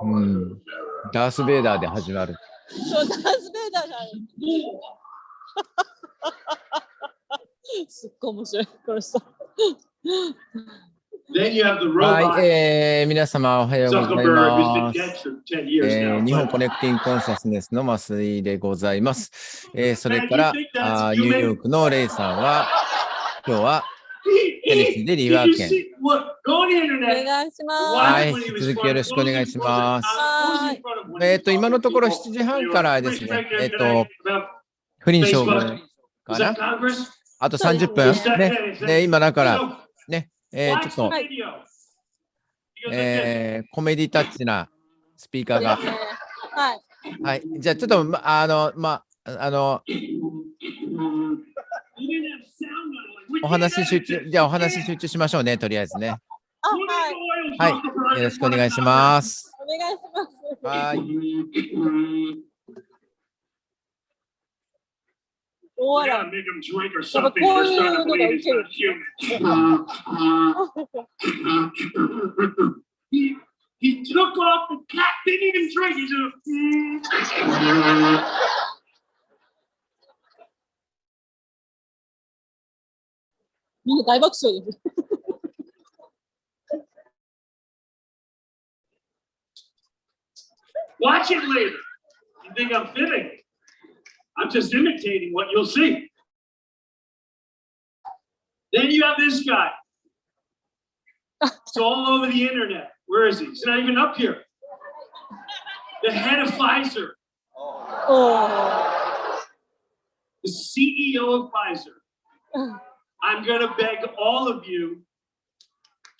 うん、ダース・ベイダーで始まる。そう、ダース・ベイダーがある。すっごい面白い、この人。はい、皆様おはようございます。日本コネクティングコンシャスネスの増井でございます。それからニューヨークのレイさんは今日はテネシーでリワーケン。お願いします。はい、引き続きよろしくお願いします。今のところ7時半からですね、フリン将軍かな、あと30分ね。で、今だからね、ちょっと、コメディタッチなスピーカーが。はい。はい。じゃあちょっと、お話集中、じゃあお話集中しましょうね、とりあえずね。はい。はい。よろしくお願いします。お願いします。はい。お笑い。やっぱこういうのが受ける。He took off the cap, didn't even drink. He'sみんな大爆笑です。Watch it later. You think I'm fitting? I'm just imitating what you'll see. Then you have this guy. It's all over the internet. Where is he? He's not even up here. The head of Pfizer. Oh. The CEO of Pfizer. I'm going to beg all of you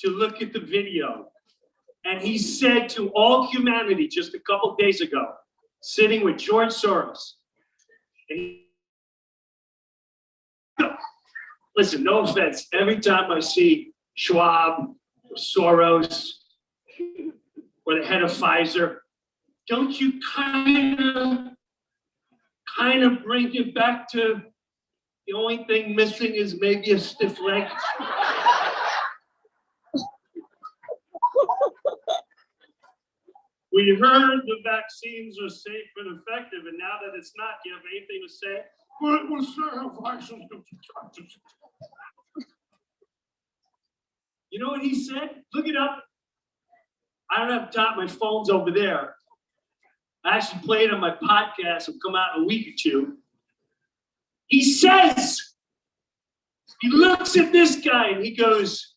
to look at the video. And he said to all humanity just a couple days ago, sitting with George Soros. Listen, no offense. Every time I see Schwab or Soros or the head of Pfizer, don't you kind of bring it back to the only thing missing is maybe a stiff leg? We heard the vaccines are safe and effective, and now that it's not, do you have anything to say? You know what he said? Look it up. I don't have time. My phone's over there. I actually played on my podcast. It'll come out in a week or two. He says, he looks at this guy and he goes,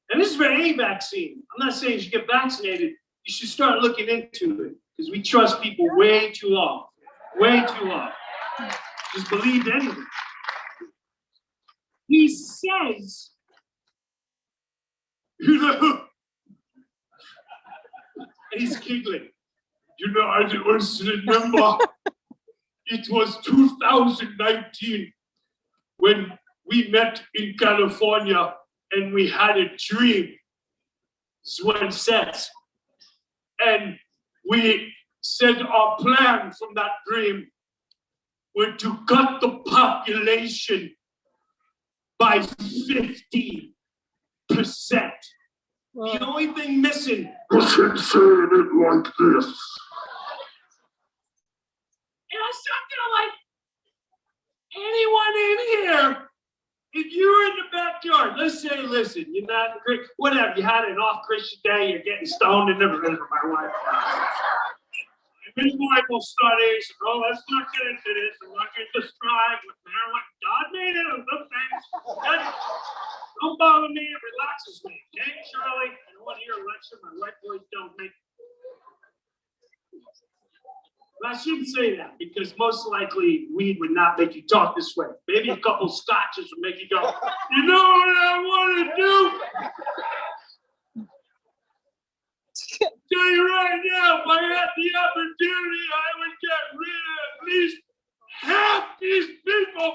and this is for any vaccine. I'm not saying you should get vaccinated. You should start looking into it because we trust people way too long. Way too long. Just believe anything. He says, you know, and he's giggling. You know, I always remember it was 2019 when we met in California and we had a dream. Swen says. And we said our plan from that dream were to cut the population by 50%. Wow. The only thing missing was him saying it like this. And I sat there like, anyone in here, if you were in the backyard, let's say, listen, you're not, whatever, you had an off-Christian day, you're getting stoned, and never heard of my wife. And this wife will start asking, oh, let's not get into this. I'm not going to describe what marijuana, God made it, okay? Don't bother me, it relaxes me, okay, Charlie? I don't want to hear a lecture, my white boys don't make it. But I shouldn't say that because most likely weed would not make you talk this way. Maybe a couple scotches would make you go, you know what I want to do? Tell you right now, if I had the opportunity, I would get rid of at least half these people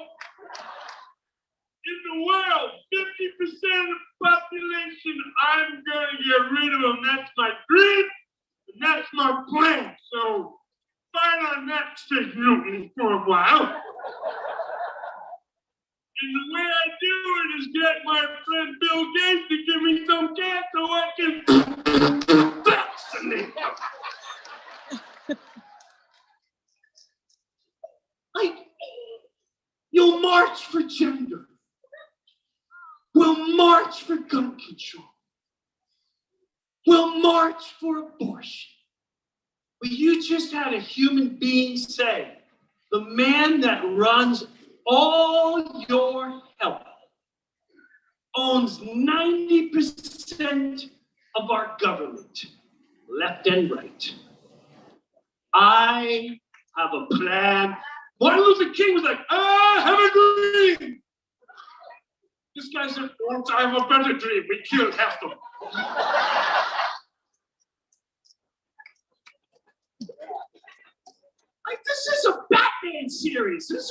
in the world. 50% of the population, I'm going to get rid of them. That's my dream, and that's my plan. So, fight on that stick Newton for a while. And the way I do it is get my friend Bill Gates to give me some cash so I can for gender. We'll march for gun control. We'll march for abortion. But you just had a human being say, the man that runs all your health owns 90% of our government, left and right. I have a plan. Martin Luther King was like, I have a dream. This guy said, once I have a better dream, we killed half them. Like, this is a Batman series. This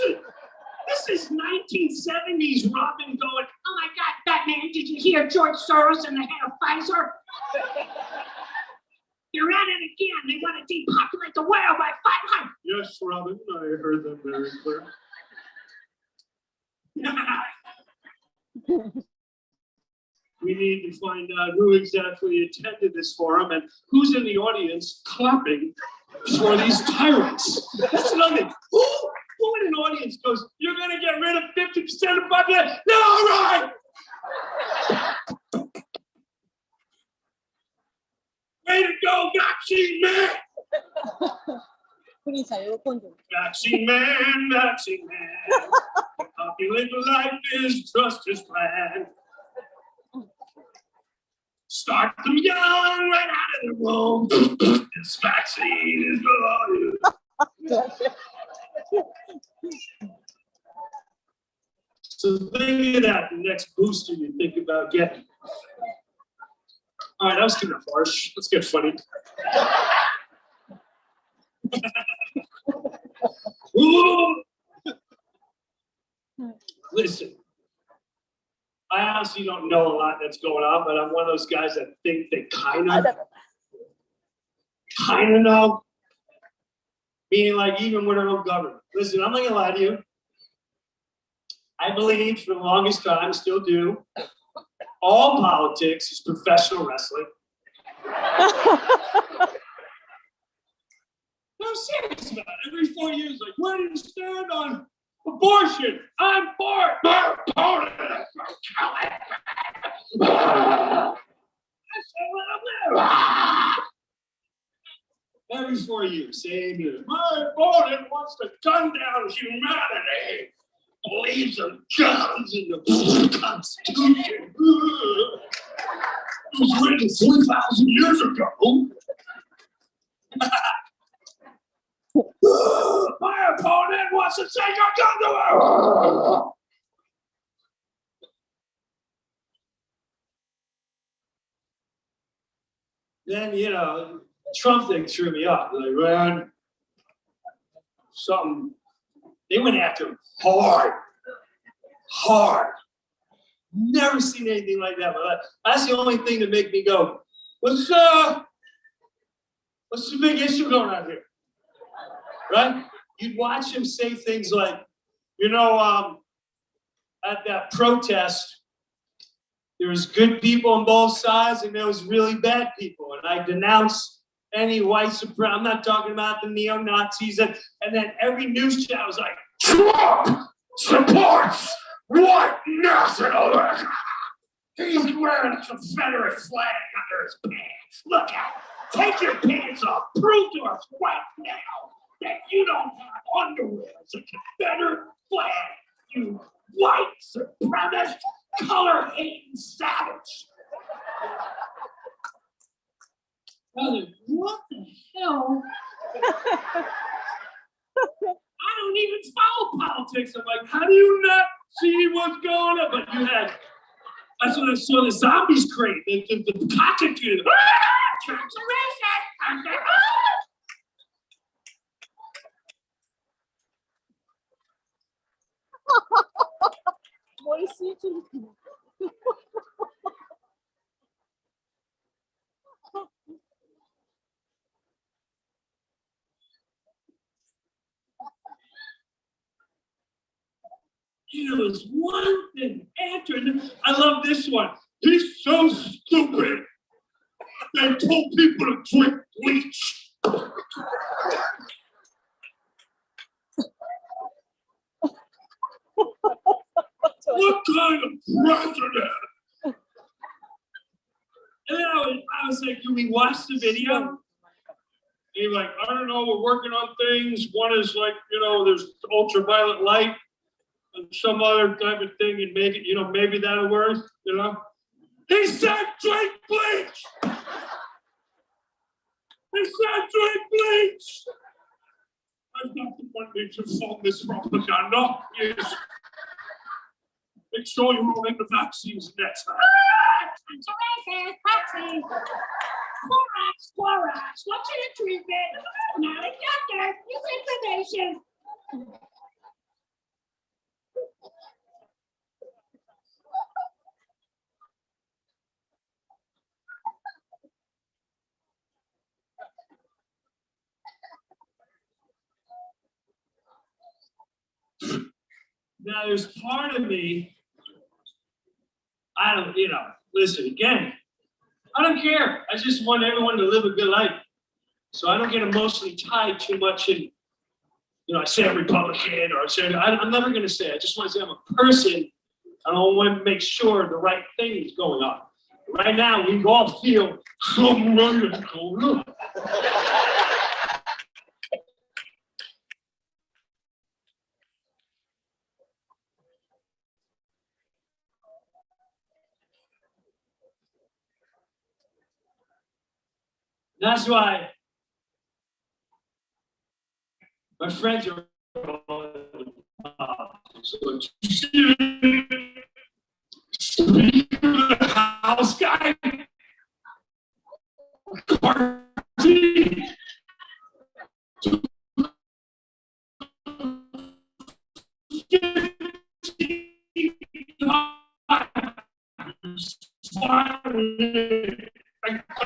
is 1970s Robin going, oh my God, Batman, did you hear George Soros and the head of Pfizer? You're at it again. They want to depopulate the world by 500. Yes, Robin, I heard them very clear. We need to find out who exactly attended this forum and who's in the audience clapping for these tyrants. That's another thing. Who in an audience goes, you're going to get rid of 50% of the population? No, right! Way to go, vaccine man! Vaccine man, vaccine man. Populate life is just his plan. Start them young, right out of the womb. This vaccine is for you. So think of that, the next booster you think about getting. All right, that was kind of harsh. Let's get funny. Listen, I honestly don't know a lot that's going on, but I'm one of those guys that think they kind of know. Meaning, like, even with our own government. Listen, I'm not gonna lie to you. I believe for the longest time, still do, all politics is professional wrestling. I'm serious about it. Every 4 years, like, where do you stand on abortion? I'm for it. I'm for it. I say what I'm there. Every 4 years, same year. My opponent wants to gun down humanity. Believes in guns in the Constitution. It was written 3,000 years ago. My opponent wants to take our gun to her. Then, you know, Trump thing threw me off. Like, man, something. They went after him hard. Never seen anything like that in my life. That's the only thing that make me go, what's the big issue going on here? Right? You'd watch him say things like, you know, at that protest, there was good people on both sides and there was really bad people. And I denounce any white supremacy. I'm not talking about the neo-Nazis. And then every news channel was like, Trump supports white nationalism. He's wearing a Confederate flag under his pants. Look out. Take your pants off. Prove to us right now that you don't have underwear as a Confederate flag, you white supremacist, color-hating savage. Like, what the hell? I don't even follow politics. I'm like, how do you not see what's going on? But you had, that's when I saw the zombies crate, the cockatoo. Trump's a racist. You know, there's one thing after. I love this one. He's so stupid. They told people to drink bleach. What kind of president? And then I was like, do we watch the video? And he's like, I don't know, we're working on things. One is like, there's ultraviolet light and some other type of thing, and maybe that'll work, He said drink bleach! He said drink bleach! I'm not the one to phone this propaganda. Yes. Make sure you're all in the vaccines next time. It's racist, vaccine. Clorox, what's your treatment? Not a doctor, it's information. Now, there's part of me, I don't, listen, again, I don't care. I just want everyone to live a good life. So I don't get emotionally tied too much in, I say I'm Republican or I'm never going to say it. I just want to say I'm a person. I don't want to make sure the right thing is going on. Right now, we all feel some ready to go. That's why my friends are house guy.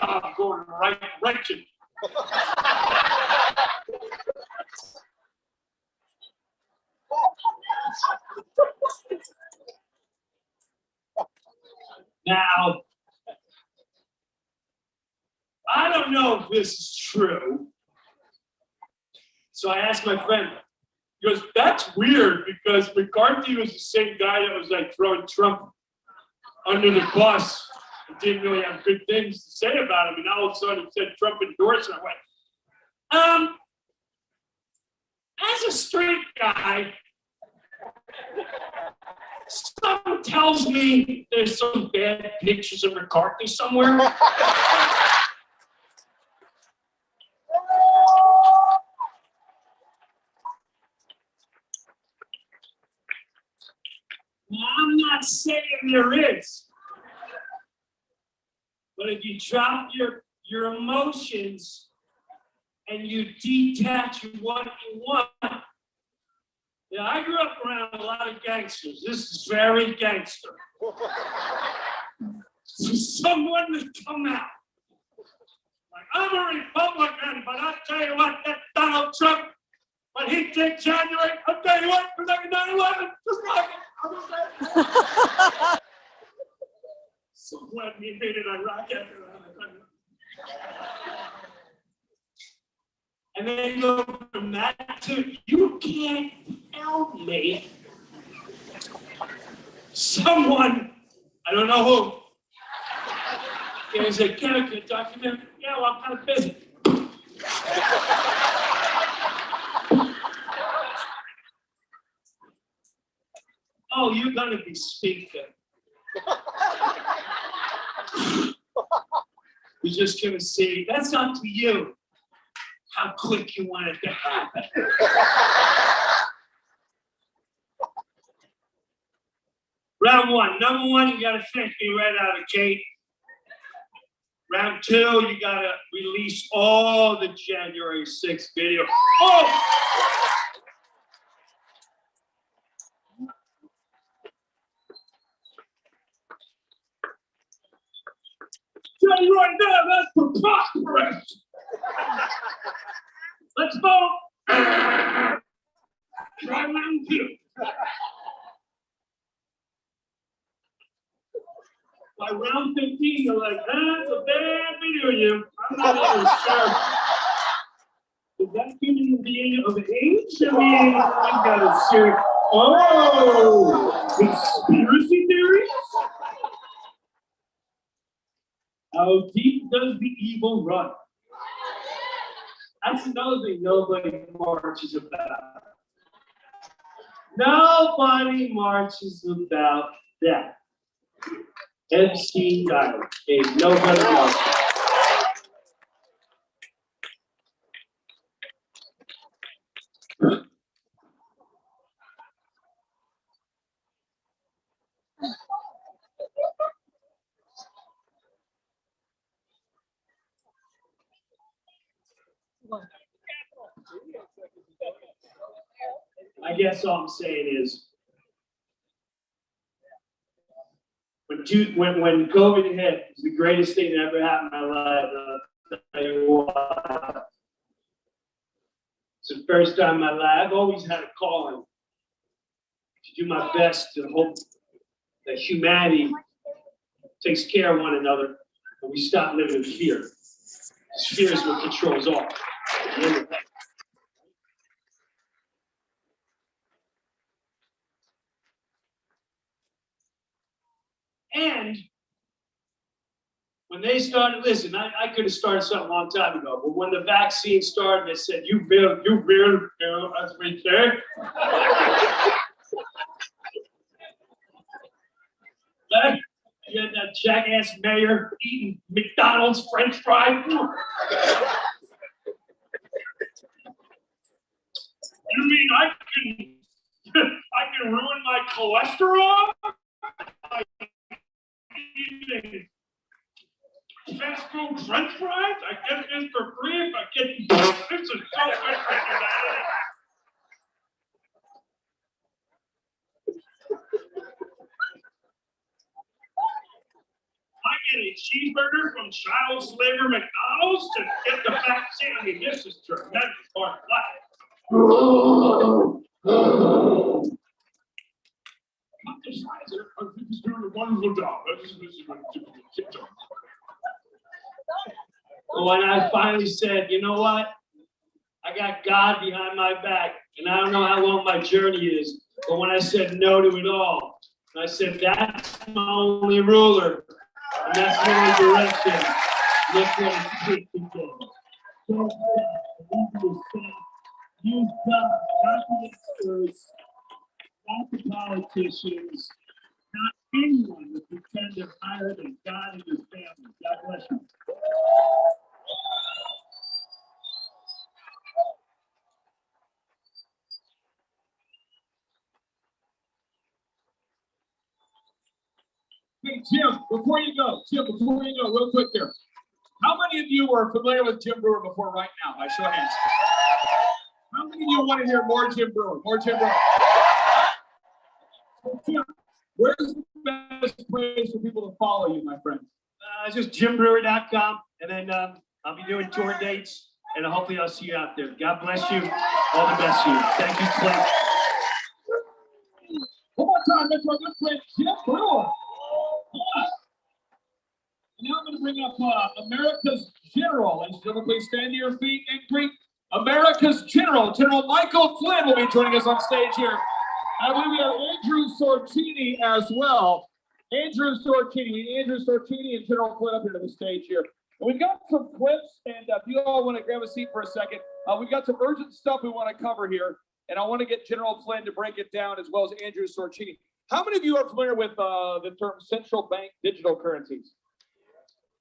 I'm going in the right direction. Now, I don't know if this is true. So I asked my friend, he goes, that's weird because McCarthy was the same guy that was like throwing Trump under the bus. Didn't really have good things to say about him, and all of a sudden it said Trump endorsed him. I went, as a straight guy, someone tells me there's some bad pictures of McCarthy somewhere. Now, I'm not saying there is. But if you drop your emotions and you detach from what you want, I grew up around a lot of gangsters. This is very gangster. For someone to come out, like, I'm a Republican, but I'll tell you what, that Donald Trump, what he did January, I'll tell you what, for 9/11, just like it. So glad we made it Iraq after that. And then go from that to, you can't tell me someone, I don't know who, is like, Kevin, can I talk to you? Yeah, well, I'm kind of busy. Oh, you're gonna be speaking. You're just gonna see, that's up to you, how quick you want it to happen. Round one, number one, you gotta thank me right out of the gate. Round two, you gotta release all the January 6th video. Oh! Tell you right now, that's preposterous. Let's vote. Try round two. By round 15, you're like, that's a bad video, you. I'm not even sure. Is that human being of age? I mean, I gotta see. Oh! Conspiracy theories? How deep does the evil run? That's another thing nobody marches about. Nobody marches about that. Epstein Island. Ain't nobody else. I guess all I'm saying is, when COVID hit, it was the greatest thing that ever happened in my life. I'll tell you what. It's the first time in my life. I've always had a calling to do my best to hope that humanity takes care of one another and we stop living in fear. Because fear is what controls all. And when they started, listen, I could have started something a long time ago, but when the vaccine started, they said, you will, as we say. You had that jackass mayor eating McDonald's French fries. You mean I can ruin my cholesterol? Eating fast food French fries? I get this for free if I get this is so good. I get a cheeseburger from child slaver McDonald's to get the vaccine. I mean, this is tremendous hard life. He's doing a wonderful job. When I finally said, you know what? I got God behind my back, and I don't know how long my journey is, but when I said no to it all, I said, that's my only ruler, and that's my only direction. Look what it's taking for. Use God, not the experts, not the politicians, not anyone that pretend they're higher than God and your family. God bless you. Hey, Jim, before you go, real quick there. How many of you are familiar with Jim Brewer before right now? By show of hands. How many of you want to hear more Jim Brewer? More Jim Brewer. Jim, where's the best place for people to follow you, my friend? Just jimbrewer.com, and then I'll be doing tour dates, and hopefully I'll see you out there. God bless you. All the best to you. Thank you, Clint. One more time, that's our good friend, Jim Brewer. And now I'm going to bring up America's General. Ladies and gentlemen, please stand to your feet and greet America's General. General Michael Flynn will be joining us on stage here. I believe we have Andrew Sortini as well. Andrew Sortini and General Flynn up here to the stage here. And we've got some clips, and if you all want to grab a seat for a second, we've got some urgent stuff we want to cover here, and I want to get General Flynn to break it down as well as Andrew Sortini. How many of you are familiar with the term central bank digital currencies?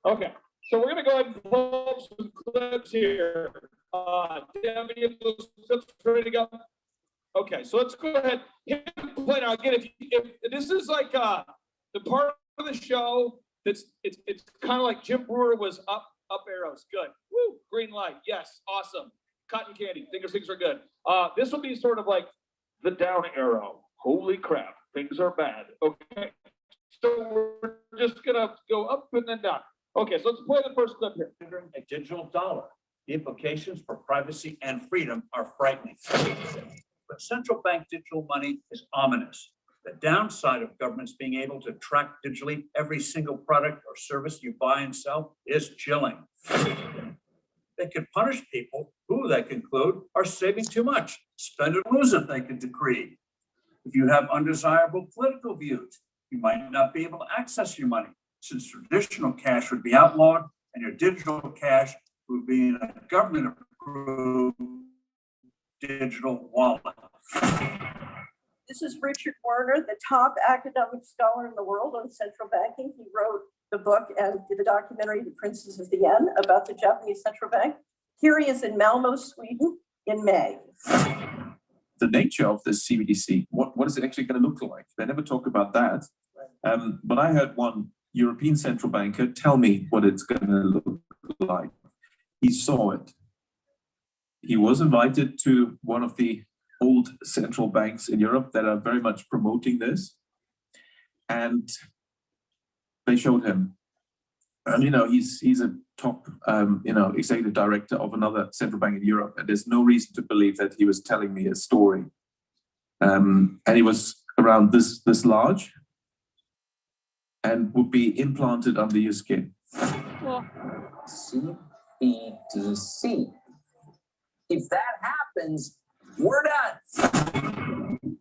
Okay, so we're going to go ahead and pull up some clips here. Those ready to go? Okay, so let's go ahead and play now. Again, if this is like the part of the show that's it's kind of like Jim Brewer was up arrows. Good. Woo, green light. Yes, awesome. Cotton candy. Things are good. This will be sort of like the down arrow. Holy crap, things are bad. Okay, so we're just gonna go up and then down. Okay, so let's play the first clip here. A digital dollar. The implications for privacy and freedom are frightening. But central bank digital money is ominous. The downside of governments being able to track digitally every single product or service you buy and sell is chilling. They can punish people who they conclude are saving too much. Spend or lose it, they can decree. If you have undesirable political views, you might not be able to access your money, since traditional cash would be outlawed and your digital cash would be in a government-approved digital wallet. This is Richard Werner, the top academic scholar in the world on central banking. He wrote the book and did the documentary, The Princes of the Yen, about the Japanese central bank. Here he is in Malmo, Sweden in May. The nature of this CBDC, what is it actually going to look like? They never talk about that. But I heard one European central banker tell me what it's going to look like. He saw it. He was invited to one of the old central banks in Europe that are very much promoting this. And they showed him. And, he's a top, executive director of another central bank in Europe. And there's no reason to believe that he was telling me a story. And he was around this large and would be implanted under your skin. CBDC. If that happens, we're done.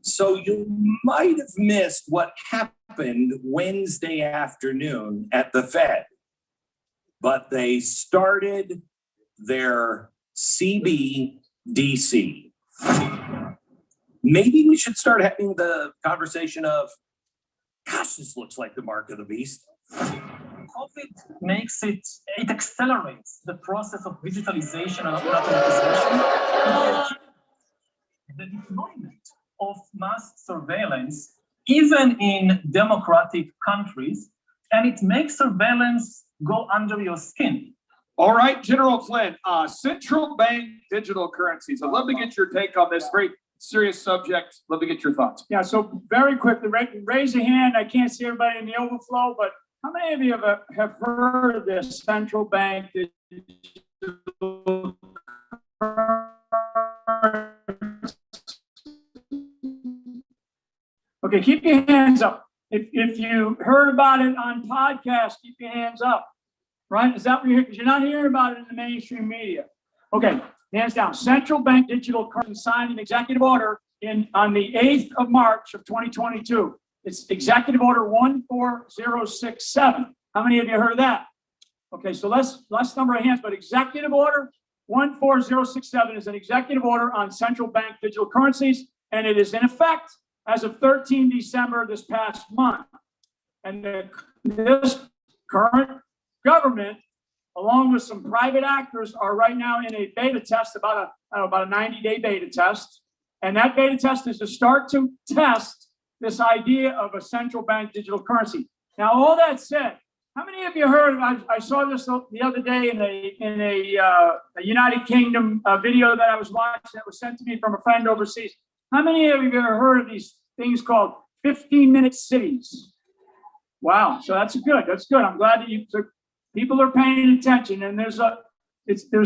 So you might have missed what happened Wednesday afternoon at the Fed, but they started their CBDC. Maybe we should start having the conversation of, gosh, this looks like the mark of the beast. COVID makes it accelerates the process of digitalization and automatization. The deployment of mass surveillance, even in democratic countries, and it makes surveillance go under your skin. All right, General Flynn, central bank digital currencies. I'd love to get your take on this very serious subject. Love to get your thoughts. Yeah, so very quickly, raise a hand. I can't see everybody in the overflow, but how many of you have heard of this central bank digital currency? Okay, keep your hands up. If you heard about it on podcast, keep your hands up. Right? Is that what you're hearing? Because you're not hearing about it in the mainstream media. Okay, hands down. Central bank digital currency signed an executive order on the 8th of March of 2022. It's executive order 14067. How many of you heard of that? Okay, so less number of hands, but executive order 14067 is an executive order on central bank digital currencies, and it is in effect as of 13 December this past month. And this current government, along with some private actors, are right now in a beta test, about a 90-day beta test. And that beta test is to start to test this idea of a central bank digital currency. Now, all that said, how many of you heard? I saw this the other day in a United Kingdom video that I was watching that was sent to me from a friend overseas. How many of you have heard of these things called 15-minute cities? Wow, so that's good. That's good. I'm glad that people are paying attention, and there's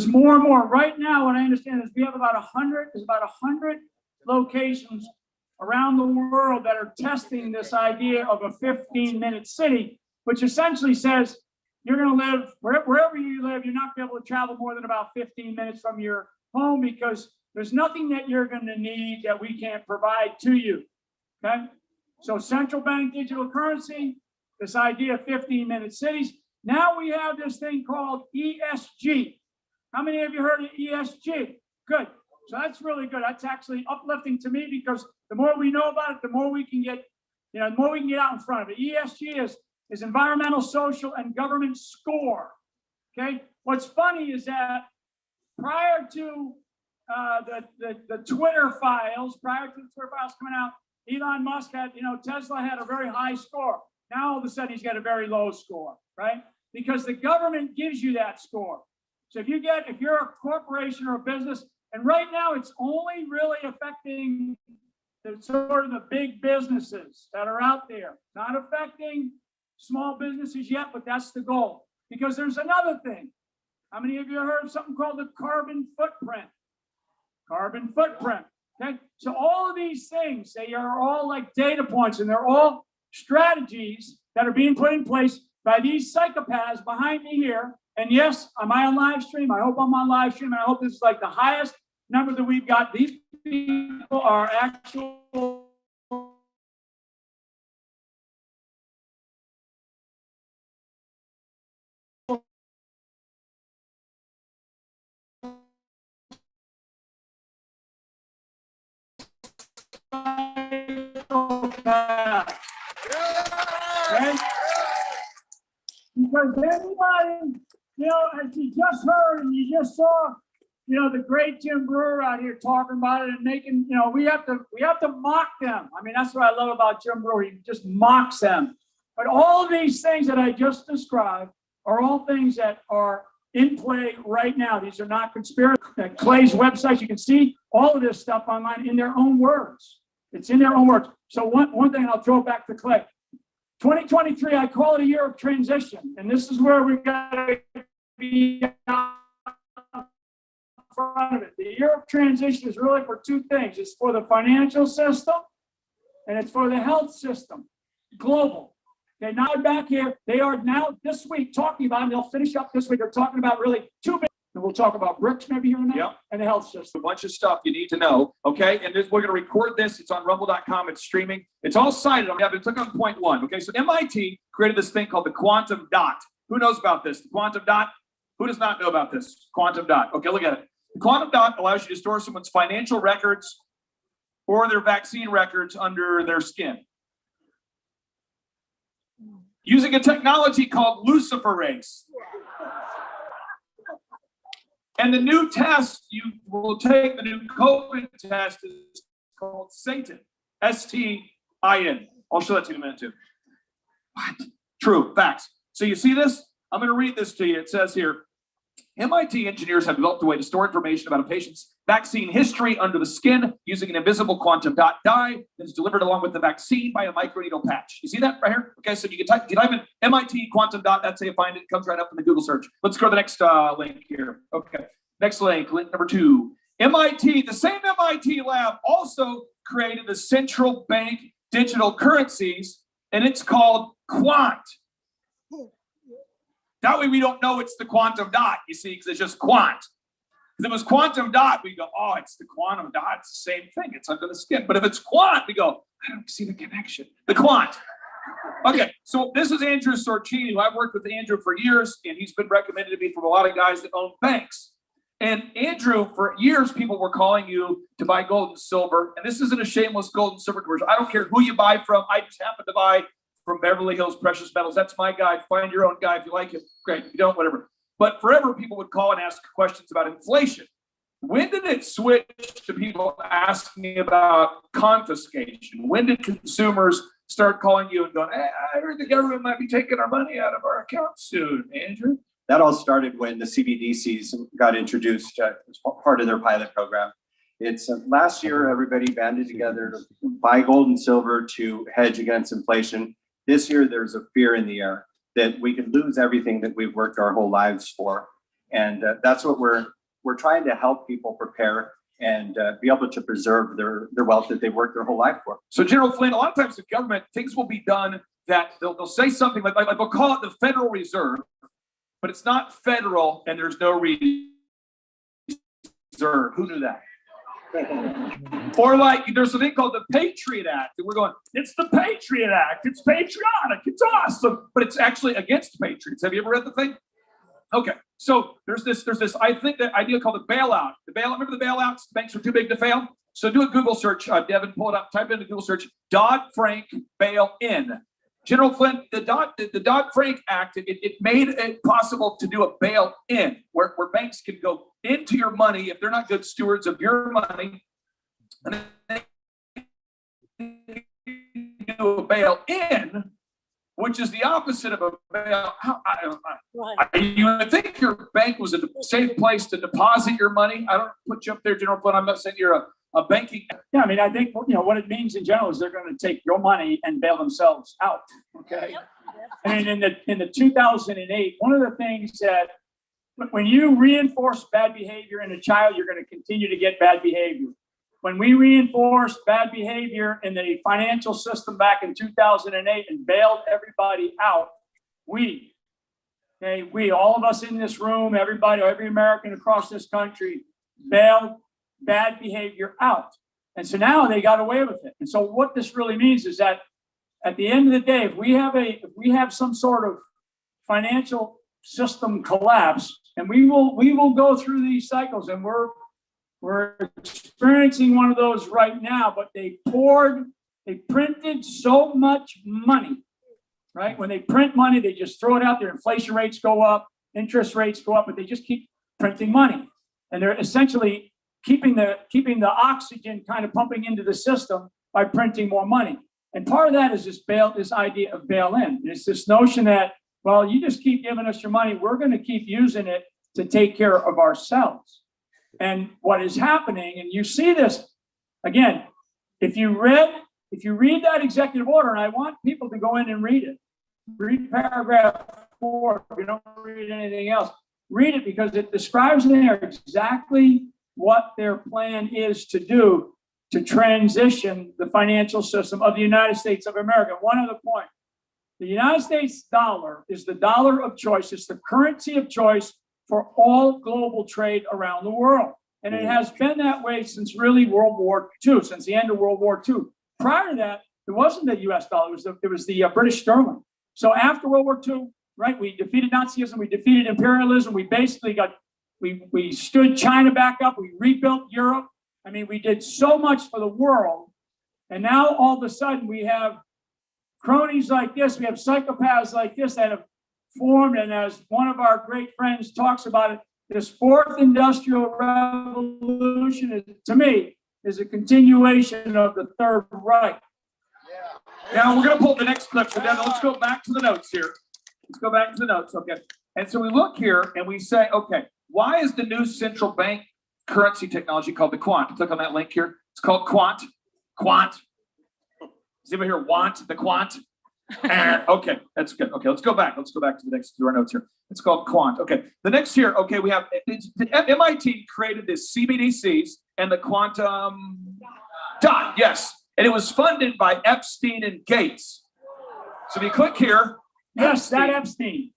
more and more. Right now, what I understand is we have about 100 locations around the world that are testing this idea of a 15-minute city, which essentially says you're going to live wherever you live. You're not going to be able to travel more than about 15 minutes from your home because there's nothing that you're going to need that we can't provide to you. Okay, so central bank digital currency, this idea of 15-minute cities. Now we have this thing called ESG. How many of you heard of ESG? Good. So that's really good. That's actually uplifting to me because the more we know about it, the more we can get, the more we can get out in front of it. ESG is environmental, social, and government score. Okay. What's funny is that prior to the Twitter files, coming out, Elon Musk had, Tesla had a very high score. Now all of a sudden he's got a very low score, right? Because the government gives you that score. So if you're a corporation or a business, and right now it's only really affecting the big businesses that are out there, not affecting small businesses yet, but that's the goal. Because there's another thing. How many of you have heard of something called the carbon footprint? Carbon footprint. Okay. So all of these things, they are all like data points, and they're all strategies that are being put in place by these psychopaths behind me here. And yes, am I on live stream? I hope I'm on live stream, and I hope this is like the highest number that we've got. These people are actual because everybody, as you just heard and you just saw, the great Jim Brewer out here talking about it and making, we have to mock them. I mean, that's what I love about Jim Brewer. He just mocks them. But all of these things that I just described are all things that are in play right now. These are not conspiracy. Clay's website, you can see all of this stuff online in their own words. It's in their own words. So one thing, I'll throw back to Clay. 2023, I call it a year of transition. And this is where we've got to be out front of it. The year of transition is really for two things. It's for the financial system and it's for the health system, global. Okay, now back here, they are now this week talking about, and they'll finish up this week, they're talking about really two big, and we'll talk about BRICS maybe here in a minute, and the health system. A bunch of stuff you need to know, okay? And we're going to record this. It's on rumble.com. It's streaming. It's all cited. I'm going to click on point 1, okay? So MIT created this thing called the quantum dot. Who knows about this? The quantum dot? Who does not know about this? Quantum dot. Okay, look at it. The quantum dot allows you to store someone's financial records or their vaccine records under their skin, using a technology called luciferase. And the new test you will take, the new COVID test, is called Satan, S-T-I-N. I'll show that to you in a minute too. What? True, facts. So you see this? I'm going to read this to you. It says here, MIT engineers have developed a way to store information about a patient's vaccine history under the skin using an invisible quantum dot dye that is delivered along with the vaccine by a microneedle patch. You see that right here? Okay, so you can type in MIT quantum dot, that's how you find it. It comes right up in the Google search. Let's go to the next link here. Okay, next link number 2. MIT, the same MIT lab also created the central bank digital currencies, and it's called Quant. That way we don't know it's the quantum dot, you see, because it's just quant. If it was quantum dot, we go, oh, it's the quantum dot. It's the same thing. It's under the skin. But if it's quant, we go, I don't see the connection. The quant. Okay, so this is Andrew Sorcini, who I've worked with Andrew for years, and he's been recommended to me from a lot of guys that own banks. And Andrew, for years, people were calling you to buy gold and silver. And this isn't a shameless gold and silver commercial. I don't care who you buy from. I just happen to buy from Beverly Hills Precious Metals. That's my guy. Find your own guy. If you like him, great. If you don't, whatever. But forever, people would call and ask questions about inflation. When did it switch to people asking about confiscation? When did consumers start calling you and going, hey, I heard the government might be taking our money out of our accounts soon, Andrew? That all started when the CBDCs got introduced as part of their pilot program. It's last year, everybody banded together to buy gold and silver to hedge against inflation. This year, there's a fear in the air that we could lose everything that we've worked our whole lives for. And that's what we're trying to help people prepare and be able to preserve their wealth that they've worked their whole life for. So General Flynn, a lot of times the government, things will be done that they'll say something like they'll call it the Federal Reserve, but it's not federal and there's no reserve. Who knew that? Or like there's a thing called the Patriot Act, and we're going, it's the Patriot Act, it's patriotic, it's awesome, but it's actually against patriots. Have you ever read the thing? Okay, so there's this, I think that idea called the bailout. Remember the bailouts? Banks are too big to fail. So do a Google search, Devin, pull it up, type into Google search, Dodd-Frank bail-in. General Flynn, the Dodd-Frank Act, it made it possible to do a bail-in, where banks can go into your money if they're not good stewards of your money, and they do a bail-in, which is the opposite of a bail. You would think your bank was a safe place to deposit your money. I don't put you up there, General Flynn. I'm not saying you're a banking. Yeah, I mean, I think what it means in general is they're going to take your money and bail themselves out. Okay. Yep. And in the 2008, one of the things that when you reinforce bad behavior in a child, you're going to continue to get bad behavior. When we reinforced bad behavior in the financial system back in 2008 and bailed everybody out, all of us in this room, everybody, every American across this country bailed bad behavior out. And so now they got away with it. And so what this really means is that at the end of the day, if we have some sort of financial system collapse, and we will go through these cycles, and we're experiencing one of those right now, but they printed so much money, right? When they print money, they just throw it out there. Inflation rates go up, interest rates go up, but they just keep printing money. And they're essentially keeping the oxygen kind of pumping into the system by printing more money. And part of that is this idea of bail-in. It's this notion that, well, you just keep giving us your money, we're going to keep using it to take care of ourselves. And what is happening, and you see this, again, if you read that executive order, and I want people to go in and read it, read paragraph 4, if you don't read anything else, read it because it describes in there exactly what their plan is to do to transition the financial system of the United States of America. One other point. The United States dollar is the dollar of choice. It's the currency of choice for all global trade around the world. And it has been that way since really World War II, since the end of World War II. Prior to that, it wasn't the US dollar, it was the British sterling. So after World War II, right, we defeated Nazism, we defeated imperialism, we basically we stood China back up, we rebuilt Europe. I mean, we did so much for the world. And now all of a sudden we have cronies like this, we have psychopaths like this that have formed. And as one of our great friends talks about it, this fourth industrial revolution, to me, is a continuation of the Third Reich. Now we're going to pull the next clip. So then let's go back to the notes here. Let's go back to the notes. Okay. And so we look here and we say, okay, why is the new central bank currency technology called the quant? Click on that link here. It's called quant. Quant. Does anybody here want the quant? Okay, that's good. Okay, let's go back. Let's go back to the next through our notes here. It's called quant. Okay, the next here. Okay, we have MIT created this CBDCs and the quantum dot. Yes, and it was funded by Epstein and Gates. So if you click here, yes, that Epstein.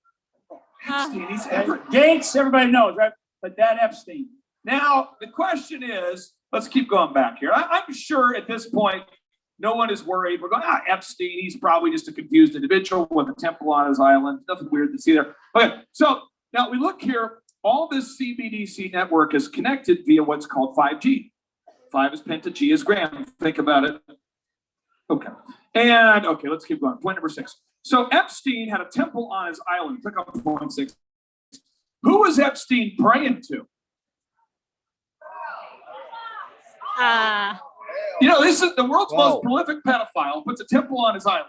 Epstein, he's everywhere. Gates, everybody knows, right? But that Epstein. Now the question is, let's keep going back here. I'm sure at this point, no one is worried. We're going, Epstein, he's probably just a confused individual with a temple on his island. Nothing weird to see there. Okay, so now we look here. All this CBDC network is connected via what's called 5G. 5 is penta, G is gram. Think about it. Okay. And, okay, let's keep going. Point number 6. So Epstein had a temple on his island. Click on point 6. Who was Epstein praying to? You know, this is the world's most prolific pedophile, puts a temple on his island,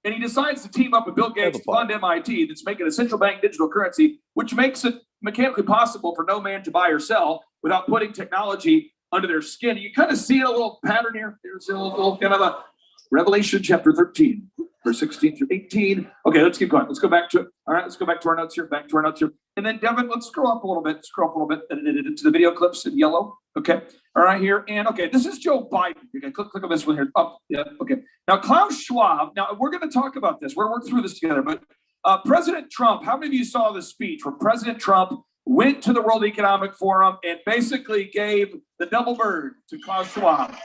and he decides to team up with Bill Gates to fund MIT that's making a central bank digital currency, which makes it mechanically possible for no man to buy or sell without putting technology under their skin. You kind of see a little pattern here. There's a little kind of a Revelation chapter 13, verse 16 through 18. Okay, let's keep going. Let's go back to it. All right, let's go back to our notes here, back to our notes here. And then, Devin, let's scroll up a little bit to the video clips in yellow. Okay, all right, here. And, okay, this is Joe Biden. Okay, click on this one here. Oh, yeah, okay. Now, Klaus Schwab, now, we're going to talk about this. We're going to work through this together. But President Trump, how many of you saw the speech where President Trump went to the World Economic Forum and basically gave the double bird to Klaus Schwab?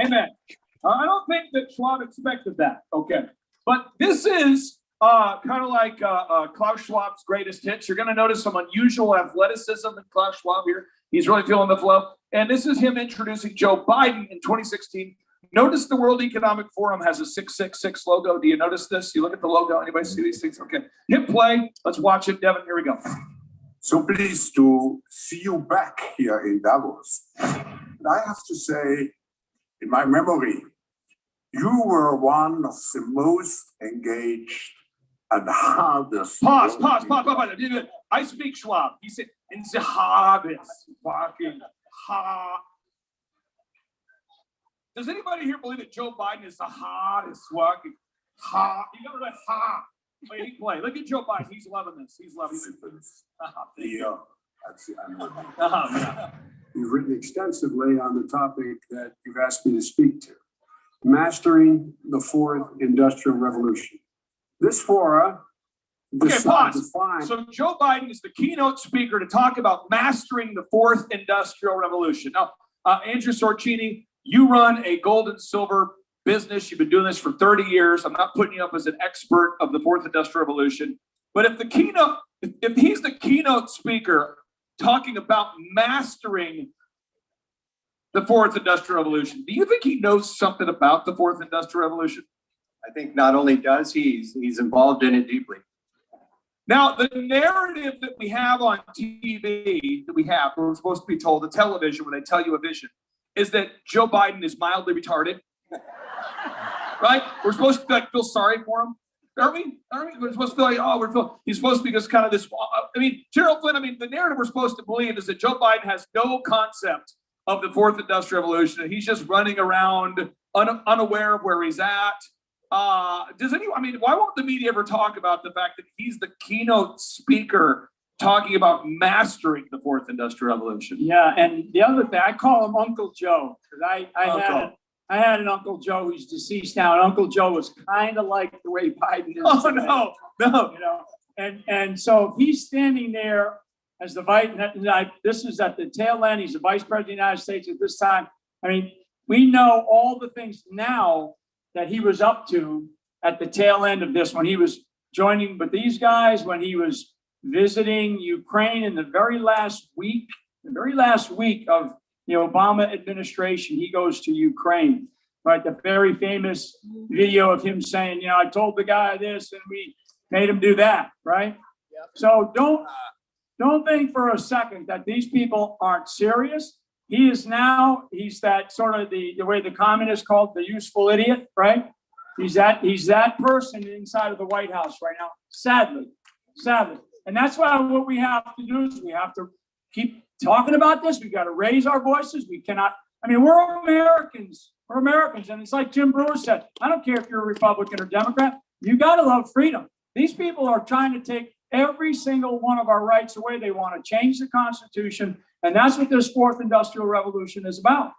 Amen. I don't think that Schwab expected that. Okay. But this is kind of like Klaus Schwab's greatest hits. You're going to notice some unusual athleticism in Klaus Schwab here. He's really feeling the flow. And this is him introducing Joe Biden in 2016. Notice the World Economic Forum has a 666 logo. Do you notice this? You look at the logo. Anybody see these things? Okay. Hit play. Let's watch it. Devin, here we go. So pleased to see you back here in Davos. And I have to say, in my memory, you were one of the most engaged and hardest. Pause. I speak Schwab. He said, in the hardest fucking hard. Does anybody here believe that Joe Biden is the hardest fucking hard? You got to hard. Wait, play. Look at Joe Biden. He's loving this. He's loving this. You've written extensively on the topic that you've asked me to speak to, mastering the fourth industrial revolution. This fora. Okay, pause. So Joe Biden is the keynote speaker to talk about mastering the fourth industrial revolution. Now, Andrew Sorcini, you run a gold and silver business. You've been doing this for 30 years. I'm not putting you up as an expert of the fourth industrial revolution, but if he's the keynote speaker talking about mastering the fourth industrial revolution, do you think he knows something about the fourth industrial revolution? I think not only does he's involved in it deeply. Now, the narrative that we have on TV, we're supposed to be told, the television, when they tell you a vision, is that Joe Biden is mildly retarded. Right? We're supposed to feel sorry for him. Aren't we? We're supposed to feel like, he's supposed to be just kind of this. Gerald Flynn, the narrative we're supposed to believe is that Joe Biden has no concept of the fourth industrial revolution, and he's just running around unaware of where he's at. Why won't the media ever talk about the fact that he's the keynote speaker talking about mastering the fourth industrial revolution? Yeah, and the other thing, I call him Uncle Joe, because I had an Uncle Joe who's deceased now, and Uncle Joe was kind of like the way Biden is. Oh, today, no. You know, and so if he's standing there as the vice, this is at the tail end, he's the vice president of the United States at this time. I mean, we know all the things now that he was up to at the tail end of this, when he was joining with these guys, when he was visiting Ukraine in the very last week of the Obama administration. He goes to Ukraine, right? The very famous video of him saying, I told the guy this and we made him do that, right? Yep. So don't think for a second that these people aren't serious. He's that sort of the way the communists called the useful idiot, right? He's that person inside of the White House right now, sadly. And that's why what we have to do is we have to keep talking about this. We got to raise our voices. We cannot, we're Americans. And it's like Jim Brewer said, I don't care if you're a Republican or Democrat, you got to love freedom. These people are trying to take every single one of our rights away. They want to change the Constitution. And that's what this fourth industrial revolution is about.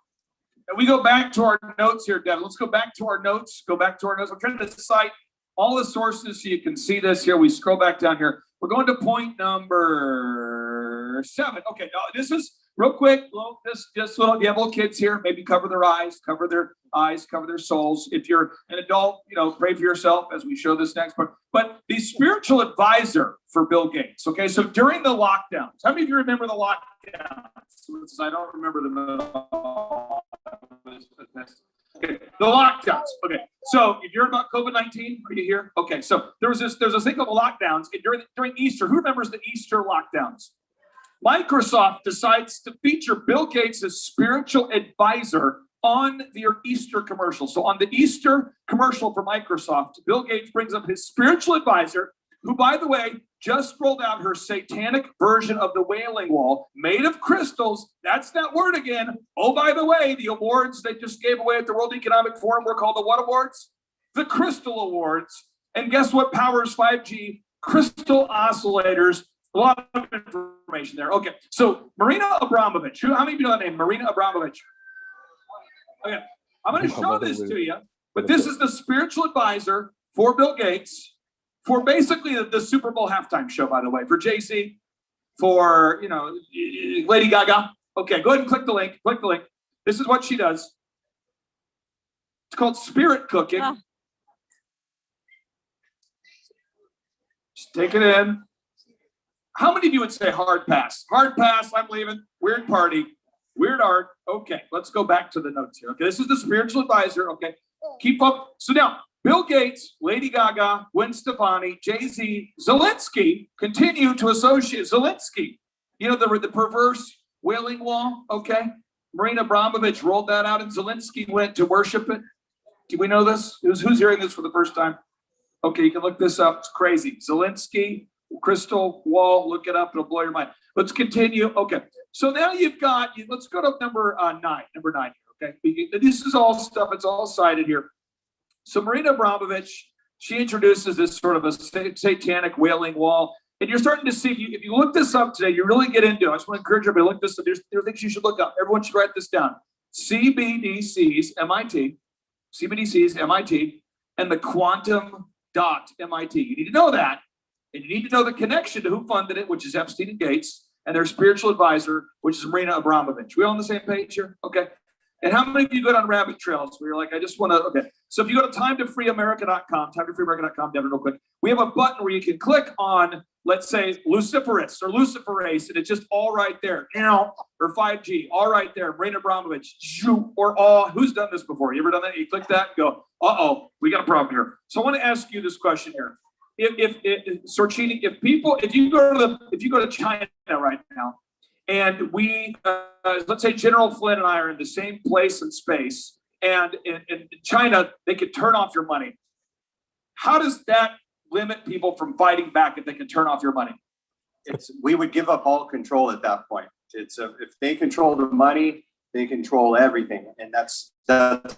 And we go back to our notes here, Devin. Let's go back to our notes. I'm trying to cite all the sources so you can see this here. We scroll back down here. We're going to point number 7. Okay, this is real quick. Just little, you have little kids here. Maybe cover their eyes, cover their souls. If you're an adult, pray for yourself as we show this next part. But the spiritual advisor for Bill Gates. Okay, so during the lockdowns, how many of you remember the lockdowns? I don't remember them at all. Okay, the lockdowns. Okay, so if you're about COVID-19, are you here? Okay, so there's a thing called lockdowns. And during Easter, who remembers the Easter lockdowns? Microsoft decides to feature Bill Gates as spiritual advisor on their Easter commercial. So on the Easter commercial for Microsoft, Bill Gates brings up his spiritual advisor, who, by the way, just rolled out her satanic version of the Wailing Wall, made of crystals. That's that word again. Oh, by the way, the awards they just gave away at the World Economic Forum were called the what awards? The Crystal Awards. And guess what powers 5G? Crystal oscillators. A lot of information there. Okay, so Marina Abramovich. How many of you know that name? Marina Abramovich. Okay, I'm going to show this to you, but this is the spiritual advisor for Bill Gates for basically the Super Bowl halftime show, by the way, for Jay-Z, for, Lady Gaga. Okay, go ahead and click the link. This is what she does. It's called spirit cooking. Just take it in. How many of you would say hard pass? Hard pass, I'm leaving. Weird party. Weird art. Okay, let's go back to the notes here. Okay, this is the spiritual advisor. Okay, keep up. So now, Bill Gates, Lady Gaga, Gwen Stefani, Jay-Z, Zelensky continue to associate Zelensky. The perverse Wailing Wall. Okay, Marina Abramovich rolled that out, and Zelensky went to worship it. Do we know this? Who's hearing this for the first time? Okay, you can look this up. It's crazy. Zelensky, crystal wall. Look it up. It'll blow your mind. Let's continue. Okay. So now you've got, let's go to number 9. Number 9 here, okay? This is all stuff, it's all cited here. So Marina Abramovich, she introduces this sort of a satanic Wailing Wall. And you're starting to see, if you look this up today, you really get into it. I just want to encourage everybody to look this up. There are things you should look up. Everyone should write this down. CBDC's MIT, and the quantum dot MIT. You need to know that. And you need to know the connection to who funded it, which is Epstein and Gates, and their spiritual advisor, which is Marina Abramovich. We all on the same page here? Okay. And how many of you go down rabbit trails where you're like, I just want to, okay. So if you go to timetofreeamerica.com, Devin, real quick, we have a button where you can click on, let's say, Luciferus or Luciferase, and it's just all right there. Or 5G, all right there. Marina Abramovich, or all. Who's done this before? You ever done that? You click that and go, Uh-oh, we got a problem here. So I want to ask you this question here. If you go to China right now, and we, let's say General Flynn and I are in the same place and space, and in China, they could turn off your money. How does that limit people from fighting back if they can turn off your money? We would give up all control at that point. If they control the money, they control everything. And that's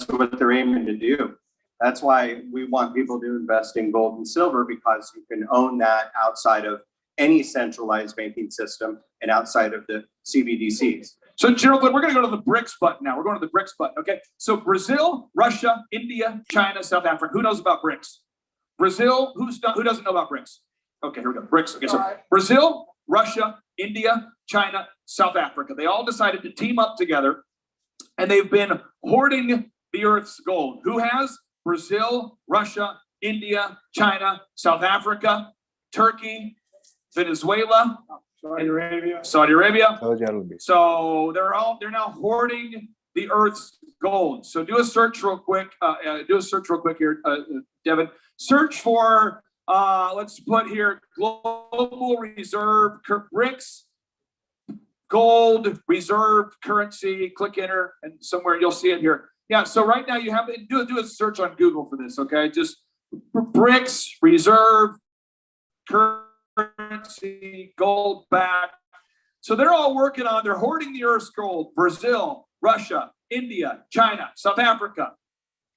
what they're aiming to do. That's why we want people to invest in gold and silver, because you can own that outside of any centralized banking system and outside of the CBDCs. So, General, we're going to go to the BRICS button now. We're going to the BRICS button, okay? So Brazil, Russia, India, China, South Africa. Who knows about BRICS? Brazil, who doesn't know about BRICS? Okay, here we go. BRICS. Okay, so Brazil, Russia, India, China, South Africa. They all decided to team up together, and they've been hoarding the Earth's gold. Who has? Brazil, Russia, India, China, South Africa, Turkey, Venezuela, Saudi Arabia. So they're now hoarding the Earth's gold. So do a search real quick. Here, Devin. Search for let's put here global reserve BRICS gold reserve currency. Click enter, and somewhere you'll see it here. Yeah. So right now you have to do a search on Google for this. Okay, just BRICS reserve currency gold back. So they're all working on, they're hoarding the Earth's gold. Brazil, Russia, India, China, South Africa,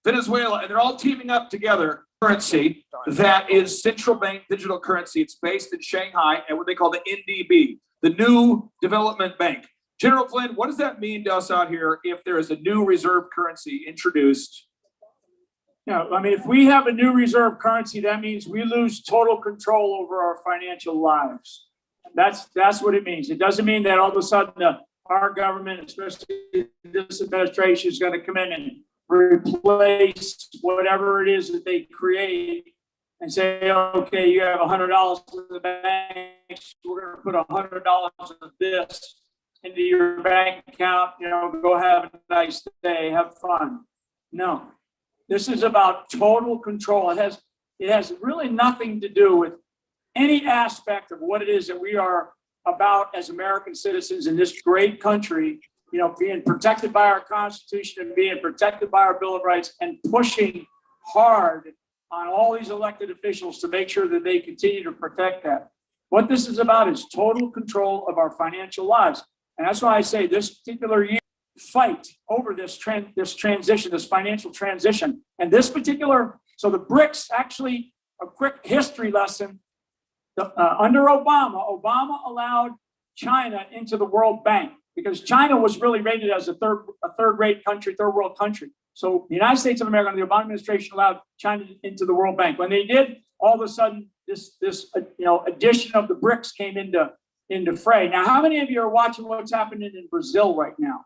Venezuela, and they're all teaming up together. Currency that is central bank digital currency. It's based in Shanghai and what they call the NDB, the New Development Bank. General Flynn, what does that mean to us out here if there is a new reserve currency introduced? Yeah, I mean, if we have a new reserve currency, that means we lose total control over our financial lives. That's what it means. It doesn't mean that all of a sudden our government, especially this administration, is going to come in and replace whatever it is that they create and say, okay, you have $100 in the bank, we're going to put $100 of this into your bank account, go have a nice day, have fun. No, this is about total control. It has really nothing to do with any aspect of what it is that we are about as American citizens in this great country, being protected by our Constitution and being protected by our Bill of Rights, and pushing hard on all these elected officials to make sure that they continue to protect that. What this is about is total control of our financial lives. And that's why I say this particular year, fight over this transition, this financial transition. And this particular, so the BRICS, actually, a quick history lesson. Under Obama allowed China into the World Bank because China was really rated as a third-rate country, third world country. So the United States of America, the Obama administration allowed China into the World Bank. When they did, all of a sudden, this addition of the BRICS came into fray. Now, how many of you are watching what's happening in Brazil right now?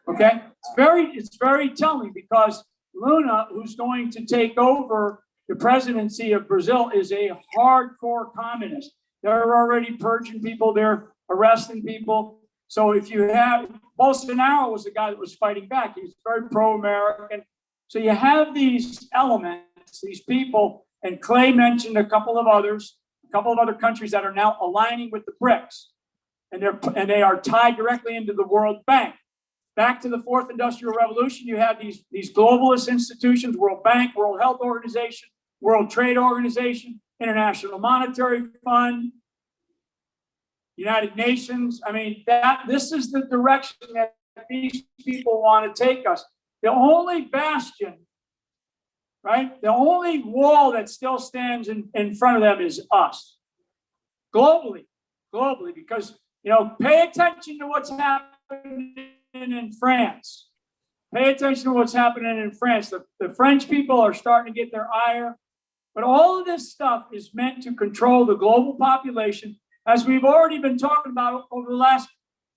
Okay, it's very telling, because Lula, who's going to take over the presidency of Brazil, is a hardcore communist. They're already purging people. They're arresting people. So if you have, Bolsonaro was the guy that was fighting back. He's very pro-American. So you have these elements, these people, and Clay mentioned a couple of other countries that are now aligning with the BRICS, and they are tied directly into the World Bank. Back to the fourth industrial revolution, you have these globalist institutions: World Bank, World Health Organization, World Trade Organization, International Monetary Fund, United Nations. I mean, this is the direction that these people want to take us. The only bastion, right? The only wall that still stands in front of them is us. Globally, because, pay attention to what's happening in France. Pay attention to what's happening in France. The French people are starting to get their ire. But all of this stuff is meant to control the global population, as we've already been talking about over the last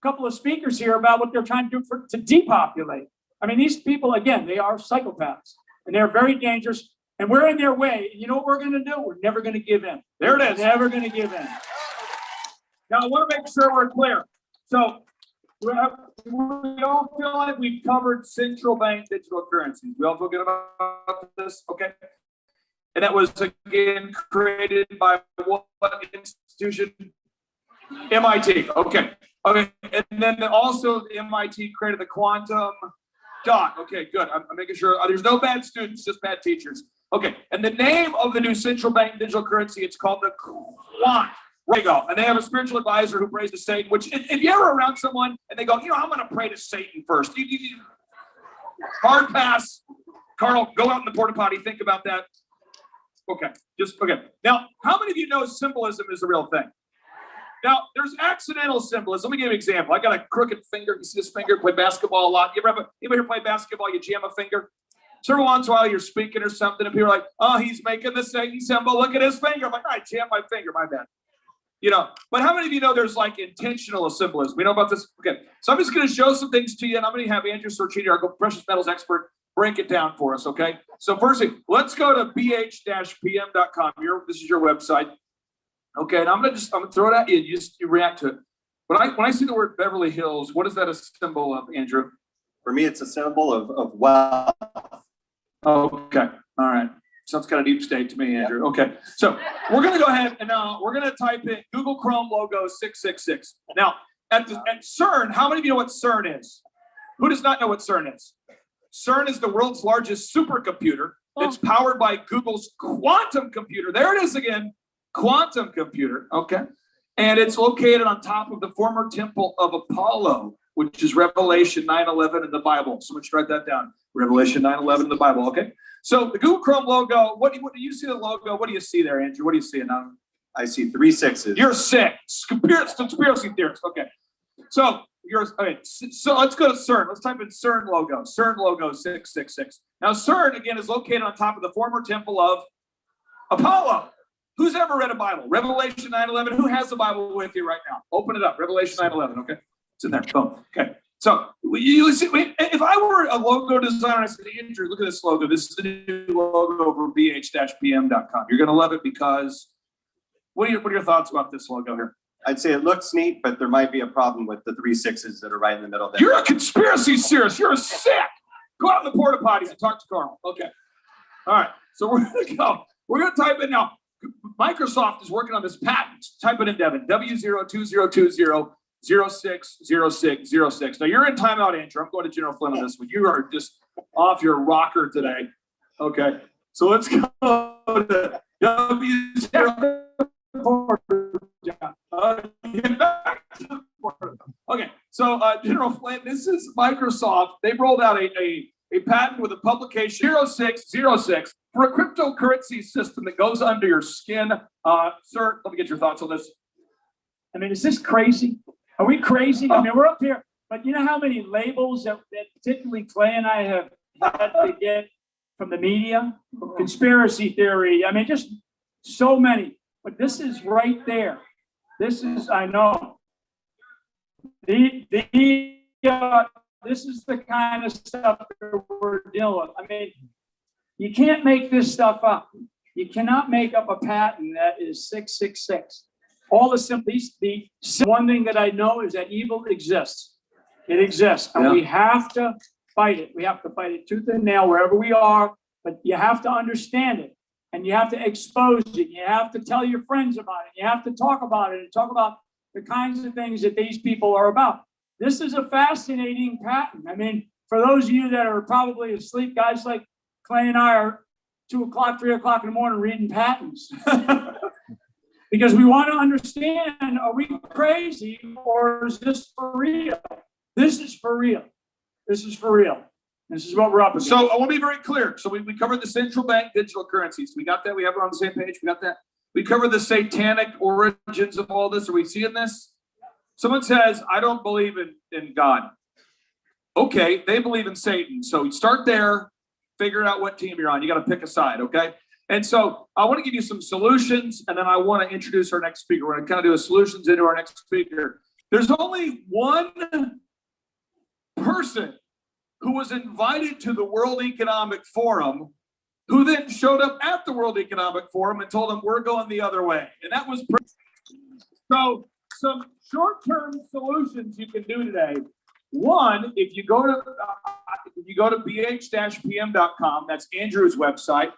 couple of speakers here about what they're trying to do to depopulate. I mean, these people, again, they are psychopaths, and they're very dangerous, and we're in their way. And you know what we're going to do? We're never going to give in. There it is. Never going to give in. Now, I want to make sure we're clear. So We all feel like we've covered central bank digital currencies. We all feel good about this, okay? And that was again created by what institution? MIT. Okay. Okay. And then also the MIT created the quantum dot. Okay, good. I'm making sure there's no bad students, just bad teachers. Okay. And the name of the new central bank digital currency, it's called the Quant. There you go. And they have a spiritual advisor who prays to Satan, which if you're ever around someone and they go, you know, I'm going to pray to Satan first. Hard pass. Carl, go out in the porta potty. Think about that. Okay. Okay. Now, how many of you know symbolism is a real thing? Now, there's accidental symbolism. Let me give you an example. I got a crooked finger. You see this finger? Play basketball a lot. Anybody here play basketball? You jam a finger? So every once in a while you're speaking or something and people are like, oh, he's making the Satan symbol. Look at his finger. I'm like, all right, jam my finger. My bad. You know, but how many of you know there's like intentional symbolism? We know about this? Okay. So I'm just going to show some things to you, and I'm going to have Andrew Sorchini, our precious metals expert, break it down for us, okay? So first thing, let's go to bh-pm.com. This is your website. Okay, and I'm gonna throw it at you. You react to it. When I see the word Beverly Hills, what is that a symbol of, Andrew? For me, it's a symbol of wealth. Okay, all right. Sounds kind of deep state to me, Andrew. Okay, so we're gonna go ahead and now we're gonna type in Google Chrome logo 666. Now at CERN, how many of you know what CERN is? Who does not know what CERN is? CERN is the world's largest supercomputer. It's powered by Google's quantum computer. There it is again, quantum computer. Okay, and it's located on top of the former temple of Apollo, which is Revelation 9:11 in the Bible. Someone should write that down. Revelation 9:11 in the Bible. Okay. So the Google Chrome logo, what do you see the logo? What do you see there, Andrew? What do you see now? I see 3 6s. You're sick. Conspiracy theorist. Okay. So so let's go to CERN. Let's type in CERN logo. CERN logo 666. Now CERN again is located on top of the former temple of Apollo. Who's ever read a Bible? Revelation 9:11. Who has the Bible with you right now? Open it up. Revelation 9:11. Okay. It's in there. Boom. Okay. So you see, if I were a logo designer, I said, Andrew, look at this logo. This is the new logo over bh-pm.com. You're going to love it because what are your thoughts about this logo here? I'd say it looks neat, but there might be a problem with the 3 6s that are right in the middle there. You're a conspiracy theorist. You're sick. Go out in the porta potties and talk to Carl. Okay. All right. So we're going to go. We're going to type in now. Microsoft is working on this patent. Type it in, Devin. W02020. 060606. Now you're in timeout, Andrew. I'm going to General Flynn on this one. You are just off your rocker today. Okay. So let's go to W0. Okay. So General Flynn, this is Microsoft. They rolled out a patent with a publication 0606 for a cryptocurrency system that goes under your skin. Sir, let me get your thoughts on this. I mean, is this crazy? Are we crazy? I mean, we're up here, but you know how many labels that particularly Clay and I have had to get from the media? Conspiracy theory. I mean, just so many. But this is right there. This is, I know. This is the kind of stuff that we're dealing with. I mean, you can't make this stuff up. You cannot make up a patent that is 666. All the one thing that I know is that evil exists. It exists, and we have to fight it. We have to fight it tooth and nail wherever we are. But you have to understand it, and you have to expose it. You have to tell your friends about it. You have to talk about it and talk about the kinds of things that these people are about. This is a fascinating patent. I mean, for those of you that are probably asleep, guys like Clay and I are 2 o'clock, 3 o'clock in the morning reading patents. Because we want to understand, are we crazy or is this for real? This is for real. This is for real. This is what we're up against. So I want to be very clear. So we covered the central bank digital currencies. We got that? We have it on the same page? We got that? We covered the satanic origins of all this. Are we seeing this? Someone says, I don't believe in God. Okay, they believe in Satan. So you start there, figure out what team you're on. You got to pick a side, okay? And so I want to give you some solutions, and then I want to introduce our next speaker. We're going to kind of do a solutions into our next speaker. There's only one person who was invited to the World Economic Forum who then showed up at the World Economic Forum and told them, we're going the other way. And that was some short-term solutions you can do today. One, if you go to bh-pm.com, that's Andrew's website,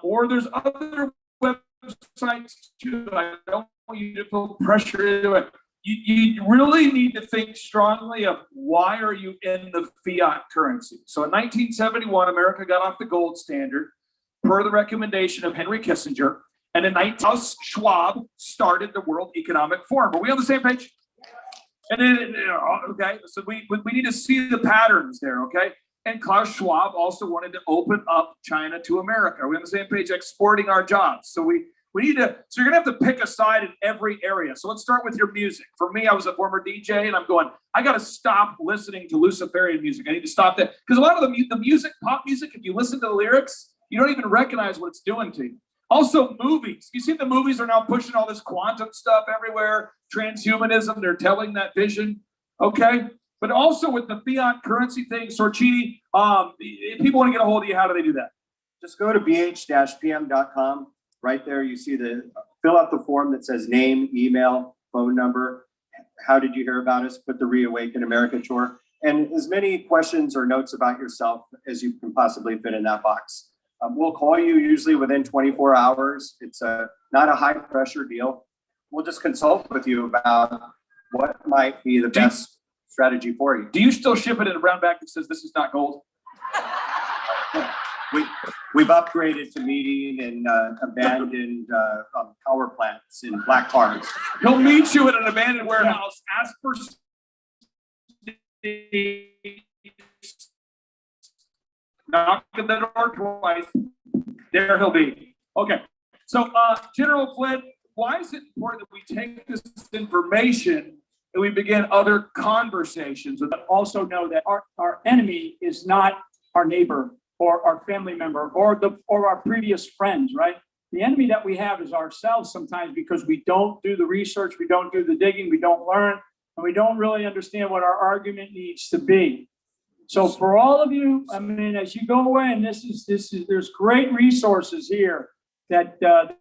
or there's other websites too. I don't want you to feel pressure into it. You really need to think strongly of why are you in the fiat currency. So in 1971, America got off the gold standard per the recommendation of Henry Kissinger. And in Klaus Schwab started the World Economic Forum. Are we on the same page? And then, okay, so we need to see the patterns there, okay? And Klaus Schwab also wanted to open up China to America. Are we on the same page? Exporting our jobs. So we need to, so you're gonna have to pick a side in every area. So let's start with your music. For me, I was a former DJ and I'm going, I gotta stop listening to Luciferian music. I need to stop that. Because a lot of the music, pop music, if you listen to the lyrics, you don't even recognize what it's doing to you. Also, movies. You see the movies are now pushing all this quantum stuff everywhere, transhumanism, they're telling that vision, okay? But also with the fiat currency thing, Sorchini, if people want to get a hold of you, how do they do that? Just go to bh-pm.com. Right there, you see fill out the form that says name, email, phone number. How did you hear about us? Put the Reawaken America tour. And as many questions or notes about yourself as you can possibly fit in that box. We'll call you usually within 24 hours. It's not a high pressure deal. We'll just consult with you about what might be the best strategy for you. Do you still ship it in a brown bag that says this is not gold? We've upgraded to meeting in abandoned power plants in black cars. He'll meet you at an abandoned warehouse, ask for knock at the door twice. There he'll be. Okay. So, General Flynn, why is it important that we take this information and we begin other conversations? But also know that our enemy is not our neighbor or our family member or our previous friends, right? The enemy that we have is ourselves sometimes because we don't do the research, we don't do the digging, we don't learn, and we don't really understand what our argument needs to be. So for all of you, I mean, as you go away, and there's great resources here that has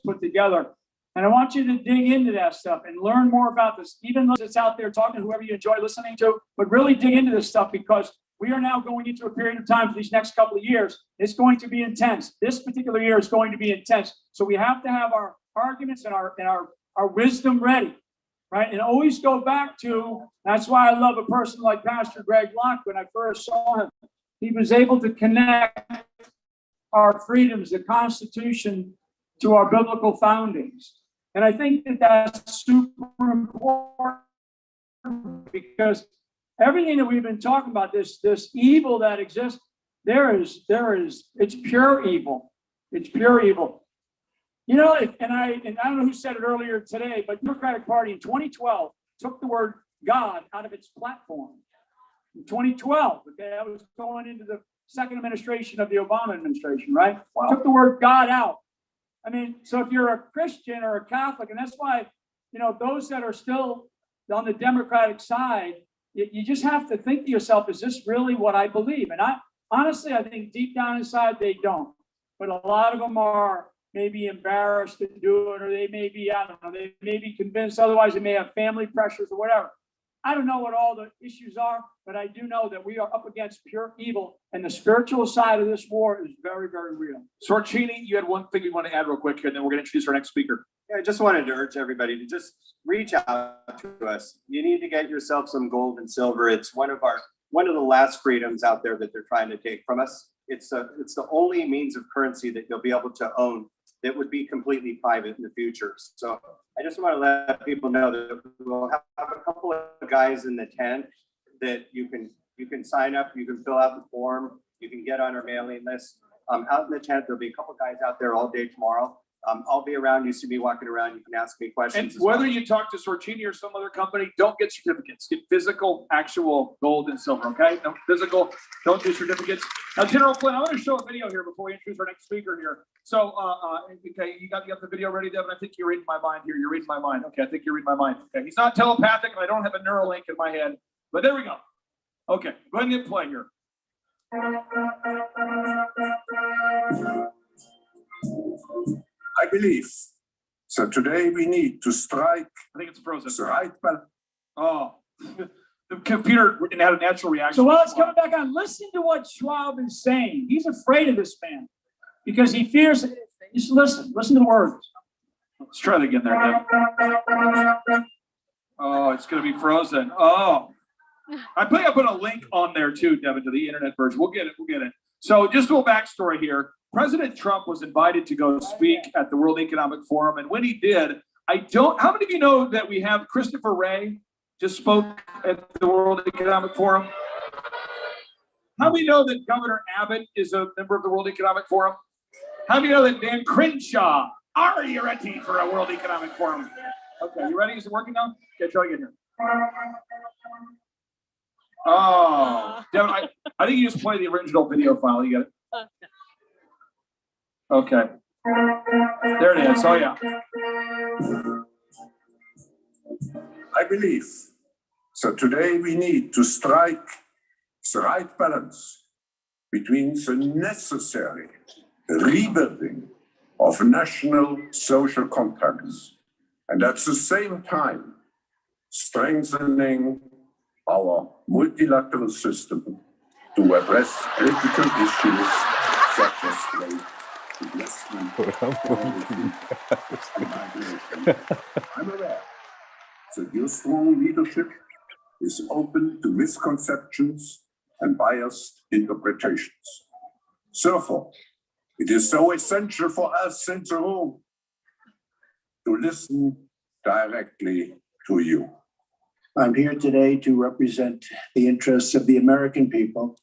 put together. And I want you to dig into that stuff and learn more about this, even though it's out there talking to whoever you enjoy listening to, but really dig into this stuff because we are now going into a period of time for these next couple of years. It's going to be intense. This particular year is going to be intense. So we have to have our arguments and our wisdom ready, right? And always go back to, that's why I love a person like Pastor Greg Locke. When I first saw him, he was able to connect our freedoms, the Constitution, to our biblical foundings. And I think that that's super important because everything that we've been talking about, this evil that exists, it's pure evil. It's pure evil. You know, and I don't know who said it earlier today, but the Democratic Party in 2012 took the word God out of its platform. In 2012, okay, I was going into the second administration of the Obama administration, right? Wow. Took the word God out. I mean, so if you're a Christian or a Catholic, and that's why, you know, those that are still on the Democratic side, you just have to think to yourself, is this really what I believe? And honestly, I think deep down inside, they don't. But a lot of them are maybe embarrassed to do it, or they may be, I don't know, they may be convinced. Otherwise, they may have family pressures or whatever. I don't know what all the issues are, but I do know that we are up against pure evil, and the spiritual side of this war is very, very real. Sorchini, you had one thing you want to add real quick, and then we're going to introduce our next speaker. Yeah, I just wanted to urge everybody to just reach out to us. You need to get yourself some gold and silver. It's one of the last freedoms out there that they're trying to take from us. It's the only means of currency that you'll be able to own that would be completely private in the future. So I just want to let people know that we'll have a couple of guys in the tent that you can sign up, you can fill out the form, you can get on our mailing list. Out in the tent, there'll be a couple of guys out there all day tomorrow. I'll be around. You see me walking around. You can ask me questions. And whether you talk to Sorchini or some other company, don't get certificates. Get physical, actual gold and silver, okay? No physical, don't do certificates. Now, General Flynn, I want to show a video here before we introduce our next speaker here. So, okay, you got the video ready, Devin? I think you're reading my mind here. You're reading my mind. Okay, I think you're reading my mind. Okay, he's not telepathic, and I don't have a Neuralink in my head. But there we go. Okay, go ahead and hit play here. I believe. So today we need to strike I think it's frozen. the right balance. Oh, the computer had a natural reaction. So while it's coming back on, listen to what Schwab is saying. He's afraid of this man because he fears. Just listen to the words. Let's try that again there, Deb. Oh, it's going to be frozen. Oh, I think I put a link on there too, Devin, to the internet version. We'll get it. So just a little backstory here. President Trump was invited to go speak at the World Economic Forum. And when he did, how many of you know that we have Christopher Wray just spoke at the World Economic Forum? How many know that Governor Abbott is a member of the World Economic Forum? How many know that Dan Crenshaw already ready for a World Economic Forum? Okay, you ready? Is it working now? Okay, try again here. Oh, Devin, I think you just play the original video file. You get it? Okay. There it is. Oh, yeah. I believe. So today we need to strike the right balance between the necessary rebuilding of national social contracts and at the same time strengthening our multilateral system to address critical issues such as trade, investment, and migration. I'm aware that your strong leadership is open to misconceptions and biased interpretations. Therefore, it is so essential for us in the room to listen directly to you. I'm here today to represent the interests of the American people.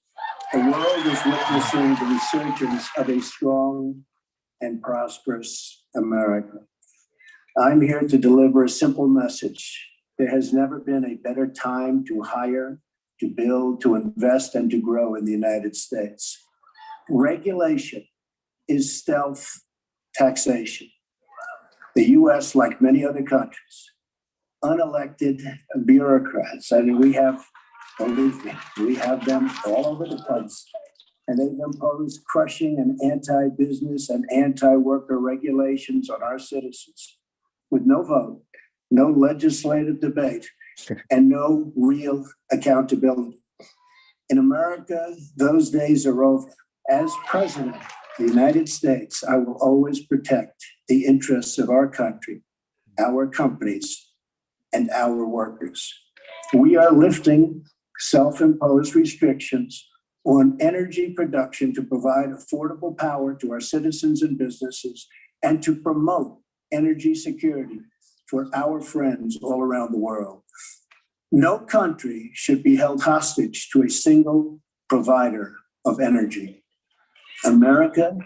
The world is witnessing the resurgence of a strong and prosperous America. I'm here to deliver a simple message. There has never been a better time to hire, to build, to invest, and to grow in the United States. Regulation is stealth taxation. The US, like many other countries, unelected bureaucrats, I mean, we have, believe me, we have them all over the place. And they've imposed crushing and anti-business and anti-worker regulations on our citizens with no vote, no legislative debate, and no real accountability. In America, those days are over. As president of the United States, I will always protect the interests of our country, our companies, and our workers. We are lifting self-imposed restrictions on energy production to provide affordable power to our citizens and businesses and to promote energy security for our friends all around the world. No country should be held hostage to a single provider of energy. America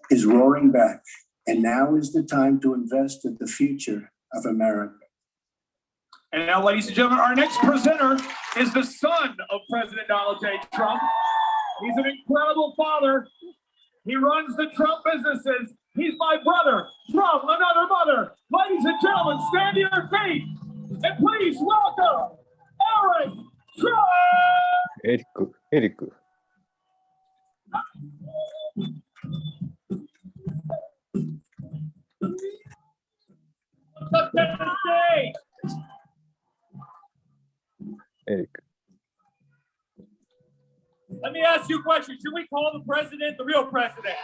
is roaring back, and now is the time to invest in the future of America. And now, ladies and gentlemen, our next presenter is the son of President Donald J. Trump. He's an incredible father. He runs the Trump businesses. He's my brother from another mother. Ladies and gentlemen, stand to your feet and please welcome Eric Trump! Eric. Eric. Let me ask you a question. Should we call the president the real president?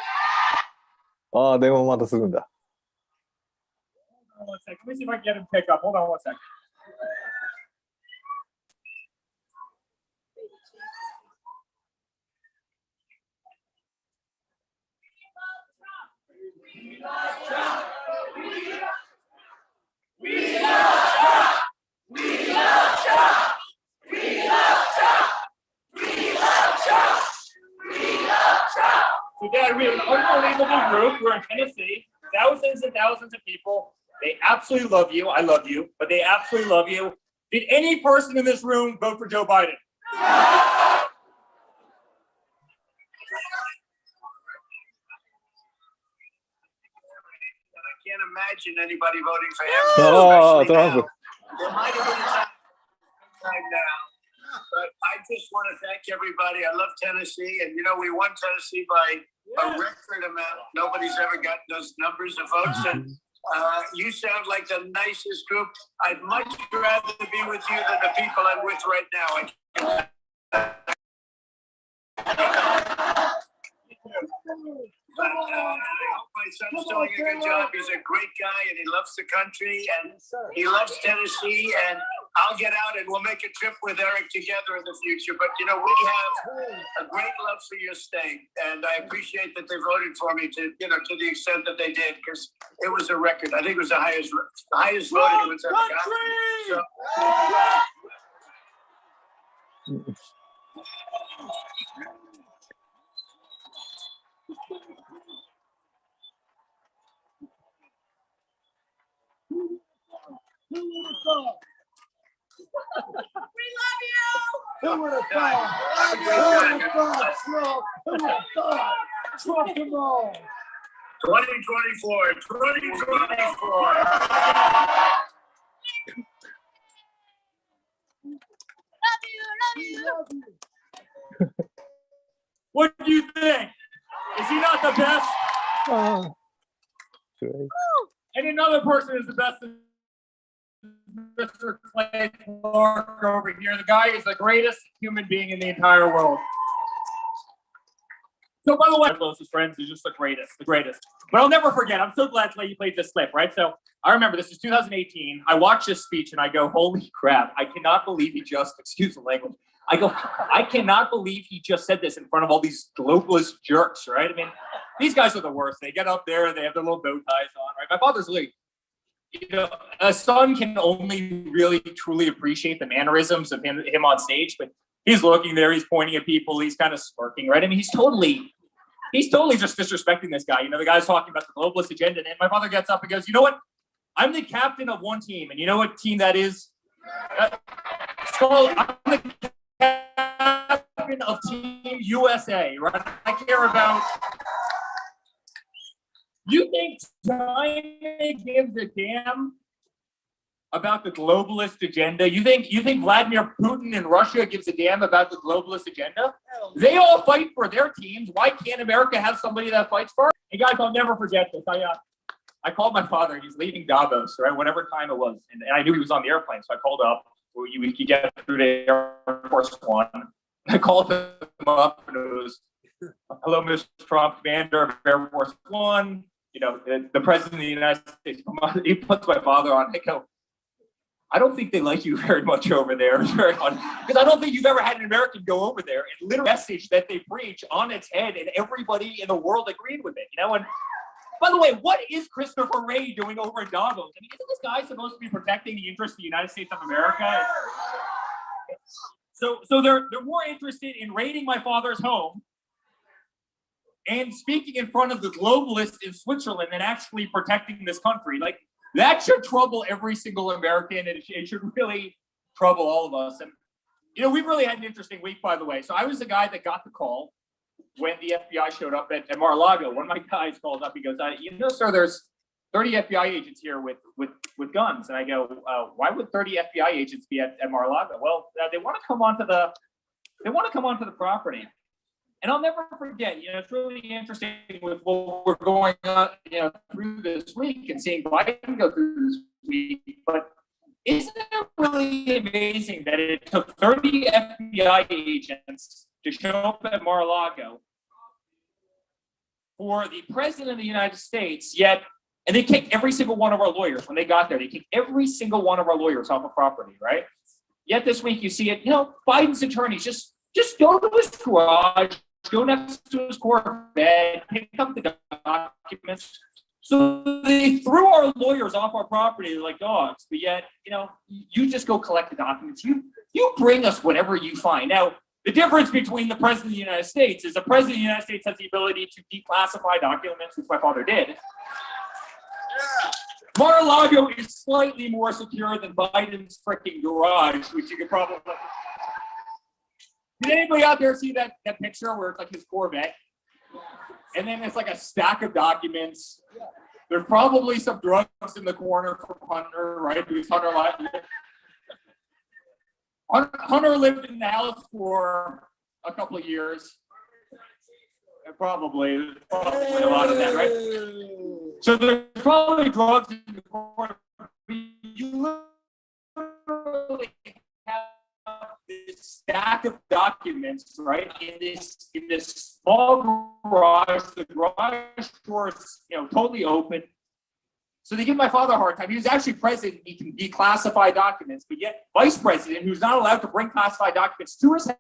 ああ、電話またするんだ。Hold on one second. Let me see if I can get him to pick up. Hold on one second. We love Trump. We love Trump. We love Trump. We love Trump. We love Trump. We love Trump. So, Dad, we have an unbelievable group. We're in Tennessee. Thousands and thousands of people. They absolutely love you. I love you, but they absolutely love you. Did any person in this room vote for Joe Biden? I can't imagine anybody voting for him. Oh, especially Trump. now. There might have been a time now, but I'd just want to thank everybody. I love Tennessee, and you know we won Tennessee by a record amount. Nobody's ever gotten those numbers of votes, and you sound like the nicest group. I'd much rather be with you than the people I'm with right now. But I hope my son's doing a good job. He's a great guy, and he loves the country, and he loves Tennessee. And I'll get out, and we'll make a trip with Eric together in the future. But you know, we have a great love for your state, and I appreciate that they voted for me to the extent that they did, because it was a record. I think it was the highest vote anyone's ever gotten. So. We love you! Who would have thought? Who would have thought, Trump? Who would have thought? Trump them all. 2024. Love you. What do you think? Is he not the best? And another person is the best. Mr. Clay Clark over here. The guy is the greatest human being in the entire world. So, by the way, my closest friends, he's just the greatest. But I'll never forget. I'm so glad you played this clip, right? So I remember this is 2018. I watched this speech and I go, holy crap! I cannot believe he just, excuse the language. I cannot believe he just said this in front of all these globalist jerks, right? I mean, these guys are the worst. They get up there, they have their little bow ties on, right? My father's really. A son can only really truly appreciate the mannerisms of him on stage, but he's looking there, he's pointing at people, he's kind of smirking, right? I mean, he's totally just disrespecting this guy. The guy's talking about the globalist agenda, and my father gets up and goes, you know what? I'm the captain of one team, and you know what team that is? I'm the captain of Team USA, right? I care about. You think China gives a damn about the globalist agenda? You think Vladimir Putin in Russia gives a damn about the globalist agenda? They all fight for their teams. Why can't America have somebody that fights for it? Hey guys, I'll never forget this. I called my father. He's leaving Davos, right? Whatever time it was, and I knew he was on the airplane, so I called up. We could get through to Air Force One. I called him up, and it was, "Hello, Mr. Trump, Commander of Air Force One. The president of the United States." He puts my father on. I go, I don't think they like you very much over there. It's very funny. Because I don't think you've ever had an American go over there and literally message that they preach on its head, and everybody in the world agreed with it. And by the way, what is Christopher Wray doing over in Davos? I mean, isn't this guy supposed to be protecting the interests of the United States of America? So they're more interested in raiding my father's home and speaking in front of the globalists in Switzerland and actually protecting this country. Like, that should trouble every single American, and it should really trouble all of us. And, we've really had an interesting week, by the way. So I was the guy that got the call when the FBI showed up at Mar-a-Lago. One of my guys called up. He goes, sir, there's 30 FBI agents here with guns. And I go, why would 30 FBI agents be at Mar-a-Lago? Well, they want to come onto the property. And I'll never forget, it's really interesting with what we're going on, through this week and seeing Biden go through this week. But isn't it really amazing that it took 30 FBI agents to show up at Mar-a-Lago for the president of the United States, and they kicked every single one of our lawyers when they got there. They kicked every single one of our lawyers off of property, right? Yet this week you see it, Biden's attorneys just go to his garage, go next to his Corvette, pick up the documents. So they threw our lawyers off our property like dogs, but yet, you just go collect the documents. You bring us whatever you find. Now, the difference between the president of the United States is the president of the United States has the ability to declassify documents, which my father did. Mar-a-Lago is slightly more secure than Biden's freaking garage, which you could probably. Did anybody out there see that picture where it's like his Corvette? And then it's like a stack of documents. There's probably some drugs in the corner for Hunter, right? Because Hunter lied. Hunter lived in the house for a couple of years. Probably a lot of that, right? So there's probably drugs in the corner. You literally have this stack of documents, right? In this small garage. The garage door's totally open. So they give my father a hard time. He was actually president. He can declassify documents, but yet vice president, who's not allowed to bring classified documents to his house.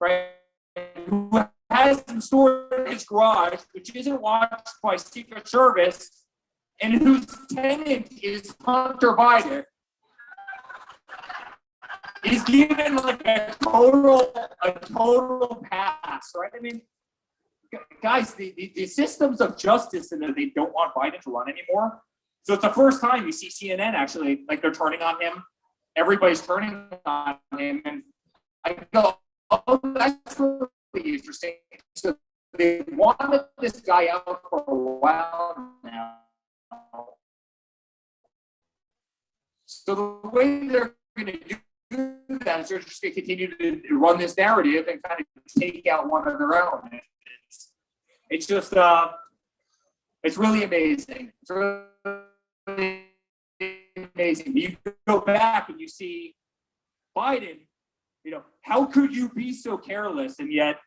Right, who has them stored in his garage, which isn't watched by Secret Service, and whose tenant is Hunter Biden, is given like a total pass, right? I mean, guys, the systems of justice, and they don't want Biden to run anymore. So it's the first time you see CNN actually, like, they're turning on him. Everybody's turning on him, and I go, oh, that's really interesting. So they wanted this guy out for a while now. So the way they're going to do that is they're just going to continue to run this narrative and kind of take out one of their own. It's just, it's really amazing. It's really amazing. You go back and you see Biden. How could you be so careless? And yet,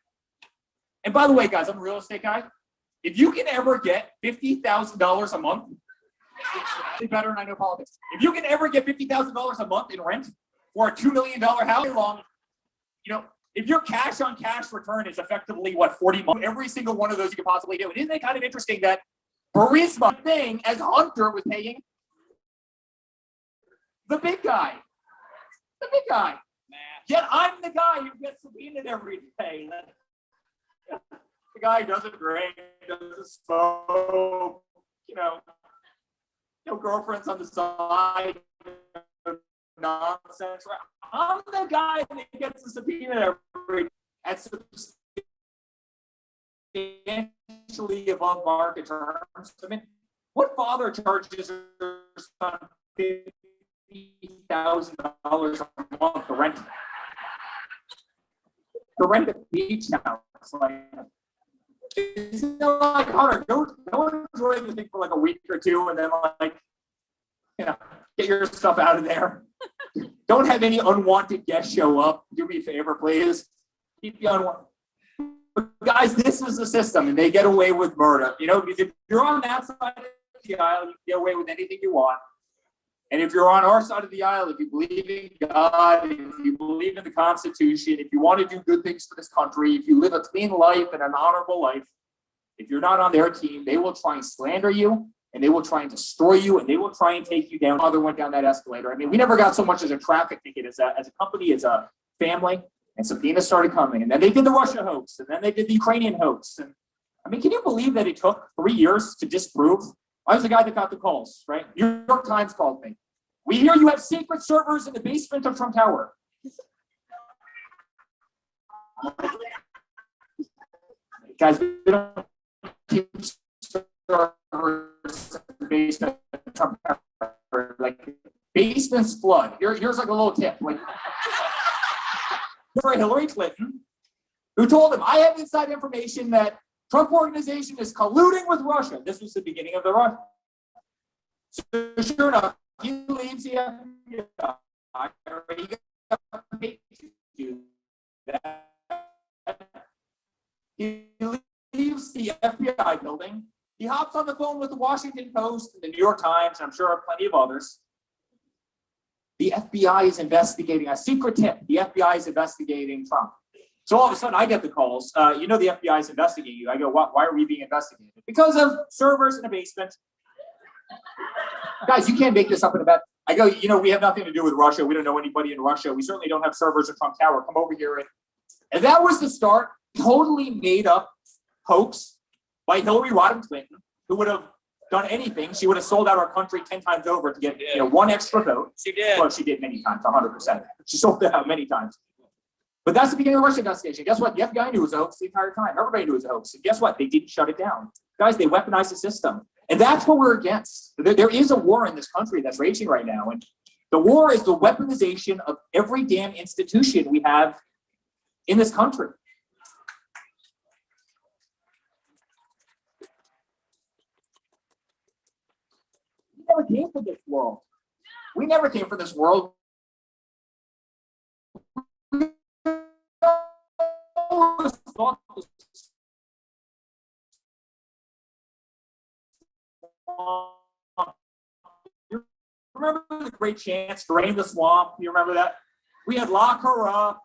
and by the way, guys, I'm a real estate guy. If you can ever get $50,000 a month, it's better than I know politics. If you can ever get $50,000 a month in rent for a $2 million house, long, if your cash on cash return is effectively what, 40 months, every single one of those you could possibly do. And isn't it kind of interesting that Burisma thing, as Hunter was paying the big guy, Yet I'm the guy who gets subpoenaed every day. The guy doesn't drink, doesn't smoke, no girlfriends on the side, nonsense. I'm the guy that gets the subpoena every day. That's substantially above market terms. I mean, what father charges their son $50,000 a month to rent a beach house? It's not like, Hunter, don't enjoy the thing for like a week or two and then get your stuff out of there. Don't have any unwanted guests show up. Do me a favor, please. Keep the unwanted. But guys, this is the system, and they get away with murder. Because if you're on that side of the aisle, you get away with anything you want. And if you're on our side of the aisle, if you believe in God, if you believe in the Constitution, if you want to do good things for this country, if you live a clean life and an honorable life, if you're not on their team, they will try and slander you, and they will try and destroy you, and they will try and take you down. Mother went down that escalator. I mean, we never got so much as a traffic ticket as a company, as a family, and subpoenas started coming. And then they did the Russia hoax, and then they did the Ukrainian hoax. And I mean, can you believe that it took 3 years to disprove? I was the guy that got the calls, right? New York Times called me. We hear you have secret servers in the basement of Trump Tower. Guys, we don't keep servers in the basement of Trump Tower. Like, basements flood. Here's like a little tip. Like, for Hillary Clinton, who told him, I have inside information that Trump organization is colluding with Russia. This was the beginning of the Russia. So sure enough, he leaves the FBI. He leaves the FBI building. He hops on the phone with the Washington Post and the New York Times, and I'm sure plenty of others. The FBI is investigating a secret tip. The FBI is investigating Trump. So all of a sudden, I get the calls. The FBI is investigating you. I go, why are we being investigated? Because of servers in a basement. Guys, you can't make this up in a bed. I go, we have nothing to do with Russia. We don't know anybody in Russia. We certainly don't have servers at Trump Tower. Come over here. And that was the start. Totally made up hoax by Hillary Rodham Clinton, who would have done anything. She would have sold out our country 10 times over to get one extra vote. She did. Well, she did many times, 100%. She sold it out many times. But that's the beginning of the Russia investigation. Guess what? The FBI knew it was a hoax the entire time. Everybody knew it was a hoax. And guess what? They didn't shut it down. Guys, they weaponized the system. And that's what we're against. There is a war in this country that's raging right now. And the war is the weaponization of every damn institution we have in this country. We never came from this world. We never came from this world. You remember the great chants, drain the swamp? You remember that? We had lock her up.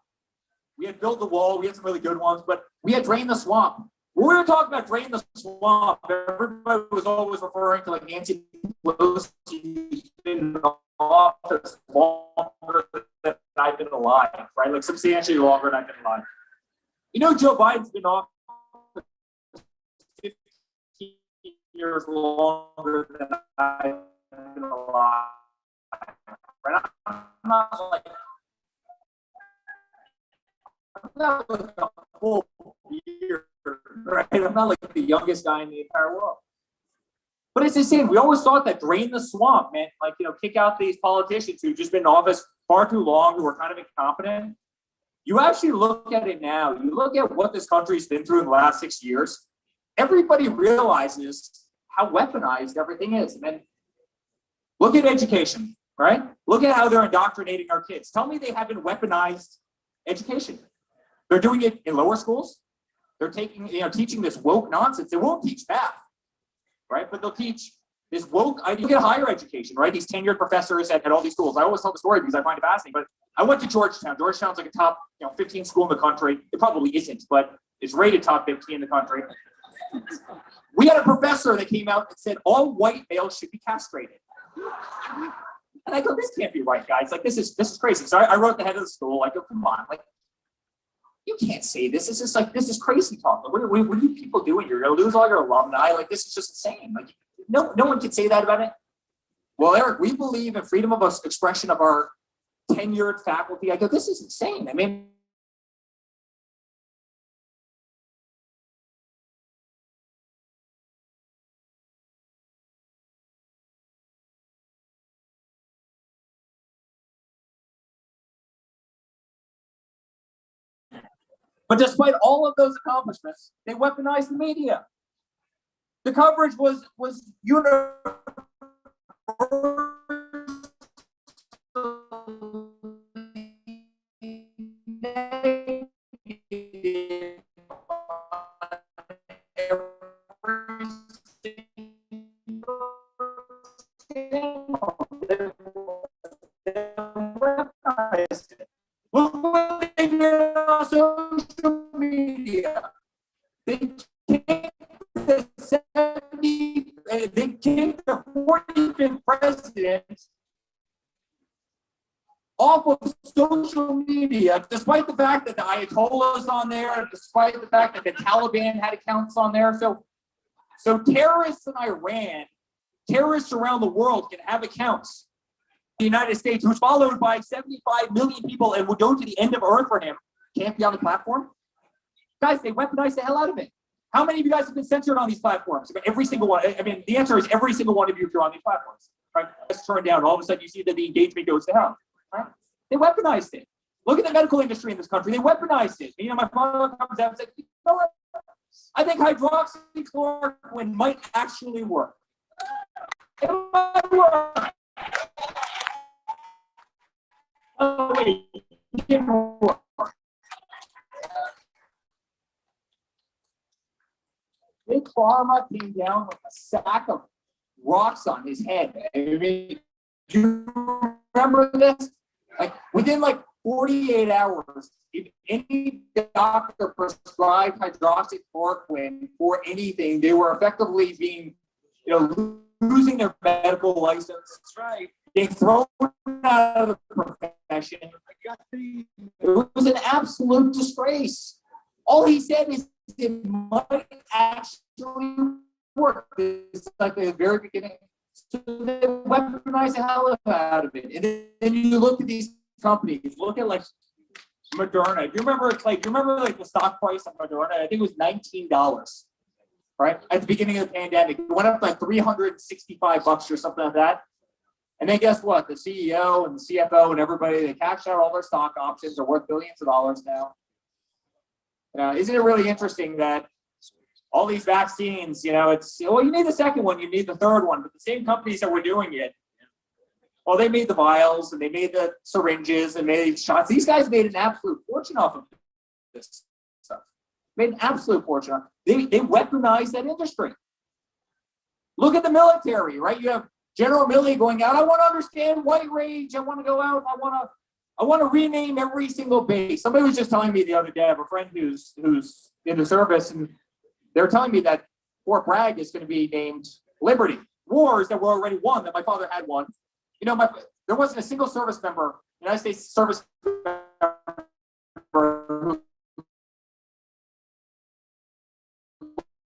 We had built the wall. We had some really good ones, but we had drain the swamp. When we were talking about drain the swamp, everybody was always referring to like Nancy Pelosi who's been in office longer than I've been alive, right? Like substantially longer than I've been alive. You know, Joe Biden's been off 15 years longer than I've been alive. Right? I'm not like a full year, right? I'm not like the youngest guy in the entire world. But it's the same. We always thought that drain the swamp meant, like, you know, kick out these politicians who've just been in office far too long, who are kind of incompetent. You actually look at it now, you look at what this country's been through in the last 6 years, everybody realizes how weaponized everything is. And then look at education, right? Look at how they're indoctrinating our kids. Tell me they haven't weaponized education. They're doing it in lower schools. They're taking, you know, teaching this woke nonsense. They won't teach math, right? But they'll teach this woke idea. Look at higher education, right? These tenured professors at all these schools. I always tell the story because I find it fascinating, but I went to Georgetown. Georgetown's like a top, 15 school in the country. It probably isn't, but it's rated top 15 in the country. We had a professor that came out and said all white males should be castrated. And I go, this can't be right, guys. Like, this is crazy. So I wrote the head of the school. I go, come on, like, you can't say this. This is like, this is crazy talk. What are you people doing? You're gonna lose all your alumni. Like, this is just insane. Like, no one can say that about it. Well, Eric, we believe in freedom of expression of our tenured faculty. I go, this is insane. I mean, but despite all of those accomplishments, they weaponized the media. The coverage was universal. Look what they did on social media. They kicked the 45th president off of social media, despite the fact that the Ayatollah's on there, despite the fact that the Taliban had accounts on there. So terrorists in Iran, terrorists around the world can have accounts. The United States, who's followed by 75 million people and would go to the end of Earth for him, can't be on the platform. Guys, they weaponize the hell out of it. How many of you guys have been censored on these platforms? Every single one. I mean, the answer is every single one of you if you're on these platforms. Right? It's turned down. All of a sudden, you see that the engagement goes to hell. Right? They weaponized it. Look at the medical industry in this country. They weaponized it. You know, my father comes out and says, you know what? I think hydroxychloroquine might actually work. It might work. Oh, wait. It didn't work. Big Pharma came down with a sack of rocks on his head. I mean, do you remember this? Like, within like 48 hours, if any doctor prescribed hydroxychloroquine for anything, they were effectively being, losing their medical license. That's right. Being thrown out of the profession. It was an absolute disgrace. All he said is it might actually work. It's like the very beginning. So they weaponize the hell out of it. And then you look at these companies, look at like Moderna. Do you remember like the stock price of Moderna? I think it was $19, right? At the beginning of the pandemic, it went up like $365 or something like that. And then guess what? The CEO and the CFO and everybody, they cashed out all their stock options. They're worth billions of dollars now. Isn't it really interesting that all these vaccines, it's, well, you need the second one, you need the third one, but the same companies that were doing it, well, they made the vials and they made the syringes and made shots. These guys made an absolute fortune off of this stuff. Made an absolute fortune. They weaponized that industry. Look at the military, right? You have General Milley going out. I want to understand white rage. I want to go out. I want to rename every single base. Somebody was just telling me the other day. I have a friend who's in the service, and they're telling me that Fort Bragg is going to be named Liberty. Wars that were already won. That my father had won. There wasn't a single service member, United States service member, who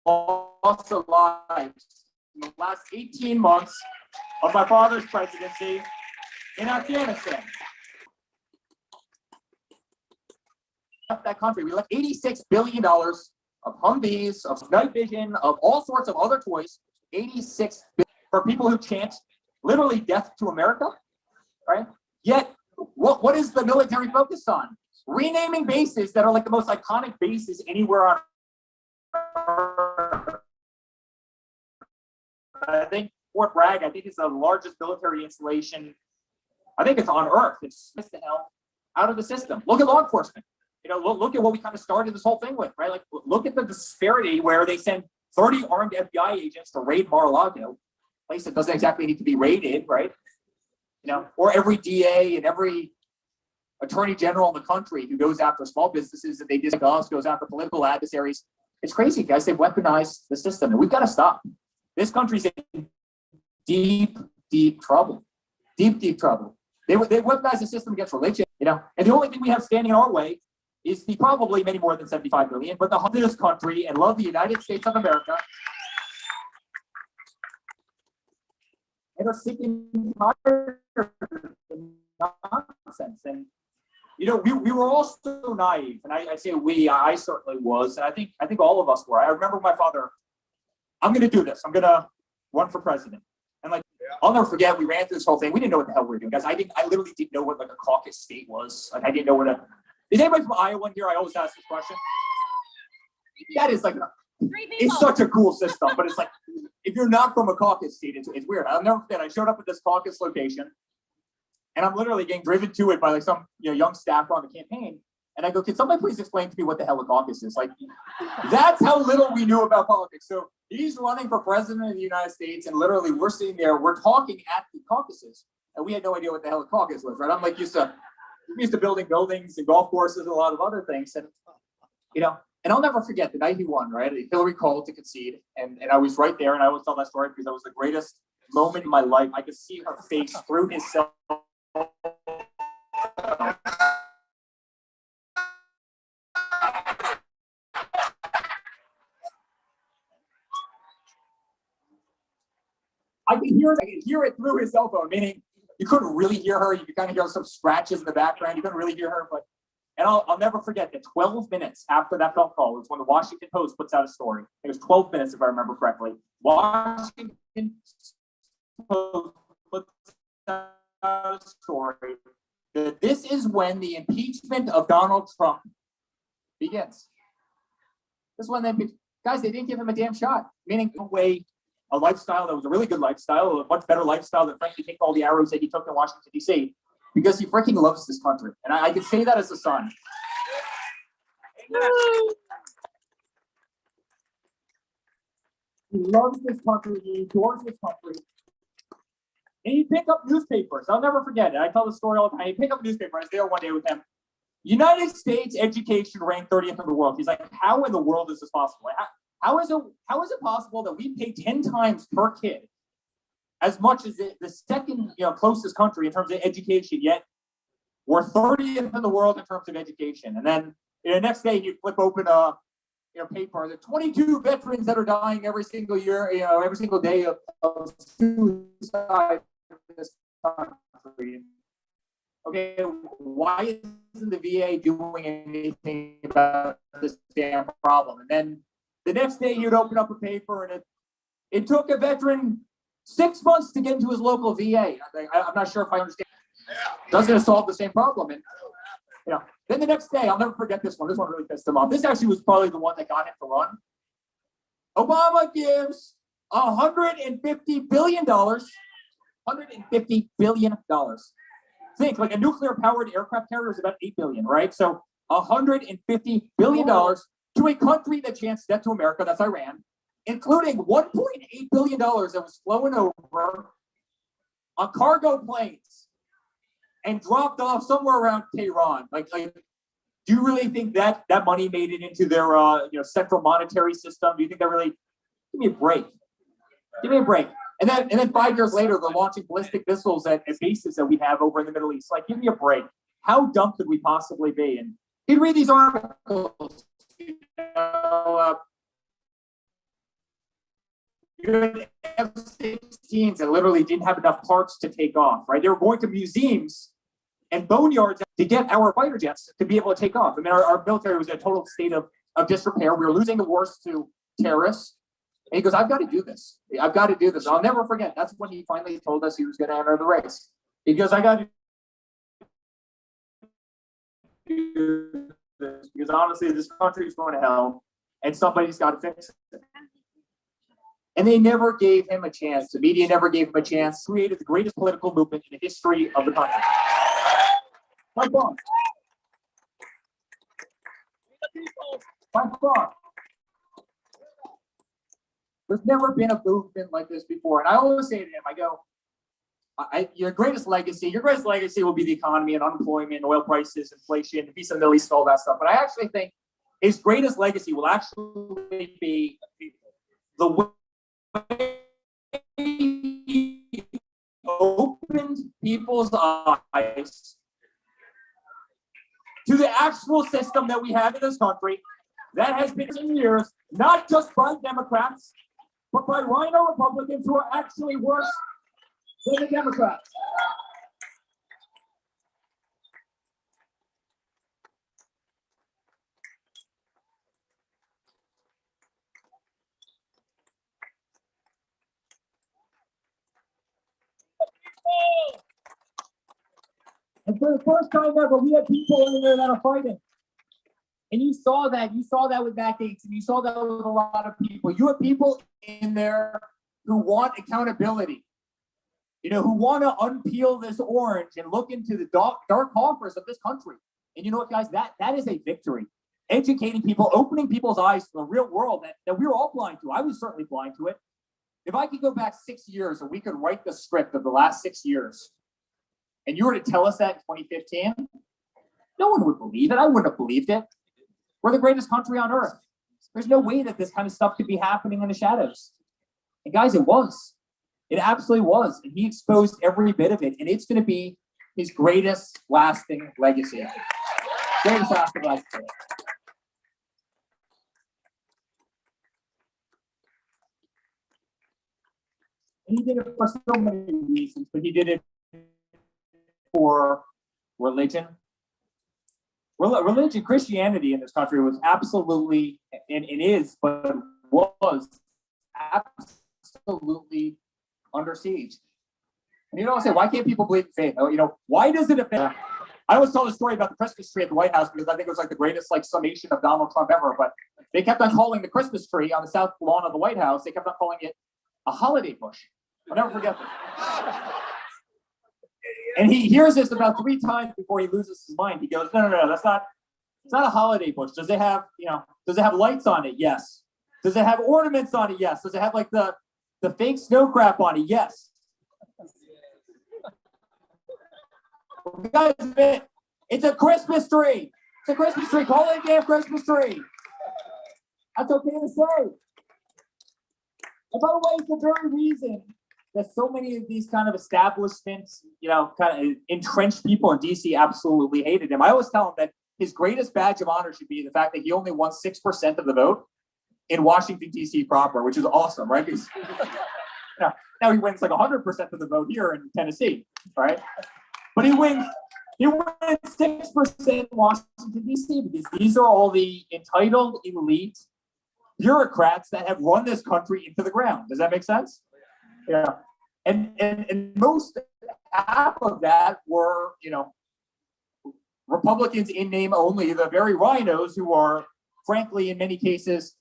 lost their lives in the last 18 months of my father's presidency in Afghanistan. Left that country. We left $86 billion of Humvees, of night vision, of all sorts of other toys. $86 billion for people who chant literally death to America, right? Yet, what is the military focused on? Renaming bases that are like the most iconic bases anywhere on Earth. I think Fort Bragg, is the largest military installation. I think it's on Earth. It's the hell out of the system. Look at law enforcement. Look at what we kind of started this whole thing with, right? Like, look at the disparity where they send 30 armed FBI agents to raid Mar-a-Lago, place that doesn't exactly need to be raided, right? Or every DA and every attorney general in the country who goes after small businesses that they just goes after political adversaries. It's crazy, guys. They've weaponized the system, and we've got to stop. This country's in deep, deep trouble. Deep, deep trouble. They weaponized the system against religion, and the only thing we have standing in our way is the probably many more than 75 million, but the heart of this country and love the United States of America. And are seeking nonsense. And we were all so naive, and I say we, I certainly was, and I think all of us were. I remember my father, I'm gonna do this, I'm gonna run for president. And I'll never forget, we ran through this whole thing. We didn't know what the hell we were doing, guys. I literally didn't know what a caucus state was. I didn't know what is anybody from Iowa here? I always ask this question. That is it's such a cool system, but it's if you're not from a caucus state, it's weird. I'll never forget, I showed up at this caucus location, and I'm literally getting driven to it by some young staffer on the campaign. And I go, can somebody please explain to me what the hell a caucus is? That's how little we knew about politics. So he's running for president of the United States, and literally we're sitting there, we're talking at the caucuses, and we had no idea what the hell a caucus was, right? I'm used to building buildings and golf courses and a lot of other things. And, and I'll never forget the night he won, right? Hillary called to concede, and I was right there, and I always tell that story because that was the greatest moment in my life. I could see her face through his cell. I could hear it through his cell phone, meaning you couldn't really hear her. You could kind of hear some scratches in the background. You couldn't really hear her, and I'll never forget that 12 minutes after that phone call was when the Washington Post puts out a story. It was 12 minutes, if I remember correctly. Washington Post puts out a story that this is when the impeachment of Donald Trump begins. This is when guys, they didn't give him a damn shot, meaning a lifestyle that was a really good lifestyle, a much better lifestyle than frankly take all the arrows that he took in Washington, D.C., because he freaking loves this country. And I can say that as a son. He loves this country, he adores this country. And he'd pick up newspapers. I'll never forget it. I tell the story all the time. He'd pick up a newspaper. I was there one day with him. United States education ranked 30th in the world. He's like, how in the world is this possible? How is it possible that we pay 10 times per kid as much as the second closest country in terms of education, yet we're 30th in the world in terms of education? And then the next day you flip open a paper, the 22 veterans that are dying every single year, every single day of suicide in this country. Okay, why is isn't the VA doing anything about this damn problem? And then the next day he would open up a paper and it took a veteran 6 months to get into his local VA. I'm not sure if I understand. Doesn't it solve the same problem? And then the next day, I'll never forget this one. This one really pissed him off. This actually was probably the one that got him to run. Obama gives $150 billion. $150 billion. Think like a nuclear powered aircraft carrier is about 8 billion, right? So $150 billion to a country that chants debt to America, that's Iran, including $1.8 billion that was flown over on cargo planes and dropped off somewhere around Tehran. Like, do you really think that money made it into their central monetary system? Do you think that really? Give me a break. Give me a break. And then 5 years later, they're launching ballistic missiles at bases that we have over in the Middle East. Like, give me a break. How dumb could we possibly be? And you'd read these articles. You're F-16s that literally didn't have enough parts to take off, right? They were going to museums and boneyards to get our fighter jets to be able to take off. I mean, our military was in a total state of disrepair. We were losing the wars to terrorists. And he goes, I've got to do this. I've got to do this. I'll never forget. That's when he finally told us he was going to enter the race. He goes, I got to do this because honestly, this country is going to hell and somebody's got to fix it. And they never gave him a chance. The media never gave him a chance. Created the greatest political movement in the history of the country. My God. My God. There's never been a movement like this before. And I always say to him, I go, your greatest legacy will be the economy and unemployment, oil prices, inflation, the peace of the Middle East, all that stuff. But I actually think his greatest legacy will actually be the way he opened people's eyes to the actual system that we have in this country that has been in years, not just by Democrats, but by rhino Republicans who are actually worse than the Democrats. And for the first time ever, we had people in there that are fighting. And you saw that with Matt Gaetz, and you saw that with a lot of people. You have people in there who want accountability, who want to unpeel this orange and look into the dark coffers of this country. And you know what, guys, that is a victory. Educating people, opening people's eyes to the real world that we were all blind to. I was certainly blind to it. If I could go back 6 years and we could write the script of the last 6 years, and you were to tell us that in 2015, no one would believe it. I wouldn't have believed it. We're the greatest country on earth. There's no way that this kind of stuff could be happening in the shadows. And guys, it was. It absolutely was. And he exposed every bit of it. And it's going to be his greatest lasting legacy. Greatest lasting legacy. And he did it for so many reasons, but he did it for religion. Religion, Christianity in this country was absolutely, and it is, but was absolutely under siege. And say, why can't people believe in faith? Why does it affect? I always tell the story about the Christmas tree at the White House because I think it was like the greatest summation of Donald Trump ever. But they kept on calling the Christmas tree on the south lawn of the White House, they kept on calling it a holiday bush. I'll never forget that. And he hears this about 3 times before he loses his mind. He goes, no, it's not a holiday bush. Does it have, does it have lights on it? Yes. Does it have ornaments on it? Yes. Does it have like the fake snow crap on it? Yes. Guys, it's a Christmas tree. It's a Christmas tree. Call it a damn Christmas tree. That's okay to say. And by the way, it's the very reason that so many of these kind of establishments, kind of entrenched people in DC absolutely hated him. I always tell him that his greatest badge of honor should be the fact that he only won 6% of the vote in Washington, DC proper, which is awesome, right? Because now he wins like 100% of the vote here in Tennessee, right? But he wins He wins 6% in Washington, D.C. because these are all the entitled elite bureaucrats that have run this country into the ground. Does that make sense? Yeah. And most half of that were, you know, Republicans in name only, the very rhinos who are, frankly, in many cases,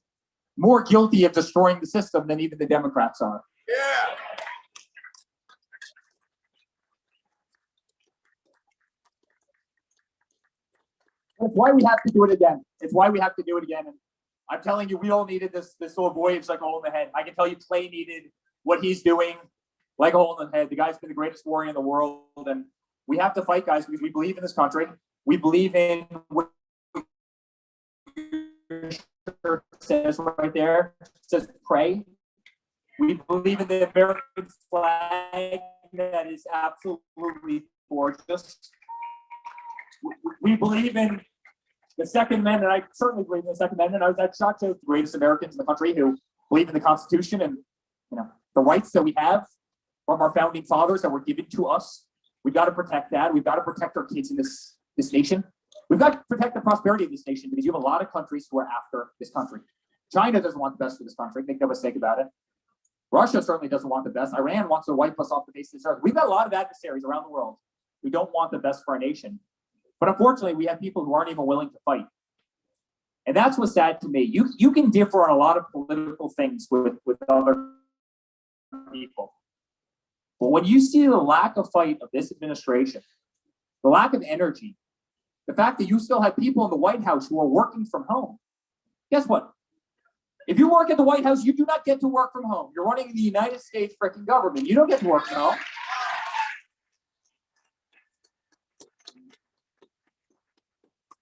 more guilty of destroying the system than even the Democrats are. Yeah. It's why we have to do it again. It's why we have to do it again. And I'm telling you, we all needed this little voyage like a hole in the head. I can tell you Clay needed what he's doing like a hole in the head. The guy's been the greatest warrior in the world. And we have to fight, guys, because we believe in this country. We believe in what your says right there. It says pray. We believe in the American flag that is absolutely gorgeous. We believe in the Second Amendment. I certainly believe in the Second Amendment. I was at SHOT Show, the greatest Americans in the country who believe in the Constitution and, you know, the rights that we have from our founding fathers that were given to us. We've got to protect that. We've got to protect our kids in this nation. We've got to protect the prosperity of this nation because you have a lot of countries who are after this country. China doesn't want the best for this country. Make no mistake about it. Russia certainly doesn't want the best. Iran wants to wipe us off the face of this earth. We've got a lot of adversaries around the world who don't want the best for our nation. But unfortunately, we have people who aren't even willing to fight. And that's what's sad to me. You can differ on a lot of political things with other people. But when you see the lack of fight of this administration, the lack of energy, the fact that you still have people in the White House who are working from home, guess what? If you work at the White House, you do not get to work from home. You're running the United States freaking government. You don't get to work from home.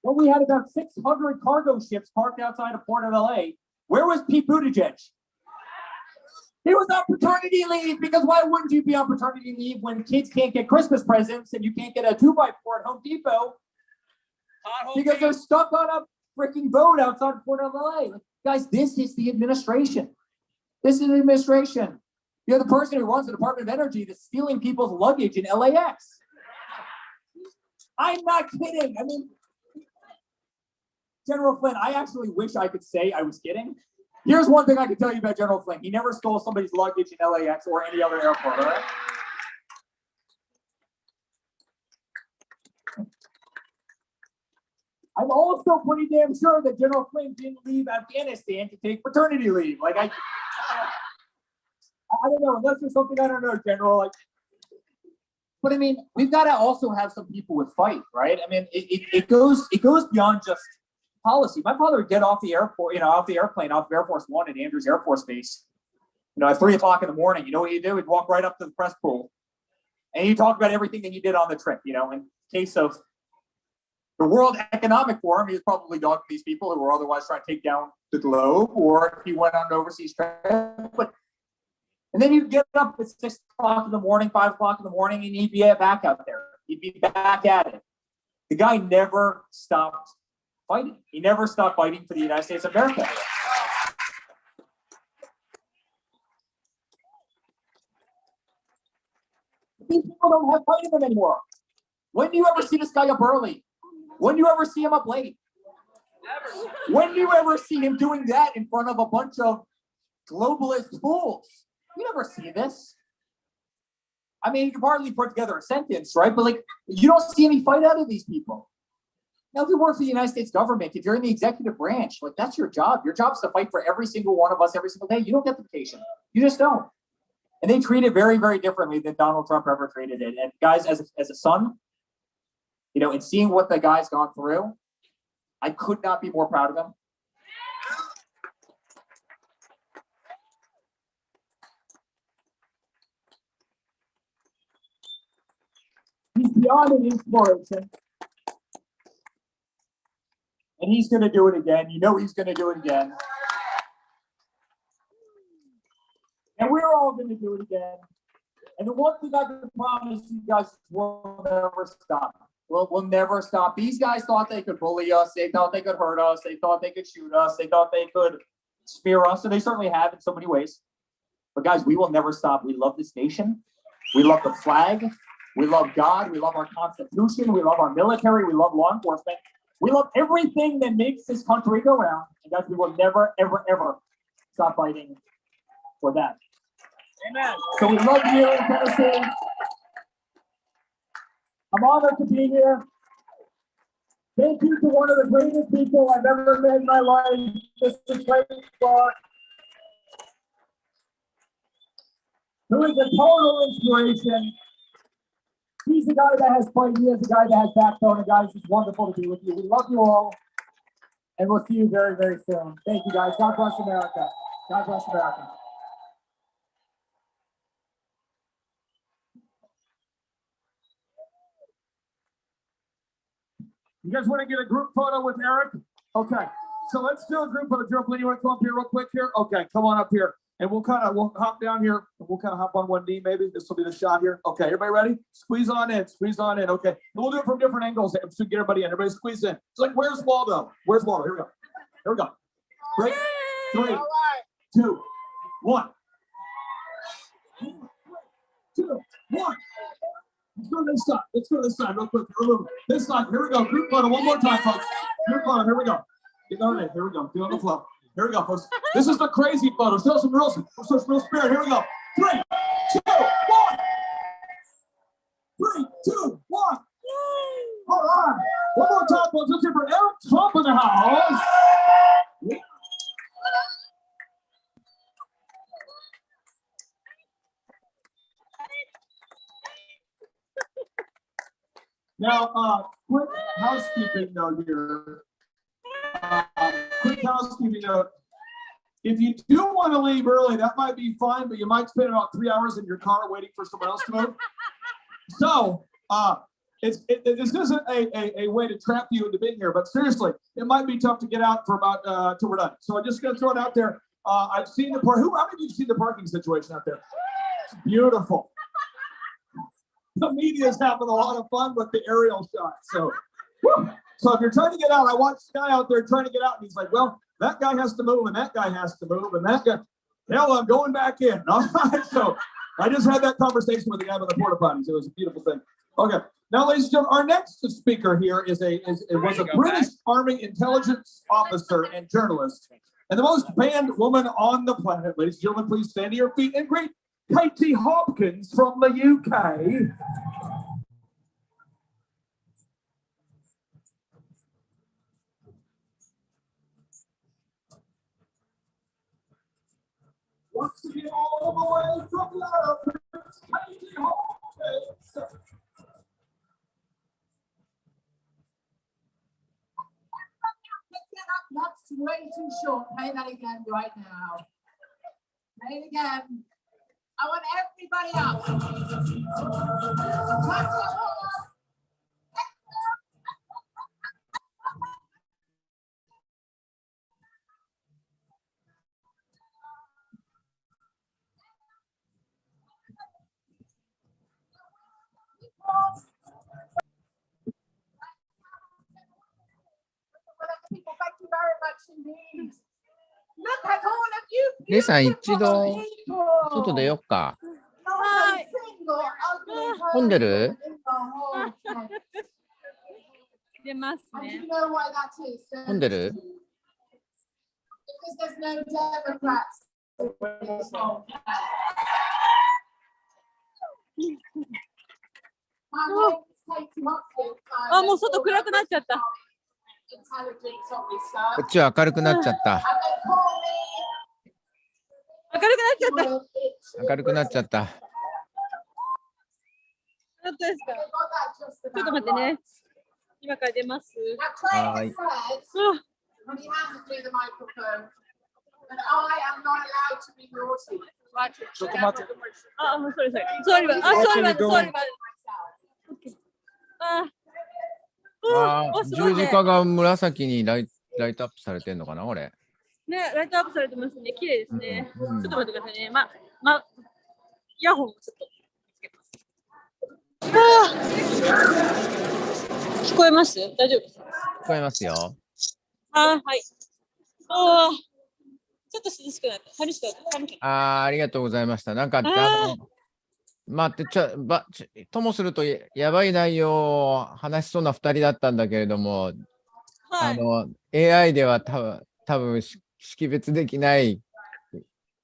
Well, we had about 600 cargo ships parked outside of Port of LA. Where was Pete Buttigieg? He was on paternity leave, because why wouldn't you be on paternity leave when kids can't get Christmas presents and you can't get a 2x4 at Home Depot? Because they're stuck on a freaking boat outside of Port of LA. Like, guys, this is the administration. This is the administration. You're the person who runs the Department of Energy that's stealing people's luggage in LAX. I'm not kidding. I mean, General Flynn, I actually wish I could say I was kidding. Here's one thing I can tell you about General Flynn. He never stole somebody's luggage in LAX or any other airport, all right? I'm also pretty damn sure that General Flynn didn't leave Afghanistan to take paternity leave. Like, I don't know, unless there's something I don't know, General. Like, but I mean, we've got to also have some people with fight, right? I mean, it goes beyond just policy. My father would get off the airport, off the airplane, off of Air Force One at Andrews Air Force Base, at 3 o'clock in the morning. You know what he'd do? He'd walk right up to the press pool and he'd talk about everything that he did on the trip. In case of the World Economic Forum, he was probably talking to these people who were otherwise trying to take down the globe, or if he went on an overseas trip. And then he'd get up at 6 o'clock in the morning, 5 o'clock in the morning, and he'd be back out there. He'd be back at it. The guy never stopped fighting. He never stopped fighting for the United States of America. These people don't have fight in them anymore. When do you ever see this guy up early? When do you ever see him up late? Never. When do you ever see him doing that in front of a bunch of globalist fools? You never see this. I mean, you can hardly put together a sentence, right? But you don't see any fight out of these people. Now, if you work for the United States government, if you're in the executive branch, that's your job. Your job is to fight for every single one of us every single day. You don't get the vacation. You just don't. And they treat it very, very differently than Donald Trump ever treated it. And guys, as a son, and seeing what the guy's gone through, I could not be more proud of him. He's beyond an inspiration. And he's going to do it again. He's going to do it again. And we're all going to do it again. And the one thing I can promise you guys is we'll never stop. We'll never stop. These guys thought they could bully us. They thought they could hurt us. They thought they could shoot us. They thought they could spear us. And they certainly have in so many ways. But guys, we will never stop. We love this nation. We love the flag. We love God. We love our Constitution. We love our military. We love law enforcement. We love everything that makes this country go round. And guys, we will never, ever, ever stop fighting for that. Amen. So we love you in Tennessee. I'm honored to be here. Thank you to one of the greatest people I've ever met in my life, Mr. Clayton Clark, who is a total inspiration. He's a guy that has fight. He is a guy that has backbone. And guys, it's wonderful to be with you. We love you all. And we'll see you very, very soon. Thank you, guys. God bless America. God bless America. You guys want to get a group photo with Eric? Okay. So let's do a group photo. Gerald, you want to come up here real quick here? Okay, come on up here. And we'll hop down here. We'll kind of hop on one knee maybe. This will be the shot here. Okay, everybody ready? Squeeze on in, squeeze on in. Okay, and we'll do it from different angles to get everybody in. Everybody squeeze in. It's like, where's Waldo? Where's Waldo? Here we go. Here we go. Break. 3, 2, 1. 2, 1. Let's go to this side. Let's go to this side real quick. This side. Here we go. Group photo one more time, folks. Group photo. Here we go. Get on it. Here we go. Get on the flow. Here we go, folks. This is the crazy photo. Show some real spirit. Here we go. 3, 2, 1. 3, 2, 1. All right. One more time, folks. Let's hear for Eric Trump in the house. Yeah. Now, quick housekeeping note here. Quick housekeeping note. If you do want to leave early, that might be fine, but you might spend about 3 hours in your car waiting for someone else to move. So, this isn't a way to trap you into being here, but seriously, it might be tough to get out for about till we're done. So I'm just going to throw it out there. I've seen the how many of you have seen the parking situation out there? It's beautiful. The media's having a lot of fun with the aerial shots. So, so if you're trying to get out, I watched this guy out there trying to get out, and he's like, well, that guy has to move, and that guy has to move, and that guy, hell, I'm going back in. All right, so I just had that conversation with the guy with the porta potties. It was a beautiful thing. Okay, now, ladies and gentlemen, our next speaker here was a British Army intelligence officer and journalist, and the most banned woman on the planet. Ladies and gentlemen, please stand to your feet and greet Katie Hopkins from the UK. Once again, all the way from Europe, it's Katie Hopkins. That's way too short. Play that again right now. Play it again. I want everybody up. That's it. People, thank you very much indeed. Look at all of you. レイさん、一度外出よっか。混んでる？出ますね。混んでる？ Because there's no Democrats. あ、もう外暗くなっちゃった。こっちは明るくなっちゃった。明るくなっちゃった。明るくなっちゃった。本当ですか。ちょっと待ってね。今から出ます。はい。ちょっと待って。あ、もうそれ。座ります。あ、座ります。座ります。十字架が紫にライトアップされてんのかな、これ。ね、ライトアップされてますね。綺麗ですね。ちょっと待ってくださいね。イヤホンをちょっとつけます。聞こえます？大丈夫ですか？聞こえますよ。はい。ちょっと涼しくなった。寂しくなった。ありがとうございました。なんか待って、ともするとやばい内容を話しそうな2人だったんだけれども、はい。AI では多分識別できない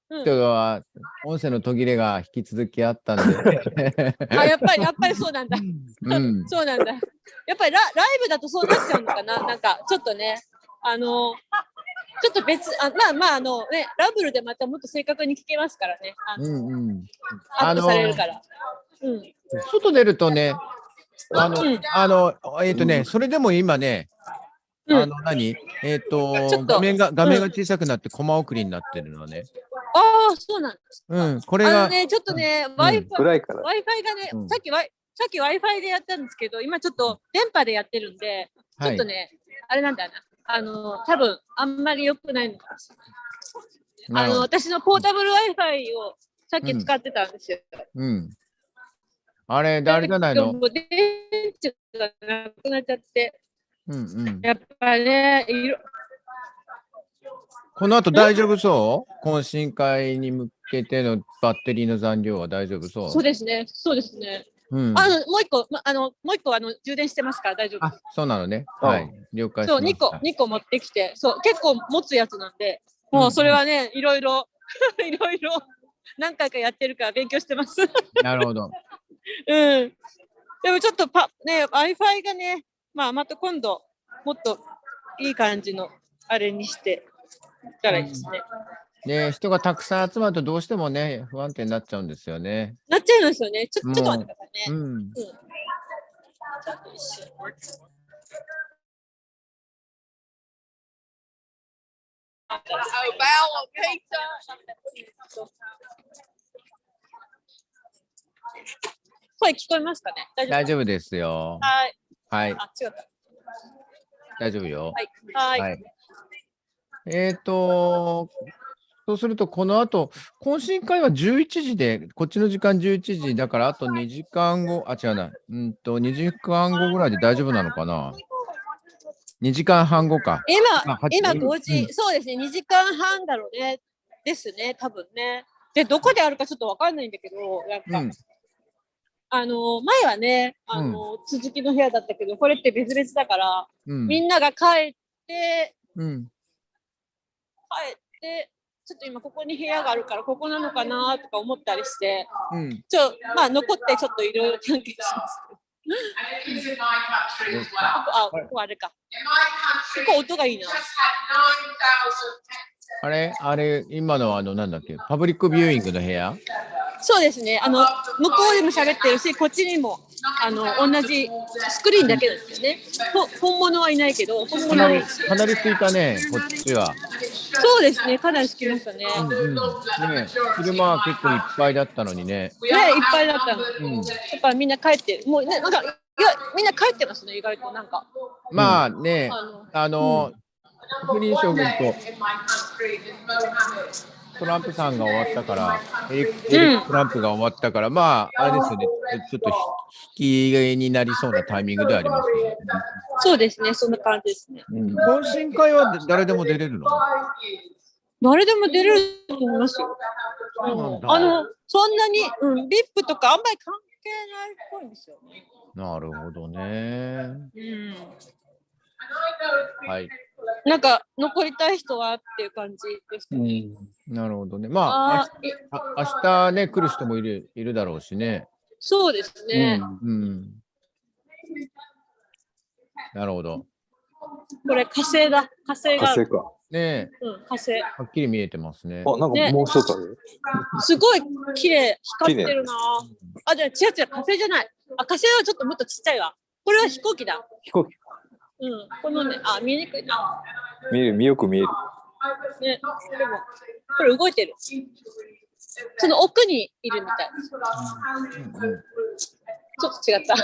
人は、音声の途切れが引き続きあったんで。あ、やっぱりそうなんだ。そうなんだ。やっぱりライブだとそうなっちゃうのかな。なんかちょっとね、ちょっと別、ね、ラブルでまたもっと正確に聞けますからね。アップされるから。外出るとね、それでも今ね、画面が小さくなってコマ送りになってるのね。ああ、そうなんです。これが。ちょっとね、Wi-Fi がね、さっき Wi-Fi でやったんですけど、今ちょっと電波でやってるんで、ちょっとね、あれなんだな。多分あんまり良くないのかもしれない。私のポータブル Wi-Fi をさっき使ってたんですよ。あれ、誰じゃないの？電池がなくなっちゃって。やっぱね、この後大丈夫そう？懇親会に向けてのバッテリーの残量は大丈夫そう？そうですね。もう一個充電してますから大丈夫です。そうなのね。はい。了解しました。2個持ってきて、結構持つやつなんで、もうそれはね、いろいろ何回かやってるから勉強してます。なるほど。でもちょっとWi-Fi がね、また今度もっといい感じのあれにしてたらいいですね。人がたくさん集まるとどうしてもね、不安定になっちゃうんですよね。なっちゃうんですよね。ちょっと待ってくださいね。ちょっと一瞬。声聞こえますかね？大丈夫ですよ。はい。違った。大丈夫よ。はい。そうすると、この後、懇親会は11時で、こっちの時間11時だから、あと2時間後、違うな、2時間後ぐらいで大丈夫なのかな？ 2 時間半後か。今5時、そうですね、2時間半だろうね。ですね、多分ね。で、どこであるかちょっとわかんないんだけど、なんか、前はね、続きの部屋だったけど、これって別々だから、みんなが帰って、ちょっと今ここに部屋があるからここなのかなとか思ったりして、残ってちょっといろいろ関係します。ここあれか。ここ音がいいな。あれ、今のなんだっけ、パブリックビューイングの部屋？そうですね。向こうでも喋ってるし、こっちにも同じスクリーンだけですよね。本物はいないけど、かなりついたね、こっちは。そうですね、かなりつきましたね。昼間は結構いっぱいだったのにね。いっぱいだったの。やっぱみんな帰ってる。もうね、なんかみんな帰ってますね、意外となんか。まあね、フリン将軍とトランプさんが終わったから、エリック・トランプが終わったから、あれですよね、ちょっと引きになりそうなタイミングではありますね。そうですね、そんな感じですね。懇親会は誰でも出れるの？誰でも出れると思いますよ。そんなに、VIP とかあんまり関係ないっぽいんですよね。なるほどね。はい。なんか残りたい人はっていう感じですね。なるほどね。明日ね、来る人もいるだろうしね。そうですね。なるほど。これ火星だ。火星が。火星か。ね火星。はっきり見えてますね。なんかもう一つある。すごい綺麗、光ってるな。じゃあ違う、火星じゃない。火星はちょっともっとちっちゃいわ。これは飛行機だ。飛行機。このね、見えにくいな。よく見える。ね、でも、これ動いてる。その奥にいるみたい。ちょっと違った。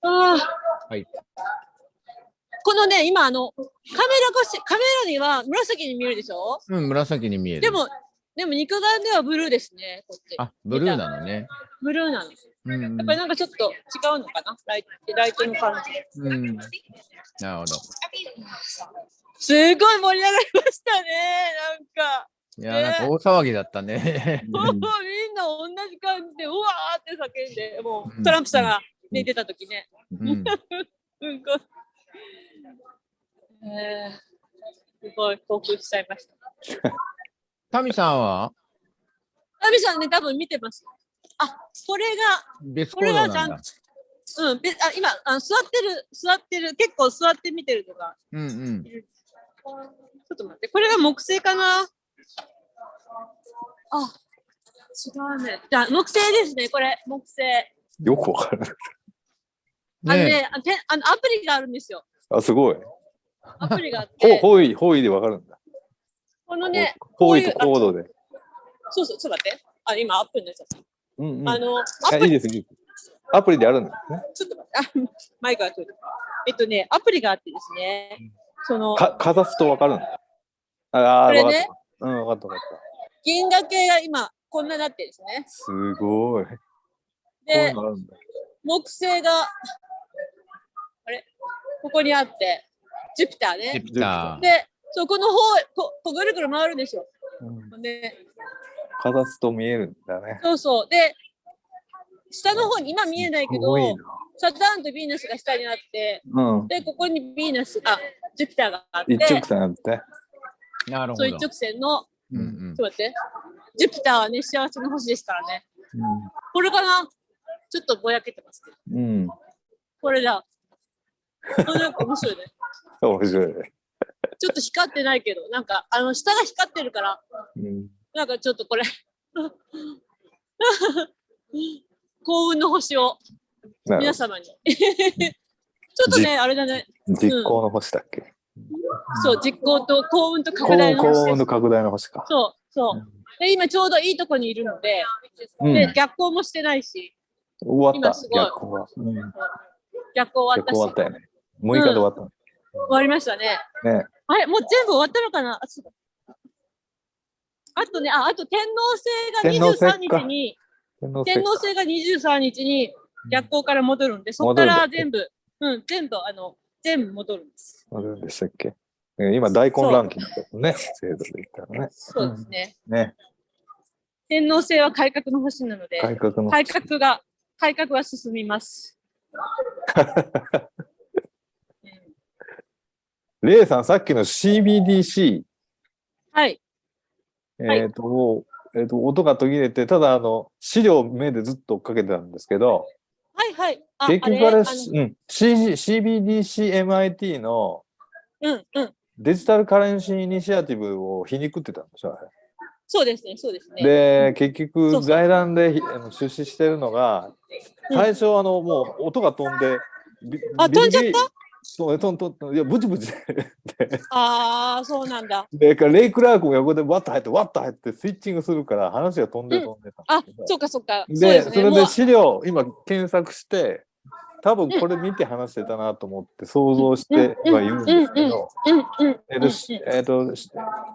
はい。このね、今カメラには紫に見えるでしょ？紫に見える。でも肉眼ではブルーですね。こっち。ブルーなのね。ブルーなの。やっぱりなんかちょっと違うのかな、ライトの感じ。なるほど。すごい盛り上がりましたね。なんかいや、なんか大騒ぎだったね。もうみんな同じ感じで、うわーって叫んで、もうトランプさんが寝てた時ね。すごい興奮しちゃいました。タミさんは？タミさんね、多分見てます。あ、これが、これがちゃんと。うん、今座ってる、結構座って見てるのが。ちょっと待って、これが木星かな。あ、違うね。じゃあ木星ですね、これ木星。よくわかる。アプリがあるんですよ。あ、すごい。アプリがあって。方位でわかるんだ。このね、方位とコードで。そうそう、ちょっと待って。今アップになっちゃった。いいです、いいです。アプリであるんですね。ちょっと待って、マイクが来る。アプリがあってですね。かざすとわかるんだ。これね。わかったわかった。銀河系が今、こんなになってるんですね。すごい。で、木星が、あれここにあって、ジュピターね。ジュピター。で、そこの方、ぐるぐる回るんですよ。かざすと見えるんだね。そうそう。で、下の方に今見えないけど、サターンとヴィーナスが下にあって、で、ここにヴィーナス、ジュピターがあって、一直線あって。なるほど。そう、一直線の、ちょっと待って、ジュピターはね、幸せの星ですからね。これかな？ちょっとぼやけてますけど。これだ。なんか面白いね。面白いね。ちょっと光ってないけど、なんか、下が光ってるから、なんかちょっとこれ、幸運の星を皆様に。ちょっとね、あれだね。実行の星だっけ？そう、実行と幸運と拡大の星。幸運と拡大の星か。そう、そう。で、今ちょうどいいとこにいるので、で逆行もしてないし。終わった。逆行は。逆行終わったし。終わったよね。6日で終わった。終わりましたね。ね。あれ、もう全部終わったのかな。あとね、あと天王星が23日に、天王星が23日に逆行から戻るんで、そこから全部、全部戻るんです。戻るんでしたっけ？今、大根ランキングですね、制度で言ったらね。そうですね。ね。天王星は改革の星なので、改革は進みます。レイさん、さっきの CBDC。はい。音が途切れて、ただ資料を目でずっと追っかけてたんですけど、はいはい。結局あれ、CBDC-MIT のデジタルカレンシーイニシアティブを皮肉ってたんでしょ、あれ。そうですね、そうですね。で、結局、財団で出資してるのが、最初もう音が飛んで、飛んじゃった？そういや、ブチブチで。ああ、そうなんだ。で、レイ・クラークも横でワッと入ってスイッチングするから話が飛んでた。そうかそうか。で、それで資料、今検索して、多分これ見て話してたなと思って想像しては言うんですけど、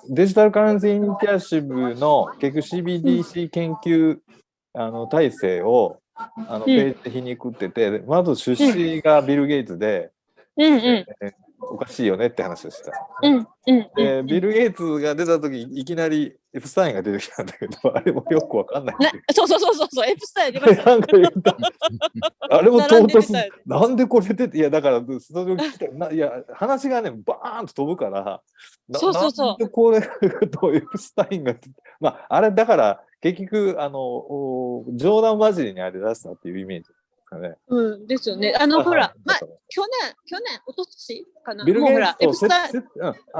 デジタルカレンシーイニシアティブの結局 CBDC 研究体制をページで皮肉ってて、まず出資がビル・ゲイツで、おかしいよねって話をした。で、ビル・ゲイツが出た時いきなりエプスタインが出てきたんだけど、あれもよくわかんない。そう、エプスタイン出ました。あれも唐突、なんでこれ出て、いや、だから、いや、話がね、バーンと飛ぶから、なんでこれとエプスタインが、あれだから、結局、冗談交じりにあれ出したっていうイメージ。ですよね。ほら、去年、一昨年かな。ビル・ゲイツと2人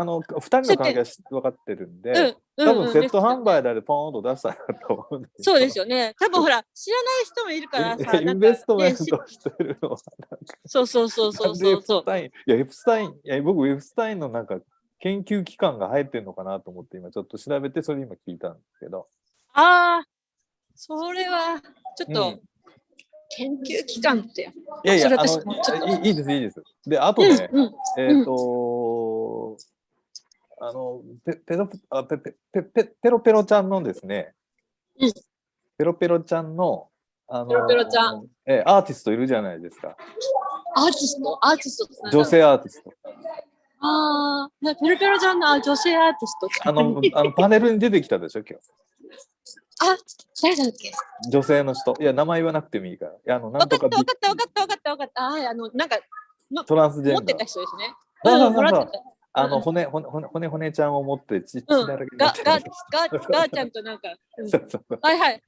の関係は分かってるんで、多分セット販売であれポーンと出したんだと思うんです。そうですよね。多分ほら、知らない人もいるからさ。インベストメントしてるのは。そう。いや、エプスタイン、僕、エプスタインのなんか研究機関が入ってるのかなと思って今ちょっと調べて、それ今聞いたんですけど。ああ、それは、ちょっと、研究機関って。いや、いいです。で、あとね、ペロペロちゃんのですね、ペロペロちゃんの、アーティストいるじゃないですか。アーティスト女性アーティスト。ああ、ペロペロちゃんの女性アーティスト。パネルに出てきたでしょ、今日。あ、誰だっけ？女性の人。いや、名前言わなくてもいいから。なんとか分かった。あ、なんか、トランスジェンダー。持ってた人ですね。もらってた。骨ちゃんを持ってちだらけになってガーちゃんとなんか。はい。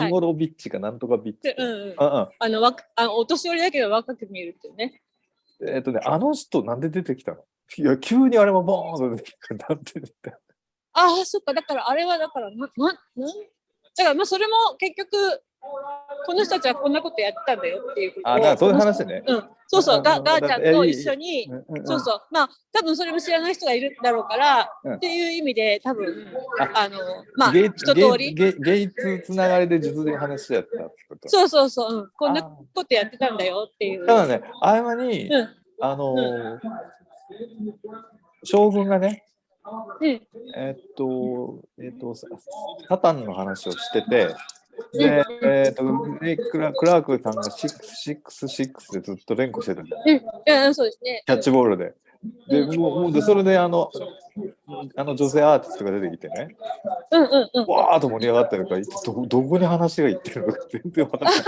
イモロビッチかなんとかビッチ。お年寄りだけど若く見えるっていうね。あの人なんで出てきたの？いや、急にあれもボーンと出てきた。なんて出てきた。ああ、そっか。だからあれはだからだからまあそれも結局この人たちはこんなことやってたんだよっていうことを。だからそういう話ね。そうそう、ガーちゃんと一緒に、そうそう、まあ多分それも知らない人がいるだろうから、っていう意味で多分まあ一通りゲイツつながりで実際話しやったってこと。そう、こんなことやってたんだよっていう。ただね、合間に将軍がね、サタンの話をしてて、で、クラークさんが666でずっと連呼してたんだよ。そうですね。キャッチボールで。で、それで女性アーティストが出てきてね、わーっと盛り上がってるから、どこに話がいってるのか全然わからない。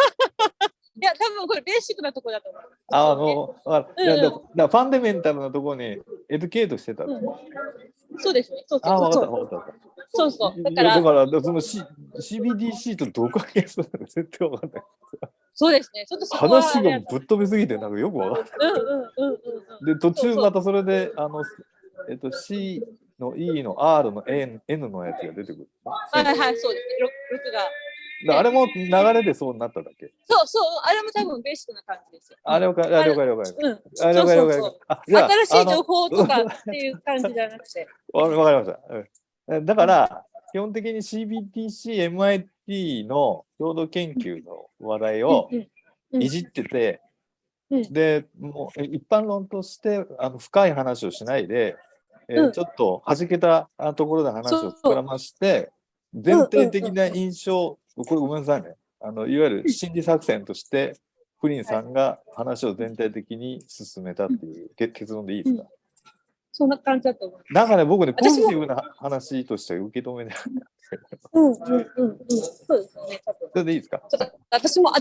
いや、多分これベーシックなところだと思う。ファンダメンタルなところにエデュケートしてた。そうですね。そう。だから、その CBDC とどこが関係するのか絶対わかんない。そうですね。ちょっとそこは話がぶっ飛びすぎて、なんかよくわかんない。で、途中またそれで、C の E の R の N のやつが出てくる。はい、そうですね。6が。あれも流れでそうなっただけ。そう、あれも多分ベーシックな感じですよ。了解。新しい情報とかっていう感じじゃなくて。わかりました。だから、基本的に CBTC、MIT の共同研究の話題をいじってて、で、もう一般論として深い話をしないで、ちょっと弾けたところで話を膨らまして、全体的な印象、これごめんなさいね。いわゆる心理作戦として、フリンさんが話を全体的に進めたっていう結論でいいですか？そんな感じだと思う。なんかね、僕ね、ポジティブな話として受け止めない。そうですよね。それでいいですか？私も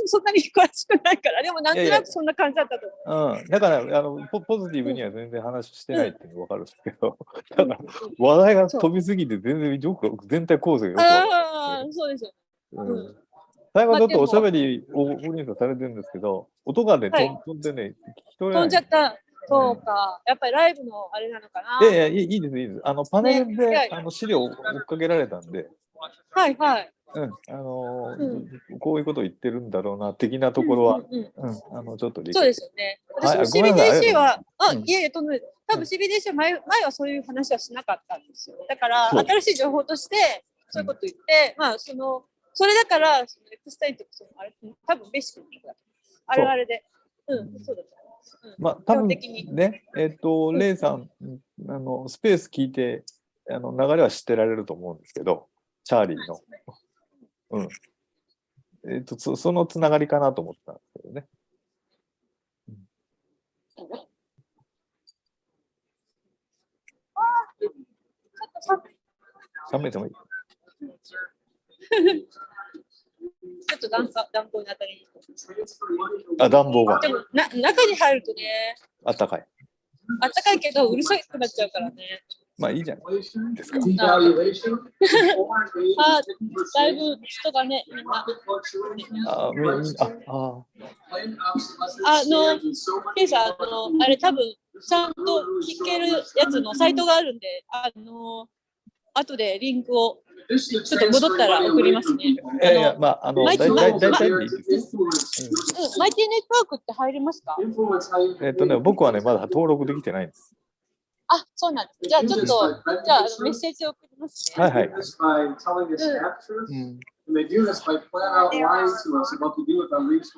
そんなに詳しくないから、でもなんとなくそんな感じだったと思う。だからポジティブには全然話してないっていうの分かるんですけど、ただ話題が飛びすぎて全体構成がよく分かる。そうですよ。最後ちょっとおしゃべりをフリンさんされてるんですけど、音がね、飛んでね、聞き取れない。飛んじゃった。そうか。やっぱりライブのあれなのかな。いや、いいです。パネルで資料を追っかけられたんで。はい。こういうことを言ってるんだろうな、的なところは、ちょっと理解。そうですよね。私も CBDC は、多分 CBDC は前はそういう話はしなかったんですよ。だから、新しい情報として、そういうこと言って、まあ、それだから、エクスタインとか、多分ベーシックなあれで、そうだと思います。まあ、多分ね、レイさん、スペース聞いて、流れは知ってられると思うんですけど、チャーリーの。そのつながりかなと思ったんですけどね。寒いてもいい。ちょっと暖房に当たり。暖房が。でも中に入るとね。あったかい。あったかいけどうるさくなっちゃうからね。まあいいじゃないですか。だいぶ人がね、みんな。ケイさん、あれ多分ちゃんと聞けるやつのサイトがあるんで、後でリンクをちょっと戻ったら送りますね。大体でいいです。マイティネットワークって入れますか？僕はね、まだ登録できてないんです。あ、そうなんです。じゃあちょっと、メッセージを送りますね。はい。多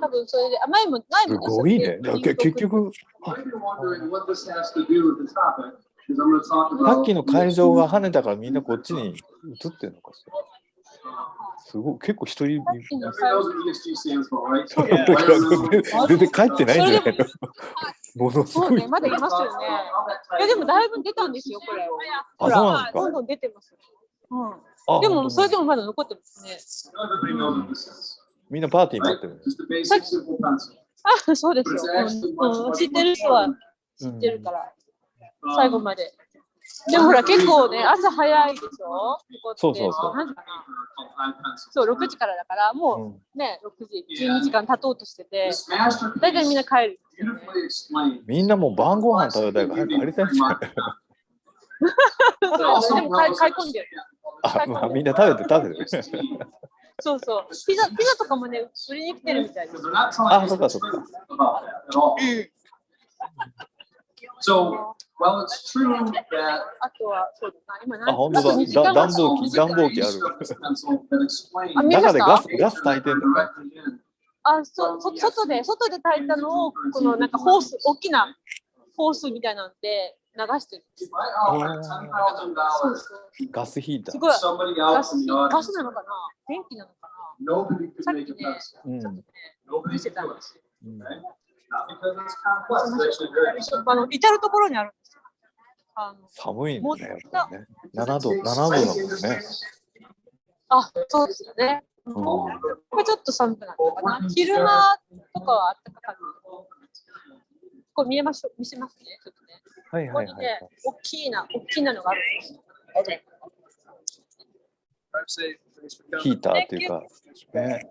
分それで、前もすごいね。結局、さっきの会場が跳ねたからみんなこっちに移ってるのかしら。すごい、結構一人。全然帰ってないんじゃないの？ものすごい。そうね、まだいますよね。いや、でもだいぶ出たんですよ、これ。ほそうなんですか。ら、どんどん出てます。うん。でも、それでもまだ残ってますね。みんなパーティー待ってる。あ、そうですよ。知ってる人は知ってるから、最後まで。でもほら、結構ね、朝早いでしょ。そうそうそう。何時かな。そう、6時からだから、もうね、6時、12時間経とうとしてて、大体みんな帰る。みんなもう晩ご飯食べたいから早く帰りたいんですよ。でも買い込んでる。あ、まあみんな食べてる。そうそう。ピザとかもね、売りに来てるみたいです。あ、そっかそっか。So, well, it's true that あとは、そうだな、今あ、本当だ。暖房機ある。中でガス炊いてんだね。あ、外で炊いたのを、このなんかホース、大きなホースみたいなんで流してる。ガスヒーター。すごい。ガスなのかな、電気なのかな。さっきね、見せたんですよ。至るところにあるんですよ。寒いんだね、やっぱね。7度だもんね。あ、そうですよね。これちょっと寒くなったかな。昼間とかは暖かかった。これ見せますね、ちょっとね。はいはいはい。ここにね、大きなのがあるんですよ。ヒーターっていうか、ね。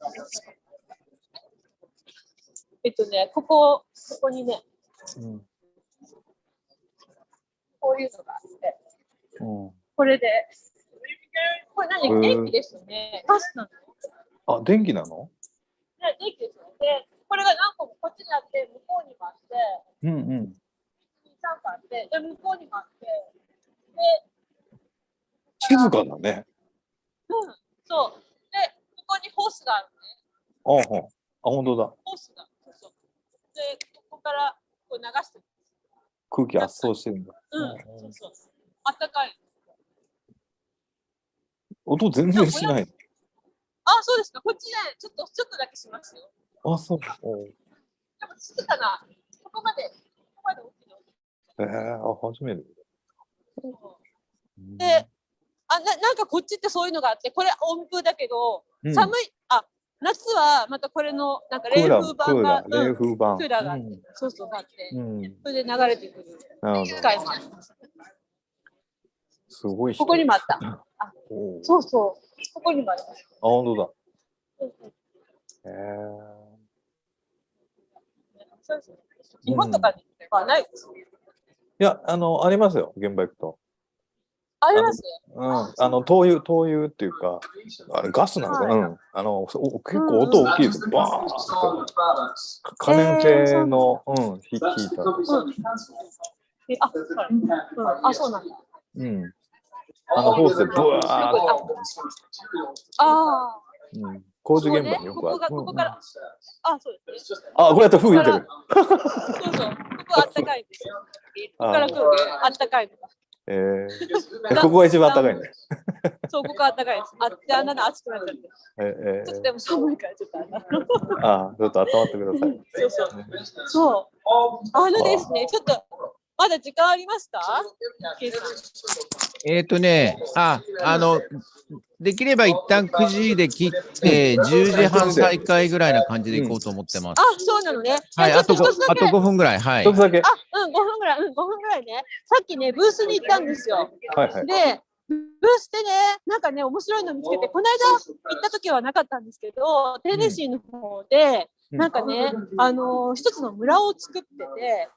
ここにね、こういうのがあって、これで、これ何、電気ですよね。ガスなの？あ、電気なの？ね、電気ですよね。で、これが何個もこっちにあって、向こうにもあって、3個あって、で、向こうにもあって、で、静かだね。そう。で、ここにホースがあるね。あ、本当だ。ホースが。そう。で、ここからこう流してる。空気圧縮してるんだ。そう。あったかい。音全然しない。あ、そうですか。こっちね、ちょっとだけしますよ。あ、そう。でも静かな。ここまで大きいの。初めて。で、なんかこっちってそういうのがあって、これ温風だけど、寒い。夏はまたこれのなんか冷風板が、クーラーがあって、そうがあって、それで流れてくる機械もあります。すごい。ここにもあった。そう。ここにもあります。あ、本当だ。日本とかにはないですね。いや、ありますよ、現場行くと。あります？灯油っていうか、あれガスなのかな、結構音大きいです。バーンと。可燃性の、ヒーター。そうなんだ。ホースでブワーッと。工事現場によくある。ここから、そうですね。これやったら風入れてる。そう。ここあったかいんですよ。ここから来るあったかいのが。ここが一番あったかいね。そう、ここあったかいです。あんなの暑くなっちゃって。ちょっとでも寒いから、ちょっとちょっと温まってください。そう。ですね、ちょっと、まだ時間ありますか？できれば一旦9時で切って、10時半再開ぐらいな感じでいこうと思ってます。そうなのね。はい、あと5分ぐらい。はい。一つだけ。5分ぐらいね。さっきね、ブースに行ったんですよ。で、ブースでね、なんかね、面白いの見つけて、この間行った時はなかったんですけど、テネシーの方で、なんかね、一つの村を作ってて、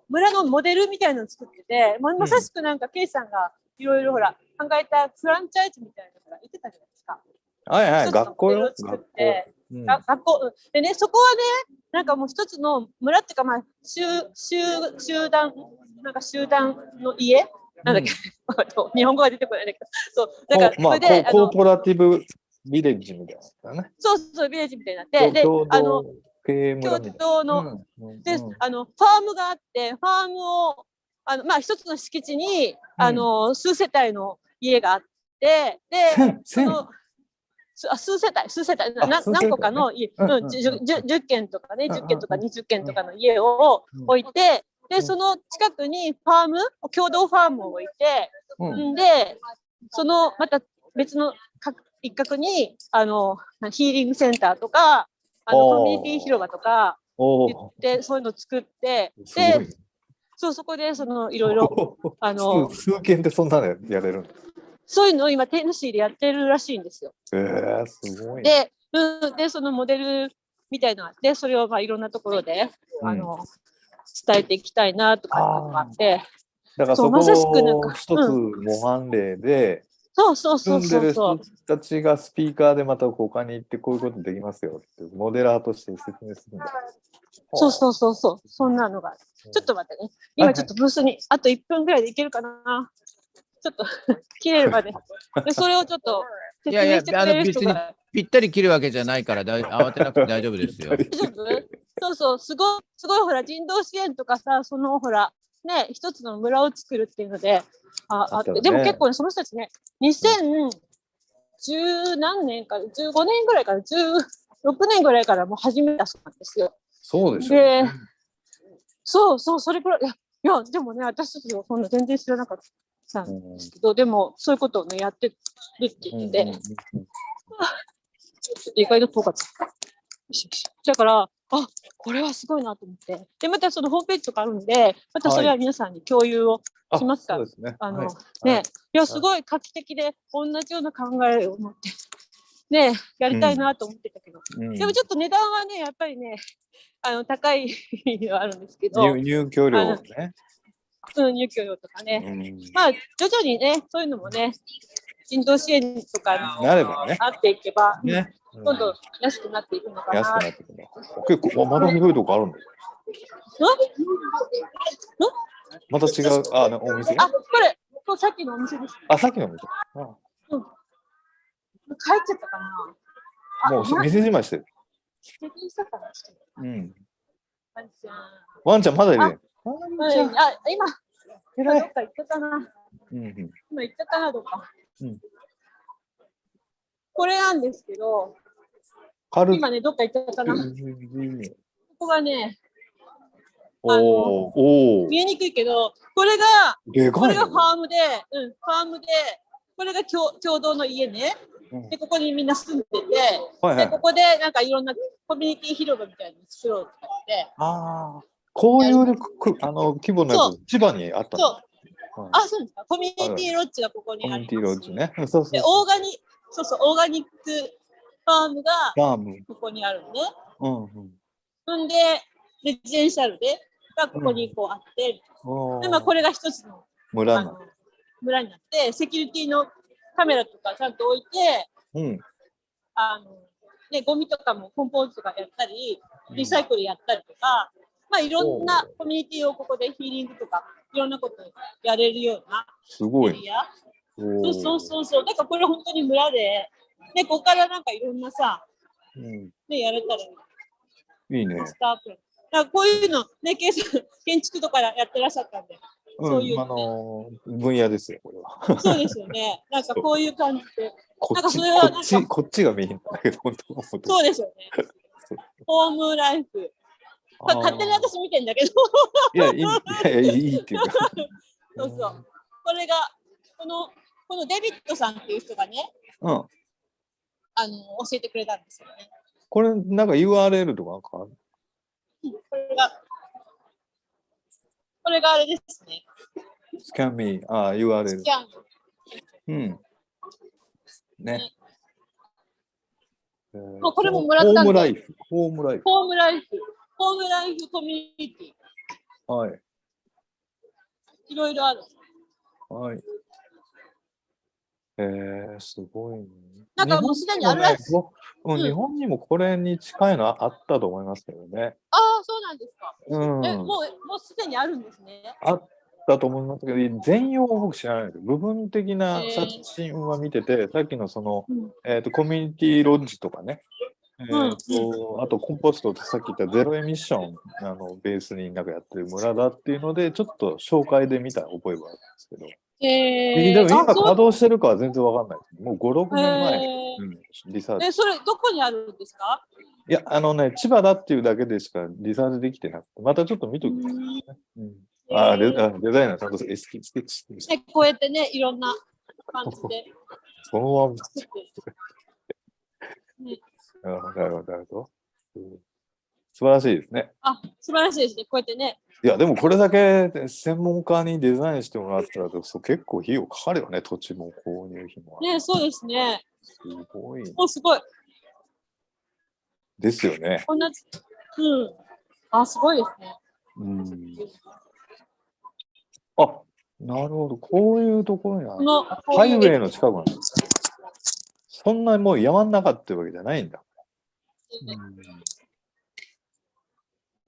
村のモデルみたいなのを作ってて、まさしくなんかケイさんがいろいろほら考えたフランチャイズみたいなのが言ってたじゃないですか。学校よ。学校でね、そこはね、なんかもう一つの村っていうか、まあ集団の家なんだっけ、日本語が出てこないんだけど、そうだからそれでコーポラティブビレッジみたいなね。そうビレッジみたいになって、で共同のでファームがあって、ファームを一つの敷地に数世帯の家があって、で数世帯、何個かの家、10軒とかね、10軒とか20軒とかの家を置いて、で、その近くに共同ファームを置いて、で、また別の一角に、ヒーリングセンターとか、コミュニティ広場とか、言って、そういうのを作って、で、そこで、いろいろ、数件ってそんなのやれるんですか？そういうのを今、テネシーでやってるらしいんですよ。すごいね。で、そのモデルみたいなのがあって、それをいろんなところで、伝えていきたいなとかいうのがあって。だからそこを一つ模範例で、住んでる人たちがスピーカーでまた他に行ってこういうことできますよってモデラーとして説明するんだ。そんなのが。ちょっと待ってね。今ちょっとブースにあと1分ぐらいでいけるかな。ちょっと切れるまで。で、それをちょっと説明してくれる人が。別にぴったり切るわけじゃないから慌てなくて大丈夫ですよ。大丈夫？すごいほら人道支援とかさ、ほらね、一つの村を作るっていうのであって、でも結構ね、その人たちね、2010何年か、15年ぐらいから16年ぐらいからもう始めたそうなんですよ。そうでしょうね。で、それくらい、いや、でもね、私たちはそんな全然知らなかったんですけど、でもそういうことをね、やってるって言ってて、ちょっと意外と遠かった。だから、これはすごいなと思って。で、またそのホームページとかあるんで、またそれは皆さんに共有をしますから。ね、いや、すごい画期的で、同じような考えを持って、ね、やりたいなと思ってたけど。でもちょっと値段はね、やっぱりね、高いのはあるんですけど。入居料ね。入居料とかね。まあ、徐々にね、そういうのもね、人道支援とかになっていけば、どんどん安くなっていくのかな。安くなっていくの。結構、まだ広いとこあるんだよ。また違う、お店？これさっきのお店です。さっきのお店。帰っちゃったかな。もう店じまいしてる。ワンちゃんまだいる。今どっか行ったかな。今行ったかな、どっか。これなんですけど、今ね、どっか行ったかな。ここがね、見えにくいけど、これがファームで、これが共同の家ね。で、ここにみんな住んでて、で、ここでなんかいろんなコミュニティ広場みたいに作ろうとかって。こういう規模のやつ、千葉にあったの？そうですか。コミュニティロッジがここにあります。コミュニティロッジね。で、オーガニックファームがここにあるのね。んで、レジデンシャルでがここにこうあって、で、まあこれが一つの村になって、セキュリティのカメラとかちゃんと置いて、ね、ゴミとかもコンポーズとかやったり、リサイクルやったりとか、まあいろんなコミュニティをここでヒーリングとかいろんなことやれるようなエリア。そう。だからこれ本当に村で、で、ここからなんかいろんなさ、ね、やれたらいいね。だからこういうの、ね、建築とかやってらっしゃったんで、そういう、分野ですよ、これは。そうですよね。なんかこういう感じで。なんかそれはなんかこっちが見えんだけど、本当。そうですよね。ホームライフ。勝手に私見てんだけど。いや、いいっていうか。そう。これが、このデビッドさんっていう人がね、教えてくれたんですよね。これ、なんか URL とかなんかある？これがあれですね。スキャンミー、URL。スキャン。ね。もうこれももらったんで。ホームライフコミュニティ。はい。いろいろある。はい。すごいね。なんかもうすでにあるらしい。日本にもこれに近いのあったと思いますけどね。そうなんですか。もうすでにあるんですね。あったと思いますけど、全容は僕知らないけど、部分的な写真は見てて、さっきのその、コミュニティロッジとかね、あとコンポストとさっき言ったゼロエミッションベースになんかやってる村だっていうので、ちょっと紹介で見た覚えがあるんですけど。でも今稼働してるかは全然わかんないです。もう5、6年前にリサーチ。それどこにあるんですか？いや、千葉だっていうだけでしかリサーチできてなくて、またちょっと見ときますね。デザイナーちゃんとスケッチしてる。こうやってね、いろんな感じで。そのまま。なるほど。素晴らしいですね。素晴らしいですね。こうやってね。いや、でもこれだけ専門家にデザインしてもらったら、結構費用かかるよね、土地も購入費も。ね、そうですね。すごい。すごい。ですよね。こんな、すごいですね。なるほど。こういうところにある。ハイウェイの近くなんですか。そんなにもう山の中ってわけじゃないんだ。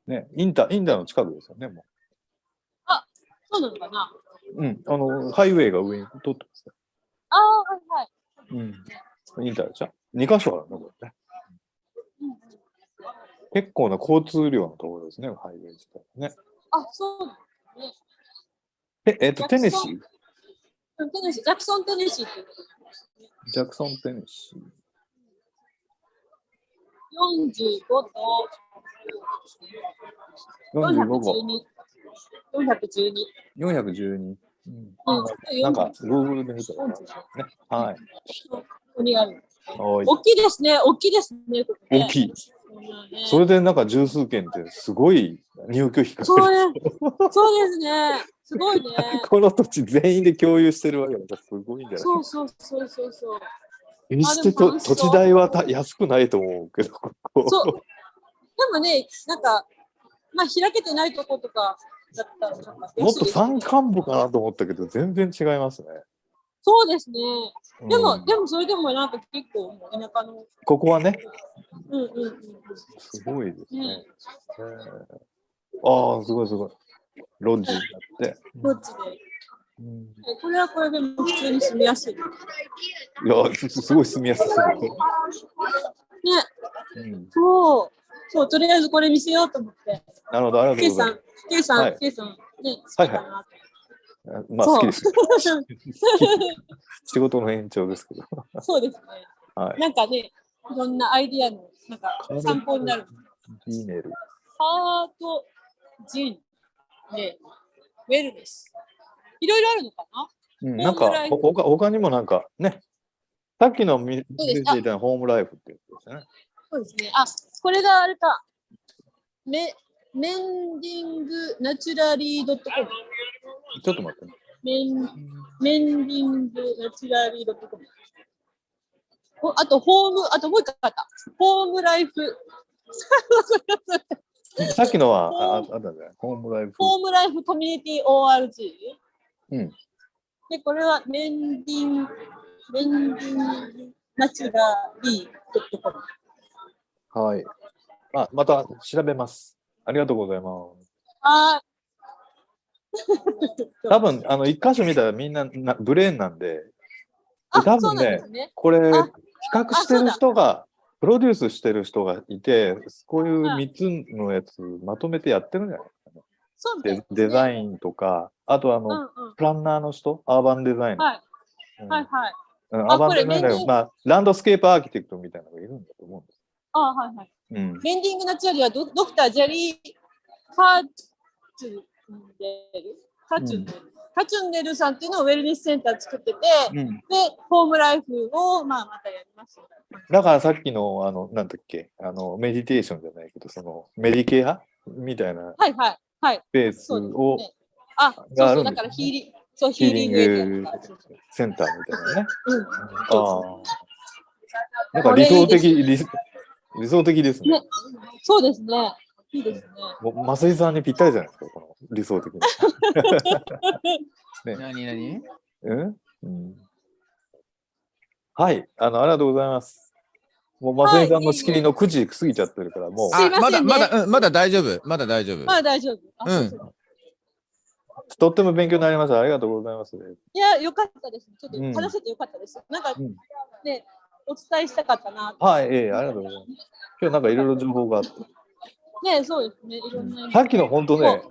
ね、インターの近くですよね、もう。そうなのかな。ハイウェイが上に通ってますね。はいはい。インターでしょ。2箇所あるの、これね。結構な交通量のところですね、ハイウェイ自体ね。そうなんですね。テネシー？ジャクソン・テネシーっていうことですね。ジャクソン・テネシー。45と412。412。なんか、Google で見たらね。はい。ここにある。大きいですね。大きいですね。大きい。それでなんか十数件ってすごい入居費かかる。そうですね。すごいね。この土地全員で共有してるわけだからすごいんじゃない？そう。決して土地代は安くないと思うけど、そう。でもね、なんか、開けてないとことかだったらもっと山間部かなと思ったけど、全然違いますね。そうですね。でもそれでもなんか結構田舎の。ここはね。すごいですね。すごい。ロッジになって。ロッジで。これはこれでも普通に住みやすい。いや、すごい住みやすそう。ね。そう、とりあえずこれ見せようと思って。なるほど、ありがとうございます。ケイさん、ね、好きかな。好きです。仕事の延長ですけど。そうですね。なんかね、いろんなアイディアのなんか参考になる。いいね。ハート、ジン、ね、ウェルネス。いろいろあるのかな？なんか他にもなんかね、さっきの見ていたホームライフってやつですね。そうですね。これがあれか。メンディングナチュラリー.com。ちょっと待ってね。メンディングナチュラリー.com。あとあともう一回あった。ホームライフ。さっきのはあったんじゃない？ホームライフ。ホームライフコミュニティ ORG。で、これはメンディングナチュラリー.com。はい。また調べます。ありがとうございます。多分一箇所見たらみんなブレーンなんで、多分ね、これ企画してる人がプロデュースしてる人がいて、こういう3つのやつまとめてやってるんじゃないですかね。デザインとか、あとプランナーの人、アーバンデザイナー。はい。アーバンデザイナー、ランドスケープアーキテクトみたいなのがいるんだと思うんです。はい。メンディングナチュラリーはドクター・ジャリー・カチュンデルさんっていうのをウェルネスセンター作ってて、で、ホームライフをまたやりました。だからさっきのなんだっけ、メディテーションじゃないけど、そのメディケアみたいなスペースをそうだからヒーリングセンターみたいなね。なんか理想的ですね。そうですね。いいですね。増井さんにぴったりじゃないですか、この理想的な。何？はい、ありがとうございます。もう増井さんの仕切りの9時過ぎちゃってるから、もう。まだ大丈夫。まだ大丈夫。とっても勉強になりました。ありがとうございます。いや、よかったです。ちょっと話せてよかったです。なんかね、お伝えしたかったな。はい、ありがとうございます。今日なんかいろいろ情報があって。ね、そうですね。いろんな。さっきの本当ね、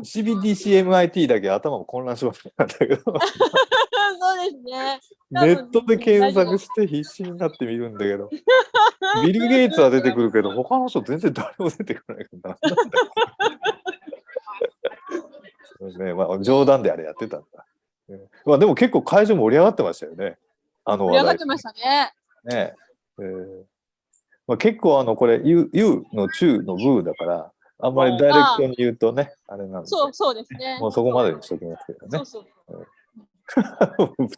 CBDCMIT だけ頭も混乱しましたけど。そうですね。ネットで検索して必死になってみるんだけど、ビル・ゲイツは出てくるけど、他の人全然誰も出てこないからな。そうね、まあ冗談であれやってたんだ。まあでも結構会場盛り上がってましたよね。盛り上がってましたね。ねまあ、結構これ U の中のブーだから、あんまりダイレクトに言うとね、あれなんで。そうですね。もうそこまでにしときますけどね。ち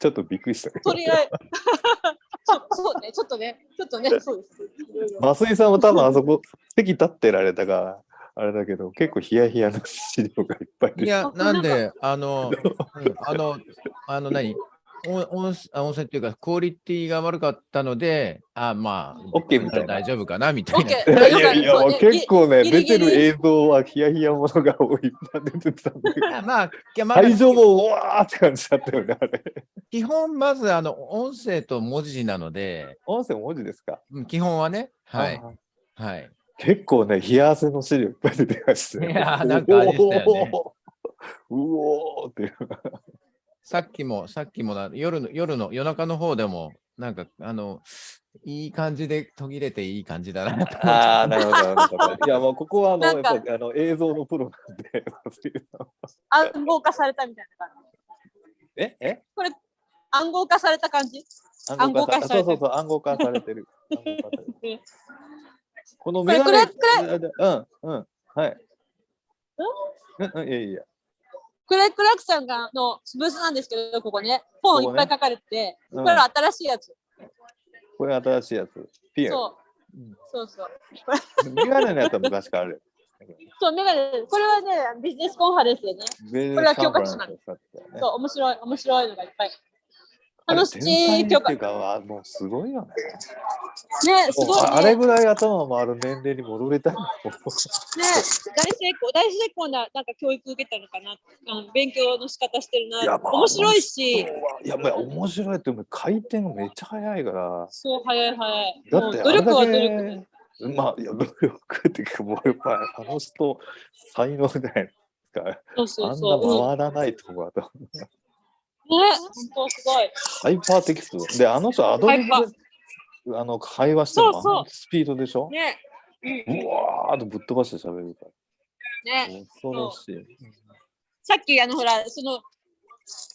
ょっとびっくりしたけど。とりあえず、そうね、ちょっとね、そうです。増井さんも多分あそこ席立ってられたから、あれだけど、結構ヒヤヒヤの資料がいっぱい出て。いや、なんで、何音声っていうか、クオリティが悪かったので、まあ、OK みたいな。大丈夫かなみたいな。いや、結構ね、出てる映像はヒヤヒヤものが多い。出てたんだけど。会場もうわーって感じだったよね、あれ。基本、まず、音声と文字なので。音声文字ですか？基本はね。はい。はい。結構ね、冷や汗の資料いっぱい出てましたね。いや、なんかあれでしたよね。うおーっていう。さっきも夜中の方でも、なんか、いい感じで途切れていい感じだなと思って。ああ、なるほど。いや、もうここはやっぱ映像のプロなんで。暗号化されたみたいな感じ。これ、暗号化された感じ？暗号化されてる。そう、暗号化されてる。このメガネ、はい。いや。クレクラクさんがのブースなんですけど、ここね、本いっぱい書かれてて、これ新しいやつ。これ新しいやつ。ピエそう。メガネのやつは昔からある。そう、メガネ、これはね、ビジネスコンファレンスでね。これは教科書なんです。そう、面白いのがいっぱい。楽しい教科書。もうすごいよね。ね、すごいね。あれぐらい頭回る年齢に戻れたい。ね、大成功な、なんか教育受けたのかな。勉強の仕方してるな。面白いし。いや、面白いって、回転がめっちゃ早いから。そう、早い。だって、努力は努力で。まあ、いや、努力っていうか、もうやっぱり、人、才能じゃないですか。あんな回らないと思う。ね、本当すごい。ハイパーテキストで、人アドリブで会話してるのスピードでしょ？ね。うわーっとぶっ飛ばして喋るから。ね。恐ろしい。さっきほらその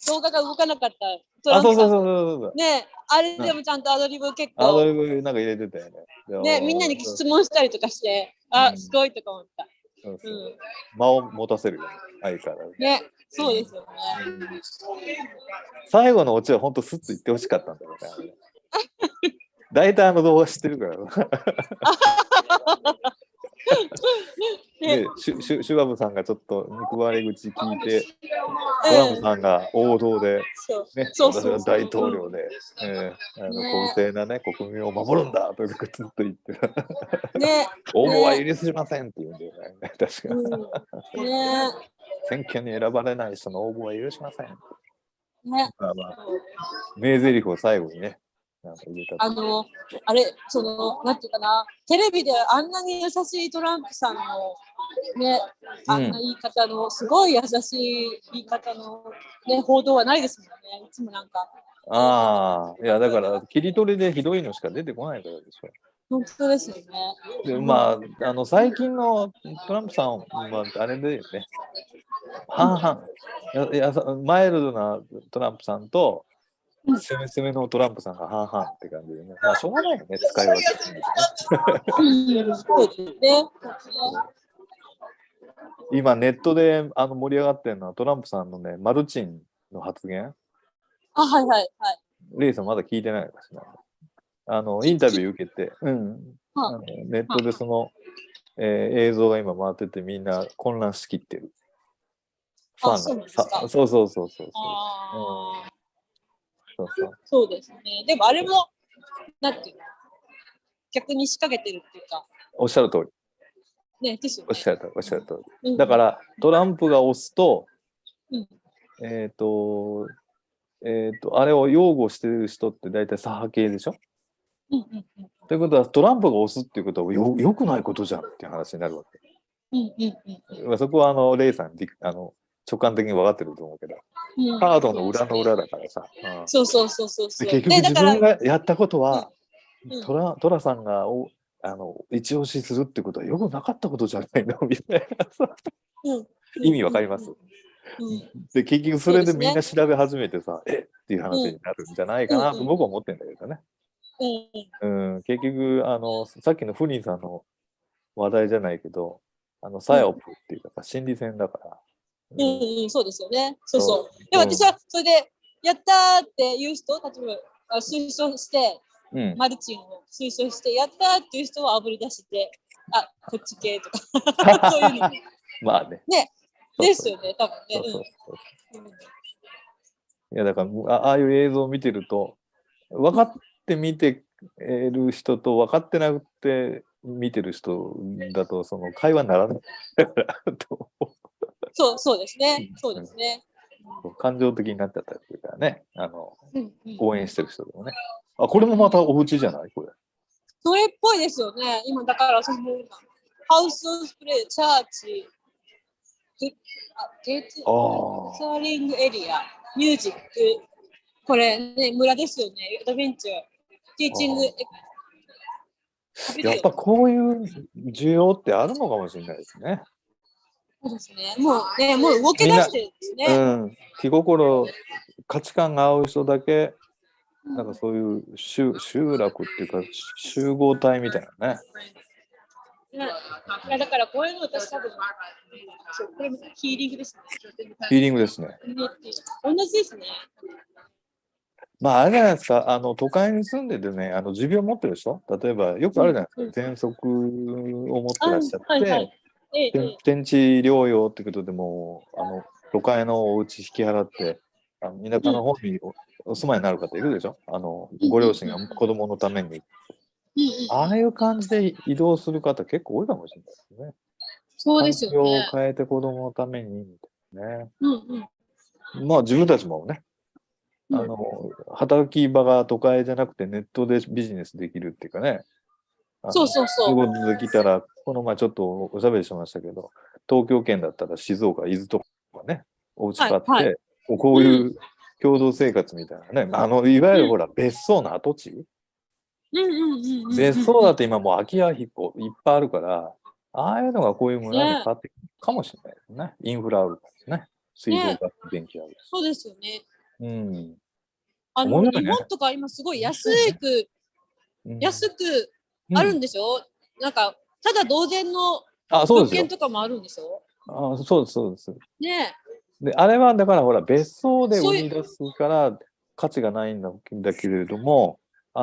動画が動かなかったトランプさん。そう。ね、あれでもちゃんとアドリブ結構。アドリブなんか入れてたよね。ね、みんなに質問したりとかして、すごいとか思った。間を持たせるよね。相変わらず。ね。そうですよね。最後のオチは本当スッと言ってほしかったんだよね。大体動画知ってるから。シュワブさんがちょっと憎まれ口聞いて、トランプさんが王道で、私は大統領で、公正なね、国民を守るんだとずっと言ってる。応募は許しませんって言うんだよね、確か。選挙に選ばれない人の応募は許しません。名台詞を最後にね。あれ、なんていうかな、テレビであんなに優しいトランプさんのね、あんな言い方の、すごい優しい言い方のね、報道はないですもんね、いつもなんか。いや、だから、切り取りでひどいのしか出てこないからでしょ。本当ですよね。で最近のトランプさんはあれだよね。半々。マイルドなトランプさんと、攻めのトランプさんが半々って感じでね。まあ、しょうがないよね、使い分けてね。今、ネットで盛り上がってるのはトランプさんのね、マルチンの発言。はい。レイさんまだ聞いてないかしら。インタビュー受けて、ネットで映像が今回っててみんな混乱しきってる。ファンが。そう。そうですね。でもあれも、なんていうの、逆に仕掛けてるっていうか。おっしゃる通り。ね、ですよね。おっしゃる通り。だから、トランプが押すと、あれを擁護してる人って大体左派系でしょ？ということは、トランプが押すっていうことはよくないことじゃんっていう話になるわけ。そこはレイさん直感的に分かってると思うけど、カードの裏の裏だからさ。そうそう。結局自分がやったことは、トラさんが一押しするってことはよくなかったことじゃないのみたいな。意味わかります？で、結局それでみんな調べ始めてさ、っていう話になるんじゃないかなと僕は思ってんだけどね。結局、さっきのフリンさんの話題じゃないけど、サイオプっていうか、心理戦だから。そうですよね。そう。で、私はそれで、やったーっていう人、例えば推奨して、マルチンを推奨して、やったーっていう人をあぶり出して、こっち系とか、そういうの。まあね。ね。ですよね、多分ね。いや、だから、ああいう映像を見てると、分かって見てる人と分かってなくて見てる人だと、その会話にならない。そうですね。そうですね。感情的になっちゃったりするからね。応援してる人でもね。これもまたお家じゃないこれ。それっぽいですよね。今、だから、その、ハウス・オブ・スプレー、チャーチ、ゲート、サーリングエリア、ミュージック、これね、村ですよね。アドベンチャー、ティーチング。やっぱこういう需要ってあるのかもしれないですね。そうですね。もう動き出してるんですね。気心、価値観が合う人だけ、なんかそういう集落っていうか、集合体みたいなね。だからこういうの私多分、これもヒーリングですね。ヒーリングですね。同じですね。まあ、あれじゃないですか、都会に住んでてね、持病を持ってる人、例えばよくあるじゃないですか、喘息を持ってらっしゃって、天地療養ってことでも、都会のお家引き払って、田舎の方にお住まいになる方いるでしょ、ご両親が子供のために。ああいう感じで移動する方結構多いかもしれないですね。そうですよね。環境を変えて子供のためにみたいなね。まあ自分たちもね、働き場が都会じゃなくてネットでビジネスできるっていうかね。そう。仕事できたら、この前ちょっとおしゃべりしましたけど、東京圏だったら静岡、伊豆とかね、お家買って、こういう共同生活みたいなね、いわゆるほら、別荘の跡地、別荘だって今もう空き家いっぱいあるから、ああいうのがこういう村に変わっていくかもしれないですね。インフラあるからね。水道ガス、電気ある。そうですよね。日本とか今すごい安くあるんでしょ、なんか、ただ同然の物件とかもあるんでしょ。そうです。ねで、あれはだからほら、別荘で生み出すから価値がないんだけれども、引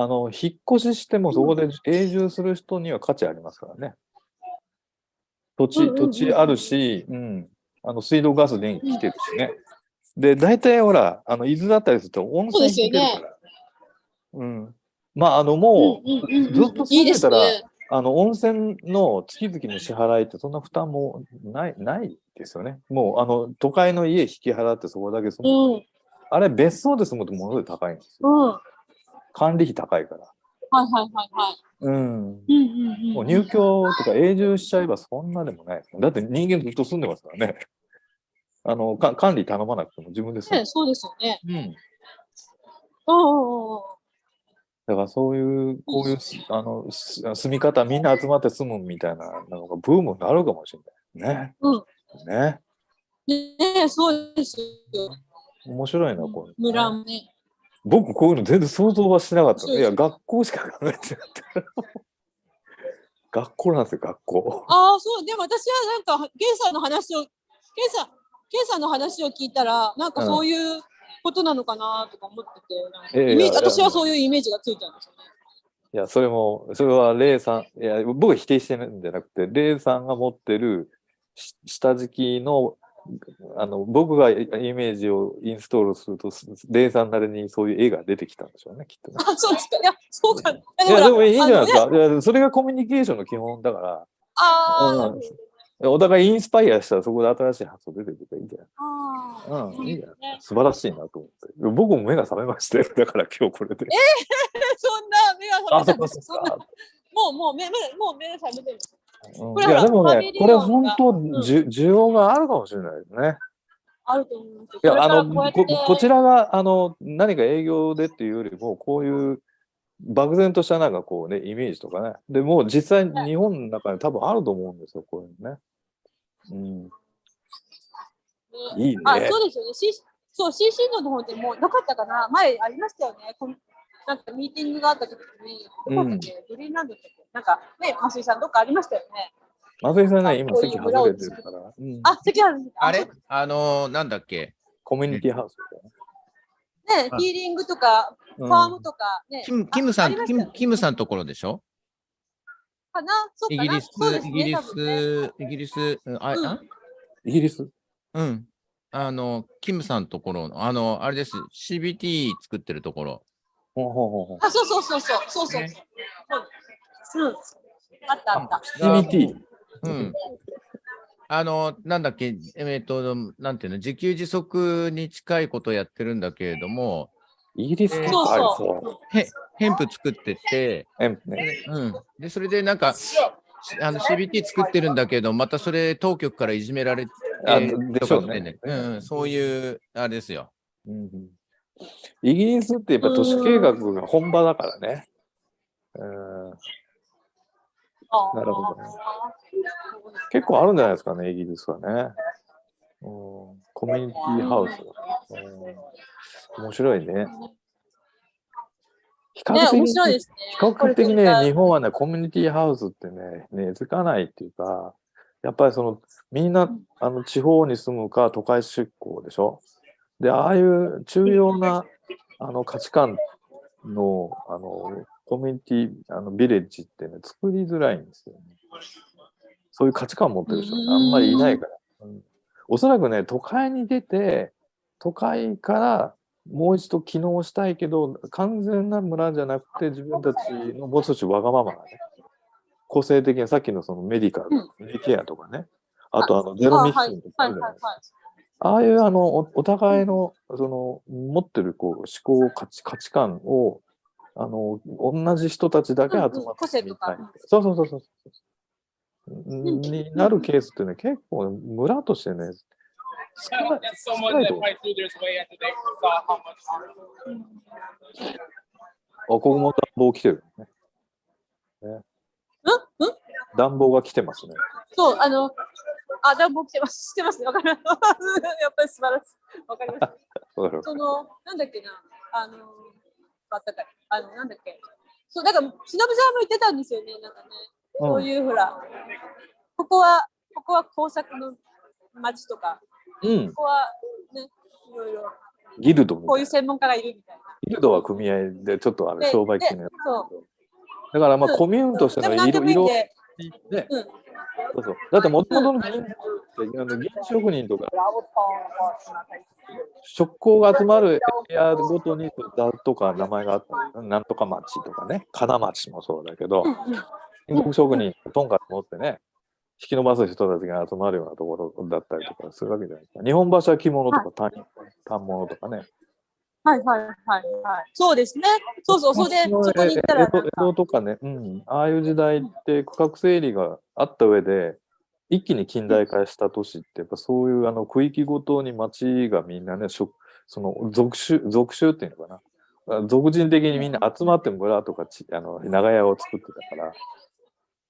っ越ししてもそこで永住する人には価値ありますからね。土地あるし、水道ガス電気来てるしね。で、大体ほら、伊豆だったりすると温泉来てるから。まあ、もう、ずっと住んでたら、温泉の月々の支払いってそんな負担もないですよね。もう、都会の家引き払ってそこだけ住む。あれ、別荘で住むとものすごい高いんですよ。管理費高いから。もう入居とか永住しちゃえばそんなでもない。だって人間ずっと住んでますからね。管理頼まなくても自分で住む。そうですよね。だからそういう、こういう、住み方、みんな集まって住むみたいなのがブームになるかもしれないね。ね、そうですよ。面白いな、こう。村もね。僕、こういうの全然想像はしなかった。いや、学校しか考えてなかった。学校なんですよ、学校。そう、でも私はなんか、ケンさんの話を聞いたら、なんかそういうことなのかなとか思ってて、私はそういうイメージがついたんですよね。いや、それはレイさん、いや、僕は否定してるんじゃなくて、レイさんが持ってる下敷きの、僕がイメージをインストールすると、レイさんなりにそういう絵が出てきたんでしょうね、きっとね。そうですか。いや、そうか。いや、でもいいんじゃないですか。いや、それがコミュニケーションの基本だから。お互いインスパイアしたらそこで新しい発想出てくるからいいんじゃない。いいんじゃない。素晴らしいなと思って。僕も目が覚めましたよ。だから今日これで。そんな目が覚めたんですよ。そんなもう目覚めてる。いや、でもね、これ本当、需要があるかもしれないですね。あると思います。いや、こちらが、何か営業でっていうよりも、こういう漠然としたなんかこうね、イメージとかね。でもう実際日本の中に多分あると思うんですよ、こういうのね。いいね。あ、そうですよね。そう、CC の方でもうなかったかな。前ありましたよね。なんかミーティングがあった時に、どこだっけ、グリーンランドだっけ、なんかね、増井さんどっかありましたよね。増井さんね、今席外れてるから。あ、席外れてる。あれなんだっけ、コミュニティハウスね、ヒーリングとか、ファームとか、ね。キムさんのところでしょかな、そうかな。イギリスうん。キムさんのところの、あれです。CBT 作ってるところ。あ、そう。あった。CBT。うん。なんだっけ、なんていうの、自給自足に近いことをやってるんだけれども、イギリス結構あるそう。ヘンプ作ってて、で、それでなんか、CBT 作ってるんだけど、またそれ当局からいじめられて、そういう、あれですよ。イギリスってやっぱ都市計画が本場だからね。なるほどね。結構あるんじゃないですかね、イギリスはね。コミュニティハウス。面白いね。比較的ね、日本はね、コミュニティハウスってね、根付かないっていうか、やっぱりみんな地方に住むか都会出向でしょ。で、ああいう重要な価値観のコミュニティビレッジってね、作りづらいんですよね。そういう価値観を持ってる人があんまりいないから。おそらくね、都会に出て、都会からもう一度機能したいけど、完全な村じゃなくて、自分たちのもう少しわがままなね、個性的な、さっきのそのメディカル、メディケアとかね、あとゼロミッションとかあるじゃないですか。ああいうお互いの持ってるこう思考価値観を同じ人たちだけ集まってみたい。そうになるケースってね、結構村としてね、少ないと思う。ここも暖房来てるね。暖房が来てますね。そう、暖房来てます。してますね。わかります。やっぱり素晴らしい。わかります。なんだっけな、あったかい。なんだっけ。そう、だから、しのぶさんも言ってたんですよね。なんかね、そういうほら、ここは工作の町とか、ここはね、いろいろ。ギルドも。こういう専門家がいるみたいな。ギルドは組合でちょっと商売系のやつ。だからまあコミューンとしての色ね。だってもともとの原職人とか職工が集まるエリアごとに座とか名前があった。なんとか町とかね、金町もそうだけど、原木職人トンカチ持ってね、引き伸ばす人たちが集まるようなところだったりとかするわけじゃないですか。日本橋は着物とか反物とかね。そうですね。そう、それで、そこに行ったら。江戸とかね、ああいう時代って区画整理があった上で、一気に近代化した都市って、やっぱそういう区域ごとに町がみんなね、その属州っていうのかな。俗人的にみんな集まって村とか長屋を作ってたから、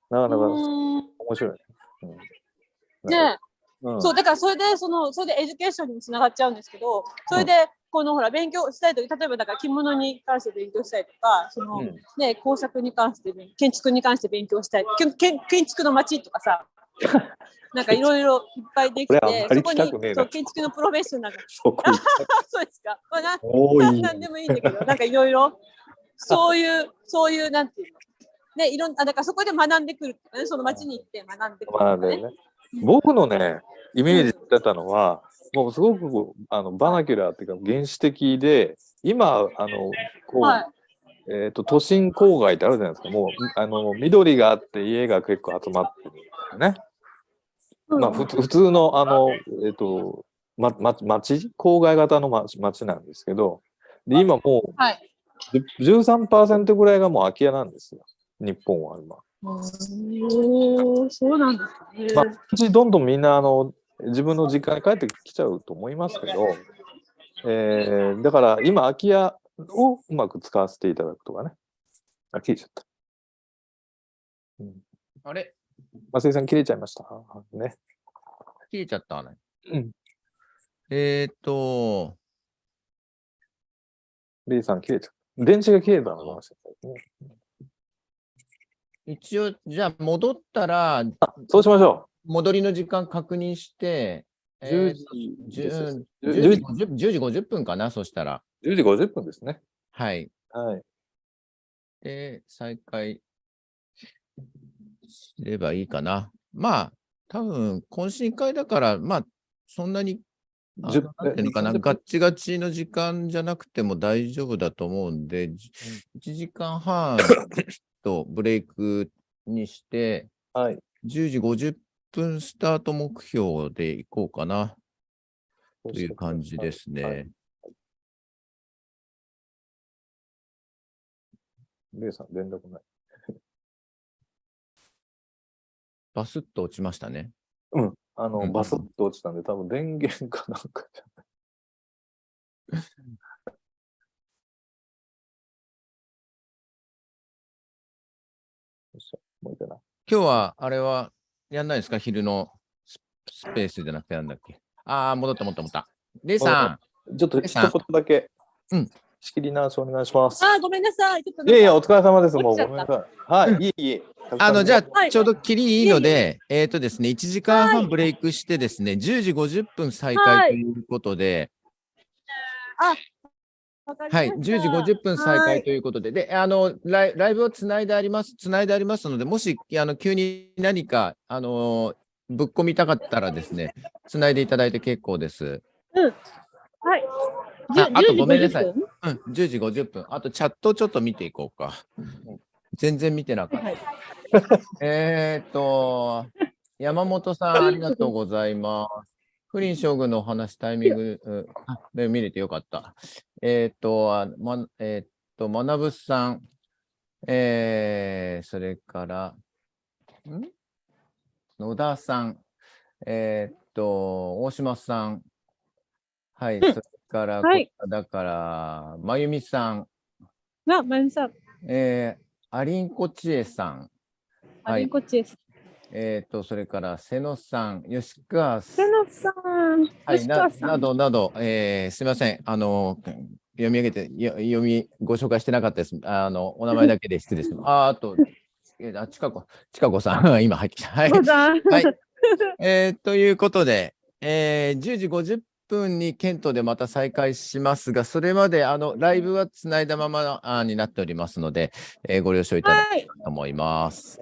なかなか面白い。ね、そう、だからそれでエデュケーションにもつながっちゃうんですけど、それで、ほら、勉強したいとき、例えばだから着物に関して勉強したいとか、ね、工作に関して、建築に関して勉強したい、建築の街とかさ、なんかいろいろいっぱいできて、そこに建築のプロフェッショナルが。そうですか。まあ、なんでもいいんだけど、なんかいろいろ、そういう、なんていうの。ね、だからそこで学んでくるとかね、その街に行って学んでくるとかね。僕のね、イメージだったのは、もうすごくバナキュラーっていうか原始的で、今都心郊外ってあるじゃないですか。もう緑があって家が結構集まってるね。まあ普通の町郊外型の町なんですけど、で今もう13% ぐらいがもう空き家なんですよ。日本は今。そうなんですね。まあ、うちどんどんみんな自分の実家に帰ってきちゃうと思いますけど、だから今空き家をうまく使わせていただくとかね。あ、切れちゃった。あれ松井さん切れちゃいましたね。切れちゃったね。うん。レイさん切れちゃった。電池が切れたのかもしれないですね。一応、じゃあ戻ったら、そうしましょう。戻りの時間確認して、10時50分かな、そしたら。10時50分ですね。はい。はい。再開すればいいかな。まあ、多分懇親会だから、まあ、そんなに、なんていうのかな、ガッチガチの時間じゃなくても大丈夫だと思うんで、1時間半とブレイクにして、はい、10時50分スタート目標でいこうかな、という感じですね。はい、レイさん、連絡ない。バスッと落ちましたね。うん。バスッと落ちたんで、多分電源かなんかじゃない。もういいかな。今日は、あれは、やんないですか？昼のスペースじゃなくてなんだっけ？戻った。レイさん。ちょっと一言だけ。うん。仕切り直しお願いします。ごめんなさい。ちょっといや、お疲れ様です。もうごめんなさい。はい、いい。じゃあ、ちょうど切りいいので、ですね、1時間半ブレイクしてですね、10時50分再開ということで、はい、10時50分再開ということで、で、ライブをつないでありますので、もし、急に何か、ぶっ込みたかったらですね、つないでいただいて結構です。うん。はい。あとごめんなさい。うん、10時50分。あとチャットちょっと見ていこうか。全然見てなかった。山本さん、ありがとうございます。フリン将軍のお話、タイミング、見れてよかった。学さん、それから、野田さん、大島さん、はい、それから、だから、まゆみさん、まゆみさん。アリンコチエさん。アリンコチエさん。それから、瀬野さん、吉川さん。瀬野さん。はい、など、すみません。読み上げて、ご紹介してなかったです。お名前だけで失礼します。あと、ちかこさん、今入ってきた。はい。はい。ということで、10時50分にケントでまた再開しますが、それまでライブはつないだままになっておりますので、ご了承いただきたいと思います。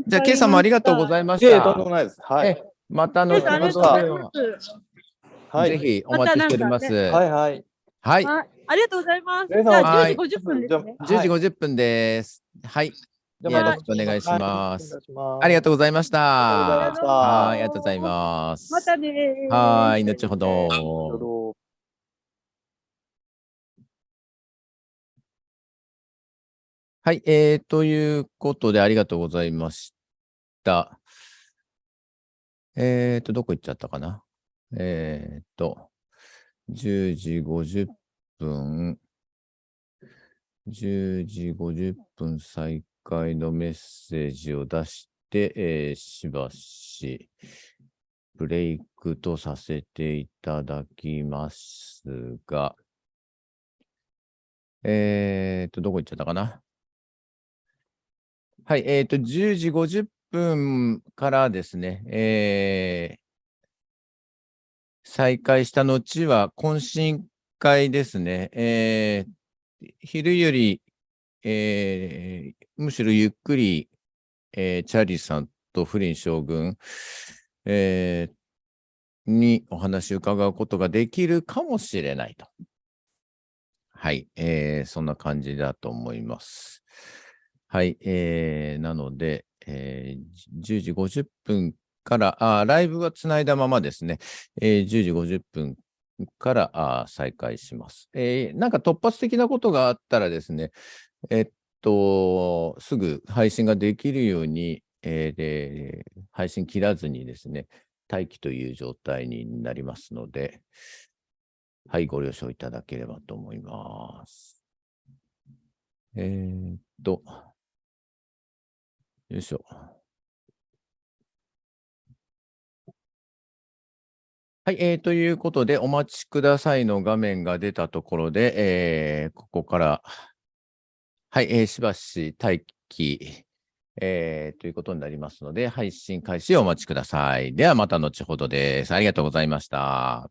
じゃあ、ケイさんもありがとうございました。とんでもないです。はい。またぜひお待ちしております。はい。はい。ありがとうございます。じゃあ、10時50分ですね。10時50分です。はい。よろしくお願いします。ありがとうございました。はい、ありがとうございます。またね。はい、後ほど。はい、ということでありがとうございました。どこ行っちゃったかな。10時50分。10時50分再開のメッセージを出して、しばしブレイクとさせていただきますが、どこ行っちゃったかな。はい、10時50分からですね、再開した後は懇親会ですね。昼より、むしろゆっくり、チャーリーさんとフリン将軍、にお話を伺うことができるかもしれないと。はい、そんな感じだと思います。はい、なので、10時50分から、ライブはつないだままですね、10時50分から再開します。なんか突発的なことがあったらですね、すぐ配信ができるように、で配信切らずにですね、待機という状態になりますので、はい、ご了承いただければと思います。よいしょ。はい、ということで、お待ちくださいの画面が出たところで、ここから、はい、しばし待機、ということになりますので、配信開始をお待ちください。ではまた後ほどです。ありがとうございました。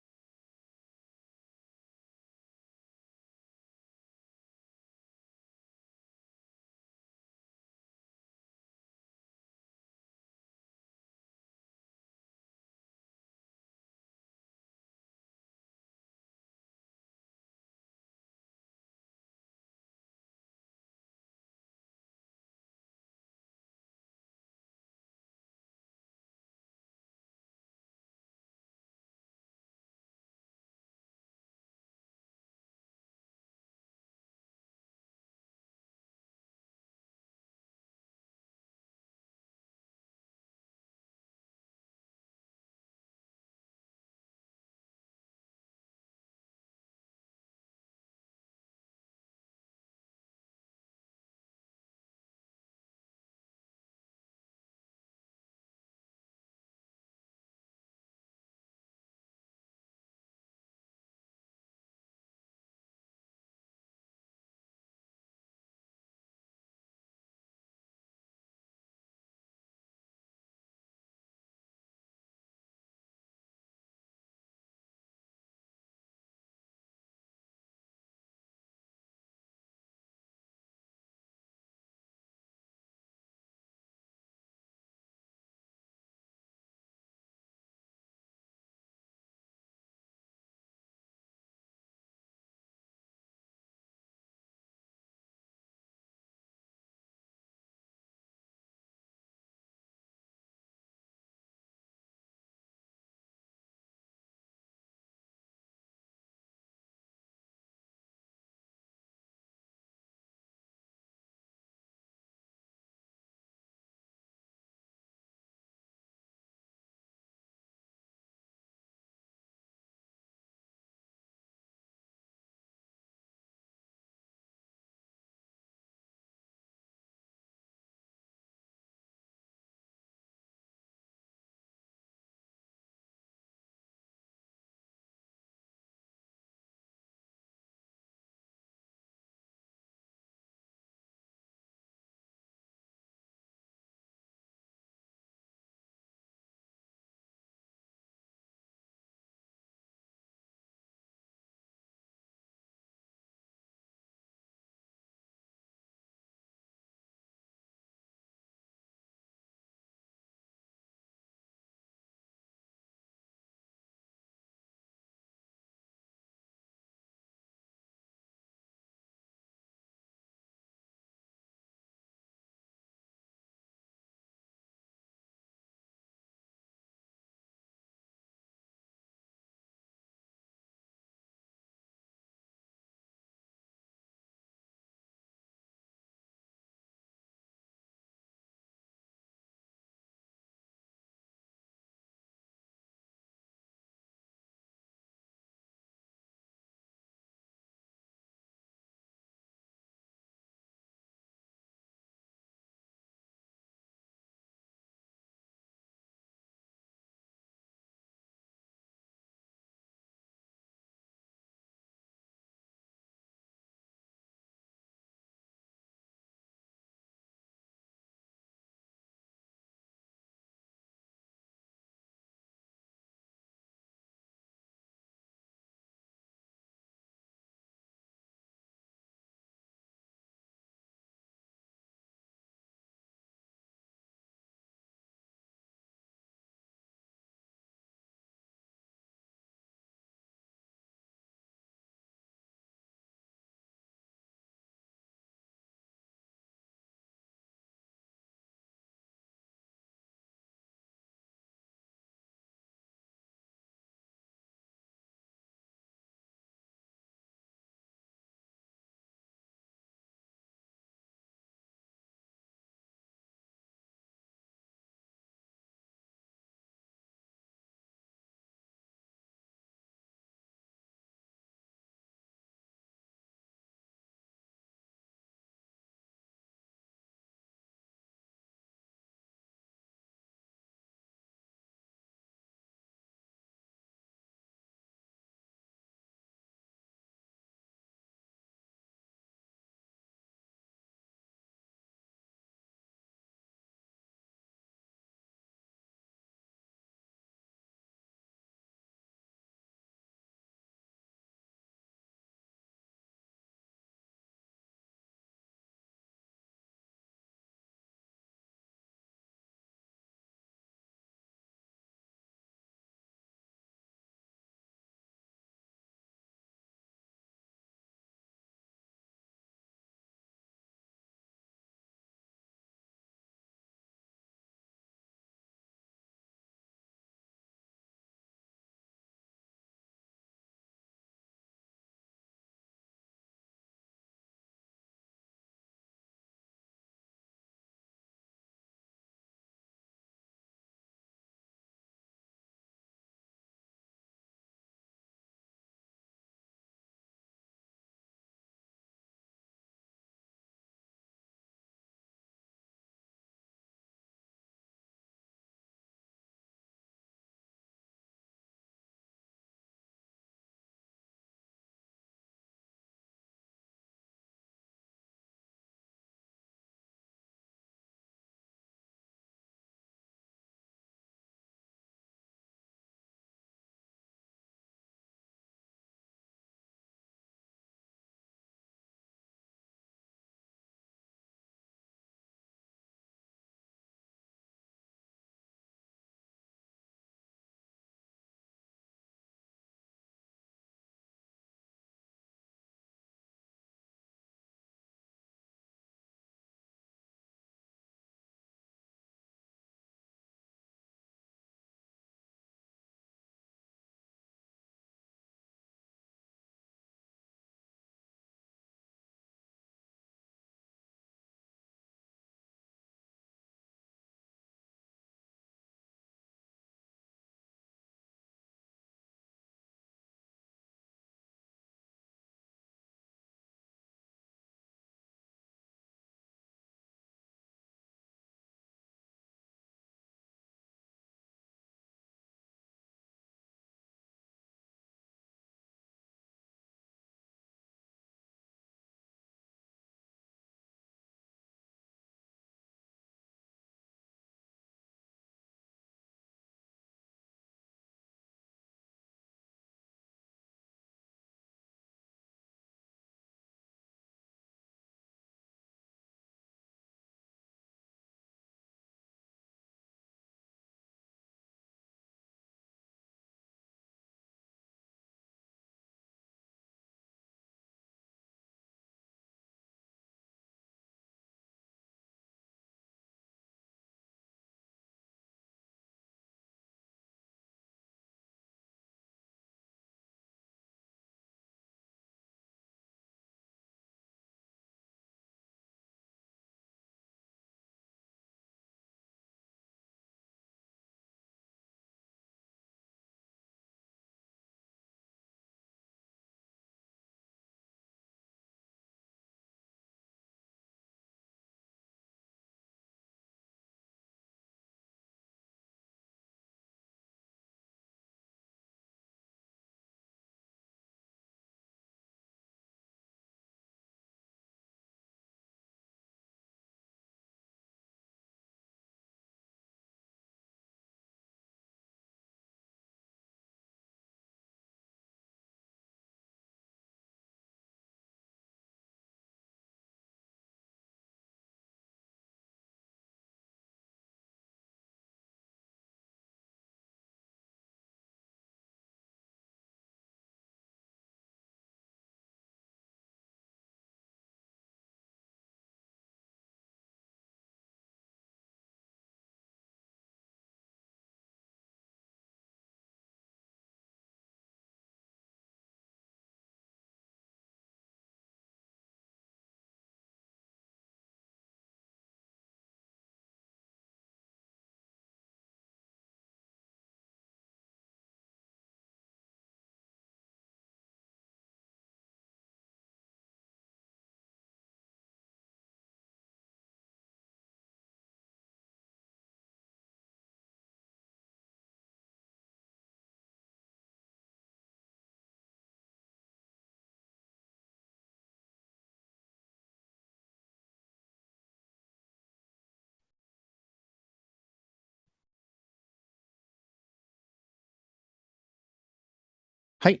はい、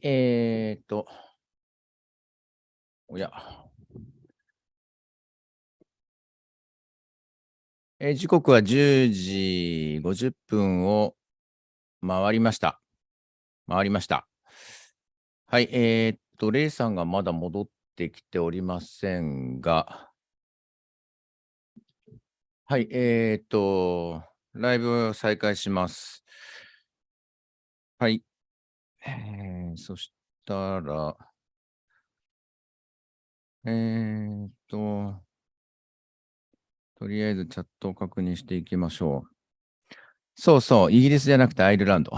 おや。時刻は10時50分を回りました。はい、レイさんがまだ戻ってきておりませんが、はい、ライブを再開します。はい。そしたら、とりあえずチャットを確認していきましょう。そうそう、イギリスじゃなくてアイルランド。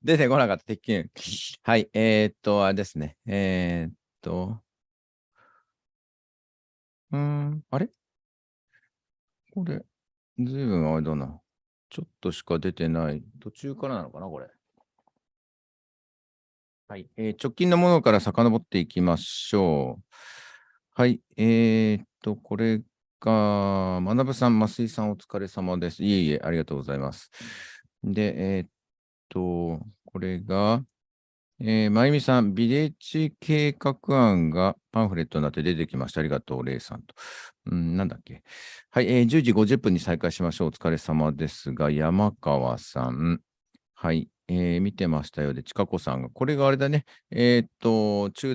出てこなかった、鉄拳。はい、あれですね。あれこれ、ずいぶんあれだな。ちょっとしか出てない。途中からなのかな、これ。はい、直近のものから遡っていきましょう。はい、これが、学さん、増井さん、お疲れ様です。いえいえ、ありがとうございます。で、これが、まゆみさん、ビレッジ計画案がパンフレットになって出てきました。ありがとう、レイさんと。なんだっけ。はい、10時50分に再開しましょう。お疲れ様ですが、山川さん。はい、見てましたようで、ちかこさんが、これがあれだね。中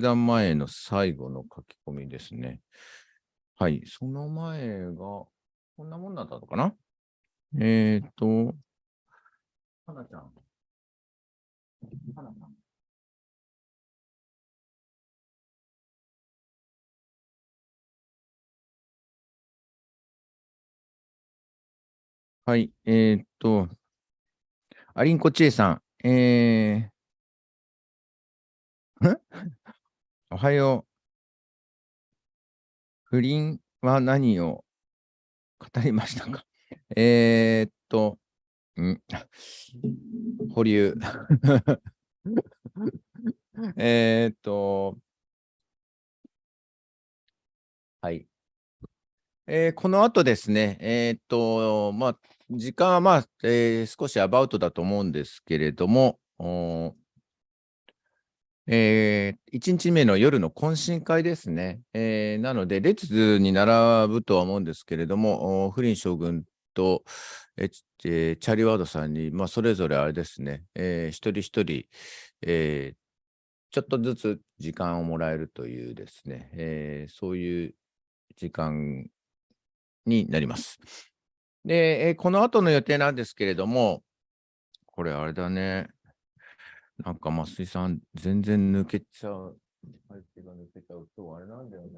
断前の最後の書き込みですね。はい、その前が、こんなもんだったのかな。はなちゃん。はなちゃん。はい、アリンコチエさん、おはよう。不倫は何を語りましたか？保留。はい。この後ですね、時間は少しアバウトだと思うんですけれども、1日目の夜の懇親会ですね。なので、列に並ぶとは思うんですけれども、フリン将軍と、チャリワードさんに、それぞれあれですね、一人一人、ちょっとずつ時間をもらえるというですね、そういう時間になります。で、この後の予定なんですけれども、これあれだね。なんか、増井さん、全然抜けちゃう。背景が抜けちゃうと、あれなんだよね。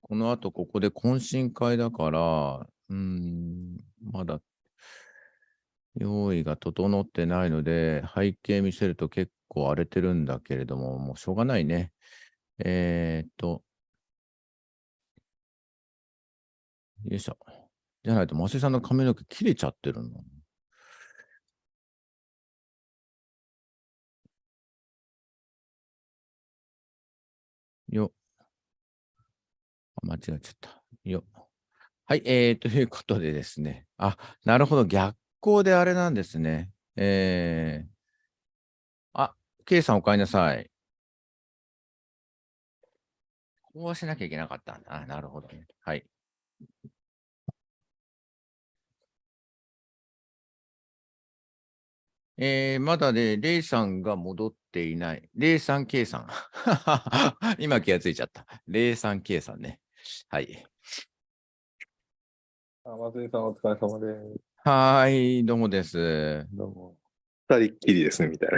この後、ここで懇親会だから、まだ用意が整ってないので、背景見せると結構荒れてるんだけれども、もうしょうがないね。よいしょ。じゃないと、増井さんの髪の毛切れちゃってるの。よ。間違えちゃった。よ。はい、ということでですね。なるほど。逆光であれなんですね。K さんお帰りなさい。こうしなきゃいけなかったんだ。なるほどね。はい。まだね、レイさんが戻っていない。レイさん、K さん。今気がついちゃった。レイさん、K さんね。はい。松井さんお疲れ様です。はい、どうもです。どうも。二人っきりですね、みたい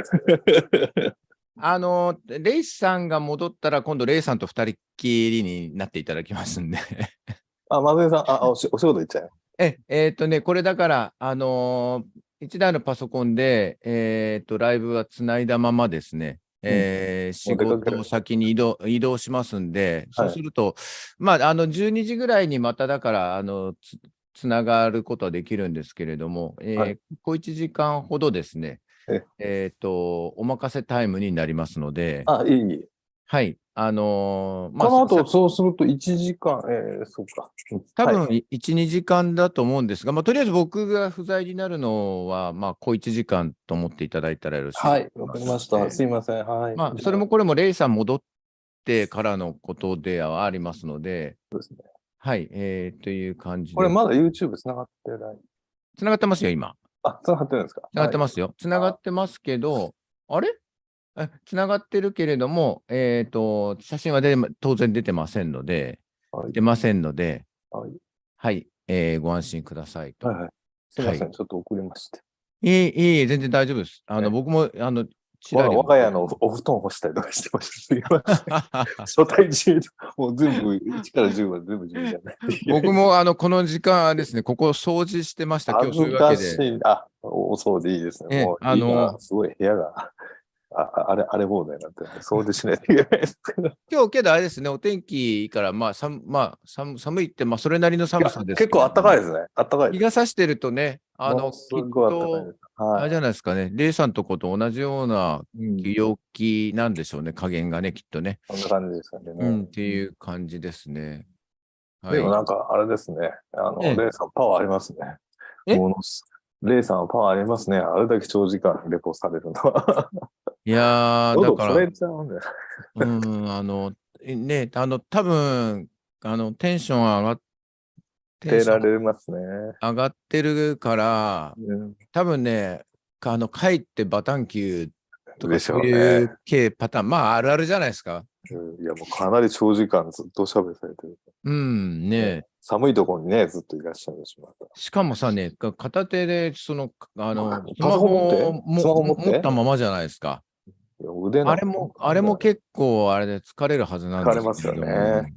な。レイさんが戻ったら、今度レイさんと二人っきりになっていただきますんで。松井さん、お仕事行っちゃう。これだから、1台のパソコンで、ライブはつないだままですね、仕事を先に移動しますんで、そうすると、12時ぐらいにまただから、つながることはできるんですけれども、小1時間ほどですね、お任せタイムになりますので、いい。はい。この後、そうすると1時間、そうか。多分はい1、2時間だと思うんですが、とりあえず僕が不在になるのは、小1時間と思っていただいたらよろしいですか。はい、わかりました。すいません。はい。それもこれもレイさん戻ってからのことではありますので、そうですね。はい、という感じで。これまだ YouTube つながってない。つながってますよ、今。つながってるんですか。つながってますよ。つながってますけど、あれつながってるけれども、写真は当然出てませんので、はい、ご安心くださいと。すみません、ちょっと遅れまして。いい、全然大丈夫です。僕も、我が家のお布団を干したりとかしてました。すみません。初対中、もう全部、1から10まで全部自分じゃない。僕もこの時間ですね、ここ掃除してました、今日そういうわけで。お掃除いいですね。もう今、すごい部屋が。あれ放題になってるんで、掃除しないといけないですけど。今日けどあれですね、お天気いいから、寒いって、それなりの寒さです。結構暖かいですね。暖かい。日が差してるとね、すごい暖かいです。あれじゃないですかね、レイさんとこと同じような陽気なんでしょうね、加減がね、きっとね。そんな感じですかね。っていう感じですね。でもなんか、あれですね、レイさんパワーありますね。レイさんはパワーありますね。あれだけ長時間レポされるのは。いやー、だから、多分、テンション上がってるから、多分ね、帰ってバタンキューとかそういう系パターン、あるあるじゃないですか。いや、もうかなり長時間ずっと喋されてる。寒いところにね、ずっといらっしゃるしまった。しかもさね、片手で、スマホを持ったままじゃないですか。あれも結構あれで疲れるはずなんですけど。疲れますよね。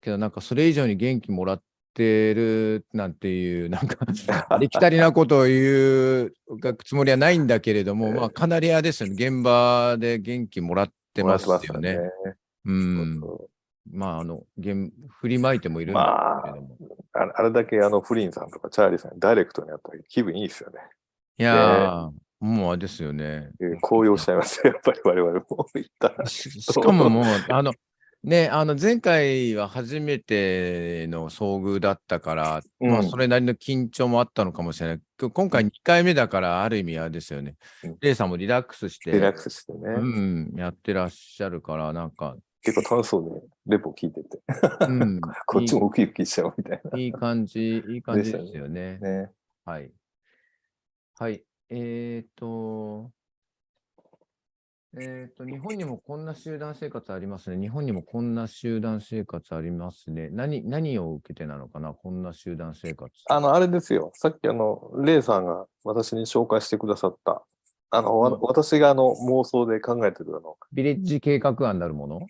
けどなんかそれ以上に元気もらってるなんていう、なんかありきたりなことを言うつもりはないんだけれども、かなりあれですよね。現場で元気もらってますよね。振りまいてもいるんだけれども。あれだけフリンさんとかチャーリーさんにダイレクトにやったら気分いいですよね。いやー、もうあれですよね。高揚しちゃいますよ、やっぱり我々も言ったら。しかももう、前回は初めての遭遇だったから、それなりの緊張もあったのかもしれない。今回2回目だから、ある意味あれですよね。レイさんもリラックスして、ね。やってらっしゃるから、なんか。結構楽しそうで、レポ聞いてて。こっちもウキウキしちゃうみたいな。いい感じですよね。はい。はい。日本にもこんな集団生活ありますね。日本にもこんな集団生活ありますね。何を受けてなのかな、こんな集団生活。あれですよ。さっきレイさんが私に紹介してくださった、私が妄想で考えてるビレッジ計画案なるもの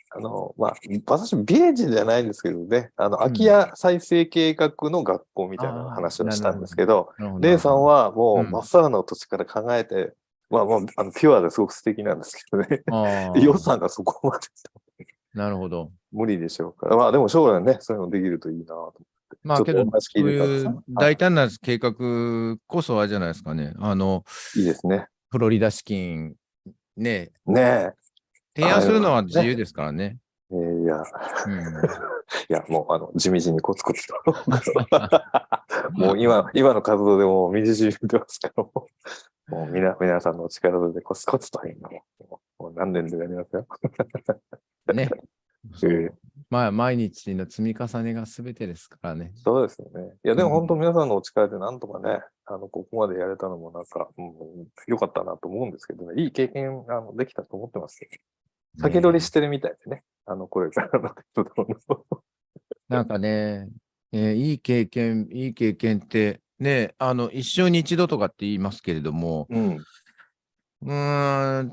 私、ビレッジじゃないんですけどね、空き家再生計画の学校みたいな話をしたんですけど、レイさんはもう、まっさらな土地から考えて、ピュアですごく素敵なんですけどね。予算がそこまで。なるほど。無理でしょうから。でも将来ね、そういうのできるといいなと思って。けど、そういう大胆な計画こそあれじゃないですかね。いいですね。フロリダ資金、提案するのは自由ですからね。いや、もう、地道にコツコツと。もう今の活動でもみじじみてますから、もう皆さんのお力でコツコツというのもう何年でやりますよ。ね。毎日の積み重ねが全てですからね。そうですよね。いや、でも本当皆さんのお力でなんとかね、ここまでやれたのもなんか、良かったなと思うんですけどね、いい経験できたと思ってますけど、先取りしてるみたいでね、これからの活動の。なんかね、いい経験ってね、一生に一度とかって言いますけれども、過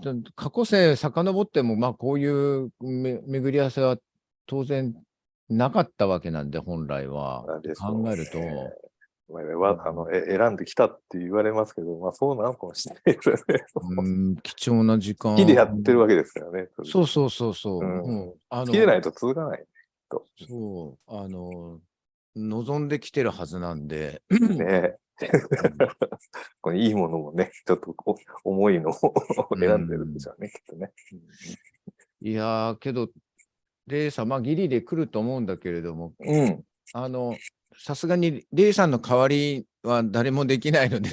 去世遡っても、こういう巡り合わせは当然なかったわけなんで、本来は。考えると。選んできたって言われますけど、そうなのかもしれないですよね。貴重な時間。好きでやってるわけですからね。そう。好きでないと続かない。そう。望んできてるはずなんで。ねこれいいものもね、ちょっと重いのを選んでるんでしょうね、きっとね。いやー、けど、レイさん、まあ、ギリで来ると思うんだけれども、うん。さすがにレイさんの代わりは誰もできないので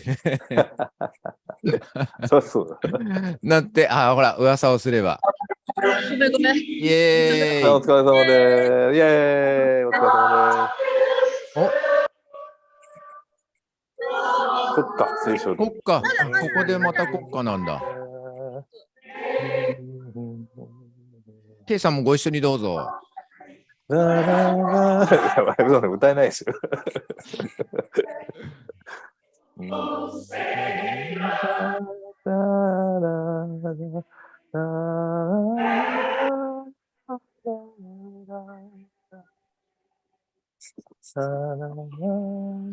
そうそう。なんて、ほら、噂をすれば。ごめんごめん。イエーイ。お疲れ様です。イエーイ。お疲れ様です。国歌斉唱。国歌。ここでまた国歌なんだ。ケイさんもご一緒にどうぞ。歌えないですよ。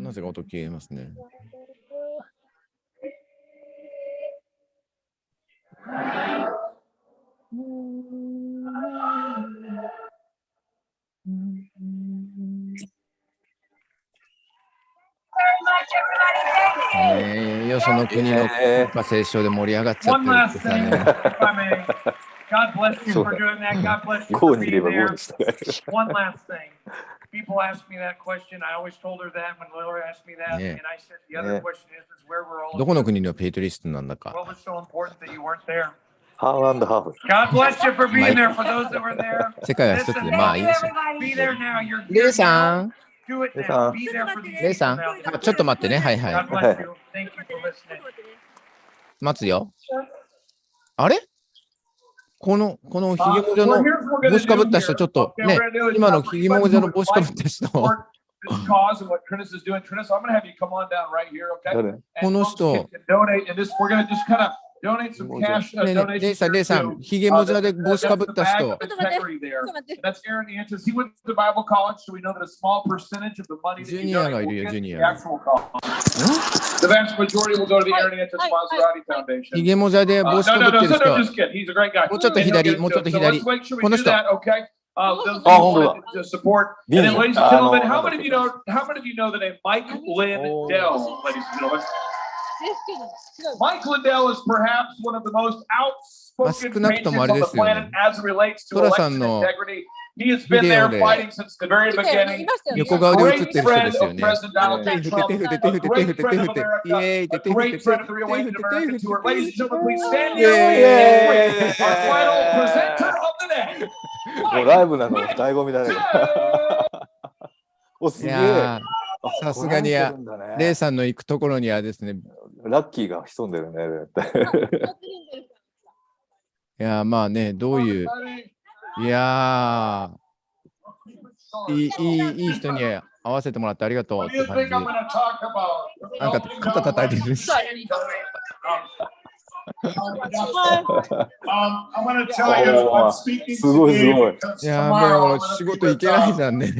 なぜか音消えますね。よその国の国歌斉唱で盛り上がっちゃってるってさね。God bless you for doing that. God bless you for being there. One last thing. People ask me that question. I always told her that when Laura asked me that. And I said the other question is where we're all. どこの国のペイトリストなんだか。What was so important that you weren't there? Half and half. God bless you for being there. For those that were there. 世界は一つでまあいいですよ。Be there now. You're レイさん。Do it now. Be there for these. レイさん。ちょっと待ってね。はいはい。God bless you. Thank you for listening. 待つよ。あれこのひげもじゃの帽子かぶった人、ちょっとね、今のひげもじゃの帽子かぶった人。この人。レイさん、ひげもじゃで帽子かぶった人。ジュニアがいるよ、ジュニア。ひげもじゃで帽子かぶってる人。もうちょっと左、もうちょっと左。この人。support. And then, ladies and gentlemen, how many of you know that a Mike Lindell, ladies and gentlemen? Mike Lindell is perhaps one of the most outspoken patriots on the planet as it relates to election integrity. He has been there fighting since the very beginning. He's a great friend of President Donald J. Trump, a great friend of America, a great friend of the Reawakened American Tour. Ladies and gentlemen, please stand here with our final presenter of the day. もうライブなの醍醐味だね。おすげえ。さすがにレイさんの行くところにはですね、ラッキーが潜んでるね。いやまあね、どういういやいい人に会わせてもらってありがとうって感じ。なんか肩叩いてるし。すごいすごい。いやもう仕事行けないじゃんね。In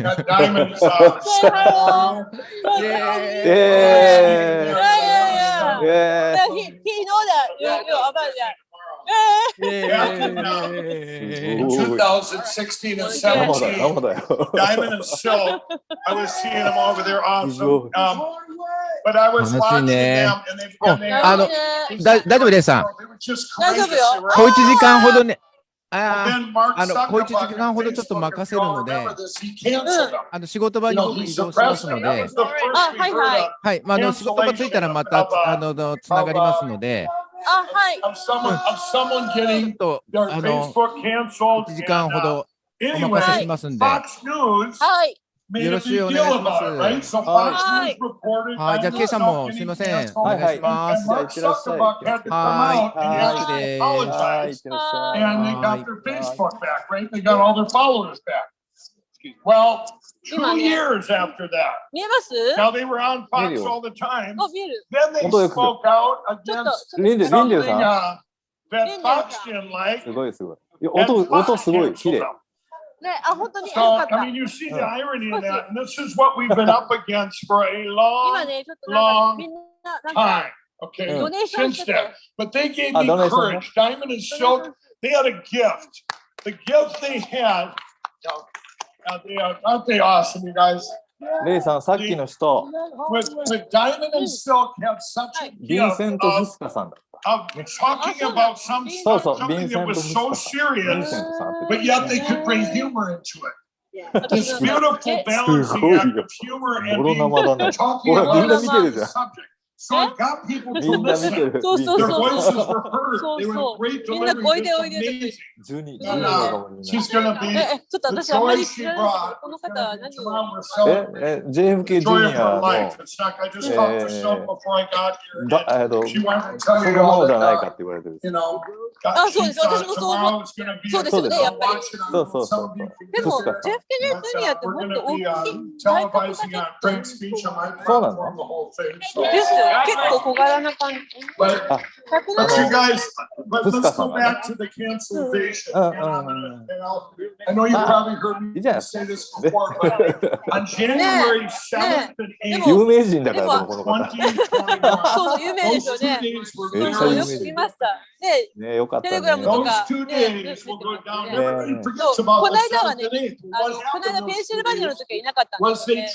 2016 and 17, Diamond and Silk, I was seeing them over there awesome. But I was watching them and they've been there. 大丈夫ですさん。大丈夫よ。小1時間ほどね。小1時間ほどちょっと任せるので、仕事場に移動しますので、はい、仕事場着いたらまたつながりますので、はい。1時間ほどお任せしますんで、はい。よろしくお願いします。はい。はい、じゃあ、ケイさんもすみません。お願いします。はい、いってらっしゃい。はい、いってらっしゃい。And they got their Facebook back, right? They got all their followers back. Well, 2 years after that. 見えます？ Now they were on Fox all the time. Then they spoke out against something that Fox didn't like. すごいすごい。音すごい綺麗。So, I mean, you see the irony in that, and this is what we've been up against for a long time, okay, since then. But they gave me courage. Diamond and Silk, they had a gift. The gift they had, aren't they awesome, you guys? レイさん、さっきの人、With Diamond and Silk have such a ヴィンセン gift ト・ジ of スカさんだった。of talking about something that was so serious, but yet they could bring humor into it. This beautiful balancing act of humor and talking about the subject. So it got people to listen. Their voices were heard. They were great delivery. Amazing. And she's going to be the joy she brought. JFK ジュニアの、I just talked to someone before I got here. She wanted to そ tell の you も all のじゃない that, かって言われてる。 you know, そうです。私もそう思う。 tomorrow is going to be そうですよね、やっぱり。そうそうそう。でも、JFK ジュニアってもっと大きい。 televising a great speech on my platform, the whole thing. ですよ。結構小柄な感じ。 But you guys, but let's go back to the cancellation. I know you probably heard me say this before, but on January 7th and 8th, 有名人だからこの方。そう、有名ですよね。そう、よく見ました。ね、よかったね。テレグラムとか。この間はね、この間ペンシルバニアの時はいなかったんですよね。よ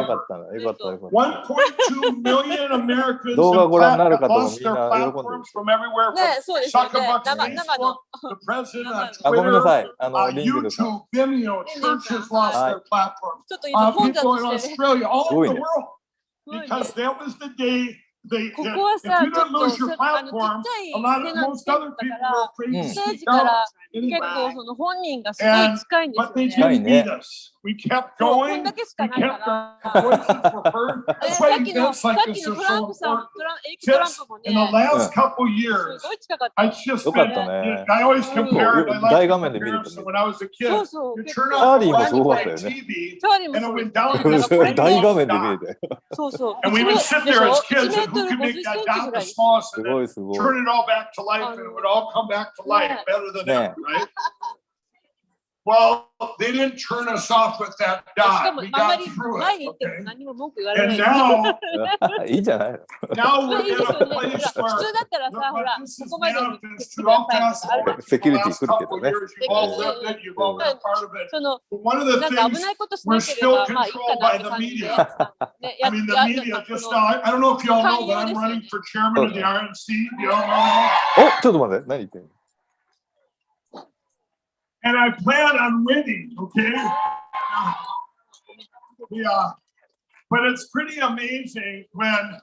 かったね。よかった。 1.2 million Americans 動画ご覧になる方も lost みん their な喜んでる。 platforms from everywhere. ね、そうですよね。 Zuckerberg, 生の。 Facebook, the president on あ、ごめんな Twitter, さい。リングでさ。 YouTube, Vimeo, churches lost their platforms. ちょっと今混雑 People in して。 Australia, all over the すごいね。 world, because that was the day they. ここは If さ、 you ちょっ didn't と lose your ちっ platform, ちゃい a lot 手 of なん most だ other か people ら、 were afraid to ステー speak ジから out 結 anyway. 構その本人がすごい近いんです But よ they ね。 didn't beat us. We kept こん going. だけしか We ないか kept ら。 our voices were heard. That's さ why っきの events like this ト are ラン so プさん、 important. エリック・トラン Just プも in the ね、 last couple す years, ごい近かった。 I've just よかっ been. たね。 I always compare it. I like 大 to 画面で見る compare と it. ね So when I was a kid, そうそう。 you 結 turn 構 on チャーリーもすごかったよ like ね。 TV, チャーリーも and そ it うで went す。 down なんか to これ the 大 も、画面で見れて。そうそう。 And we would sit でし there ょ as 1 kids メ and ート who ル could 50 make セ that ンチ dot ぐら the い。 smallest す and ご then いすごい。 turn it all back to life, and it would all come back to life better than ね ever, right? Well, they didn't turn us off with that しか dot. も We あんま got り through 前 it, に行っても okay? 何も文句言われない And です。 now, いいじゃないの。 now それ we're いい in です a よね。ほら、 place 普 where 通だったらさ、ほら、 this こ is こまでに manifest して to くだ all さいと past かあるじゃん。 over セキュ the リティ last 来るけ couple どね。 years. You've all lived it. You've all been a part of it. その、 But one of the なんか危 things ないことし we're なければ、 still まあいいか controlled なっ by て the 感じで、 media. ね、I mean, the なん media かこ just の now. I don't know if you all know, 寛 but 容 I'm ですよ running ね。 for chairman of the RNC. You all know? お、ちょっと待って、何言ってんの。 And I plan on winning, okay? Yeah. But it's pretty amazing when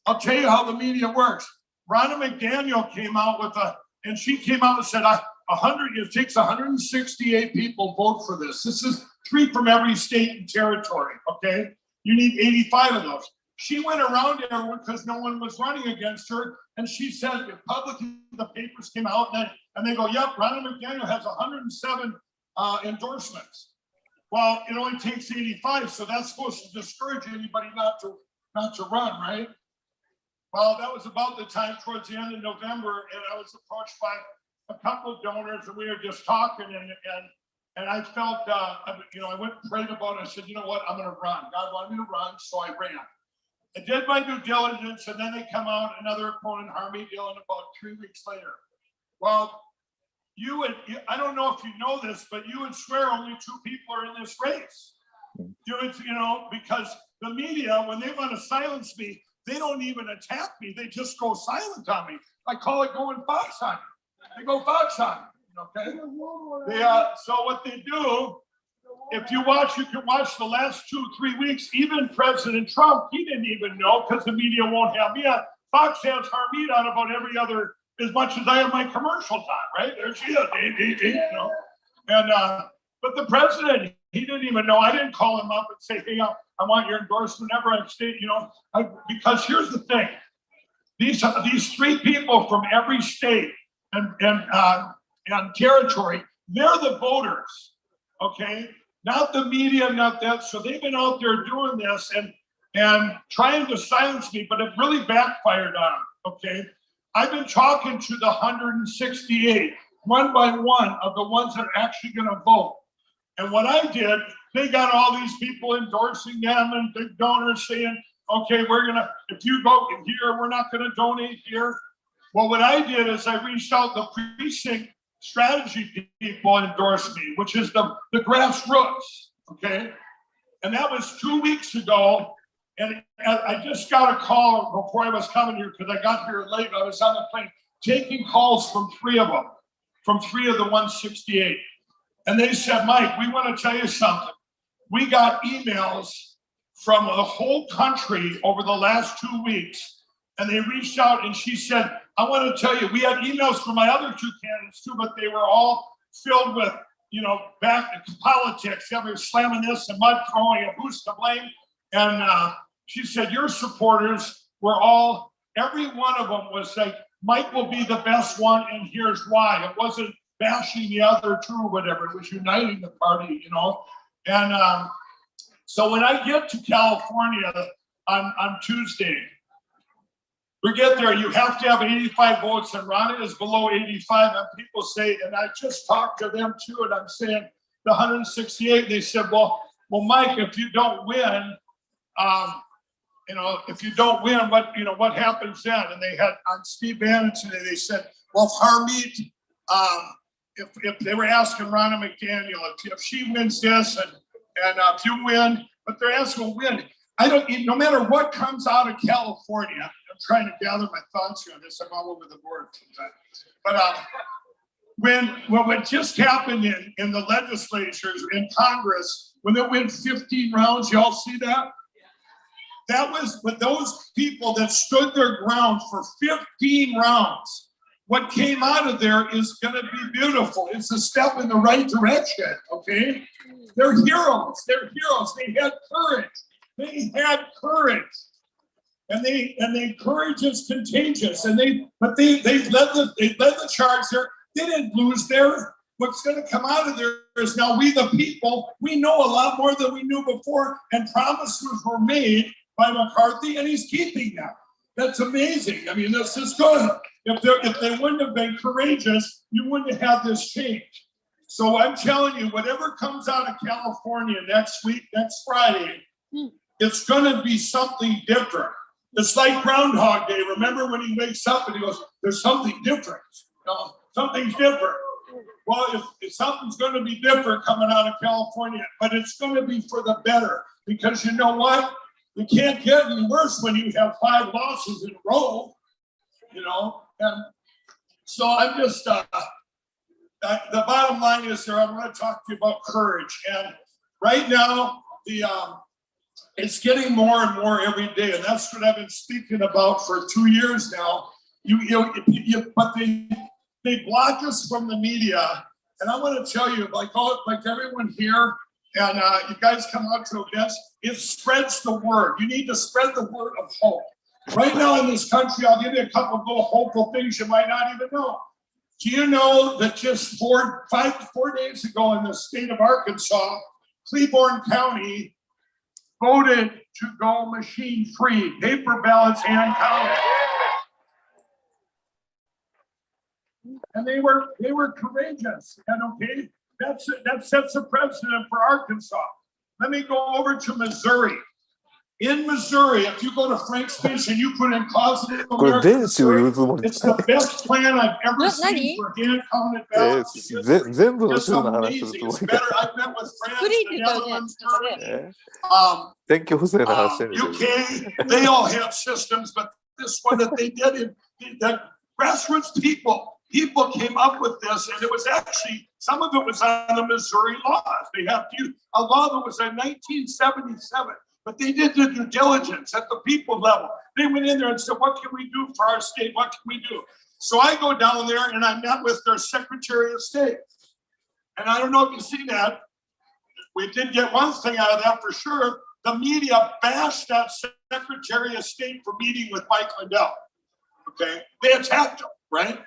I'll tell you how the media works. Ronna McDaniel came out with and she came out and said, it takes 168 people vote for this. This is 3 from every state and territory, okay? You need 85 of those. She went around everyone because no one was running against her, and she said, publicly, the papers came out, and they go, yep, Ronna McDaniel has 107 endorsements. Well, it only takes 85, so that's supposed to discourage anybody not to run, right? Well, that was about the time towards the end of November, and I was approached by a couple of donors, and we were just talking, and I felt, I went and prayed about it. I said, you know what, I'm going to run. God wanted me to run, so I ran. I did my due diligence, and then they come out, another opponent, Harvey Dillon, about 3 weeks later. Well, I don't know if you know this, but you would swear only 2 people are in this race. Because the media, when they want to silence me, they don't even attack me. They just go silent on me. I call it going fox hunting. They go fox hunting, okay? So what they do, if you can watch the last 2-3 weeks, even President Trump, he didn't even know because the media won't have me on. Fox has Harmeet on about every other, as much as I have my commercial time, right? There she is, but the president, he didn't even know. I didn't call him up and say, hey, I want your endorsement. Never I've stayed, because here's the thing. These 3 people from every state and territory, they're the voters, okay? Not the media, not that. So they've been out there doing this and trying to silence me, but it really backfired on them, okay? I've been talking to the 168, one by one, of the ones that are actually going to vote. And what I did, they got all these people endorsing them and big donors saying, okay, if you vote here, we're not going to donate here. Well, what I did is I reached out, the precinct strategy people endorsed me, which is the grassroots, okay? And that was 2 weeks ago. And I reached out to them, and I said, And I just got a call before I was coming here because I got here late. I was on the plane taking calls from three of them, from three of the 168. And they said, Mike, we want to tell you something. We got emails from the whole country over the last 2 weeks. And they reached out and she said, I want to tell you, we had emails from my other two candidates too, but they were all filled with, you know, back politics. They were slamming this and mud throwing and who's to blame. And she said, your supporters were all, every one of them was like, Mike will be the best one and here's why. It wasn't bashing the other two or whatever. It was uniting the party, you know. And so when I get to California on Tuesday, we get there, you have to have 85 votes, and Ronnie is below 85. And people say, and I just talked to them too, and I'm saying the 168, they said, well, Mike, if you don't win, you know, if you don't win, what happens then? And they had on Steve Bannon today, they said, well, if Harmeet, if they were asking Ronna McDaniel, if she wins this and if you win, but they're asking win. No matter what comes out of California, I'm trying to gather my thoughts here on this. I'm all over the board sometimes. But what just happened in the legislatures, in Congress, when they went 15 rounds, y'all see that? That was with those people that stood their ground for 15 rounds. What came out of there is going to be beautiful. It's a step in the right direction, okay? They're heroes. They're heroes. They had courage. They had courage. And courage is contagious. And they led the charge there. They didn't lose there. What's going to come out of there is now we the people, we know a lot more than we knew before, and promises were made by McCarthy, and he's keeping them. That's amazing. I mean, this is good. If they wouldn't have been courageous, you wouldn't have had this change. So I'm telling you, whatever comes out of California next week, next Friday, it's going to be something different. It's like Groundhog Day. Remember when he wakes up and he goes, there's something different. You know, something's different. Well, if something's going to be different coming out of California, but it's going to be for the better. Because you know what? You can't get any worse when you have 5 losses in a row, you know. And so I'm just, the bottom line is there, I want to talk to you about courage. And right now, it's getting more and more every day. And that's what I've been speaking about for 2 years now. But they block us from the media. And I want to tell you, like everyone here, and you guys come out to events, it spreads the word. You need to spread the word of hope. Right now in this country, I'll give you a couple of little hopeful things you might not even know. Do you know that just 4 days ago in the state of Arkansas, Cleburne County voted to go machine-free, paper ballots hand counted. And they were courageous. And okay, that sets a precedent for Arkansas. Let me go over to Missouri. In Missouri, if you go to Frank's Speech and you put in Closet America, it's the best plan I've ever seen for hand-counted ballots. It's amazing. It's better. I've met with France, the Netherlands, Germany, UK. They all have systems, but this one that they did, that grassroots people came up with this, and it was actually, some of it was on the Missouri laws. They have a law that was in 1977. But they did the due diligence at the people level. They went in there and said, what can we do for our state? What can we do? So I go down there and I met with their Secretary of State. And I don't know if you see that. We did get one thing out of that for sure. The media bashed that Secretary of State for meeting with Mike Lindell. Okay? They attacked him, right?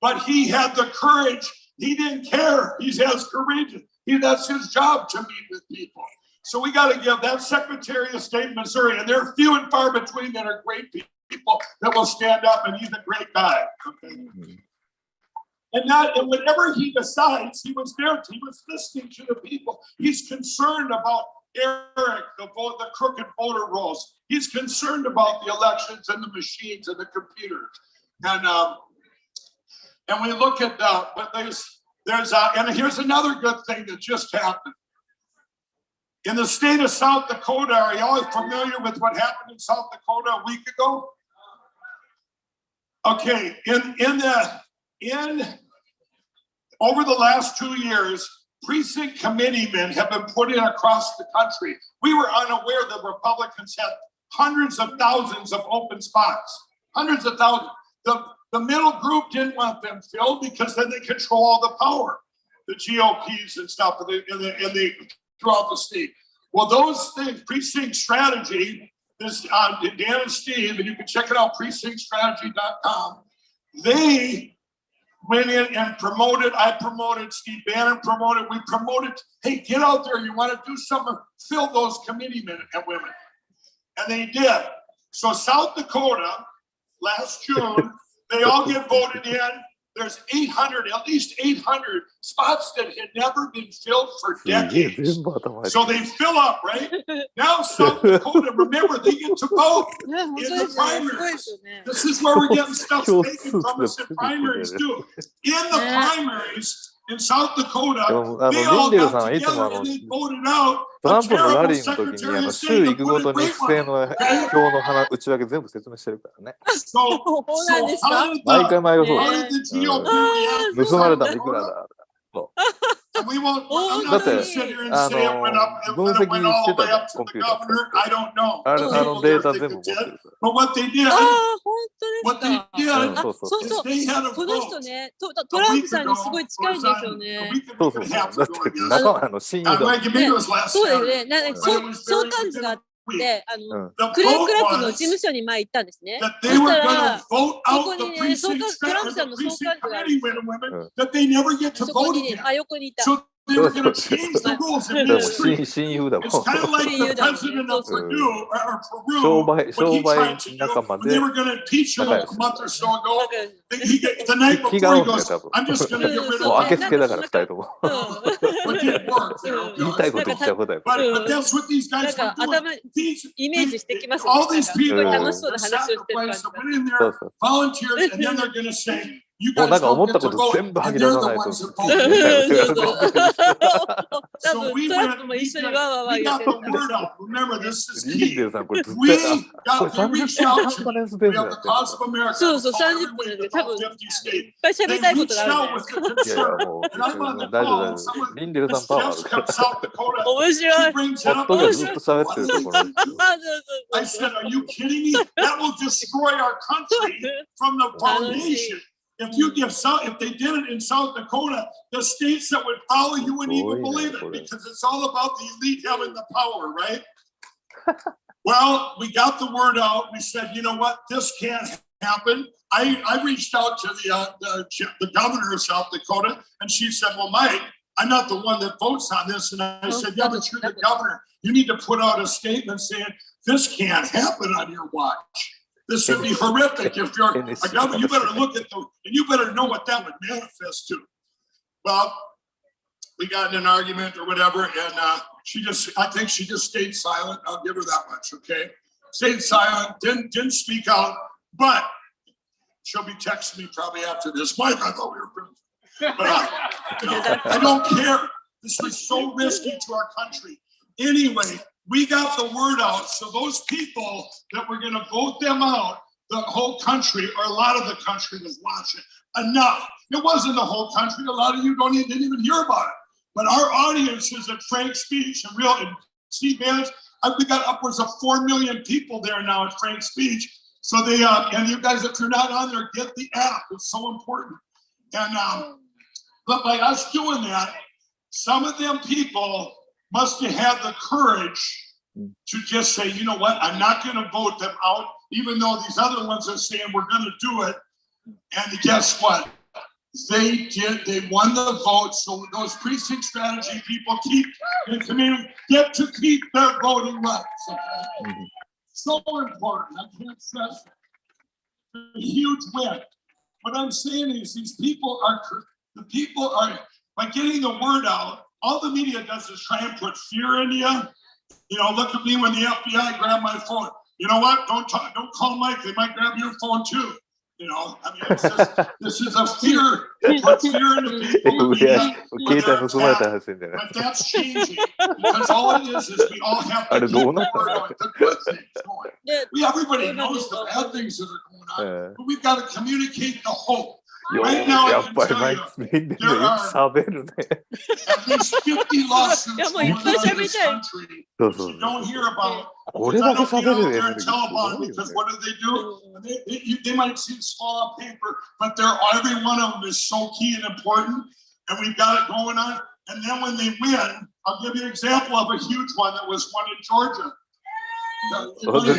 But he had the courage. He didn't care. He has courage. That's his job to meet with people. So we got to give that Secretary of State in Missouri, and they're few and far between that are great people that will stand up, and he's a great guy. Okay? And whenever he decides, he was there. He was listening to the people. He's concerned about Eric, the crooked voter rolls. He's concerned about the elections and the machines and the computers. And we look at but and here's another good thing that just happened. In the state of South Dakota, are you all familiar with what happened in South Dakota a week ago? Okay, over the last 2 years, precinct committeemen have been put in across the country. We were unaware that Republicans had hundreds of thousands of open spots, hundreds of thousands. The middle group didn't want them filled because then they control all the power, the GOPs and stuff throughout the state. Well, those things, precinct strategy, this Dan and Steve, and you can check it out, precinctstrategy.com. They went in and promoted. I promoted. Steve Bannon promoted. We promoted. Hey, get out there. You want to do something? Fill those committeemen and women, and they did. So South Dakota, last June, they all get voted in. There's 800, at least 800 spots that had never been filled for decades. So they fill up, right? Now South Dakota, remember, they get to vote in the primaries. This is where we're getting stuff taken from us in primaries too. In the primaries in South Dakota, they all got together and they voted out トランプのラリーの時に州行くごとに不正の票の内訳全部説明してるからね。そうなんですか？毎回そうです。盗まれたのいくらだ。だって分析してたじゃん、コンピューター。あのデータ全部持ってるから。本当ですか？そうそう。この人ね、トランプさんにすごい近いんですよね。そう。だって仲間親友だ。そうですね。相関図があって。で、クレークラックの事務所に前行ったんですね。そしたら、そこにね、トランプさんの相関図がある。そこにね、横にいた。They were going to change the rules in ministry. It's kind of like the president of Purdue or Peru, what he tried to do. They were going to impeach him a month or so ago. The night before he goes, I'm just going to get rid of him. But it didn't work. But that's what these guys were doing. All these people went in there, volunteers, and then they're going to say,もうなんか思ったこと全部吐き出さないと。多分トランプも一緒にわわわ言ってる。リンデルさんこれずっとこれ30分半パネスペースやってる。そうそう30分なんで多分いっぱい喋りたいことがあるんで。いやいやもう大丈夫。リンデルさんパワーあるから。面白い。ホットがずっと喋ってるところ。I said, are you kidding me? That will destroy our country from the foundation. If they did it in South Dakota, the states that would follow you wouldn't even believe it because it's all about the elite having the power, right? Well, we got the word out. We said, you know what? This can't happen. I reached out to the governor of South Dakota, and she said, well, Mike, I'm not the one that votes on this. And I said, yeah, but you're the governor. You need to put out a statement saying this can't happen on your watch. This would be horrific if you're a governor. You better look at and you better know what that would manifest to. Well, we got in an argument or whatever, and I think she just stayed silent. I'll give her that much, okay? Stayed silent, didn't speak out, but she'll be texting me probably after this. Mike, I thought we were friends. But I don't care. This was so risky to our country. Anyway, we got the word out, so those people that were going to vote them out, the whole country, or a lot of the country was watching. Enough. It wasn't the whole country. A lot of you didn't even hear about it. But our audiences at Frank's speech and Steve Bannon, we got upwards of 4 million people there now at Frank's speech. So they, and you guys, if you're not on there, get the app. It's so important. And but by us doing that, some of them people must have had the courage to just say, you know what, I'm not going to vote them out, even though these other ones are saying we're going to do it. And guess what? They did. They won the vote. So those precinct strategy people get to keep their voting rights. Okay? So important. I can't stress it. A huge win. What I'm saying is the people are, by getting the word out, all the media does is try and put fear in you. You know, look at me when the FBI grabbed my phone. You know what? Don't call Mike. They might grab your phone too. You know, I mean, it's just, this is a fear, put fear into people. But that's changing because all it is we all have to keep the good things going. Everybody knows the bad things that are going on, but we've got to communicate the hope. Right now, I can tell you, there are at least 50 lawsuits going on in this country that you don't hear about. I don't get out there and tell about it because what do? They might seem small on paper, but every one of them is so key and important, and we've got it going on. And then when they win, I'll give you an example of a huge one that was won in Georgia. Georgia.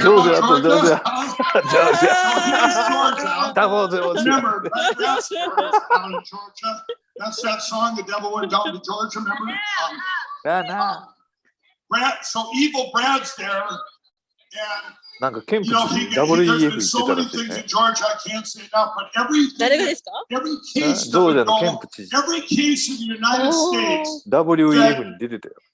Remember, that's down in Georgia. That's that song, The Devil Went Down to Georgia, remember? Brad, so evil Brad's there, and you know, there's been so many things in Georgia I can't say enough, but every case that would go, every case in the United States,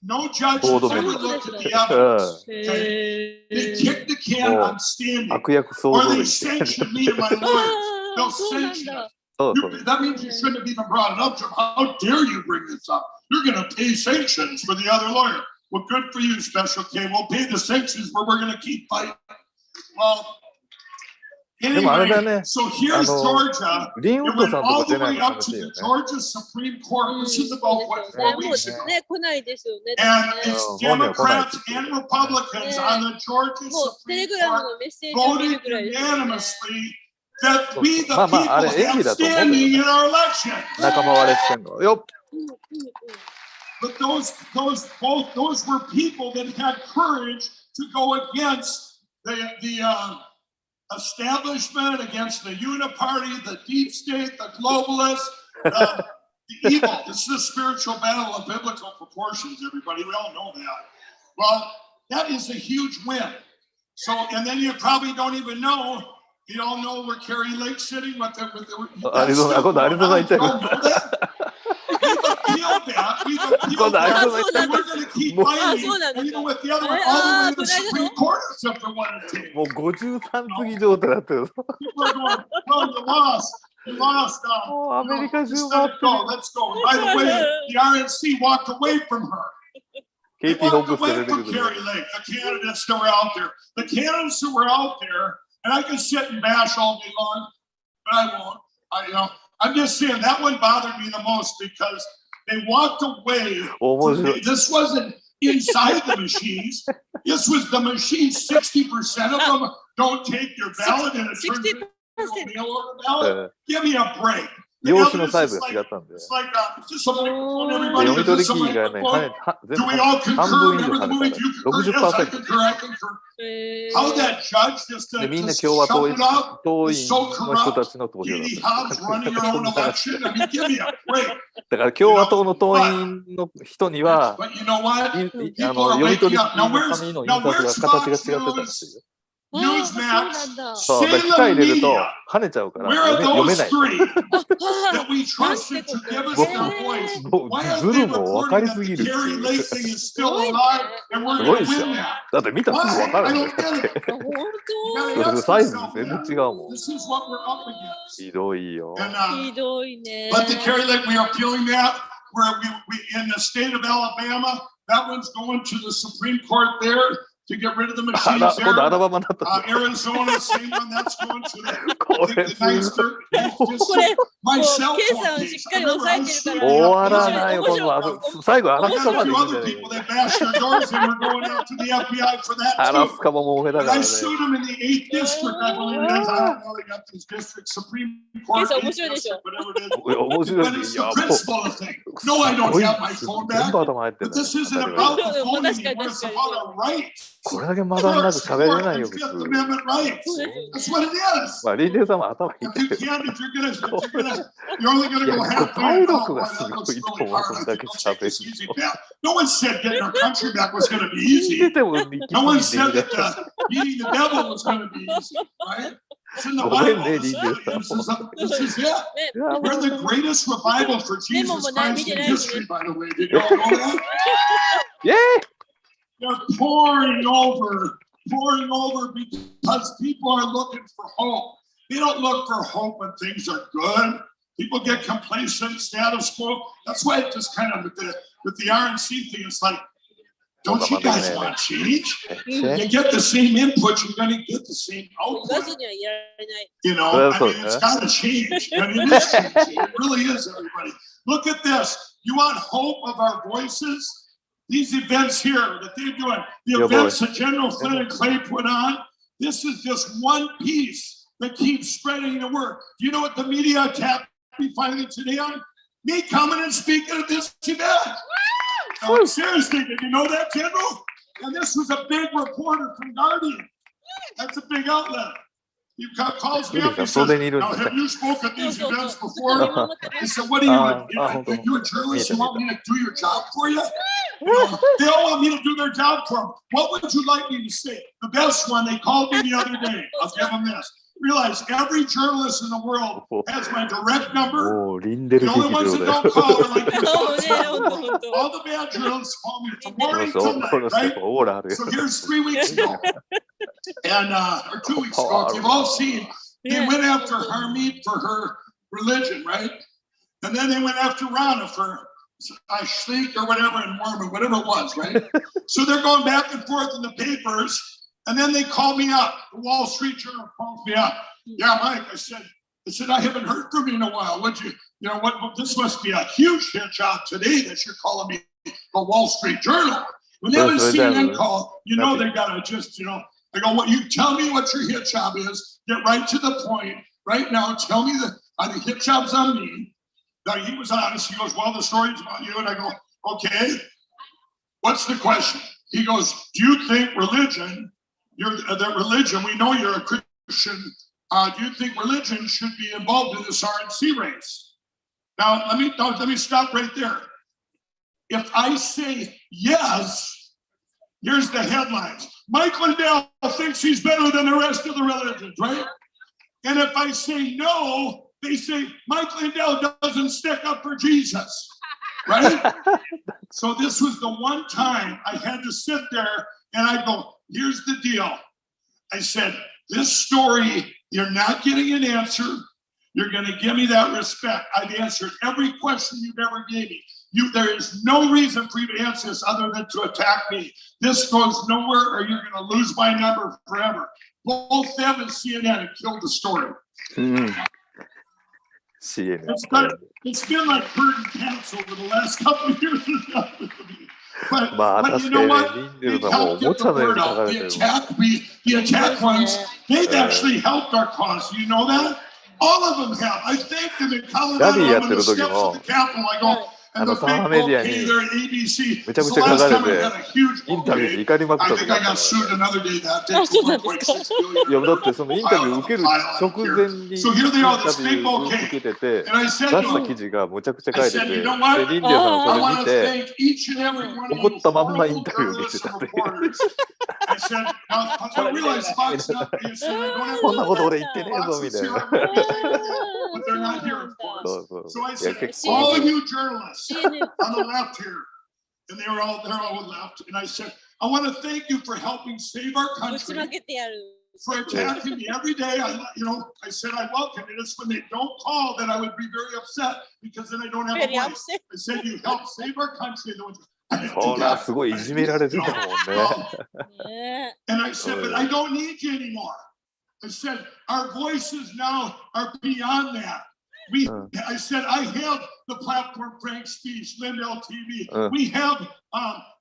no judge has ever looked at the evidence. Okay? They kick the can on standing, or they sanction me and my lawyers. They'll sanction us. That means you shouldn't have even brought it up to them. How dare you bring this up? You're going to pay sanctions for the other lawyer. Well, good for you, Special K. We'll pay the sanctions, but we're going to keep fighting. Well, anyway, so here's Georgia. It went all the way up to the Georgia Supreme Court. This is about 4 weeks ago. And it's Democrats and Republicans on the Georgia Supreme Court voted unanimously that we, the people, have standing in our election. But those were people that had courage to go against the establishment, against the uniparty, the deep state, the globalists, the evil. This is a spiritual battle of biblical proportions, everybody. We all know that. Well, that is a huge win. So, and then you probably don't even know. You all know where Carrie Lake's sitting. We've appealed that. And we're going to keep fighting. And even with the other one, all the way to the Supreme Court if something wanted to. People are going, well, you lost. You lost. Let's go. And by the way, the RNC walked away from her. They walked away from Carrie Lake, the candidates that were out there. The candidates who were out there, and I can sit and bash all day long, but I won't. I'm just saying that one bothered me the most because they walked away. This wasn't inside the machines. This was the machines. 60% of them don't take your ballot and it turns into a mail order ballot. Give me a break. 用紙のサイズが違ったんで。読み取り機がね、半分以上跳ねたから、60%。で、みんな共和党員の人たちの投票だった。だから共和党の党員の人には、読み取り機の紙の印刷が形が違ってたんですよ。そう、機械入れると跳ねちゃうから読めない。もうズルも分かりすぎるっていう。すごいっしょ。だって見たらすぐ分かるんだよ。だってサイズ全然違うもん。ひどいよ。ひどいね。But the Carrie Lake, we are appealing that. Where we in the state of Alabama, that one's going to the Supreme Court there. To get rid of the machines there. Arizona, same one, that's going to the nice dirt. My cell phone case. I remember I sued a few other people that bashed their doors and were going out to the FBI for that too. And I sued them in the 8th district, I believe it is. I don't know, they got these districts, Supreme Court, whatever it is. But it's the principle of thing. No, I don't have my phone back. But this isn't about the phone anymore, it's about our rights. これだけまだなく喋れないよ、普通。まあ、リンデーさんも頭いいんだけど。体力がすごいと思う、これだけ喋る。No one said getting our country back was going to be easy. No one said that beating the devil was going to be easy, right? It's in the Bible. This is it. We're the greatest revival for Jesus Christ in history, by the way. Did you all know that? Yeah. They're pouring over because people are looking for hope. They don't look for hope when things are good. People get complacent, status quo. That's why it just kind of with the RNC thing, it's like, don't you guys want change? You get the same input, you're going to get the same output. You know, I mean, it's got to change. And it is changing. It really is, everybody. Look at this. You want hope of our voices? These events here that they're doing, the events that General Flynn and Clay put on, this is just one piece that keeps spreading the word. Do you know what the media attacked me finally today on? Me coming and speaking at this event. No, seriously, did you know that, General? And this was a big reporter from Guardian. That's a big outlet. He calls me up and says, now, have you spoken at these events before? I said, what are you, are you a journalist? You want me to do your job for you? You know, they all want me to do their job for them. What would you like me to say? The best one, they called me the other day. I'll give them this. Realize every journalist in the world has my direct number. The only ones that don't call are like all the bad journalists call me from morning till night, right? So here's 3 weeks ago, and or 2 weeks ago. You've all seen they went after Harmeet for her religion, right? And then they went after Rana for Ashlik or whatever in Mormon, whatever it was, right? So they're going back and forth in the papers. And then they called me up. The Wall Street Journal called me up. Yeah, Mike, I said, I haven't heard from you in a while. What this must be a huge hit job today that you're calling me the Wall Street Journal. When they have a CNN call, you know they gotta just, you know, I go, what you tell me what your hit job is, get right to the point. Right now, tell me the hit job's on me. Now he was honest. He goes, well, the story's about you. And I go, okay, what's the question? He goes, do you think religion, we know you're a Christian. Do you think religion should be involved in this RNC race? Now, let me stop right there. If I say yes, here's the headlines. Mike Lindell thinks he's better than the rest of the religions, right? And if I say no, they say Mike Lindell doesn't stick up for Jesus, right? So this was the one time I had to sit there and I go, here's the deal. I said, this story, you're not getting an answer. You're going to give me that respect. I've answered every question you've ever gave me. There is no reason for you to answer this other than to attack me. This goes nowhere or you're going to lose my number forever. Both them and CNN have killed the story. It's been like curtain pants over the last couple of years. But you know what? They've helped get the word out. The attack ones, they've actually helped our cause. You know that? All of them have. I thank them in Colorado. I'm on the steps of the Capitol. I go, and the big okay there at ABC. It's the last time I had a huge okay. I think I got sued another day that day for $1.6 billion. いやだってそのインタビュー受ける直前にインタビューを受けてて、出した記事がむちゃくちゃ書いてて、でリンディアさんがそれ見て、怒ったまんまインタビューを見てたっていう。こんなこと俺言ってねえぞみたいな。そうそう。いや結構。All you journalists on the left here, and they're all left. And I said, I want to thank you for helping save our country, for attacking me every day. I said I welcome it. It's when they don't call that I would be very upset because then I don't have a voice. I said you helped save our country. So that'sすごいいじめられてたもんね。And I said, but I don't need you anymore. I said, our voices now are beyond that. I said, I have the platform Frank's Speech, Lindell TV. We have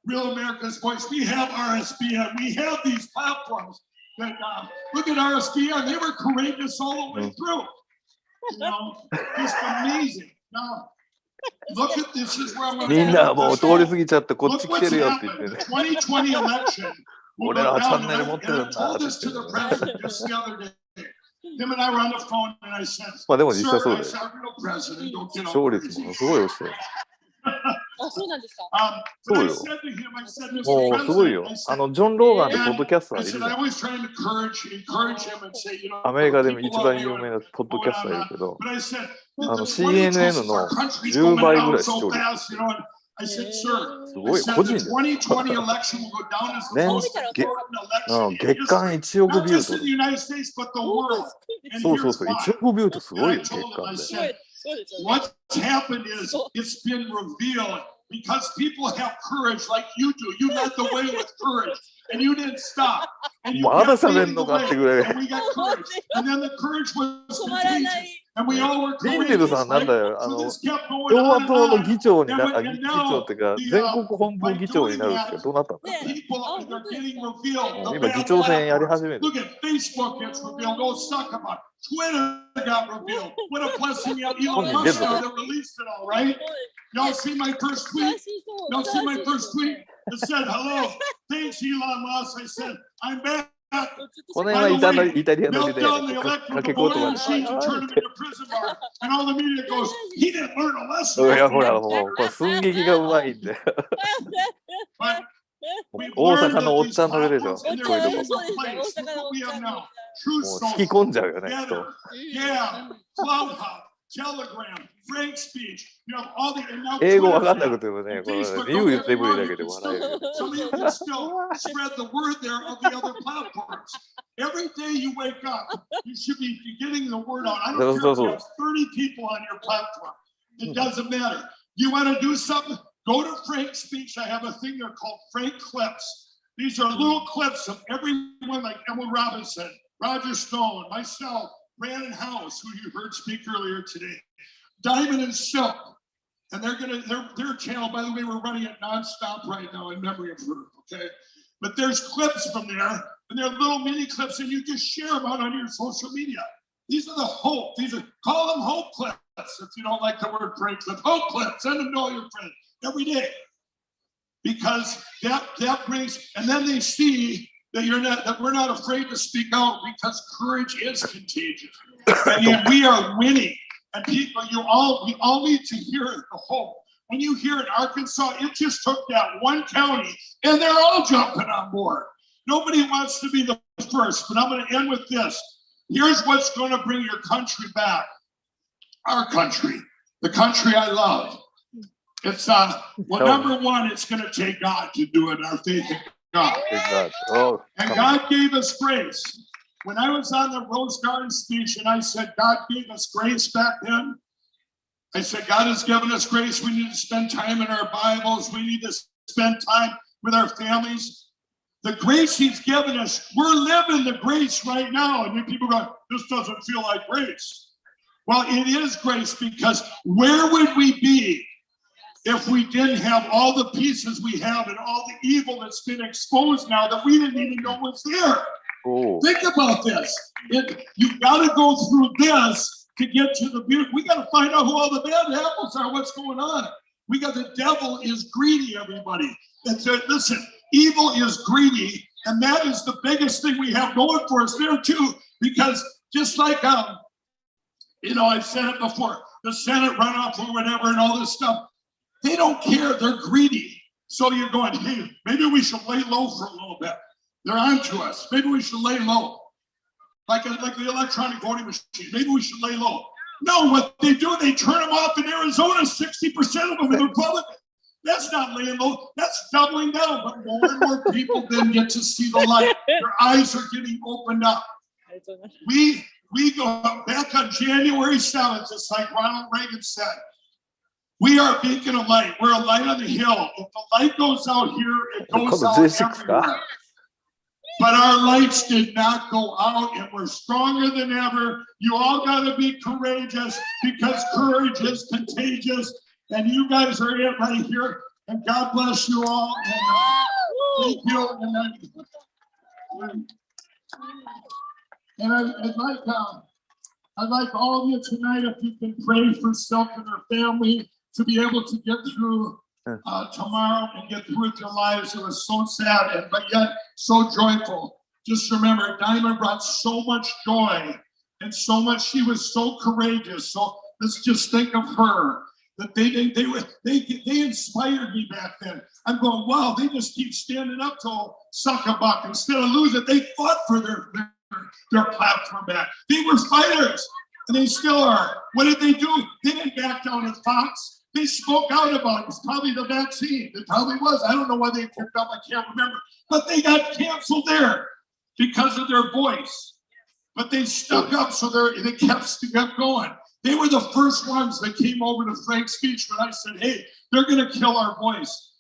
Real America's Voice. We have RSBN. We have these platforms that look at RSBN. They were courageous all the way through. You know, just amazing. Now, look at this is where I'm みんなもう通り過ぎちゃってこっち来てるよって言ってね。2020 election. 俺らはチャンネル持ってるんだって言ってね。Him and I were on the phone and I said, まあでも実際そうだよ。 Sir, I said, real president, don't get 勝率もすごい落ちてる。あ、そうなんですか。そうよ。もうすごいよ。ジョン・ローガンってポッドキャスターいるじゃん。アメリカでも一番有名なポッドキャスターいるけど、CNN の10倍ぐらい視聴率。I said, sir, すごい I 個 said 人 the で。 2020 election will go down as the 年 most 月 important election in 月間 history, 1億 not ビュー just と in the United States, but the world. And そうそう here's そう、 why. 1億ビューとす And ごい I よ、月 told him, 間 I で。 said, what's happened is it's been revealed because people have courage like you do. You led the way with courage and you didn't stop. And you まだ kept 喋ん leading の the かって way. ぐらい。 And we got courage. And then the courage was contagious. And we all were リンデル courageous, さんなん right? だよ、So this kept going 共 on 和 and 党の on. 議長に And, な、when, 議 and 長 now っていうか、 the, 全国本部 by 議長に doing なるんですけ that, ど、どうなったの people are getting revealed. The 今、議 bad 長選やり platforms. 始める。 Look at Facebook gets revealed. Don't suck about it. Twitter got revealed. What a blessing. You have Elon Musk there that released it all, right? Y'all see my first tweet? Y'all see my first tweet? It said, hello, thanks Elon Musk. I said, I'm back. この辺はイタリアの時 Melt 代 down で the 掛け electrical 言 voting 葉 machines and turn them into prison bars. And all the media goes, he didn't learn a lesson. いや、ほら、もう、寸劇がうまいんで。 But we've 大 learned 阪の that おっ these ちゃんの上でしょ、 platforms, and こういう there とこ。 is a place. Look what we have now. Truth もう引き social, 込んじゃうよね、人。 Getter, yeah, Cloud Hub, Telegram, Frank Speech. You have all the, and now 英語 Twitter わかんな now. くてもね、こ And の Facebook, 理由 don't 言っ get て me 無理 wrong, だ you けで can 笑える still, some of you can still spread the word there of the other platforms. Every day you wake up, you should be getting the word out. I don't care if you have 30 people on your platform. It doesn't matter. You want to do something? Go to Frank's speech. I have a thing there called Frank Clips. These are little clips of everyone like Emma Robinson, Roger Stone, myself, Brandon House, who you heard speak earlier today, Diamond and Silk. And they're gonna their channel, by the way, we're running it nonstop right now in memory of her. Okay. But there's clips from there, and they're little mini clips, and you just share them out on your social media. These are the hope. These are, call them hope clips if you don't like the word Frank clip. Hope clips. Send them to all your friends every day. Because that brings, and then they see that we're not afraid to speak out because courage is contagious. And yet we are winning. And people, we all need to hear the hope. When you hear in Arkansas, it just took that one county, and they're all jumping on board. Nobody wants to be the first, but I'm going to end with this. Here's what's going to bring your country back. Our country, the country I love. It's well, number one, it's going to take God to do it. Our faith in God. Oh, and God gave us grace. When I was on the Rose Garden speech, and I said God gave us grace back then. I said, God has given us grace. We need to spend time in our Bibles. We need to spend time with our families. The grace he's given us, we're living the grace right now. And then people go, this doesn't feel like grace. Well, it is grace, because where would we be if we didn't have all the pieces we have and all the evil that's been exposed now that we didn't even know was there? Oh. Think about this. You've got to go through this to get to the beauty. We got to find out who all the bad apples are, what's going on. We got the devil is greedy, everybody. And so, listen, evil is greedy, and that is the biggest thing we have going for us there too, because just like, I've said it before, the Senate runoff or whatever and all this stuff, they don't care, they're greedy. So you're going, hey, maybe we should lay low for a little bit. They're on to us. Maybe we should lay low. Like the electronic voting machine. Maybe we should lay low. No, what they do, they turn them off in Arizona, 60% of them are Republican. That's not laying low. That's doubling down. But more and more people then get to see the light. Their eyes are getting opened up. We go back on January 7th, just like Ronald Reagan said. We are a beacon of light. We're a light on the hill. If the light goes out here, it goes out everywhere. But our lights did not go out, and we're stronger than ever. You all got to be courageous, because courage is contagious. And you guys are it right here. And God bless you all. And thank you. And I'd like all of you tonight, if you can pray for Silk and her family to be able to get through tomorrow and get through with their lives. It was so sad, but yet so joyful. Just remember, Diamond brought so much joy and so much. She was so courageous. So let's just think of her. That they inspired me back then. I'm going, wow, they just keep standing up to suck a buck instead of losing. They fought for their platform back. They were fighters, and they still are. What did they do? They didn't back down at Fox. They spoke out about it. It's probably the vaccine. It probably was. I don't know why they picked up. I can't remember. But they got canceled there because of their voice. But they stuck up, so they kept going. They were the first ones that came over to Frank's speech when I said, hey, they're going to kill our voice.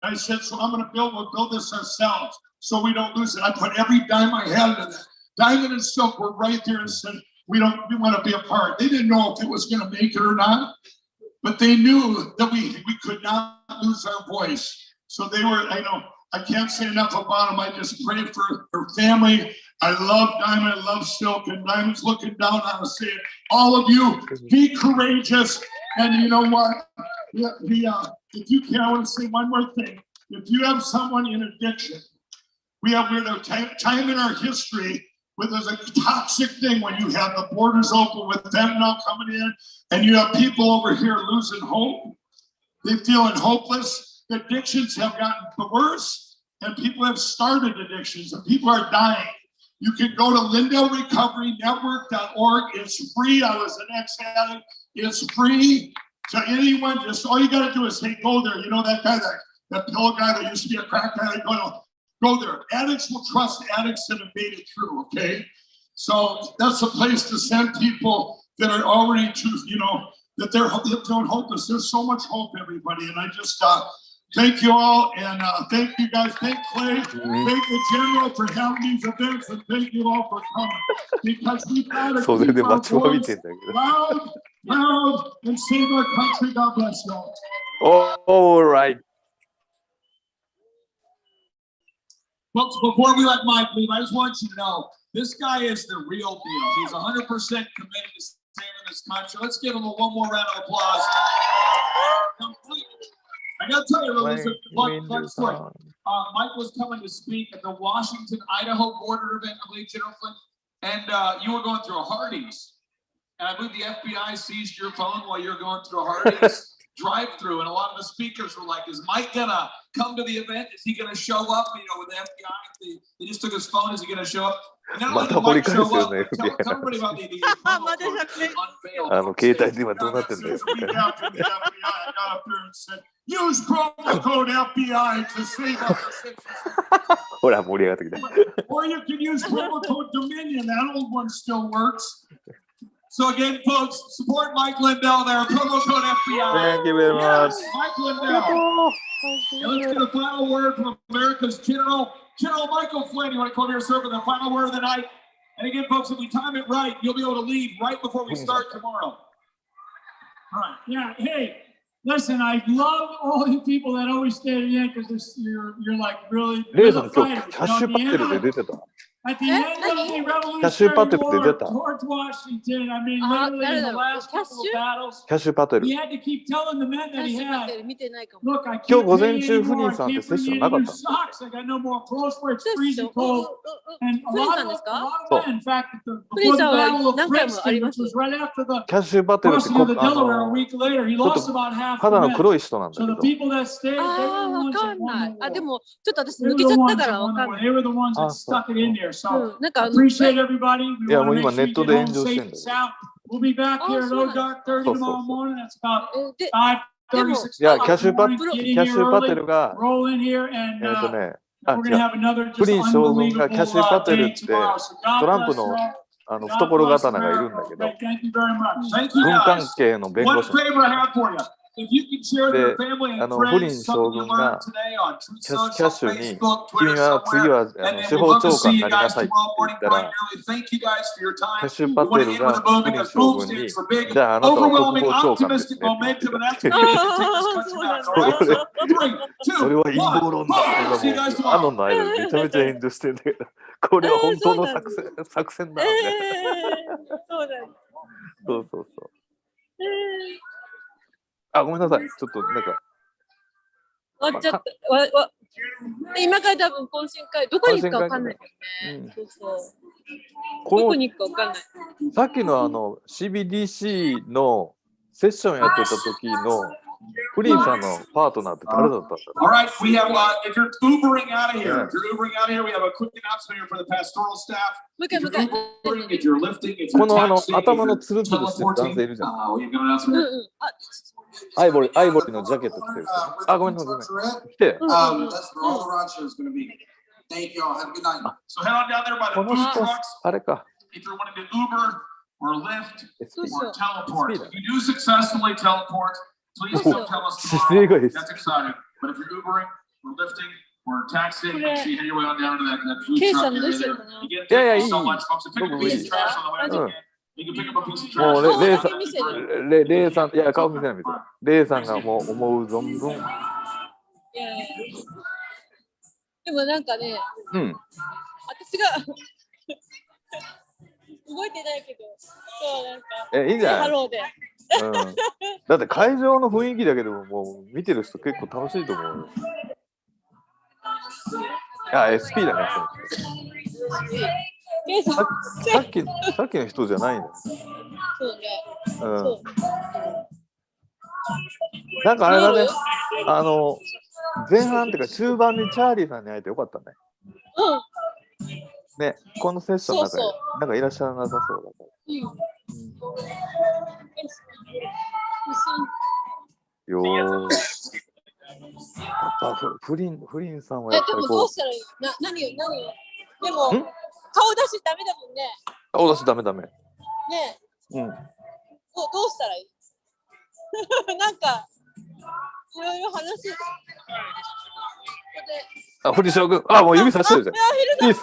I said, so we'll build this ourselves so we don't lose it. I put every dime I had into that. Diamond and Silk were right there and said, we want to be a part. They didn't know if it was going to make it or not, but they knew that we could not lose our voice. So they were, I can't say enough about them. I just pray for her family. I love Diamond, I love Silk, and Diamond's looking down on us saying, all of you, be courageous. And you know what? If you can, I want to say one more thing. If you have someone in addiction, we're at a time in our history where there's a toxic thing when you have the borders open with fentanyl coming in, and you have people over here losing hope. They're feeling hopeless. The addictions have gotten worse, and people have started addictions, and people are dying. You can go to LindellRecoveryNetwork.org. It's free. I was an ex-addict. It's free to anyone. Just all you got to do is say, go there. You know that guy, that pillow guy that used to be a crack addict? Go there. Addicts will trust addicts that have made it through, okay? So that's a place to send people that are already that they're feeling hopeless. There's so much hope, everybody. And I just thank you all, and thank you guys. Thank Clay, thank the General for having these events, and thank you all for coming. Because we've got to keep our voice loud, loud, and save our country. God bless you all. All right. Folks, before we let Mike leave, I just want you to know, this guy is the real deal. He's 100% committed to saving this country. Let's give him one more round of applause. I gotta tell you, there's a fun story. Mike was coming to speak at the Washington-Idaho border event, I believe, General Flynn, and you were going through a Hardee's. And I believe the FBI seized your phone while you were going through a Hardee's drive-through, and a lot of the speakers were like, is Mike gonna come to the event? Is he gonna show up, with the FBI? They just took his phone. Is he gonna show up? And not only did Mike show up, tell everybody about the use promo code FBI to save up to 6. Or you can use promo code Dominion. That old one still works. So again, folks, support Mike Lindell there. Promo code FBI. Thank you very much. Mike Lindell. And let's get a final word from America's General Michael Flynn. You want to come here, sir, for the final word of the night? And again, folks, if we time it right, you'll be able to leave right before we start tomorrow. All right. Yeah. Hey, listen, I love all you people that always stay at the end because you're like really fighters. At the end of the Revolutionary War, George Washington, I mean, literally in the last couple of battles, he had to keep telling the men that he had, look, I can't pay you anymore, I can't bring you any new socks, I got no more clothes where it's freezing cold. And a lot of men, in fact, before the Battle of Princeton, which was right after the crossing of the Delaware a week later, he lost about half the men. So the people that stayed, they were the ones that won the war. They were the ones that stuck it in there. So appreciate everybody. We want to make sure you get home safe and sound. We'll be back here at 0:30 tomorrow morning. That's about 5:36. Yeah, Cashew Patelがroll in here and we're going to have another just フリン将軍が unbelievable キャシュ・パテル day って tomorrow. So God トランプ bless の you all. 懐刀がいるんだけど、 Thank you very much. Thank you 軍関 guys. 係の弁護 One 士 favor I have for you. If you can share with your で、 family and フリン friends 将 something you 軍が learned today on Truth キャ Social, シュに Facebook, 君 Twitter, は次 somewhere. は And 司 then 法 we'd love 長 to 官 see に you なりな guys さいって tomorrow 言っ morning た bright ら and early. Thank you guys for your キャ time. シュ・ We パテ want to ル end with が a フ boom リン because 将 boom 軍に stands for big, じゃああなたは国 overwhelming, 防長官です optimistic ねって言 momentum, っ and that's て what we need to take this country back. All right, so 3, それ 2, は陰謀 1. 論だって今 See you も guys うアノ tomorrow. ンの間でめちゃめちゃ炎上してるんだけど、これは本当の作戦だみたいな。そうそうそう。あ、ごめんなさい。ちょっとなんか。終わっちゃった。今から多分懇親会、どこに行くか分かんないよね。そうそう。どこに行くか分かんない。さっきのCBDC のセッションやってた時のフリンさんのパートナーって誰だったんだろう。 All right, we have, if you're Ubering out of here, we have a quick announcement here for the pastoral staff. If you're Ubering, if you're lifting, if こ you're の taxing, 頭の if つるつるしてる男性いるじゃん。you're we have an announcement. アイボリーのジャケット着てる。あ、ごめんなさい。来て。That's where all the roadshow is going to be. Thank you all. Have a good night. So head on down there by the この food 人、 trucks. あれか。If you're wanting to Uber or Lyft or teleport, if you do successfully teleport, please don't tell us tomorrow. That's exciting. But if you're Ubering or lifting or taxiing, make sure you head your way on down to that food truck area there. You get so much, folks. So pick up a piece of trash on the way out. You can pick up a piece of trash. もうレイさん、いや、顔見せないみたい。レイさんがもう思う存分。でもなんかね、うん。私が動いてないけど、そうなんか。いいんじゃない？ハローで。うん。だって会場の雰囲気だけでももう見てる人結構楽しいと思うよ。あ、SP だね。さっきの人じゃないんだよ。そうね。うん。なんかあれだね。前半っていうか中盤にチャーリーさんに会えてよかったね。うん。ね、このセッションの中でなんかいらっしゃらなさそうだから。よー。フリンさんはやっぱりでもどうしたらいい？何を？でも顔出しダメだもんね。顔出しダメ。ね。うん。どうしたらいい？なんかいろいろ話す。あ、フリ将軍。あ、もう指さしてるじゃん。ヒルさん。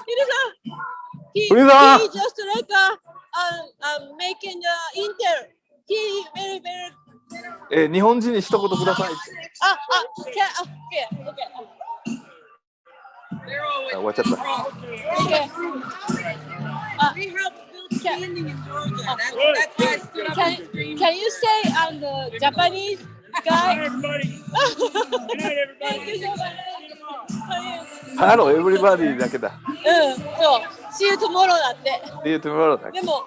フリさん。He just like making the Intel. He very very. 日本人に一言ください。終わっちゃった。Can you say the Japanese guy? Hello everybody だけだ。うん、そう。See you tomorrow だって。See you tomorrow だ。でも、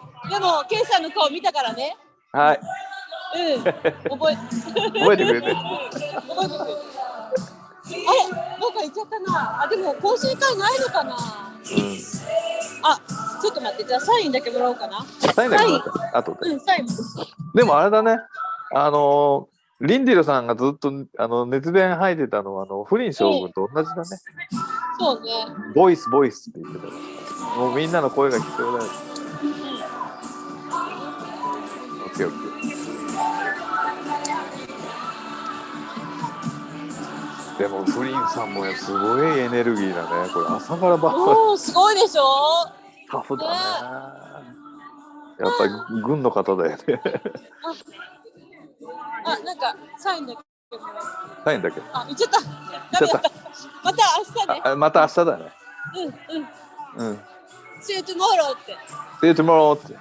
ケイさんの顔見たからね。はい。うん。覚えてくれて。あれ、なんか言っちゃったな。あ、でも講習会ないのかな。あ、ちょっと待って、じゃあサインだけもらおうかな。サインだけもらって、あとで。うん、サイン。でもあれだね。リンディルさんがずっと熱弁吐いてたのはフリン将軍と同じだね。そうね。ボイスって言ってた。もうみんなの声が聞こえない。オッケー。でもフリンさんもすごいエネルギーだね。これ朝からばっかり。おー、すごいでしょ。タフだね。やっぱり軍の方だよね。あ、なんかサインだけ。サインだけ。あ、言っちゃった。また明日ね。また明日だね。うん。See you tomorrow って。See you tomorrow って。うん。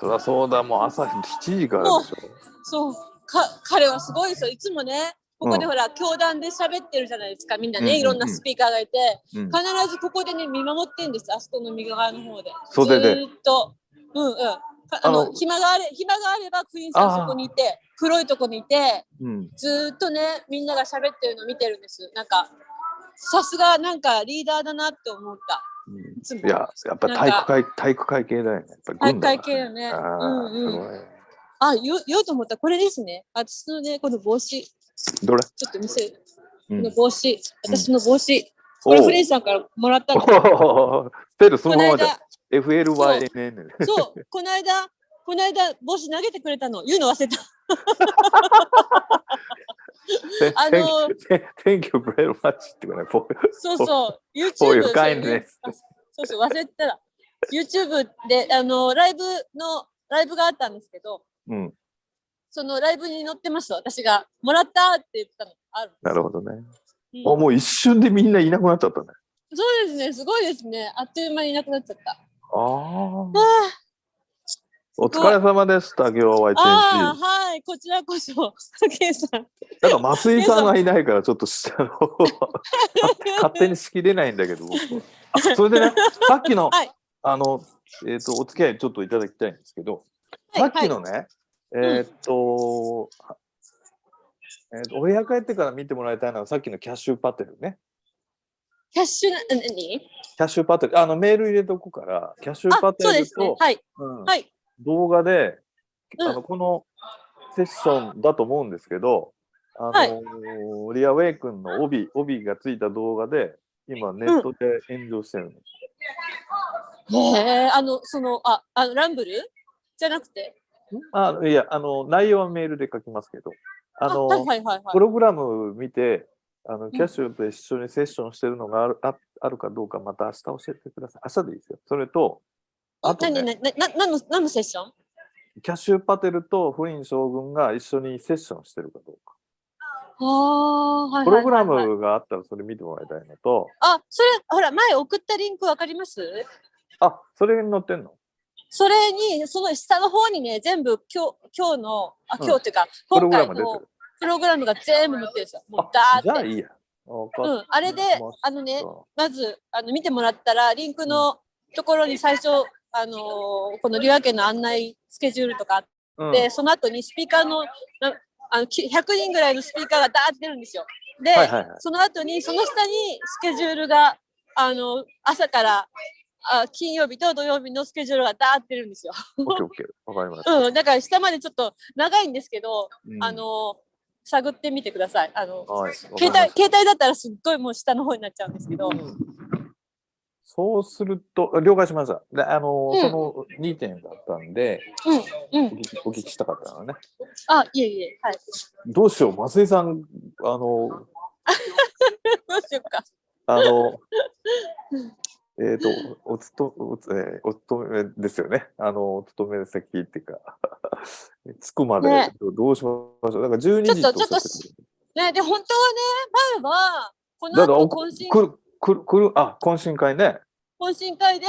そりゃそうだ、もう朝7時からでしょ。そう。彼はすごいですよ。いつもね、ここでほら、教団で喋ってるじゃないですか。みんなね、いろんなスピーカーがいて、必ずここでね、見守ってんです。あそこの右側の方で。袖で。ずっと。暇があればクイーンさんそこにいて、黒いとこにいて、ずっとね、みんなが喋ってるのを見てるんです。なんか、さすがなんかリーダーだなって思った。いや、やっぱ体育会系だよね。体育会系よね。あ、言おうと思った。これですね。私のね、この帽子。どれ？ちょっと見せる。この帽子。私の帽子。これフリンさんからもらったの。スペルそのままで。FLYNN。そう、この間帽子投げてくれたの。言うの忘れた。Thank you very much ってかね。そう、YouTube。そういう感じです。そう、忘れてたら。YouTube で、ライブがあったんですけど、そのライブに載ってます。私が、もらったって言ったのある。なるほどね。もう一瞬でみんないなくなっちゃったね。そうですね、すごいですね。あっという間にいなくなっちゃった。お疲れ様でした、今日は一日。はい、こちらこそ、ケイさん。なんか増井さんがいないから、ちょっと勝手に仕切れないんだけど、それでね、さっきの、お付き合いちょっといただきたいんですけど、さっきのね、お部屋帰ってから見てもらいたいのは、さっきのキャッシュパテルね。キャッシュ何？キャッシュパテル、メール入れとくから、キャッシュパテルと、動画で、このセッションだと思うんですけど、リアウェイ君の帯がついた動画で、今ネットで炎上してるの。へえ、ランブルじゃなくて。いや、内容はメールで書きますけど、プログラム見て、キャッシュと一緒にセッションしてるのがあるかどうか、また明日教えてください。明日でいいですよ。それと、何のセッション？キャッシュパテルとフリン将軍が一緒にセッションしてるかどうか。プログラムがあったらそれ見てもらいたいのと。それ、ほら、前送ったリンクわかります？それに載ってんの？それに、その下の方にね、全部今日の、今日っていうか、今回のプログラムが全部載ってるんですよ。もうダーって。じゃあいいや。あれで、まず、見てもらったら、リンクのところに最初、このリワ家の案内スケジュールとかあって、その後にスピーカーの、100人ぐらいのスピーカーがダーって出るんですよ。で、その後に、その下にスケジュールが、朝から金曜日と土曜日のスケジュールがダーって出るんだんですよ。わかりました。だから下までちょっと長いんですけど、探ってみてください。携帯だったらすっごいもう下の方になっちゃうんですけど。そうすると、了解しました。で、その2点だったんで、お聞きしたかったのね。いえいえ、はい。どうしよう、増井さん、どうしようか。お勤めですよね。お勤め先っていうか、着くまでどうしましょう。だから12時と。ね、で、本当はね、前は、この後懇親会ね。懇親会で、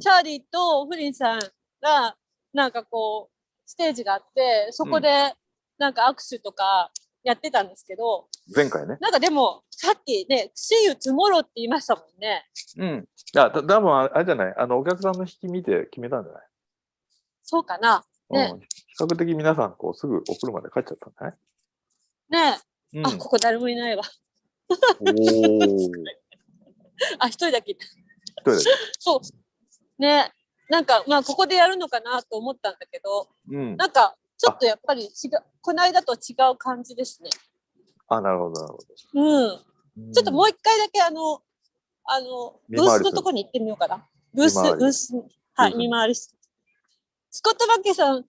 チャーリーとフリンさんが、なんかこう、ステージがあって、そこで、なんか握手とかやってたんですけど、前回ね。なんかでも、さっきね、See you tomorrowって言いましたもんね。多分あれじゃない、お客さんの引き見て決めたんじゃない？そうかな。ね。比較的皆さん、こう、すぐお車で帰っちゃったんじゃない？ねえ。ここ誰もいないわ。一人だけいた。そう。ね。なんか、ここでやるのかなと思ったんだけど、なんか、ちょっとやっぱりこの間と違う感じですね。なるほど、なるほど。ちょっともう一回だけブースのとこに行ってみようかな。ブース、はい、見回りスコットマッケイさん、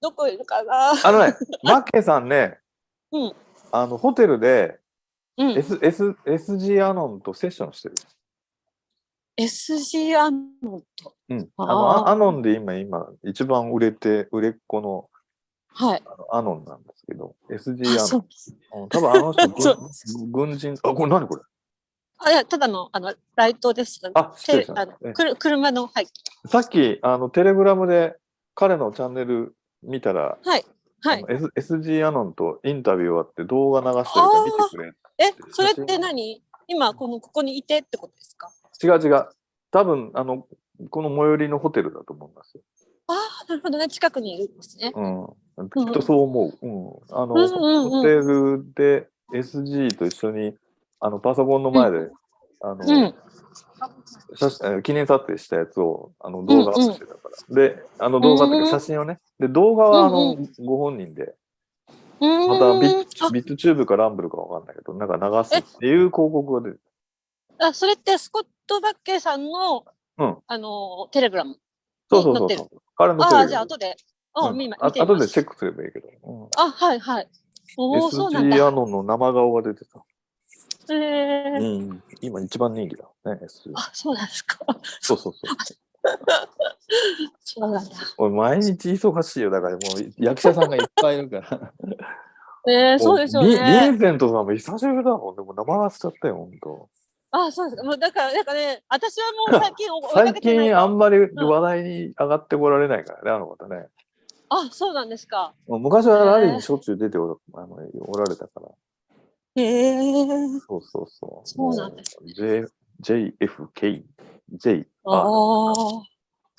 どこいるかな？マッケイさんね、ホテルで、SG アノンとセッションしてる。SG アノンと。アノンで今、一番売れっ子の、アノンなんですけど、SG アノン。多分人、軍人、これ何これ？いや、ただの、ライトです。車の、はい。さっき、テレグラムで彼のチャンネル見たら、SG アノンとインタビューあって動画流してるから見てくれ。それって何？今、ここにいてってことですか？違う。多分、この最寄りのホテルだと思いますよ。なるほどね。近くにいるんですね。きっとそう思う。ホテルで SG と一緒に、パソコンの前で、記念撮影したやつを、動画アップしてたから。で、動画っていうか写真をね。で、動画は、ご本人で、またビットチューブかランブルかわかんないけど、なんか流すっていう広告が出てた。それってスコット・バッケイさんの、テレグラム。そう。彼のテレグラム。じゃあ後で、後でチェックすればいいけど。はい。SG アノンの生顔が出てた。今一番人気だね。そうなんですか。そう。そうなんだ。毎日忙しいよ。だからもう役者さんがいっぱいいるから。そうでしょうね。ヴィンセントさんも久しぶりだもん。でも名前忘れちゃったよ、本当。そうですか。もうだからね、私はもう最近あんまり話題に上がってこられないからね、方ね。そうなんですか。昔はラリーにしょっちゅう出ておられたから。そう。そうなんです。JFK、J、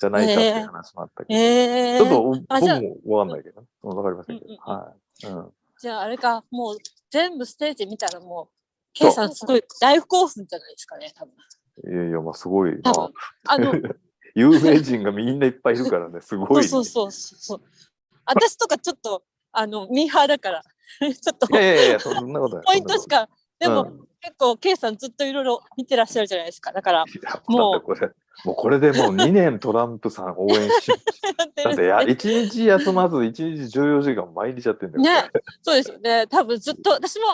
じゃないかっていう話もあったけど。ちょっと僕もわかんないけど、わかりませんけど。じゃああれか、もう全部ステージ見たらもう、K さんすごい大興奮じゃないですかね、多分。いや、すごいな。有名人がみんないっぱいいるからね、すごい。そう。私とかちょっと、ミーハーだから、ちょっと、いやいや、そんなことない。ポイントしか、でも、結構、K さんずっといろいろ見てらっしゃるじゃないですか。だから、もうこれでもう2年トランプさん応援し、だって1日休まず1日14時間毎日やってんだよね。そうですよね。多分ずっと、私も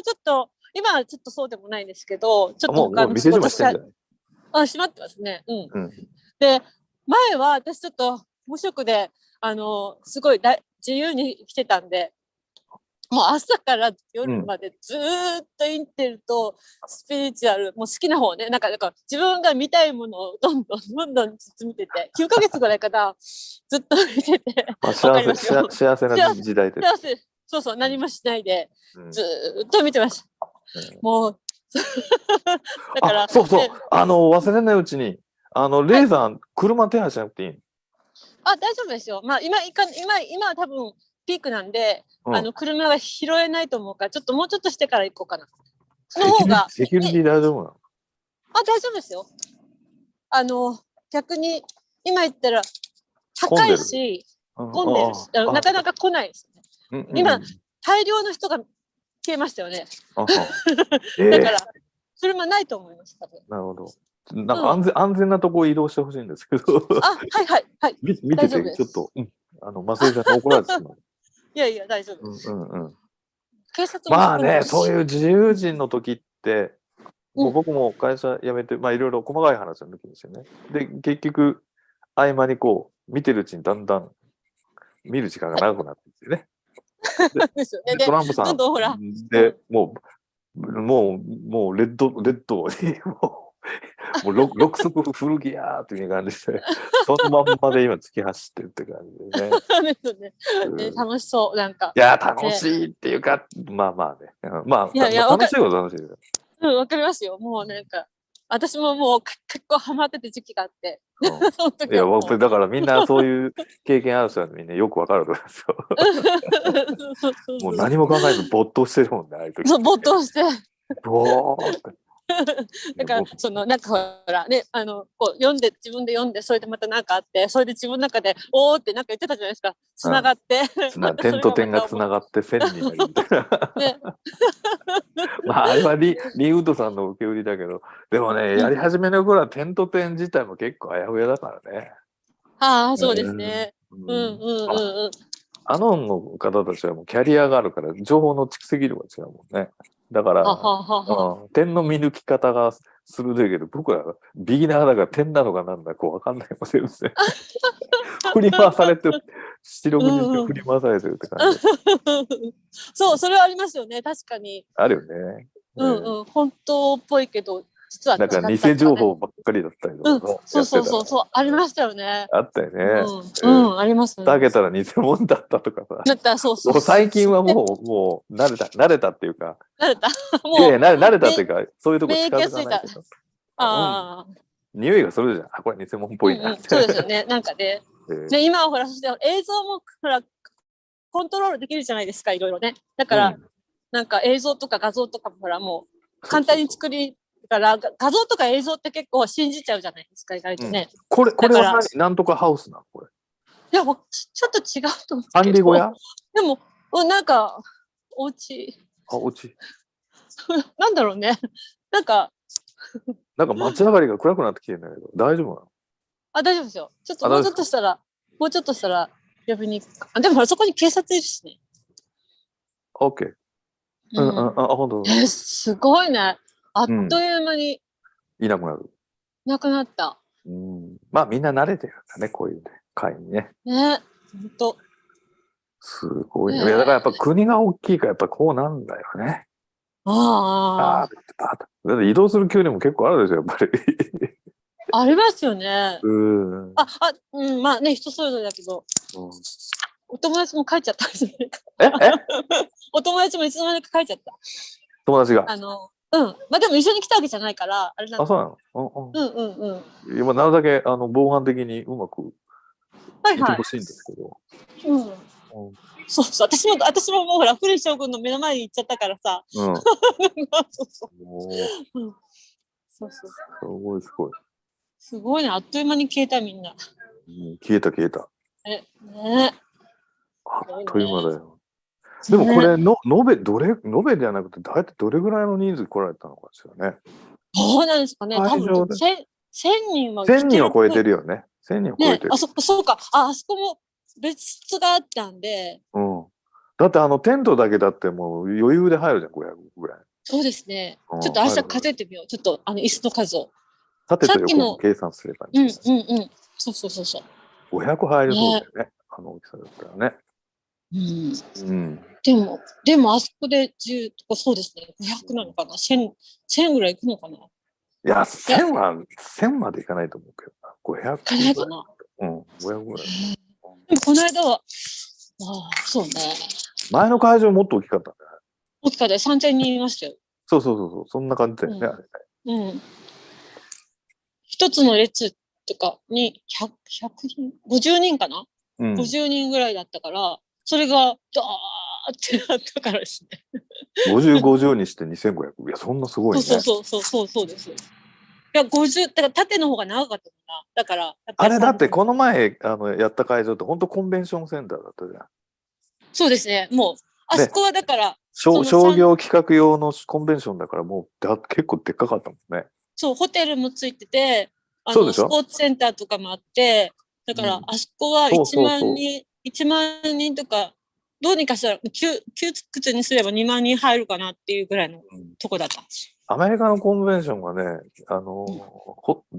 ちょっと、今はちょっとそうでもないんですけど、ちょっと他の仕事閉まってますね。で、前は私ちょっと無職で、すごい自由に来てたんで、もう朝から夜までずーっとインテルとスピリチュアル、もう好きな方ね、なんか自分が見たいものをどんどんずっと見てて、9ヶ月ぐらいかな、ずっと見てて。幸せな時代で。そうそう、何もしないで、ずーっと見てました。もう、だから。そうそう、忘れないうちに、レイさん、車手配しなくていい？大丈夫ですよ。まあ、今は多分、ピークなんで、車が拾えないと思うから、もうちょっとしてから行こうかな。その方が。セキュリティ大丈夫なの？大丈夫ですよ。逆に、今言ったら、高いし、混んでるし、なかなか来ないですね。今、大量の人が消えましたよね。だから、車ないと思います、多分。なるほど。なんか安全なとこ移動してほしいんですけど。はい。見てて、ちょっと、マスイさんに怒られてしまう。いや、大丈夫です。警察もまあね、そういう自由人の時って、僕も会社辞めて、まあいろいろ細かい話を抜きんですよね。で、結局、合間に見てるうちにだんだん見る時間が長くなってるんですよね。トランプさんで、もうレッドに、もう6足古着やーっていう感じで、そのまんまで今突き走ってるって感じでね。ですね。楽しそう、なんか。いや、楽しいっていうか、まあね。まあ、楽しいこと楽しいです。わかりますよ。もうなんか、私ももう結構ハマってた時期があって。いや、僕、だからみんなそういう経験ある人はみんなよくわかると思いますよ。もう何も考えず没頭してるもんね、ああいう時。そう、没頭して。ボーって。だから、なんかほら、ね、こう自分で読んで、それでまたなんかあって、それで自分の中で、おーってなんか言ってたじゃないですか。つながって。点と点がつながって線になるみたいな。まあ、あれはリーウッドさんの受け売りだけど、でもね、やり始めの頃は点と点自体も結構あやふやだからね。そうですね。アノンの方たちはもうキャリアがあるから、情報の蓄積量が違うもんね。だから、点の見抜き方が鋭いけど、僕はビギナーだから点なのかなんだか分かんないもんですね。振り回されてる、四六時中振り回されてるって感じ。そう、それはありますよね、確かに。あるよね。本当っぽいけど、実はなんか偽情報ばっかりだったりとか。そう、ありましたよね。あったよね。ありますね。だけたら偽物だったとかさ。だったらそう。最近はもう慣れたっていうか。慣れた。慣れたっていうか、そういうとこ近づかないけど。匂いがするじゃん。これ偽物っぽいな。そうですよね。なんかね。今はほら、そして映像もほら、コントロールできるじゃないですか、いろいろね。だから、なんか映像とか画像とかもほら、もう簡単に作り、だから画像とか映像って結構信じちゃうじゃないですか、意外とね。これはなんとかハウスなのこれ。いや、ちょっと違うと思うけど。管理小屋？でも、なんか、お家。お家。なんだろうね。なんか街上がりが暗くなってきてるんだけど、大丈夫なの？大丈夫ですよ。もうちょっとしたら、呼びに行く。でも、そこに警察いるしね。OK。本当。すごいね。あっという間に。いなくなる。いなくなった。まあ、みんな慣れてるんだね、こういう会にね。ね、本当。すごいね。だからやっぱ国が大きいから、やっぱこうなんだよね。だって移動する距離も結構あるでしょ、やっぱり。ありますよね。まあね、人それぞれだけど。お友達も帰っちゃったんですよね。お友達もいつの間にか帰っちゃった。友達が。まあでも一緒に来たわけじゃないから、あれなんだ。そうなの？今、なるだけ防犯的にうまくいてほしいんですけど。そう、私ももうほら、フリン将軍の目の前に行っちゃったからさ。すごい。すごいね、あっという間に消えたみんな。消えた。ね。という間だよ。でもこれの、延べじゃなくて、大体どれぐらいの人数来られたのかしらね。そうなんですかね。多分1000人は。1000人は超えてるよね。1000人は超えてる。そうか。あそこも別室があったんで。うん。だってテントだけだってもう余裕で入るじゃん、500ぐらい。そうですね。ちょっと明日数えてみよう。ちょっと椅子の数を。縦と横の計算すればいい。そう。500入るそうだよね。大きさだったらね。でもあそこで10とかそうですね。500なのかな。1000ぐらい行くのかな。いや、1000までいかないと思うけどな。500。いかないかな。500ぐらい。でもこの間は、そうね。前の会場もっと大きかったんだよね。大きかった。3000人いましたよ。そう。そんな感じだよね、あれね。一つの列とかに100人 ?50 人かな、?50 人ぐらいだったから、それがドーってなったからですね。50にして2500。いや、そんなすごいね。そうです。いや、50、だから縦の方が長かったな。だから。あれだってこの前やった会場って本当コンベンションセンターだったじゃん。そうですね。もう、あそこはだから。商業企画用のコンベンションだからもう結構でっかかったもんね。そう、ホテルもついてて、スポーツセンターとかもあって、だからあそこは1万人とか、どうにかしたら、窮屈にすれば2万人入るかなっていうぐらいのとこだったんですよ。アメリカのコンベンションがね、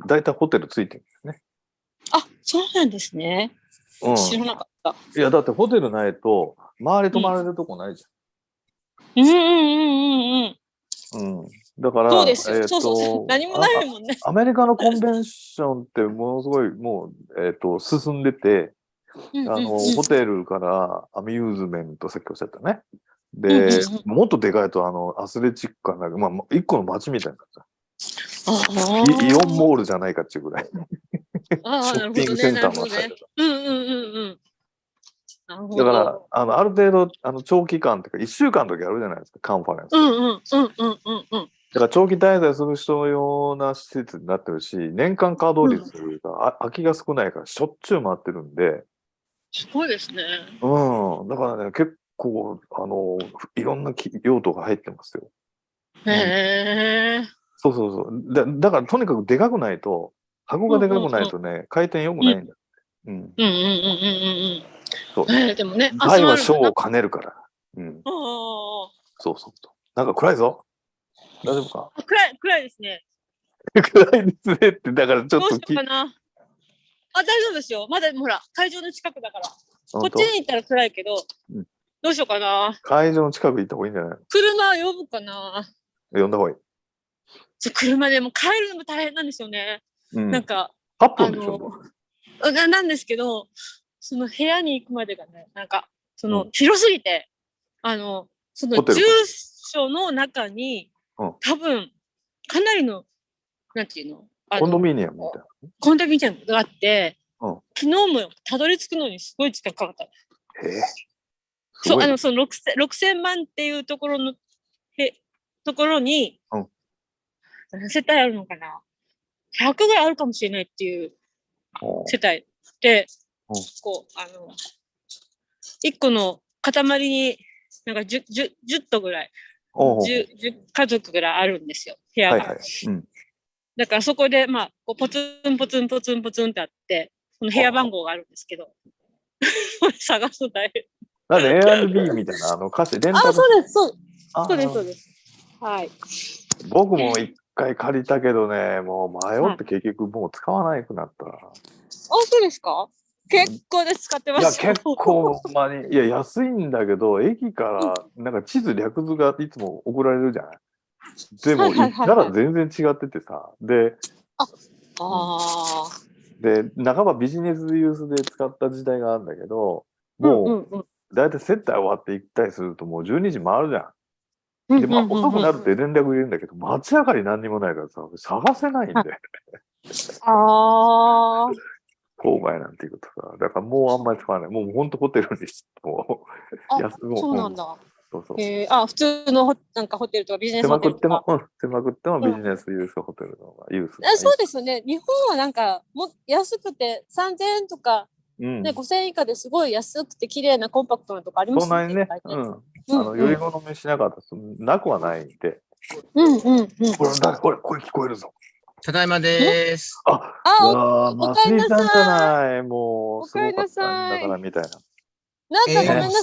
大体ホテルついてるんですね。あ、そうなんですね。知らなかった。いや、だってホテルないと、周り泊まれるとこないじゃん。だから、そうですよ。そう。何もないもんね。アメリカのコンベンションってものすごいもう、進んでて、ホテルからアミューズメント、さっきおっしゃったね。で、もっとでかいとアスレチックかな、まあ、一個の街みたいになった。イオンモールじゃないかっていうぐらい。ショッピングセンターもあったりとか。だから、ある程度、長期間というか、1週間の時あるじゃないですか、カンファレンス。だから、長期滞在する人用な施設になってるし、年間稼働率が空きが少ないから、しょっちゅう回ってるんで。すごいですね。だからね、結構、いろんな用途が入ってますよ。へー。そう。だから、とにかくでかくないと、箱がでかくないとね、回転良くないんだ。そう。でもね、大は小を兼ねるから。そう。なんか暗いぞ。大丈夫か？暗いですね。暗いですねって、だからちょっと。どうしようかな。大丈夫ですよ。まだほら、会場の近くだから。こっちに行ったら暗いけど、どうしようかな。会場の近く行った方がいいんじゃない？車呼ぶかな。呼んだ方がいい。車でも帰るのも大変なんですよね。なんか、8分でしょ？なんですけど、その部屋に行くまでがね、なんか、広すぎて、その住所の中に、多分、かなりの、なんていうの？コンドミニアムみたいな。コンドミニアムがあって、昨日もたどり着くのにすごい時間かかった。そう、その6000万っていうところに、何世帯あるのかな ?100 ぐらいあるかもしれないっていう世帯で、こう、1個の塊に、なんか10棟ぐらい、10家族ぐらいあるんですよ、部屋が。だからそこで、まあ、こうポツンポツンってあって、その部屋番号があるんですけど、探すの大変。なんで A&B みたいな歌詞、レンタル。そうです。はい。僕も一回借りたけどね、もう迷って結局もう使わなくなった。そうですか？結構で使ってます。いや、結構、いや、安いんだけど、駅からなんか地図略図がいつも送られるじゃない。でも、行ったら全然違っててさ。で、半ばビジネスユースで使った時代があるんだけど、もう、だいたい接待終わって行ったりするともう12時回るじゃん。で、まあ、遅くなるって連絡入れるんだけど、街上がり何にもないからさ、探せないんで。郊外なんていうことさ。だからもうあんまり使わない。もうほんとホテルに、もう、そうなんだ。そう。普通のなんかホテルとかビジネスホテルとか。狭くってもビジネスユースホテルの方がユース。そうですよね。日本はなんか安くて3000円とかね、5000円以下ですごい安くて綺麗なコンパクトなとこありますそんなにね、酔い好みしなかったとなくはないんで。これ声聞こえるぞ。ただいまです。マスイさんじゃない。もう、すごかったんだからみたいな。なんかごめんなさい。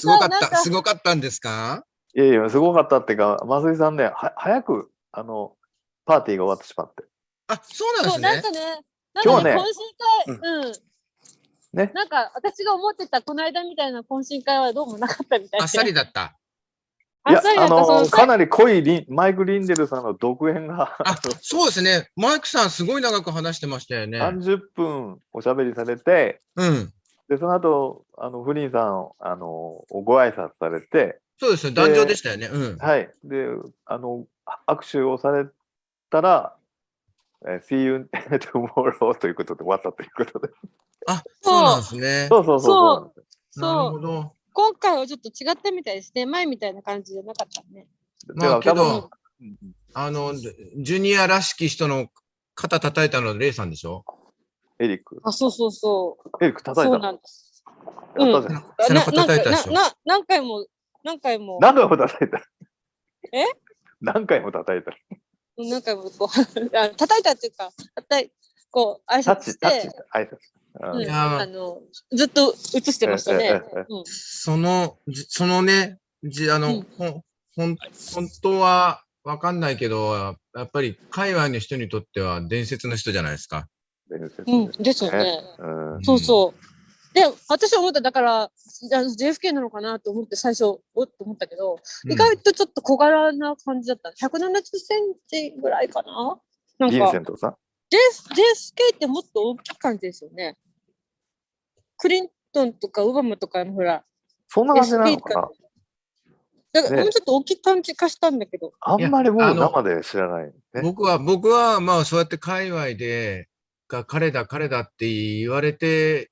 すごかったんですか？いやいや、すごかったっていうか、増井さんね、早く、パーティーが終わってしまって。あ、そうなんですね。なんかね、今日はね、懇親会、ね。なんか、私が思ってた、この間みたいな懇親会はどうもなかったみたいな。あっさりだった。いや、かなり濃いマイク・リンデルさんの独演が。そうですね。マイクさん、すごい長く話してましたよね。30分おしゃべりされて、で、その後、フリンさん、ご挨拶されて、そうですね、壇上でしたよね。はい。で、握手をされたら、See you tomorrow ということで終わったということで。あ、そうなんですね。そう。なるほど。今回はちょっと違ったみたいですね。前みたいな感じじゃなかったね。まあけど、ジュニアらしき人の肩叩いたのはレイさんでしょ？エリック。あ、そう。エリック叩いたの？そうなんです。やったじゃん。背中叩いたでしょ？何回も。何回も叩いた。何回も叩いた。何回もこう、叩いたっていうか、こう、挨拶して。挨拶。ずっと映してましたね。そのね、本当はわかんないけど、やっぱり海外の人にとっては伝説の人じゃないですか。ですよね。そう。で、私は思った、だから、JFK なのかなと思って最初、おっと思ったけど、意外とちょっと小柄な感じだった。170センチぐらいかな。なんか、ヴィンセントさん？ JFK ってもっと大きい感じですよね。クリントンとかオバマとかのほら。そんな感じなのかな？だからもうちょっと大きい感じ化したんだけど。あんまりもう生で知らない。僕はまあそうやって界隈で、彼だって言われて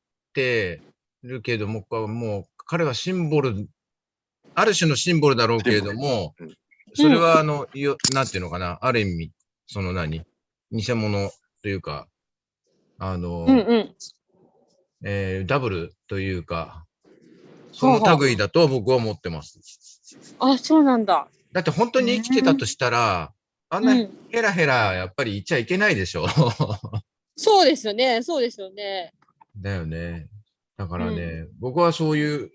るけども、もう彼はシンボル、ある種のシンボルだろうけれども、それはなんていうのかな、ある意味、偽物というか、ダブルというか、その類だと僕は思ってます。あ、そうなんだ。だって本当に生きてたとしたら、あんなヘラヘラやっぱり言っちゃいけないでしょ。そうですよね。だよね。だからね、僕はそういう、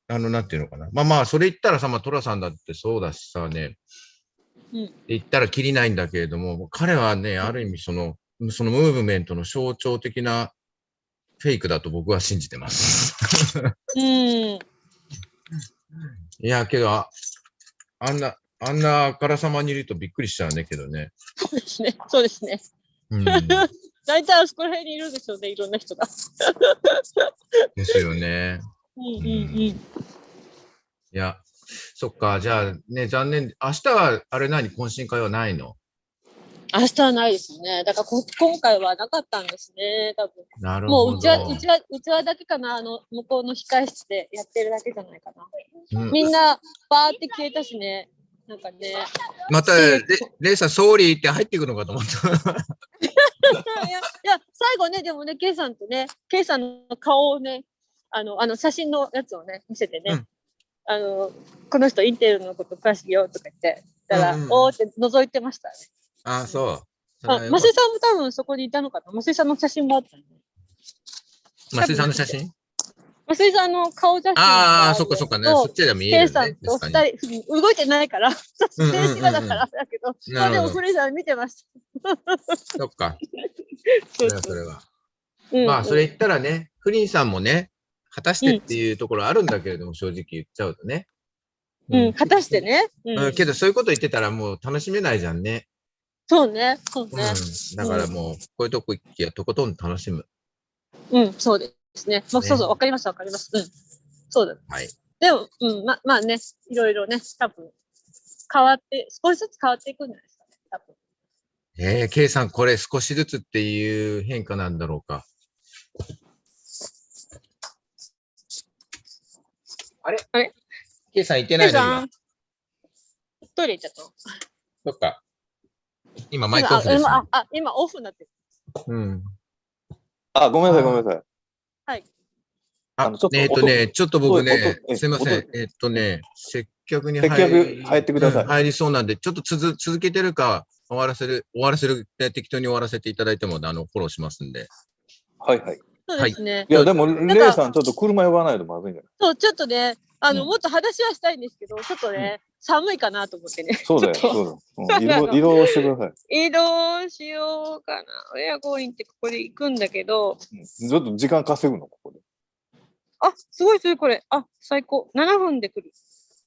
なんていうのかな。まあ、それ言ったらさ、トラさんだってそうだしさね、言ったらきりないんだけれども、彼はね、ある意味そのムーブメントの象徴的なフェイクだと僕は信じてます。いや、けど、あんなあからさまにいるとびっくりしちゃうね、けどね。そうですね。大体あそこら辺にいるんでしょうね、いろんな人が。ですよね。いや、そっか、じゃあね、残念。明日はあれ懇親会はないの？明日はないですね。だから今回はなかったんですね、多分。なるほど。もううちわだけかな、向こうの控室でやってるだけじゃないかな。みんなバーって消えたしね。なんかね。また、レイさん、ソーリーって入ってくるのかと思った。いや、最後ね、でもね、ケイさんの顔をね、写真のやつをね、見せてね、この人インテルのこと詳しいよとか言って、たら、おーって覗いてましたね。あ、そう。マスイさんも多分そこにいたのかな。マスイさんの写真もあったね。マスイさんの写真？マスイさんの顔写真。ああ、そっかね。そっちで見える、ね。ケイさんと2人、動いてないから、静止画だからだけど、まあでもフリーさん見てました。そっか。それは。まあ、それ言ったらね、フリーさんもね、果たしてっていうところあるんだけれども、正直言っちゃうとね。果たしてね。けど、そういうこと言ってたらもう楽しめないじゃんね。そうね。だからもう、こういうとこ行きやとことん楽しむ。そうですね。そう、わかります。そうだ。はい。でも、まあね、いろいろね、多分、少しずつ変わっていくんじゃないですかね、多分。K さん、これ少しずつっていう変化なんだろうか。あれ K さん行ってないの今。トイレ行っちゃったの？そっか。今マイクオフです、ね。今オフになってる。ごめんなさい。はい。ちょっと僕ね、すいません。接客に入ってください。入りそうなんで、ちょっと続けてるか、終わらせる、適当に終わらせていただいても、フォローしますんで。はいはい。そうですね。いや、でも、レイさん、ちょっと車呼ばないとまずいんじゃない？そう、ちょっとね、もっと話はしたいんですけど、ちょっとね、寒いかなと思ってね。そうだよ、そうだ。移動してください。移動しようかな。エアゴーインってここで行くんだけど。ちょっと時間稼ぐの、ここで。あ、すごいすごい、これ。あ、最高。7分で来る。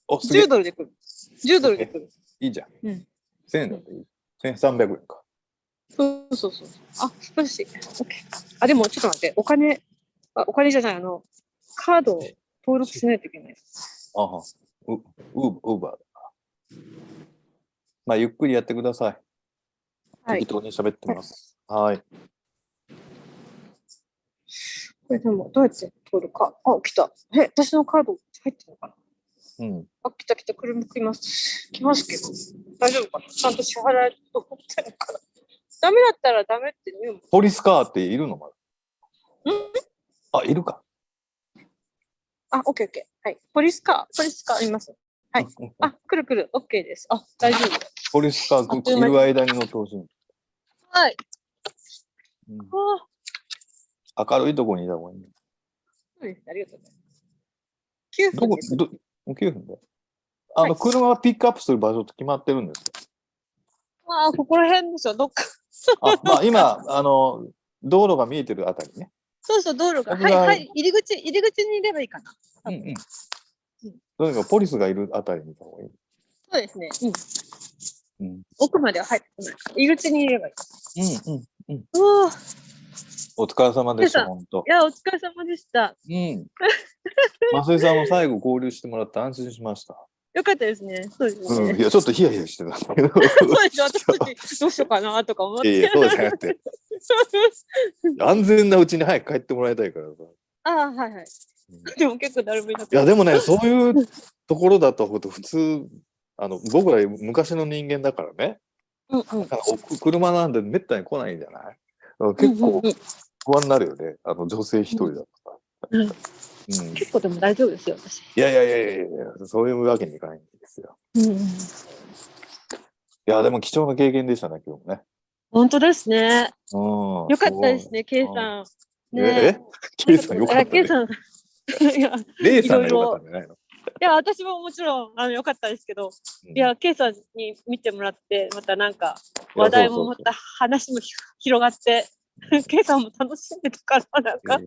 10ドルで来る。10ドルで来る。いいじゃん。1000円だっていい。1300円か。そうそうそう。あ、少し。あ、でもちょっと待って。お金じゃない、カードを登録しないといけない。あは。ウーバーだな。まあ、ゆっくりやってください。はい。適当に喋ってます。はい。これでも、どうやって通るか。あ、来た。私のカード入ってるのかな？あ、来た。車来ます。来ますけど。大丈夫かな？ちゃんと支払えると思ってるから。ダメだったらダメって言うもん。ポリスカーっているのまだ？あ、いるか。あ、オッケー。はい。ポリスカーいます。はい。あ、来る。オッケーです。あ、大丈夫。ポリスカーいる間に乗ってほしい。はい。明るいところにいた方がいい。そうです。ありがとうございます。9分で。車がピックアップする場所って決まってるんですよ。あ、ここら辺ですよ。どっか。まあ、今、道路が見えてるあたりね。そう、道路が。はい。入り口にいればいいかな。とにかくポリスがいるあたりにいた方がいい。そうですね。奥までは入ってこない。入り口にいればいい。お疲れ様でした、本当。いや、お疲れ様でした。増井さんも最後合流してもらって安心しました。よかったですね。そうですね。いや、ちょっとヒヤヒヤしてたんだけど。そうです私たちどうしようかなとか思って。いや、そうじゃなくて。安全なうちに早く帰ってもらいたいからさ。ああ、はい。でも結構だるみだった。いや、でもね、そういうところだと普通、僕ら昔の人間だからね。車なんでめったに来ないんじゃない？結構不安になるよね。女性一人だとさ。結構でも大丈夫ですよ、私。いや、そういうわけにいかないんですよ。いや、でも貴重な経験でしたね、今日もね。本当ですね。よかったですね、K さん。K さんよかったね。K さん。レイさんがよかったんじゃないの？いや、私ももちろんよかったですけど、いや、K さんに見てもらって、またなんか話題もまた話も広がって、K さんも楽しんでたから、なんか、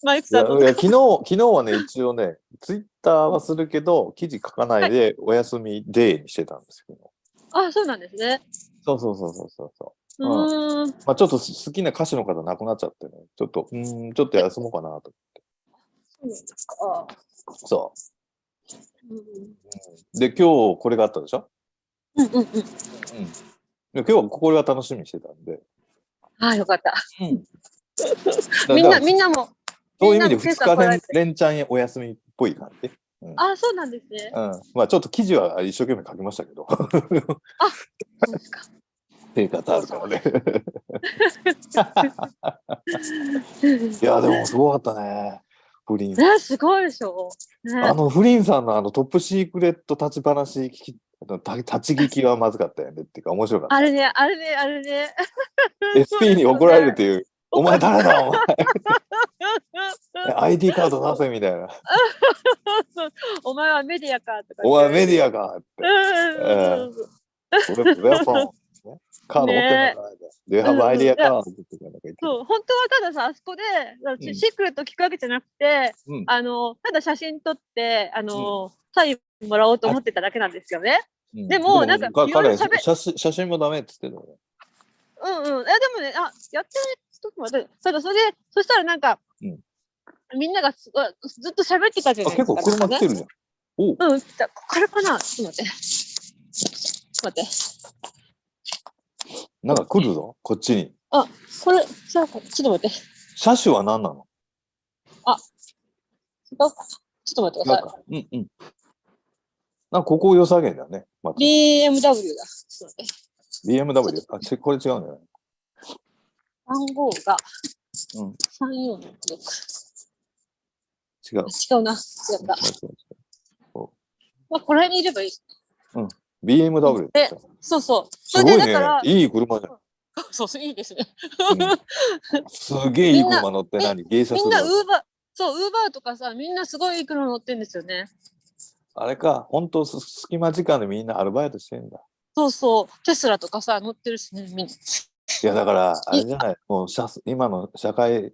マイクさんの。昨日はね、一応ね、ツイッターはするけど、記事書かないでお休みデーにしてたんですけど。あ、そうなんですね。そう。まあちょっと好きな歌手の方亡くなっちゃってね、ちょっと休もうかなと思って。そうなんですか。そう。で、今日これがあったでしょ？で今日はこれが楽しみにしてたんで。ああ、よかった。みんなも。そういう意味で2日連チャンお休みっぽい感じ。ああ、そうなんですね。まあちょっと記事は一生懸命書きましたけど。あ、そうですか。っていう方あるからね。いや、でもすごかったね。フリン。すごいでしょ。フリンさんのトップシークレット立ち話立ち聞きはまずかったよねっていうか面白かった。あれね。SP に怒られるっていう。お前誰だお前。ID カード出せみたいな。お前はメディアかとか。お前はメディアかって。それはそう。カード持ってんのかな。Do you have ID カードってそう、本当はたださ、あそこでシークレット聞くわけじゃなくて、ただ写真撮って、サインもらおうと思ってただけなんですよね。でも、なんか、写真もダメって言ってたよ。でもね、やってちょっと待って、そしたらなんか、みんながずっと喋ってたじゃないですか。結構車来てるじゃん。これかな？ちょっと待って。なんか来るぞ、こっちに。これ、ちょっと待って。車種は何なの？違うか。ちょっと待ってください。なんかここ良さげだね。BMW だ。BMW。これ違うんじゃない？番号が346。違う。違うな。違った。まあ、これにいればいい。うん。BMW で、そうそう。すごいね。いい車じゃん。そうそう、いいですね。すげえいい車乗って何芸者する。みんなウーバー、そう、ウーバーとかさ、みんなすごいいい車乗ってんですよね。あれか、本当隙間時間でみんなアルバイトしてんだ。そうそう、テスラとかさ、乗ってるしね、みんな。いや、だから、あれじゃない、もう今の社会、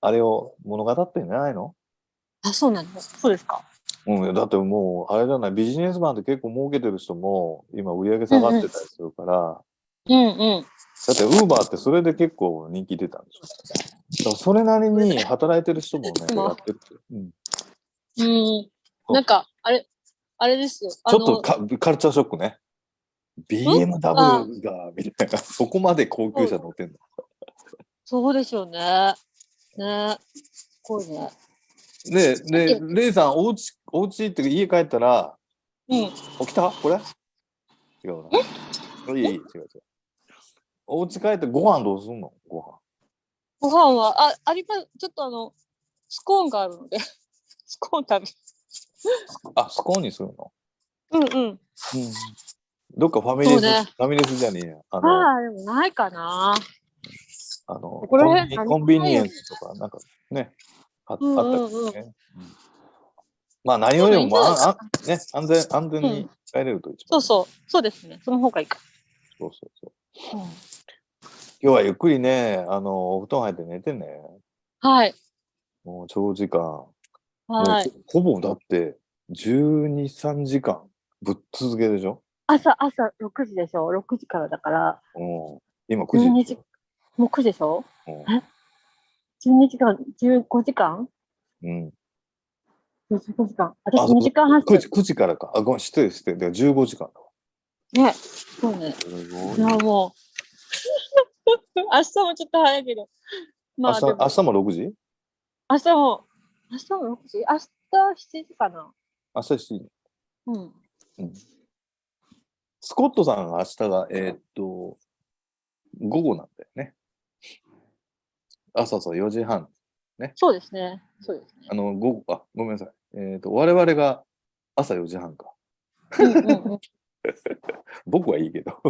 あれを物語ってんじゃないの？あ、そうなんだ。そうですか。うん、だってもう、あれじゃない、ビジネスマンって結構儲けてる人も、今売り上げ下がってたりするから、うんうん。だって、ウーバーってそれで結構人気出たんですよ。だからそれなりに働いてる人もね、やってるって。なんか、あれですよ。ちょっとカルチャーショックね。BMW が、みたいな、そこまで高級車乗ってんだ。そうでしょうね。ね。すごいね。で、レイさん、おうちって家帰ったら、起きたこれ違うな。違う。おうち帰ってご飯どうすんの？ご飯は、ちょっとスコーンがあるので、スコーン食べる。あ、スコーンにするの？うん。どっかファミレス、ファミレスじゃねえや。でもないかな。コンビニエンスとか、なんかね、あったりね。まあ何よりも、ね、安全に帰れると一番。そうですね。その方がいいか。そう。今日はゆっくりね、お布団入って寝てね。はい。もう長時間。はい。ほぼだって、12、3時間ぶっ続けでしょ？朝6時でしょ？ 6 時からだから。今9時。もう9時でしょ？12時間、15時間？15時間。私2時間半9時からか。ごめん、失礼して。で15時間だわ。ね、そうね。いや、もう。明日もちょっと早いけど。明日も6時？明日も6時？明日7時かな。明日7時。スコットさんが明日が、午後なんだよね。そう、4時半。ね。そうですね。午後、ごめんなさい。我々が朝4時半か。僕はいいけど。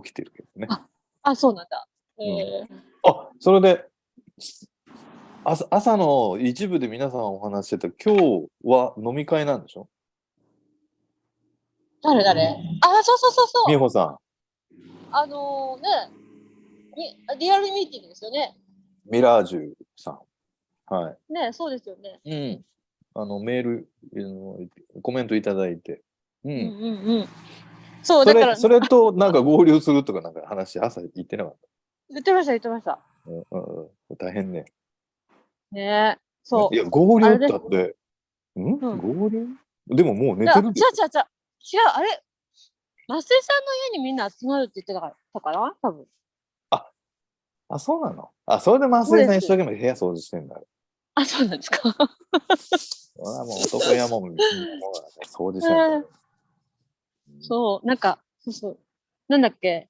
起きてるけどね。そうなんだ。それで、朝の一部で皆さんお話してた、今日は飲み会なんでしょ？誰？そう。美穂さん。リアルミーティングですよね。ミラージュさん。はい。ね、そうですよね。メール、コメントいただいて。そう、だから。それとなんか合流するとかなんか話、朝言ってなかった？言ってました。大変ね。ね、そう。いや、合流だって、合流？でももう寝てるんですよ。違う、あれ、増井さんの家にみんな集まるって言ってたかな多分。そうなの？それで増井さん一生懸命部屋掃除してんだ。そうなんですか。もう男やもん、掃除したんだ。そう、なんか、なんだっけ、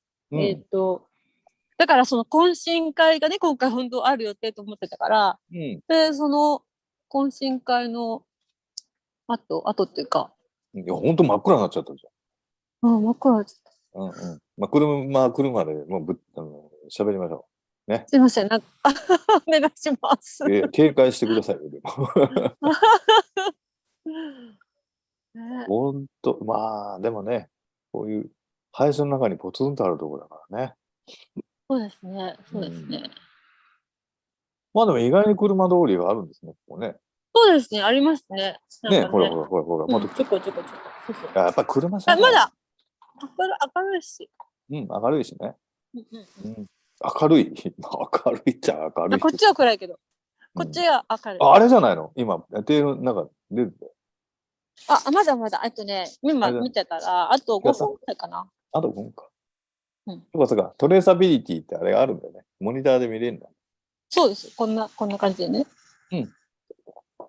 だからその懇親会がね、今回本当ある予定と思ってたから、で、その懇親会のあとっていうか。いや、本当真っ暗になっちゃったじゃん。真っ暗になっちゃった。車でもう喋りましょう。ね。すいません、お願いします。警戒してくださいよ、でも。本当、でもね、こういう林の中にポツンとあるところだからね。そうですね。でも意外に車通りがあるんですね、ここね。そうですね、ありますね。ね、ほら。ちょこ。やっぱ車まだ明るいし。明るいしね。明るいっちゃ明るい。こっちは暗いけど。こっちは明るい。あれじゃないの？今、テールなんか出るんだよ。まだ。今見てたら、あと5分くらいかな。あと5分か。そうか、トレーサビリティってあれがあるんだよね。モニターで見れるんだ。そうです。こんな感じでね。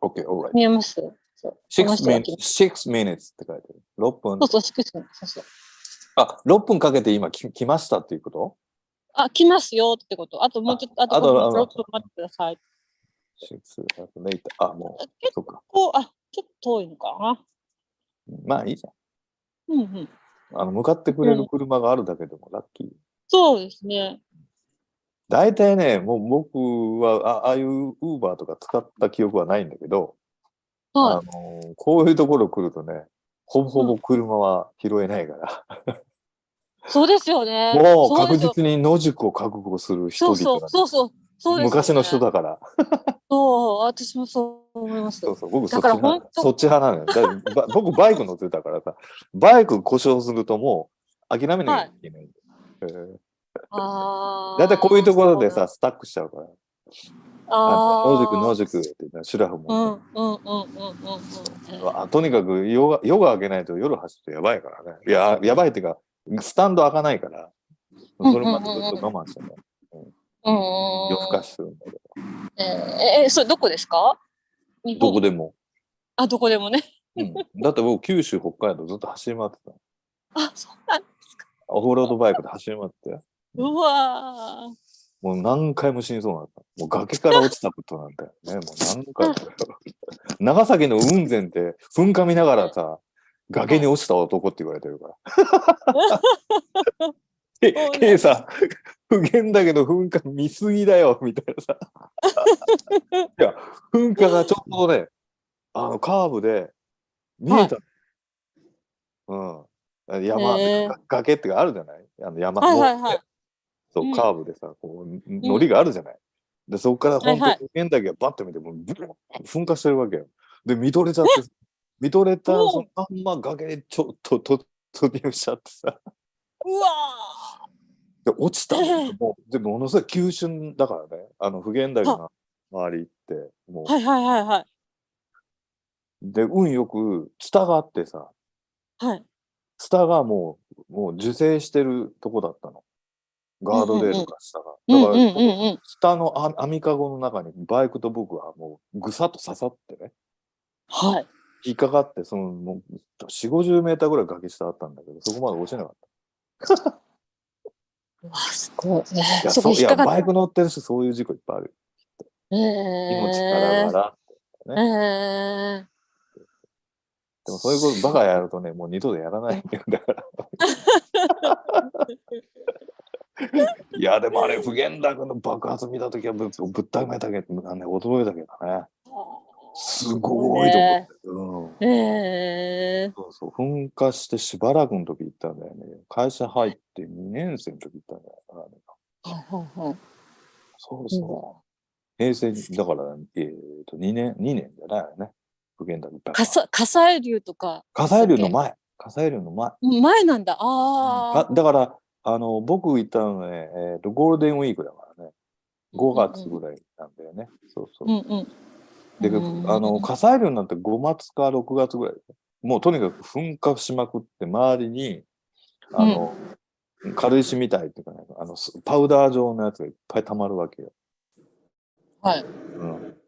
OK, alright. 見えます？ 6 minutes って書いてる。6分。そう、6分。そう。6分かけて今来ましたっていうこと？来ますよってこと。あともうちょっと、あと6分待ってください。あ、もう、そっか。ちょっと遠いのかな。まあいいじゃうんうん。ん。向かってくれる車があるだけでもラッキー。そうですね。大体ね、もう僕はああいうウーバーとか使った記憶はないんだけど、はい。こういうところ来るとね、ほぼほぼ車は拾えないから。そうですよね。もう確実に野宿を覚悟する人々が、そうです。昔の人だから。そう、私もそう思います。そうそう、僕だから本当そっち派なのよ。僕バイク乗ってたからさ、バイク故障するともう諦めなきゃいけないんで。だいたいこういうところでさ、スタックしちゃうから。野宿ってシュラフも。とにかく夜が明けないと夜走るとやばいからね。やばいっていうか、スタンド開かないから、それまでずっと我慢してね。夜更かしするんだけど。それどこですか？どこでも。どこでもね。だって僕、九州、北海道ずっと走り回ってた。そうなんですか。オフロードバイクで走り回って。うわー。もう何回も死にそうになった。もう崖から落ちたことなんだよね。もう何回も。長崎の雲仙って噴火見ながらさ、崖に落ちた男って言われてるから。ケイさん、不言だけど噴火見すぎだよ、みたいなさ。いや、噴火がちょっとね、カーブで見えた。崖ってあるじゃない？山の。そう、カーブでさ、こう、ノリがあるじゃない。で、そこから本当に不言だけがバッと見て、もう噴火してるわけよ。で、見とれちゃって、見とれたそのまんま崖にちょっと突入しちゃってさ。うわで、落ちたのもでものすごい急峻だからね、普賢岳の周りって、もう。で、運よく、ツタがあってさ、ツタがもう受精してるとこだったの。ガードレールが下が。だから、ツタの網かごの中にバイクと僕はもうぐさっと刺さってね。引っかかって、もう4、50メーターぐらい崖下あったんだけど、そこまで落ちなかった。すごい。いや、バイク乗ってる人、そういう事故いっぱいある。命からがらってね。でもそういうことバカやるとね、もう二度とやらないんだよ。だから。いや、でもあれ、普賢岳の爆発見たときはぶっためたけど、驚いたけどね。すごいと思って。そうそう、噴火してしばらくの時行ったんだよね。会社入って2年生の時行ったんだよ。そうそう。平成、だから、2年じゃないよね。普賢岳。火砕流とか。火砕流の前。火砕流の前。前なんだ。だから、僕行ったのね、ゴールデンウィークだからね。5月ぐらいなんだよね。そうそう。で、火砕流なんて5月か6月ぐらい。もうとにかく噴火しまくって周りに、軽石みたいっていうかね、パウダー状のやつがいっぱい溜まるわけよ。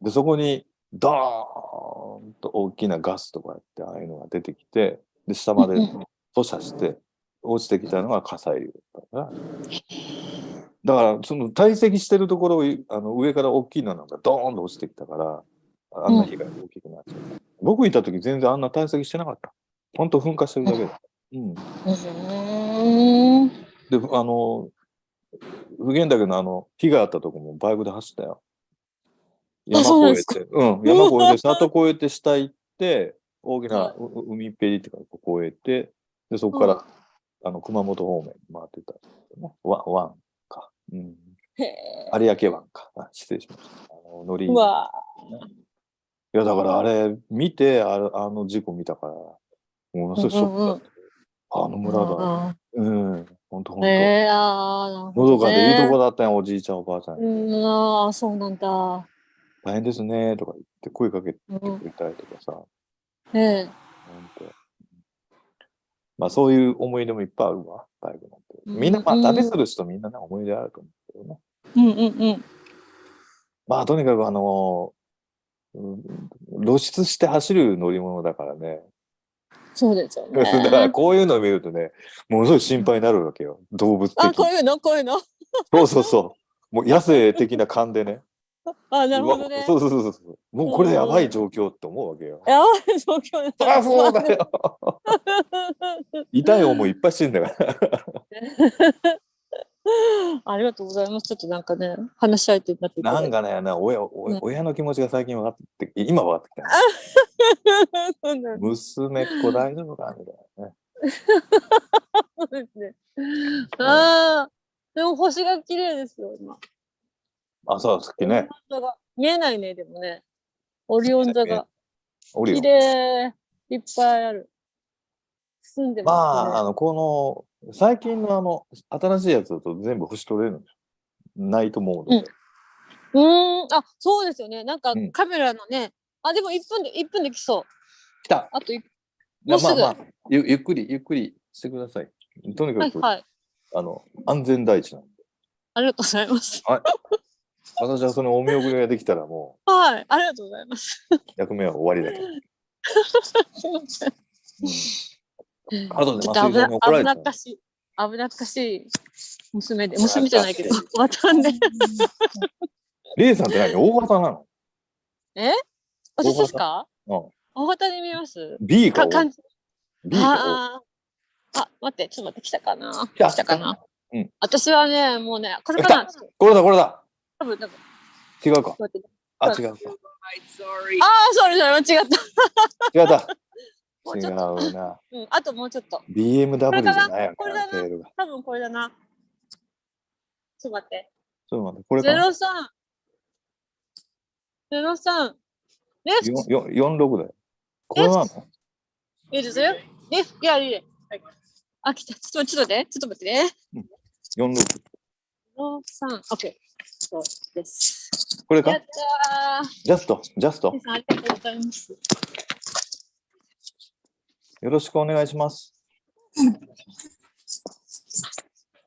で、そこに、ドーンと大きなガスとかやって、ああいうのが出てきて、で、下まで吐射して、落ちてきたのが火砕流だったから。だから、その堆積してるところを、上から大きいのなんかドーンと落ちてきたから、あんな被害が大きくなっちゃう。僕いた時全然あんな堆積してなかった。ほんと噴火してるだけだった。で、普賢岳の火があったとこもバイクで走ったよ。山越えて、山越えて、里越えて下行って、大きな海っぺりっていうか、越えて、で、そこから、熊本方面に回ってたんですよね。湾か。有明湾か。失礼しました。乗り。いや、だからあれ、見て、あの事故見たから、ものすごいショックだった。あの村だ。ほんと。のどかでいいとこだったよ、おじいちゃん、おばあちゃん。そうなんだ。大変ですね、とか言って声かけてくれたりとかさ。まあそういう思い出もいっぱいあるわ、バイクなんて。みんな、旅する人みんなね、思い出あると思うけどね。まあとにかく露出して走る乗り物だからね。そうですよね。だからこういうのを見るとね、ものすごい心配になるわけよ。動物的に。こういうのそうそうそう。もう野生的な勘でね。あ、なるほどね。そうそうそうそう。もうこれやばい状況って思うわけよ。やばい状況あ、そうだよ。痛い思いいっぱいしてんだから。ありがとうございます。ちょっとなんかね、話し相手になってなんかね、親の気持ちが最近分かって今分かってきた。娘っ子大丈夫かみたいなね。そうですね。ああ、でも星が綺麗ですよ、今。あ、そう、さっきね。見えないね、でもね。オリオン座が。綺オリオン。麗。いっぱいある。住んでますね。まあ、この、最近の新しいやつだと全部星取れるんですよ。ナイトモードで。あ、そうですよね。なんかカメラのね、あ、でも1分で来そう。来た。あともうすぐ。まあ、ゆっくりしてください。とにかく、はい、安全第一なんで。ありがとうございます。はい。私はそのお見送りができたらもう。はい、ありがとうございます。役目は終わりだと。すいません。あとで麻酔さんに怒られてた。危なっかしい娘じゃないけど、渡んで。レイさんって何？大型なの？私ですか？大型に見えます？ B か。B か。あ、待って、ちょっと待って、来たかな？来たかな？私はね、もうね、これかな？これだ。多分違うか。あ、違うか。ああ、それ違った。違うな。あともうちょっと。BMW じゃないよ。これだな。多分これだな。ちょっと待って。これかな。03。46だよ。これなの？いいですよ。いや、いい。あ、来た。ちょっと待ってね。46。03。OK。そうです。これか？やったー。ジャスト。ありがとうございます。よろしくお願いします。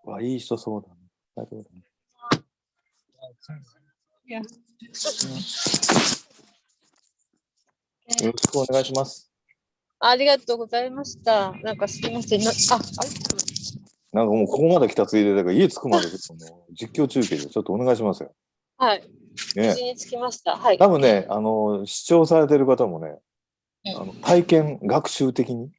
わ、いい人そうだね。よろしくお願いします。ありがとうございました。なんかすみません。あれ？なんかもうここまで来たついでだから家着くまで実況中継でちょっとお願いしますよ。はい。無事に着きました。はい。多分ね、視聴されてる方もね、体験学習的に、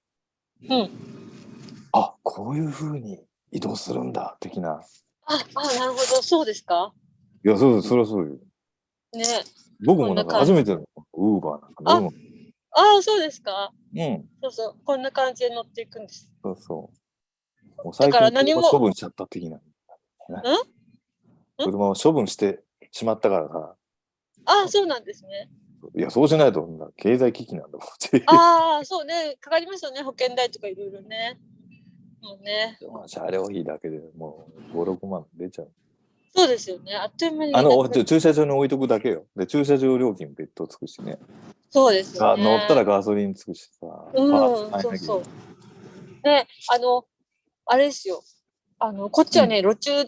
あ、こういう風に移動するんだ的な。なるほど、そうですか。いや、そうです、それはそうよ。ね。僕もなんか初めてのウーバーなんか。そうですか。そうそう、こんな感じで乗っていくんです。そうそう。もう最近処分しちゃった的な。車を処分してしまったからさ。そうなんですね。いや、そうしないと経済危機なんだもん。そうね、かかりますよね、保険代とかいろいろね。もうね。車両費だけでもう5、6万出ちゃう。そうですよね、あっという間に。駐車場に置いとくだけよ。で、駐車場料金別途つくしね。そうですよね。乗ったらガソリンつくしさ。そうそう。で、あれですよ。こっちはね、路中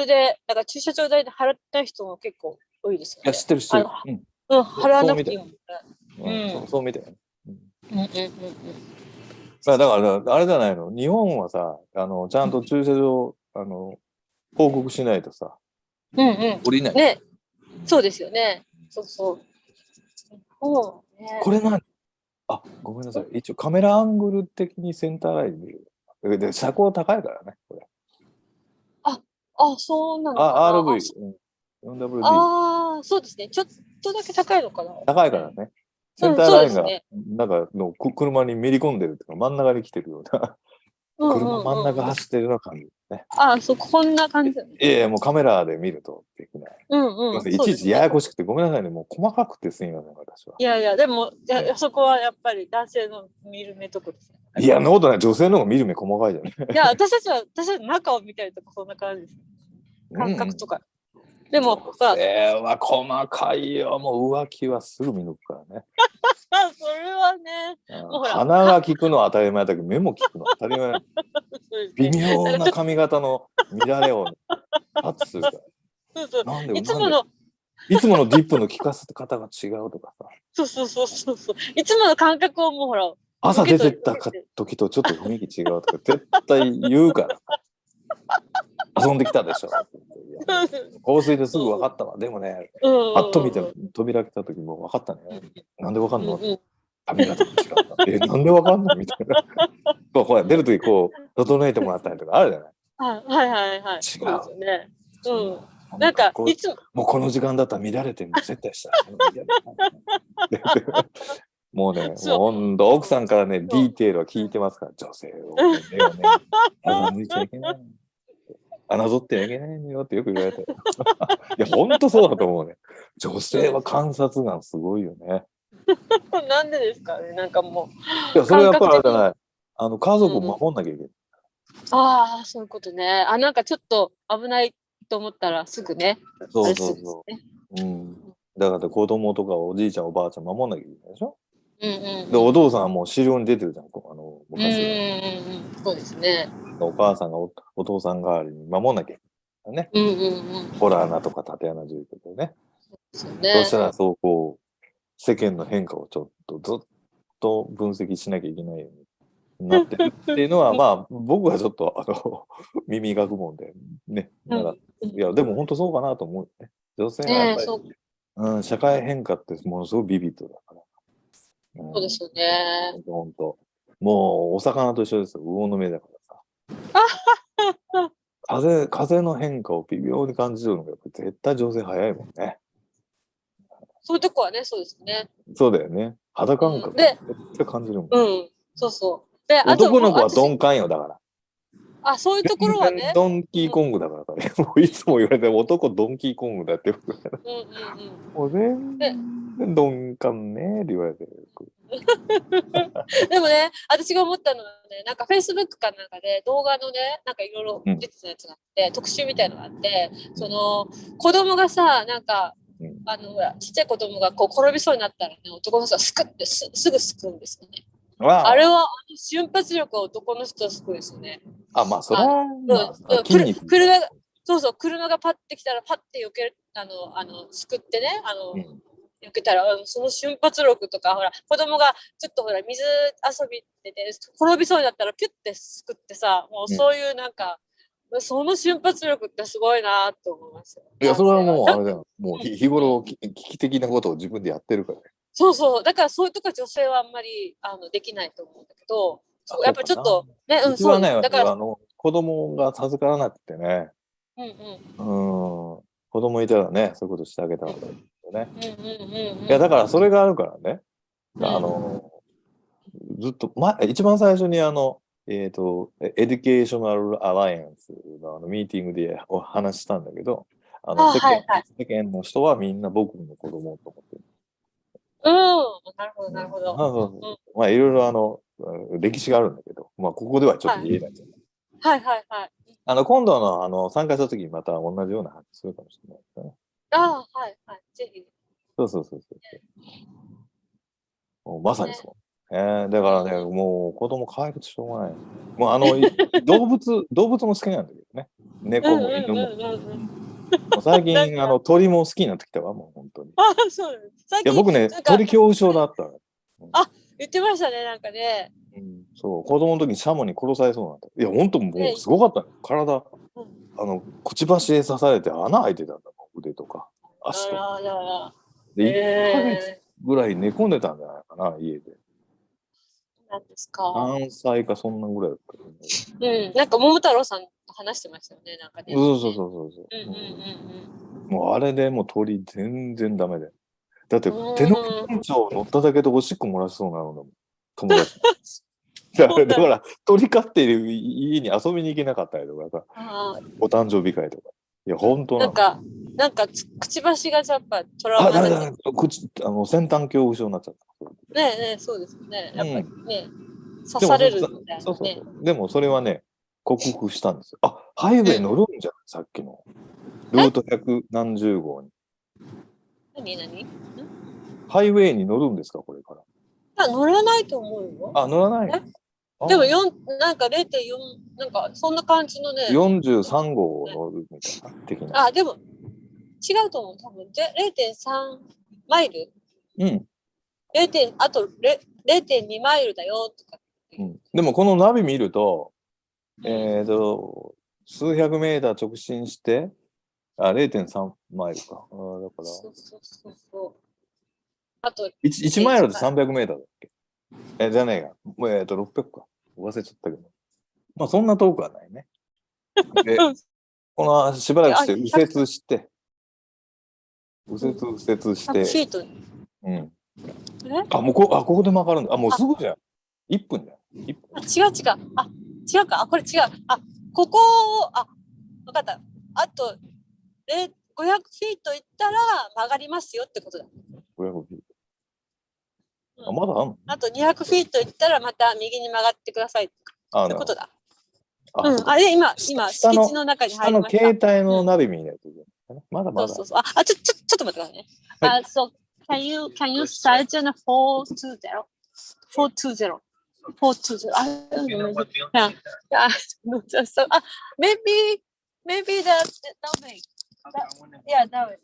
で、だから駐車場代で払った人も結構多いですよね。いや、知ってる。払わなくていいもんね。そう見て。だから、あれじゃないの。日本はさ、ちゃんと駐車場、報告しないとさ、降りない。ね。そうですよね。そう。これ何？ごめんなさい。一応カメラアングル的にセンターライン見る。で、車高高いからね、これ。そうなのかな。RV。4WD。そうですね。ちょっとだけ高いのかな。高いからね。センターラインが、なんかの車にめり込んでるとか、真ん中に来てるような。車真ん中走ってるような感じね。こんな感じだね。いや、もうカメラで見るとできない。いちいちややこしくてごめんなさいね。もう細かくてすみません、私は。いや、でも、そこはやっぱり男性の見る目とこですね。いや、ノートね、女性の方が見る目細かいじゃない。いや、私たちは中を見たりとか、そんな感じです。感覚とか。でも、は細かいよ。もう浮気はすぐ見抜くからね。それはね。鼻が利くのは当たり前だけど、目も利くのは当たり前。微妙な髪型の乱れをタッチするから。なんでいつものディップの効かせ方が違うとかさ。そう。いつもの感覚をもうほら。朝出てった時とちょっと雰囲気違うとか絶対言うから。遊んできたでしょ。い香水ですぐ分かったわ。でもね、パッと見て扉開けた時も分かったね。なんで分かんの？髪型が違った。なんで分かんのみたいな。こう出る時こう整えてもらったりとかあるじゃない。はいはいはい。違うね。なんかいつもうこの時間だったら乱れてるの絶対したもうね、もうほんと奥さんからね、ディテールは聞いてますから、女性を目をね、欺いちゃいけない。侮ってはいけないのよってよく言われて。いや、ほんとそうだと思うね。女性は観察眼すごいよね。なんでですかね、なんかもう。いや、それはやっぱりあれじゃない。家族を守んなきゃいけない。ああ、そういうことね。なんかちょっと危ないと思ったらすぐね。そうそうそう。だから子供とかおじいちゃんおばあちゃん守んなきゃいけないでしょ。で、お父さんはもう資料に出てるじゃん、昔は。そうですね。お母さんが お父さん代わりに守んなきゃいけないね。ホラー穴とか縦穴住居でね。そうしたらそうこう、世間の変化をちょっとずっと分析しなきゃいけないようになってるっていうのは、まあ、僕はちょっと、耳学問でね。いや、でも本当そうかなと思うよね。女性はやっぱり、社会変化ってものすごくビビッドだから。そうですよね。本当。もう、お魚と一緒ですよ。魚の目だからさ。風の変化を微妙に感じるのが、絶対女性早いもんね。そういうとこはね、そうですね。そうだよね。肌感覚絶対感じるもん。そうそう。で、男の子は鈍感よ、だから。そういうところはね。ドンキーコングだからね。もういつも言われて、男ドンキーコングだって言われて。もう全然鈍感ねって言われてる。でもね、私が思ったのはね、なんか Facebook かなんかで動画のね、なんかいろいろ出てたやつがあって、特集みたいなのがあって、子供がさ、なんか、ちっちゃい子供がこう転びそうになったらね、男の人はすくってすぐすくんですよね。あれは瞬発力は男の人はすごいですよね。まあ、それは、車がパッてきたらパッて避ける、すくってね、避けたら、その瞬発力とか、ほら、子供がちょっとほら、水遊びでて、転びそうになったらピュッてすくってさ、もうそういうなんか、その瞬発力ってすごいなと思いますよ。いや、それはもう、あれだよ。もう日頃、危機的なことを自分でやってるからね。そうそう。だからそういうとこ女性はあんまりできないと思うんだけど、やっぱちょっと、ね、そうね。だから子供が授からなくてね。子供いたらね、そういうことしてあげた方がいいよね。いや、だからそれがあるからね。ずっと、一番最初にエデュケーショナルアライアンスのミーティングでお話したんだけど、世間の人はみんな僕の子供と思ってる。なるほど、なるほど。まあ、いろいろ歴史があるんだけど、まあ、ここではちょっと言えないじゃない。はいはいはい。今度の参加した時にまた同じような話するかもしれないですね。はいはい。ぜひ。そう。もうまさにそう。だからね、もう子供可愛くてしょうがない。もう動物も好きなんだけどね。猫も犬も。最近鳥も好きになってきたわ、もう本当に。そうです。いや、僕ね、鳥恐怖症だったの。言ってましたね、なんかね。そう、子供の時にシャモに殺されそうになった。いや、本当もうすごかったね。体、くちばしで刺されて穴開いてたんだもん、腕とか、足とか。で、1ヶ月ぐらい寝込んでたんじゃないかな、家で。なんですか。何歳かそんなぐらいだった。なんか桃太郎さんと話してましたよね、なんかね。そう。もうあれでもう鳥全然ダメで。だって手の甲を乗っただけでおしっこ漏らしそうなのだもん、友達。だから鳥飼っている家に遊びに行けなかったりとか、お誕生日会とか。いや、本当なんかくちばしがやっぱトラウマだね。先端恐怖症になっちゃった。ねえ、そうですね。やっぱりね、刺されるみたいなね。でもそれはね、克服したんですよ。ハイウェイ乗るんじゃん、さっきの。ルート100何十号に。何ハイウェイに乗るんですか、これから。乗らないと思うよ。乗らない。でもなんか 0.4 なんかそんな感じのね。43号を乗るみたいな的な。でも違うと思う。多分 0.3 マイル。あと 0.2 マイルだよとか。でもこのナビ見ると、数百メーター直進してあ、0.3 マイルか。だから。そう。あと、1マイルで300メーターだっけ？じゃねえや。600か。忘れちゃったけど。まあ、そんな遠くはないね。で、このしばらくして右折して、右折して、うん。あ、もうここで曲がるんだ。あ、もうすぐじゃん。1分だよ。1分。違う。あ、違うか。あ、これ違う。あ、ここを、あ、わかった。あと、500フィート行ったら曲がりますよってことだ。500フィート。あ、まだあんの？あと200フィート行ったらまた右に曲がってくださいってことだ。うん。あれ、今、敷地の中に入りました。携帯のナビ見ないといけない。まだ。そう。あ、ちょっと待ってくださいね。So, can you search on 420? 420. 420. I don't know. Yeah. So, maybe that way. Yeah, that way.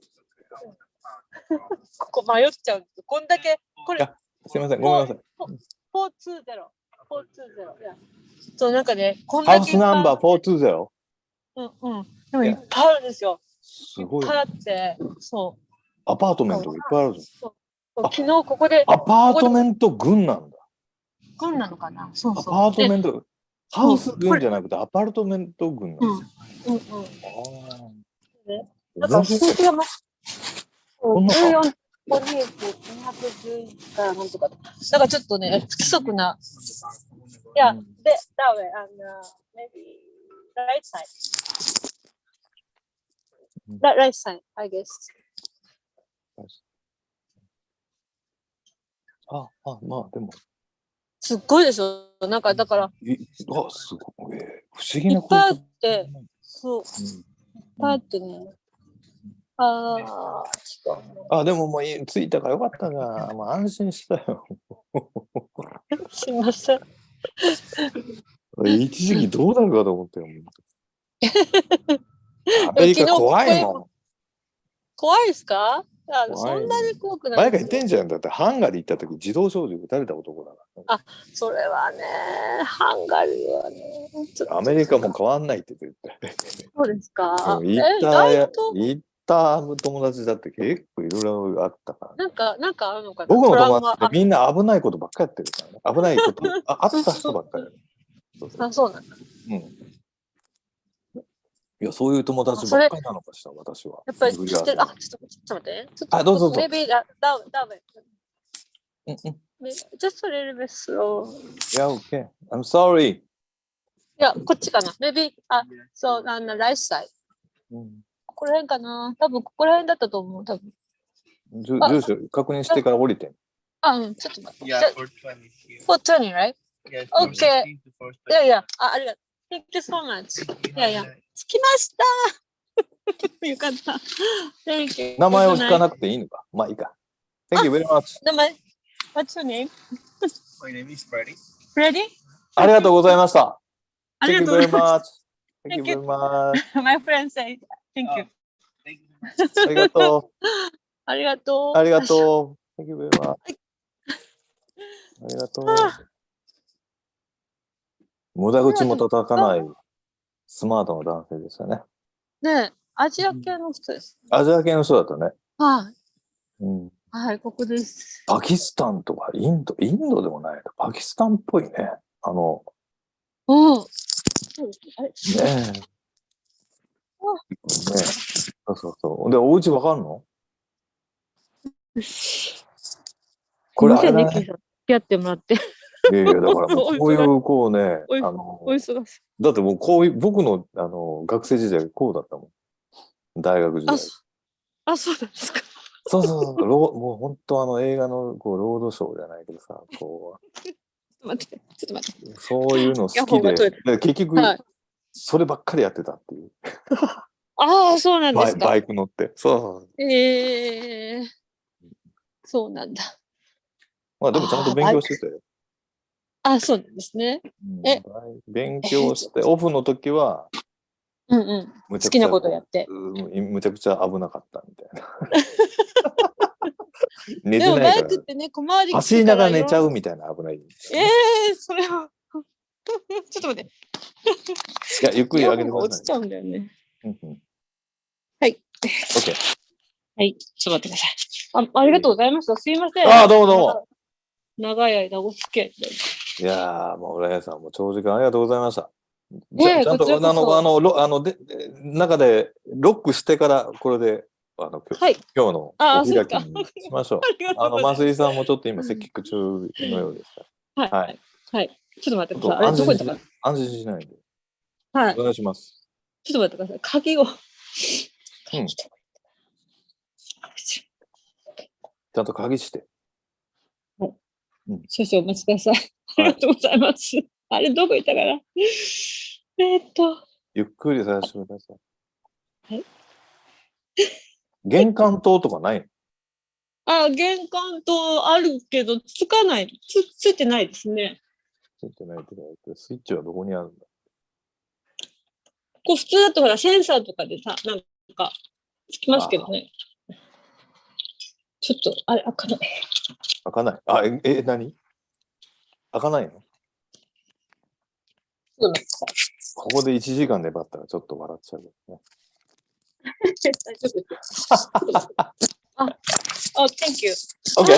ここ迷っちゃう。こんだけ、これ。すいません、ごめんなさい。420. そう、なんかね、こんハだけ。ウスナンバー420？でもいっぱいあるんですよ。すごい。いっぱいあって、そう。アパートメントがいっぱいあるじゃん。昨日ここで。アパートメント群なんだ。群なのかな？そう。アパートメント、ハウス群じゃなくてアパートメント群なんですよ。だから数字が14、211からなんとか。だからちょっとね、不規則な。いや、で、that way, and maybe right side. Right side, I guess. まあでも。すっごいでしょ。なんかだから。すごい。不思議なこと。いっぱいあって、そう。いっぱいあってね。でももう着いたからよかったな。もう安心したよ。すいません。一時期どうなるかと思ったよ。アメリカ怖いもん。怖いですか？そんなに怖くない。前から言ってんじゃん。だってハンガリー行った時自動小銃撃たれた男だから。あ、それはね、ハンガリーはね。アメリカも変わんないって言って。そうですか。行った友達だって結構いろいろあったから。なんかあるのかな。僕の友達ってみんな危ないことばっかりやってるからね。危ないことあった人ばっかり。そうなんだ。いや、そういう友達ばっかりなのかしら、私は。やっぱり知ってる。ちょっと待って。どうぞ。 Maybe that way. Just a little bit slow. Yeah, okay. I'm sorry. いや、こっちかな。Maybe, so, right side. ここら辺かな。多分ここら辺だったと思う。多分。住所確認してから降りて。ちょっと待って。420, right? Okay. いや、ありがとう。Thank you so much. いや、着きました。よかった。Thank you. 名前を聞かなくていいのか。まあいいか。Thank you very much. 名前 What's your name? My name is Freddy. Freddy? ありがとうございました。ありがとうございます。 Thank you very much. My friend said thank you. ありがとう。ありがとう。ありがとう。Thank you very much. ありがとう。無駄口も叩かないスマートな男性ですよね。ねえ、アジア系の人です。アジア系の人だとね。はい。はい、ここです。パキスタンとかインドでもない。パキスタンっぽいね。そうですね。ねえ。そう。で、お家わかんの？これあれだね。付き合ってもらって。いや、だからもうこういうこうね、お忙しい。だってもうこういう僕の学生時代こうだったもん。大学時代。そうなんですか。そう。もう本当映画のこうロードショーじゃないけどさ、こう。ちょっと待って。そういうの好きで、結局そればっかりやってたっていう。そうなんですか。バイク乗って。そう。そうなんだ。まあでもちゃんと勉強してたよ。そうなんですね。勉強して、オフの時は、好きなことやって。むちゃくちゃ危なかったみたいな。寝てないから。でもバイクってね、小回り走りながら寝ちゃうみたいな危ない。それは。ちょっと待って。いや、ゆっくり上げてください。落ちちゃうんだよね。はい。OK。はい、ちょっと待ってください。ありがとうございました。すいません。どうも。長い間お付き合い。いやー、もう浦谷さんも長時間ありがとうございました。ちゃんと中でロックしてからこれで今日のお開きにしましょう。増井さんもちょっと今接客中のようですから。はい。はい。ちょっと待ってください。安心しないで。はい。お願いします。ちょっと待ってください。鍵を。ちゃんと鍵して。少々お待ちください。ありがとうございます。あれ、どこ行ったかな。ゆっくりさせてください。はい。玄関灯とかないの？玄関灯あるけど、つかない。ついてないですね。ついてないけど、スイッチはどこにあるんだ？普通だとほら、センサーとかでさ、なんか、つきますけどね。ちょっと、あれ、開かない。開かない。何？開かないの？そうなんですか。ここで1時間粘ったらちょっと笑っちゃうよね。Thank you. OK.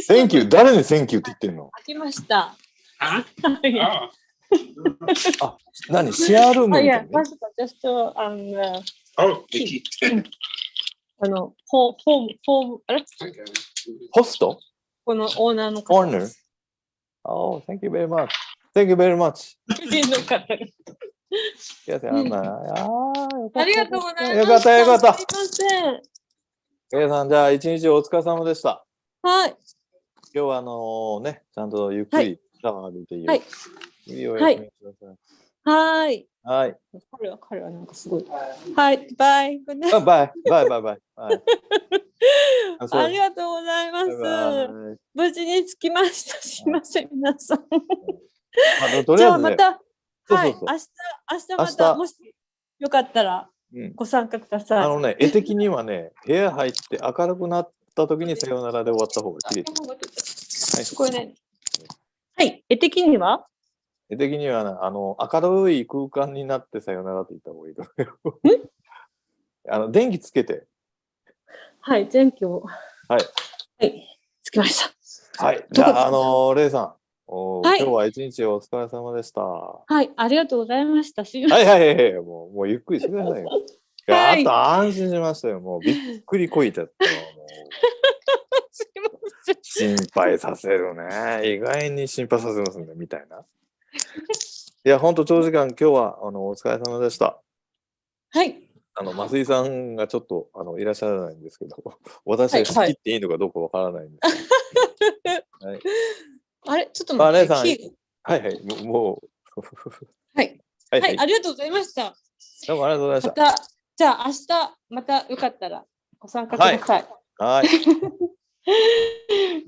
Thank you. 誰に Thank you って言ってんの？開きました。何？シェアルームみたいな。ホスト？このオーナーの方。オーナー。Thank you very much. Thank you very much. ありがとうございます。よかったよかった。すいません。Kさん、じゃあ一日お疲れ様でした。はい。今日はね、ちゃんとゆっくりシャワー浴びていいよ。はい。いいお休みください。はい。はい。彼はなんかすごい。はい、バイ。バイ。バイ。ありがとうございます。無事に着きました。すいません、皆さん。じゃあまた、はい、明日また、もしよかったらご参加ください。絵的にはね、部屋入って明るくなった時にさよならで終わった方が綺麗です。これね。はい、絵的には明るい空間になってさよならと言った方がいいと思う。電気つけて。はい、電気を。はい。はい、つきました。はい。じゃあ、レイさん。今日は一日お疲れ様でした。はい、ありがとうございました。はい。もうゆっくりしてくださいよ。あと安心しましたよ。もうびっくりこいちゃった。心配させるね。意外に心配させますね、みたいな。いや、ほんと長時間、今日はお疲れ様でした。はい。増井さんがちょっといらっしゃらないんですけど、私が仕切っていいのかどうかわからないんです。はい。あれちょっと待って。はい。もう。はい。はい。ありがとうございました。どうもありがとうございました。じゃあ明日またよかったらご参加ください。はい。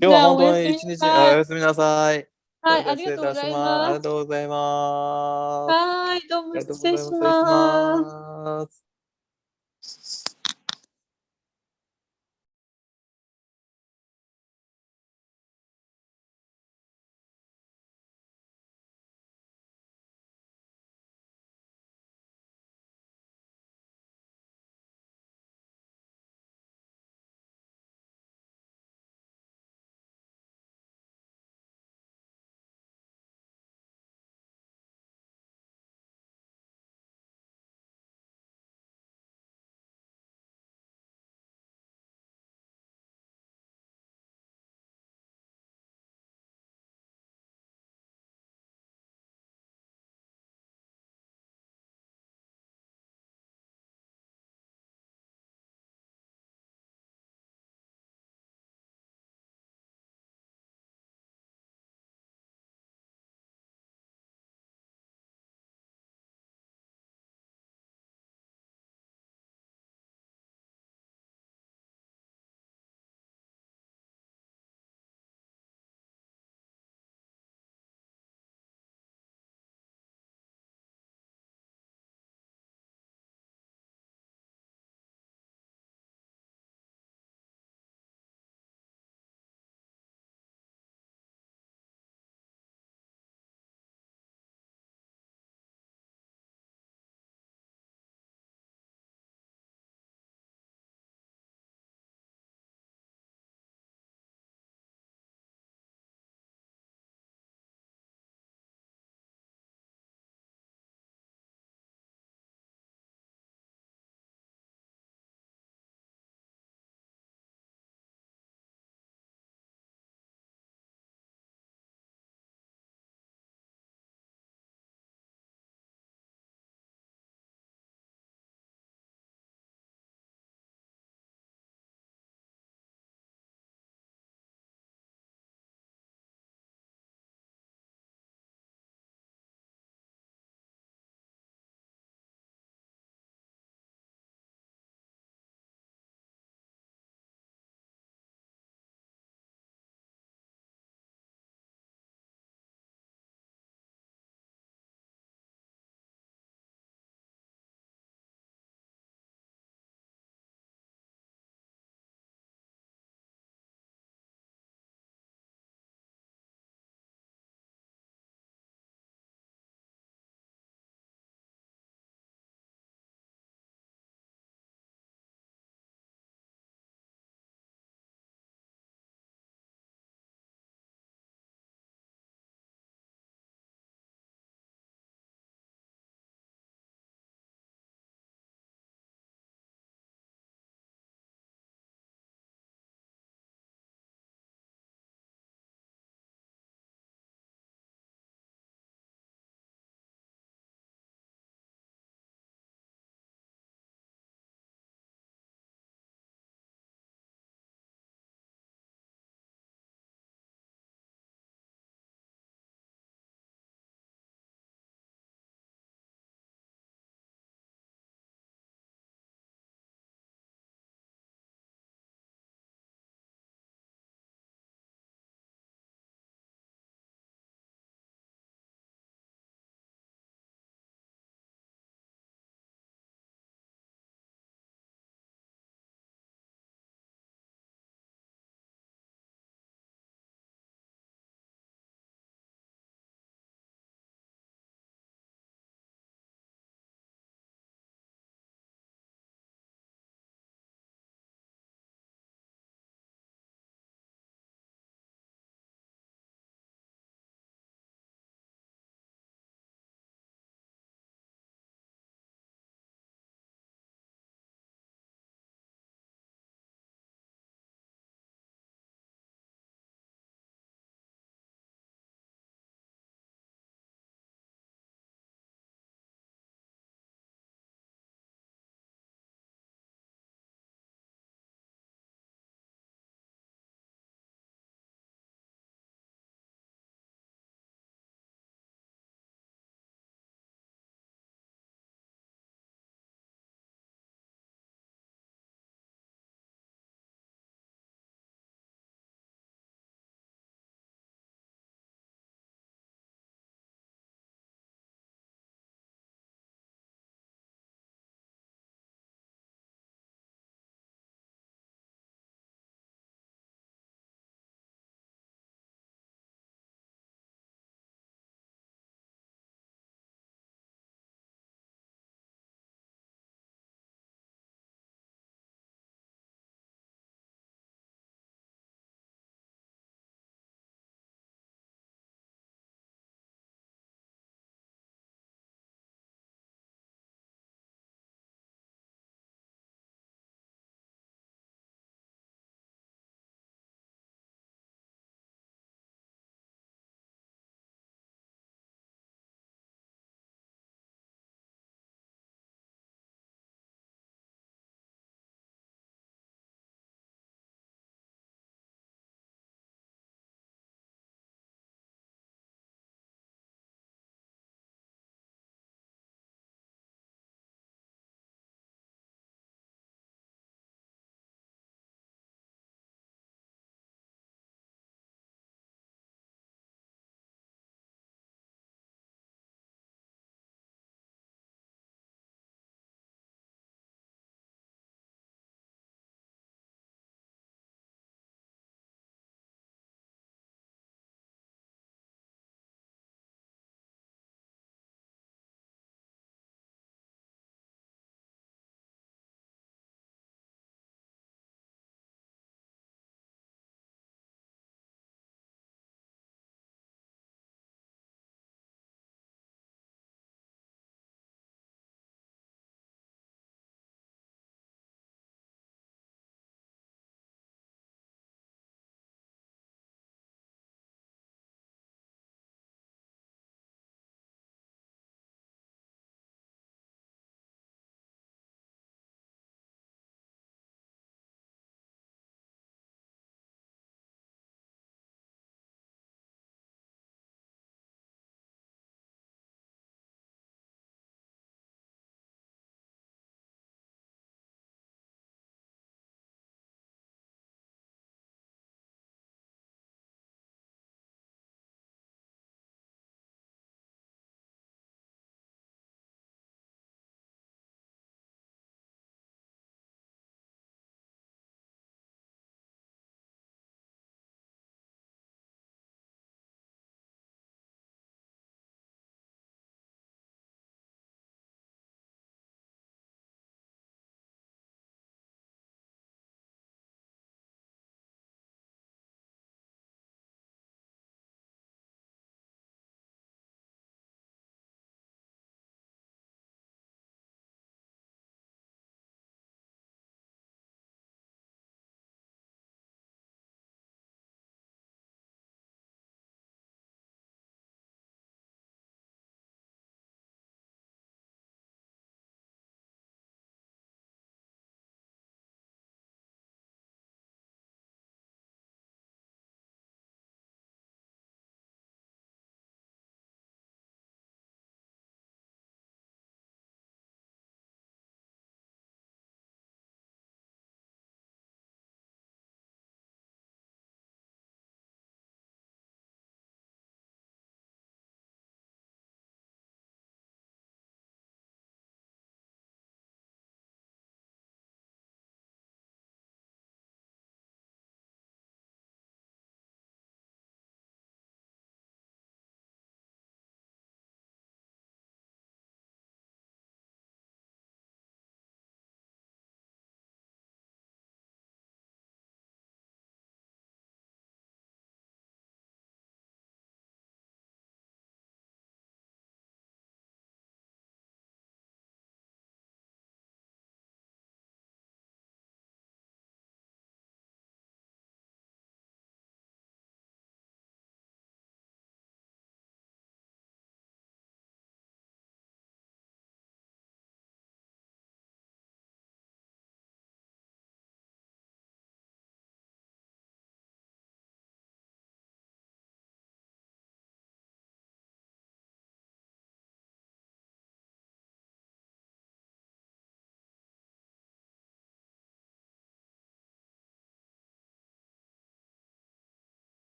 今日は本当に一日おやすみなさい。はい、ありがとうございます。ありがとうございます。はい、どうも失礼します。